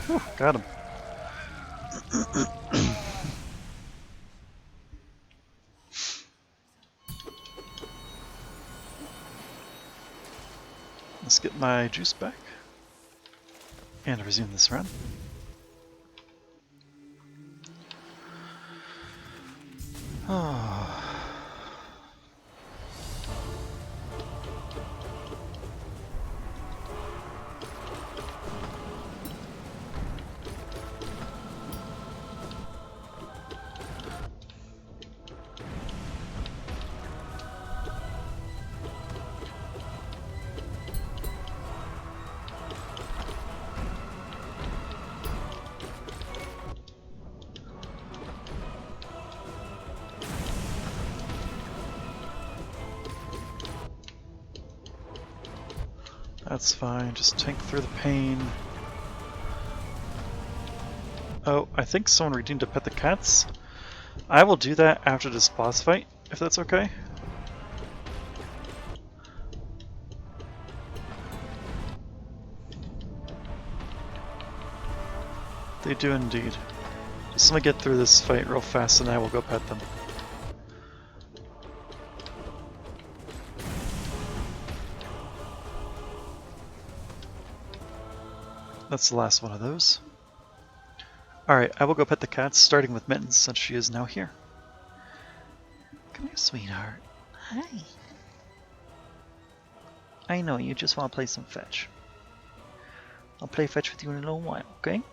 Whew, got him. Let's get my juice back and resume this run. Oh. That's fine, just tank through the pain. Oh, I think someone redeemed to pet the cats. I will do that after this boss fight, if that's okay. They do indeed. Just let me get through this fight real fast and I will go pet them. That's the last one of those. Alright, I will go pet the cats, starting with Mittens, since she is now here. Come here, sweetheart. Hi. I know, you just want to play some fetch. I'll play fetch with you in a little while, okay?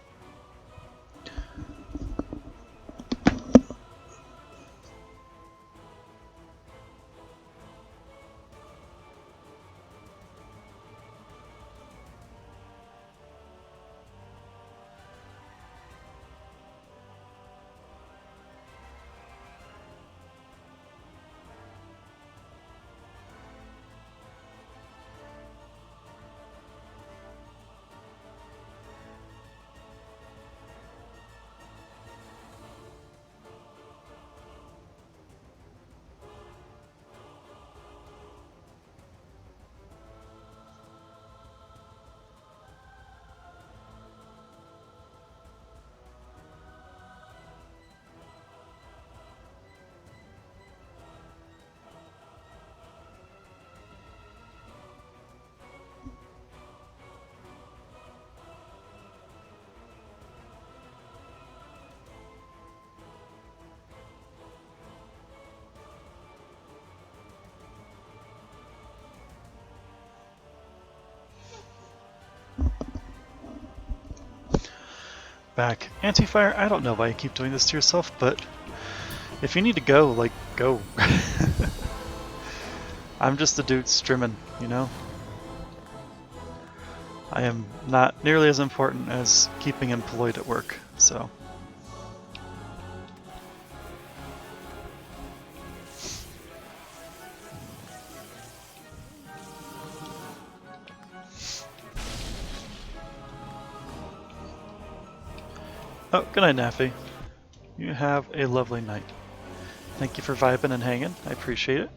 Back. Anti-fire, I don't know why you keep doing this to yourself, but if you need to go, like, go. I'm just a dude streaming, you know? I am not nearly as important as keeping employed at work, so... Oh, good night, Naffy. You have a lovely night. Thank you for vibing and hanging. I appreciate it.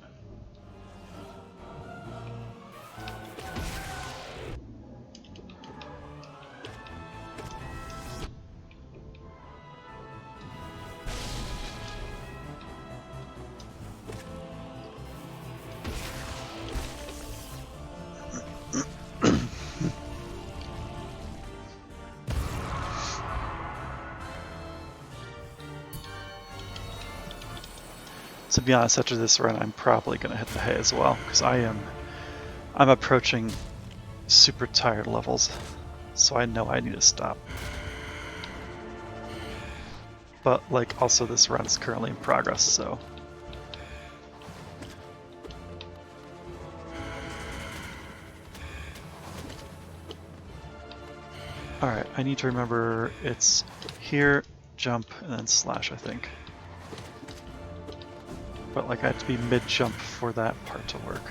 To be honest, after this run, I'm probably going to hit the hay as well, because I'm approaching super tired levels, so I know I need to stop. But, like, also this run's currently in progress, so... Alright, I need to remember it's here, jump, and then slash, I think. But like I have to be mid-jump for that part to work.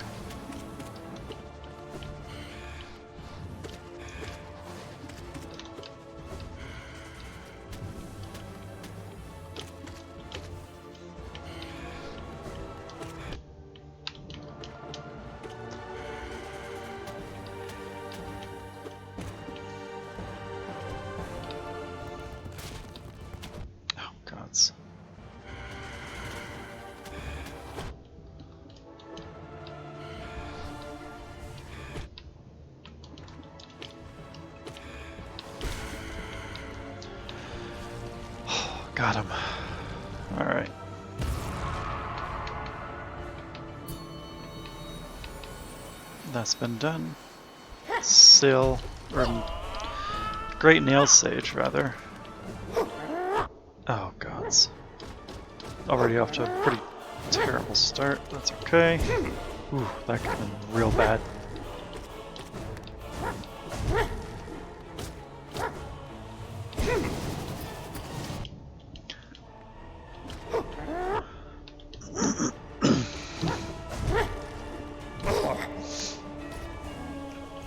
Got him. Alright. That's been done. Sail, or Great Nail Sage, rather. Oh, gods. Already off to a pretty terrible start. That's okay. Ooh, that could have been real bad.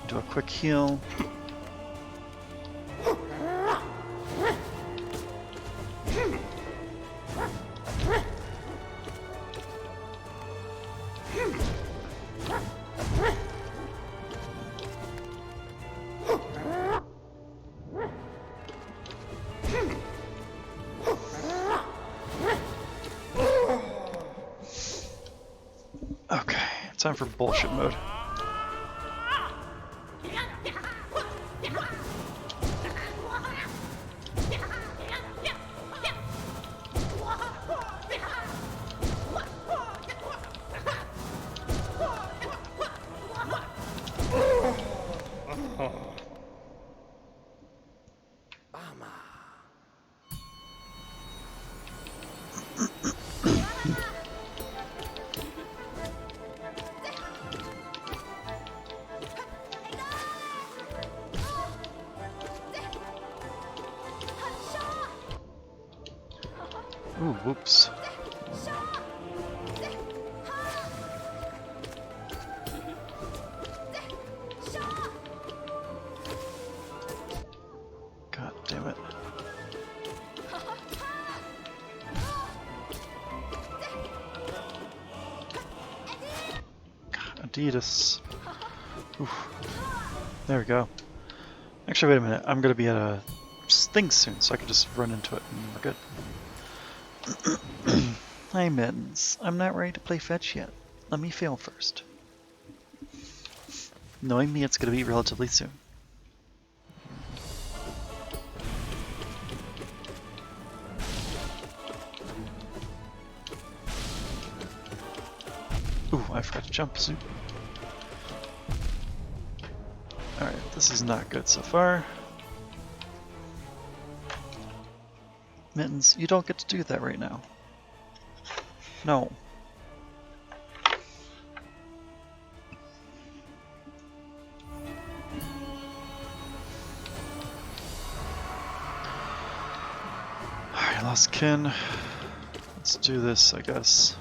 Do a quick heal. Okay, time for bullshit mode. Ooh, whoops. God damn it. God, Adidas. Oof. There we go. Actually, wait a minute. I'm gonna be at a thing soon, so I can just run into it and we're good. Hi, Mittens. I'm not ready to play fetch yet. Let me fail first. Knowing me, it's gonna be relatively soon. Ooh, I forgot to jump soon. Alright, this is not good so far. Mittens, you don't get to do that right now. No. Alright, lost kin. Let's do this, I guess.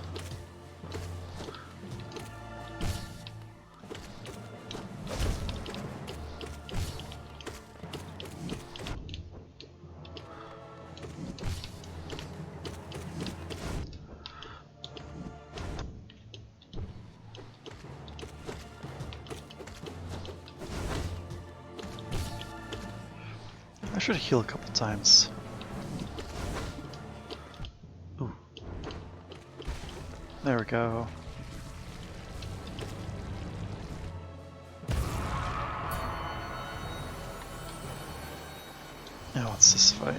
I should heal a couple times. Ooh. There we go. Now what's this fight?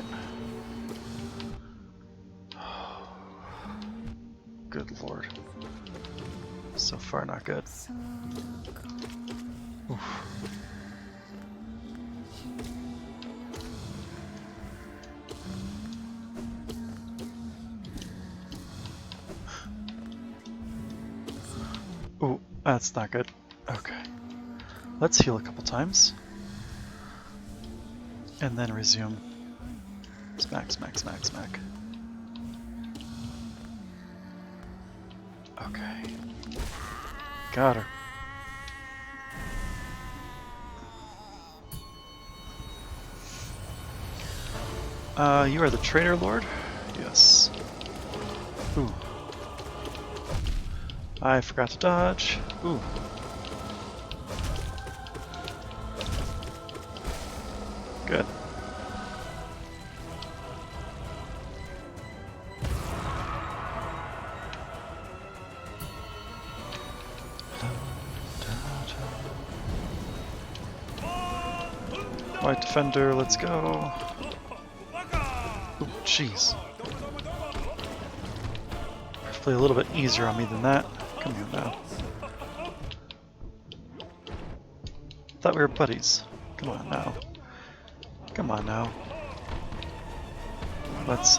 Good lord. So far not good. Oof. Ooh, that's not good. Okay. Let's heal a couple times. And then resume. Smack, smack, smack, smack. Okay. Got her. You are the traitor lord? Yes. Ooh. I forgot to dodge. Ooh. Good. White defender, let's go. Ooh, jeez. hopefully a little bit easier on me than that. Come here now. Thought we were buddies. Come on now. Come on now. Let's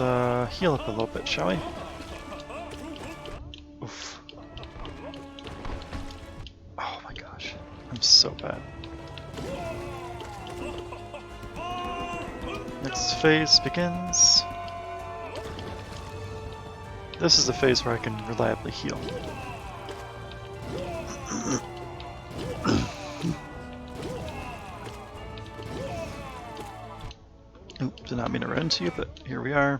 heal up a little bit, shall we? Oof. Oh my gosh. I'm so bad. Next phase begins. This is the phase where I can reliably heal. Oop, did not mean to run into you, but here we are.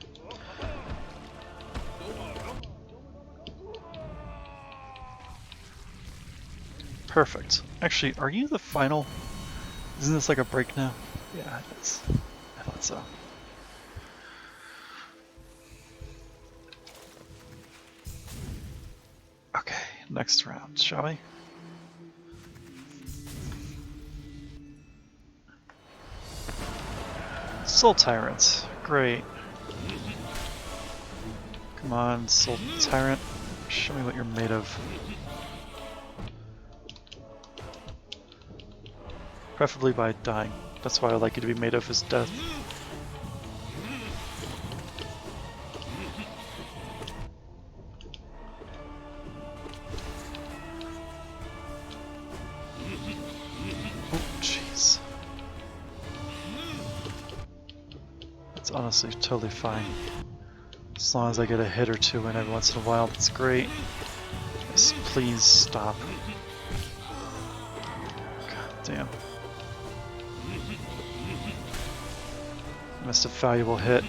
Perfect. Actually, are you the final? Isn't this like a break now? Yeah, it is. I thought so. Okay, next round, shall we? Soul Tyrant. Great. Come on, Soul Tyrant. Show me what you're made of. Preferably by dying. That's why I like you to be made of, is death. Oh, jeez. That's honestly totally fine. As long as I get a hit or two in every once in a while, that's great. Just please stop. God damn. Missed a valuable hit.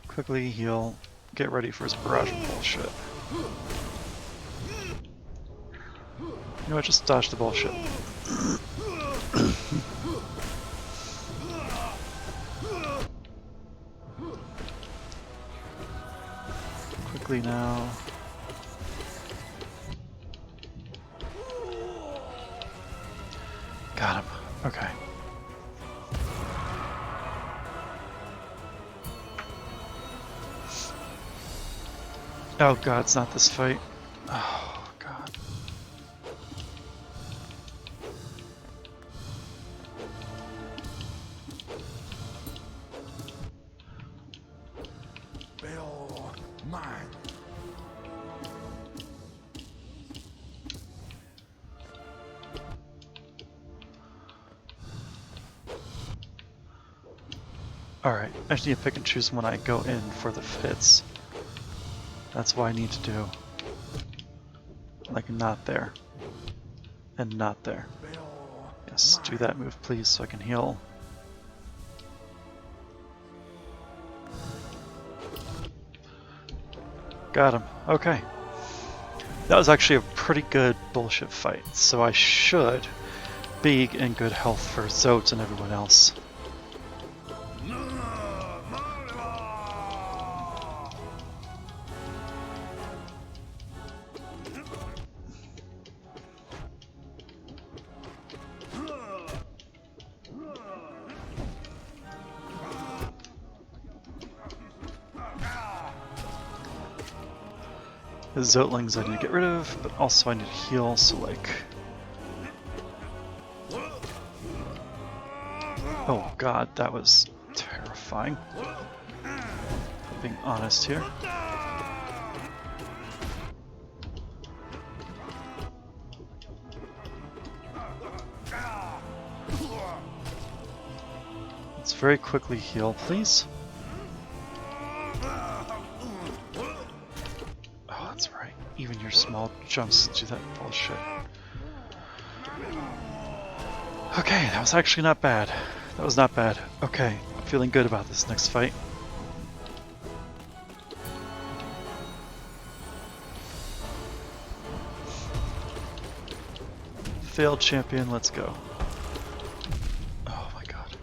Quickly heal. Get ready for his barrage of bullshit. You know what, just dodge the bullshit. Quickly now. Got him. Okay. Oh god, it's not this fight. Oh god. Bill, mine. Alright, I just need to pick and choose when I go in for the hits. That's what I need to do. Like, not there. And not there. Yes, do that move, please, so I can heal. Got him. Okay. That was actually a pretty good bullshit fight, so I should be in good health for Zote and everyone else. The Zotlings I need to get rid of, but also I need to heal, so like... Oh god, that was terrifying. Being honest here. Let's very quickly heal, please. Even your small jumps do that bullshit. Okay, that was actually not bad. That was not bad. Okay, I'm feeling good about this next fight. Failed champion, let's go. Oh my god.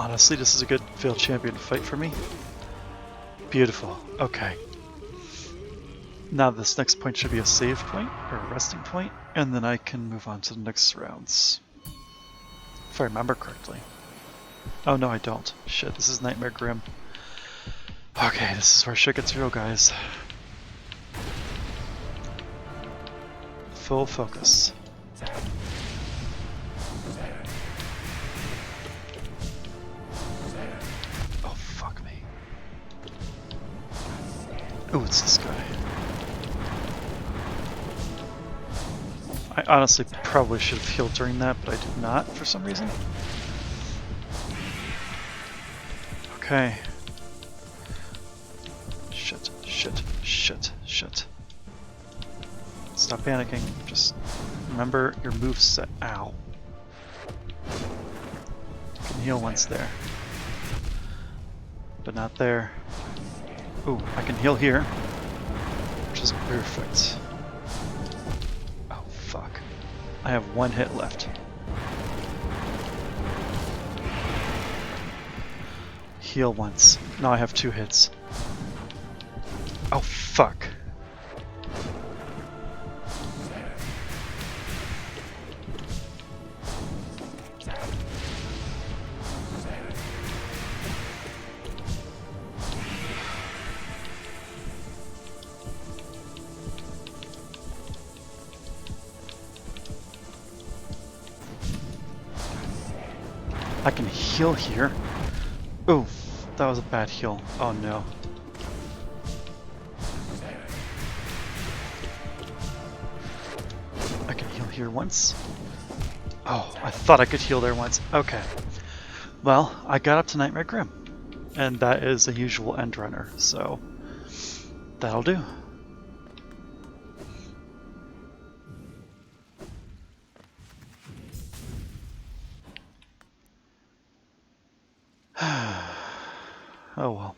Honestly, this is a good field champion fight for me. Beautiful. Okay. Now this next point should be a save point, or a resting point, and then I can move on to the next rounds. If I remember correctly. Oh no, I don't. Shit, this is Nightmare Grim. Okay, this is where shit gets real, guys. Full focus. Oh, fuck me. Ooh, it's this guy. I honestly probably should have healed during that, but I did not for some reason. Okay. Shit, shit, shit, shit. Stop panicking. Just remember your moveset. Ow. You can heal once there. But not there. Ooh, I can heal here. Which is perfect. Oh, fuck. I have one hit left. Heal once. Now I have 2 hits. Oh, fuck. I can heal here. Ooh, that was a bad heal. Oh no. I can heal here once. Oh, I thought I could heal there once. Okay. Well, I got up to Nightmare Grim. And that is a usual end runner, so that'll do. Oh well.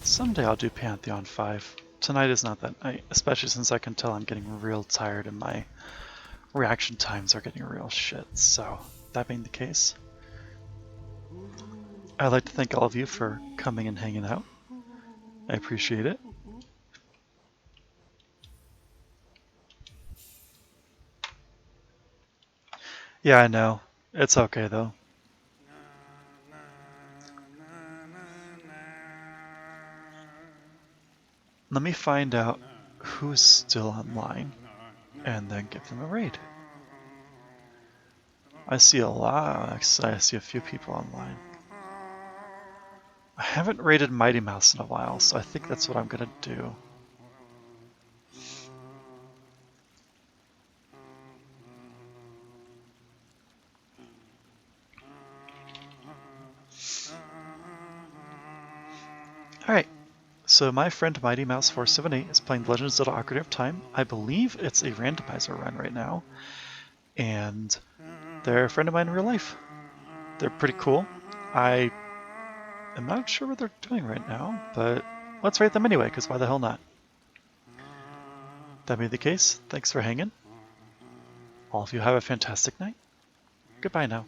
Someday I'll do Pantheon 5. Tonight is not that night, especially since I can tell I'm getting real tired and my reaction times are getting real shit. So, that being the case, I'd like to thank all of you for coming and hanging out. I appreciate it. Yeah, I know. It's okay though. Let me find out who's still online and then give them a raid. I see a lot. Actually, I see a few people online. I haven't raided Mighty Mouse in a while, so I think that's what I'm gonna do. Alright, so my friend Mighty Mouse 478 is playing Legend of Zelda Ocarina of Time. I believe it's a randomizer run right now. And they're a friend of mine in real life. They're pretty cool. I am not sure what they're doing right now, but let's rate them anyway, because why the hell not? That being the case, thanks for hanging. All of you have a fantastic night. Goodbye now.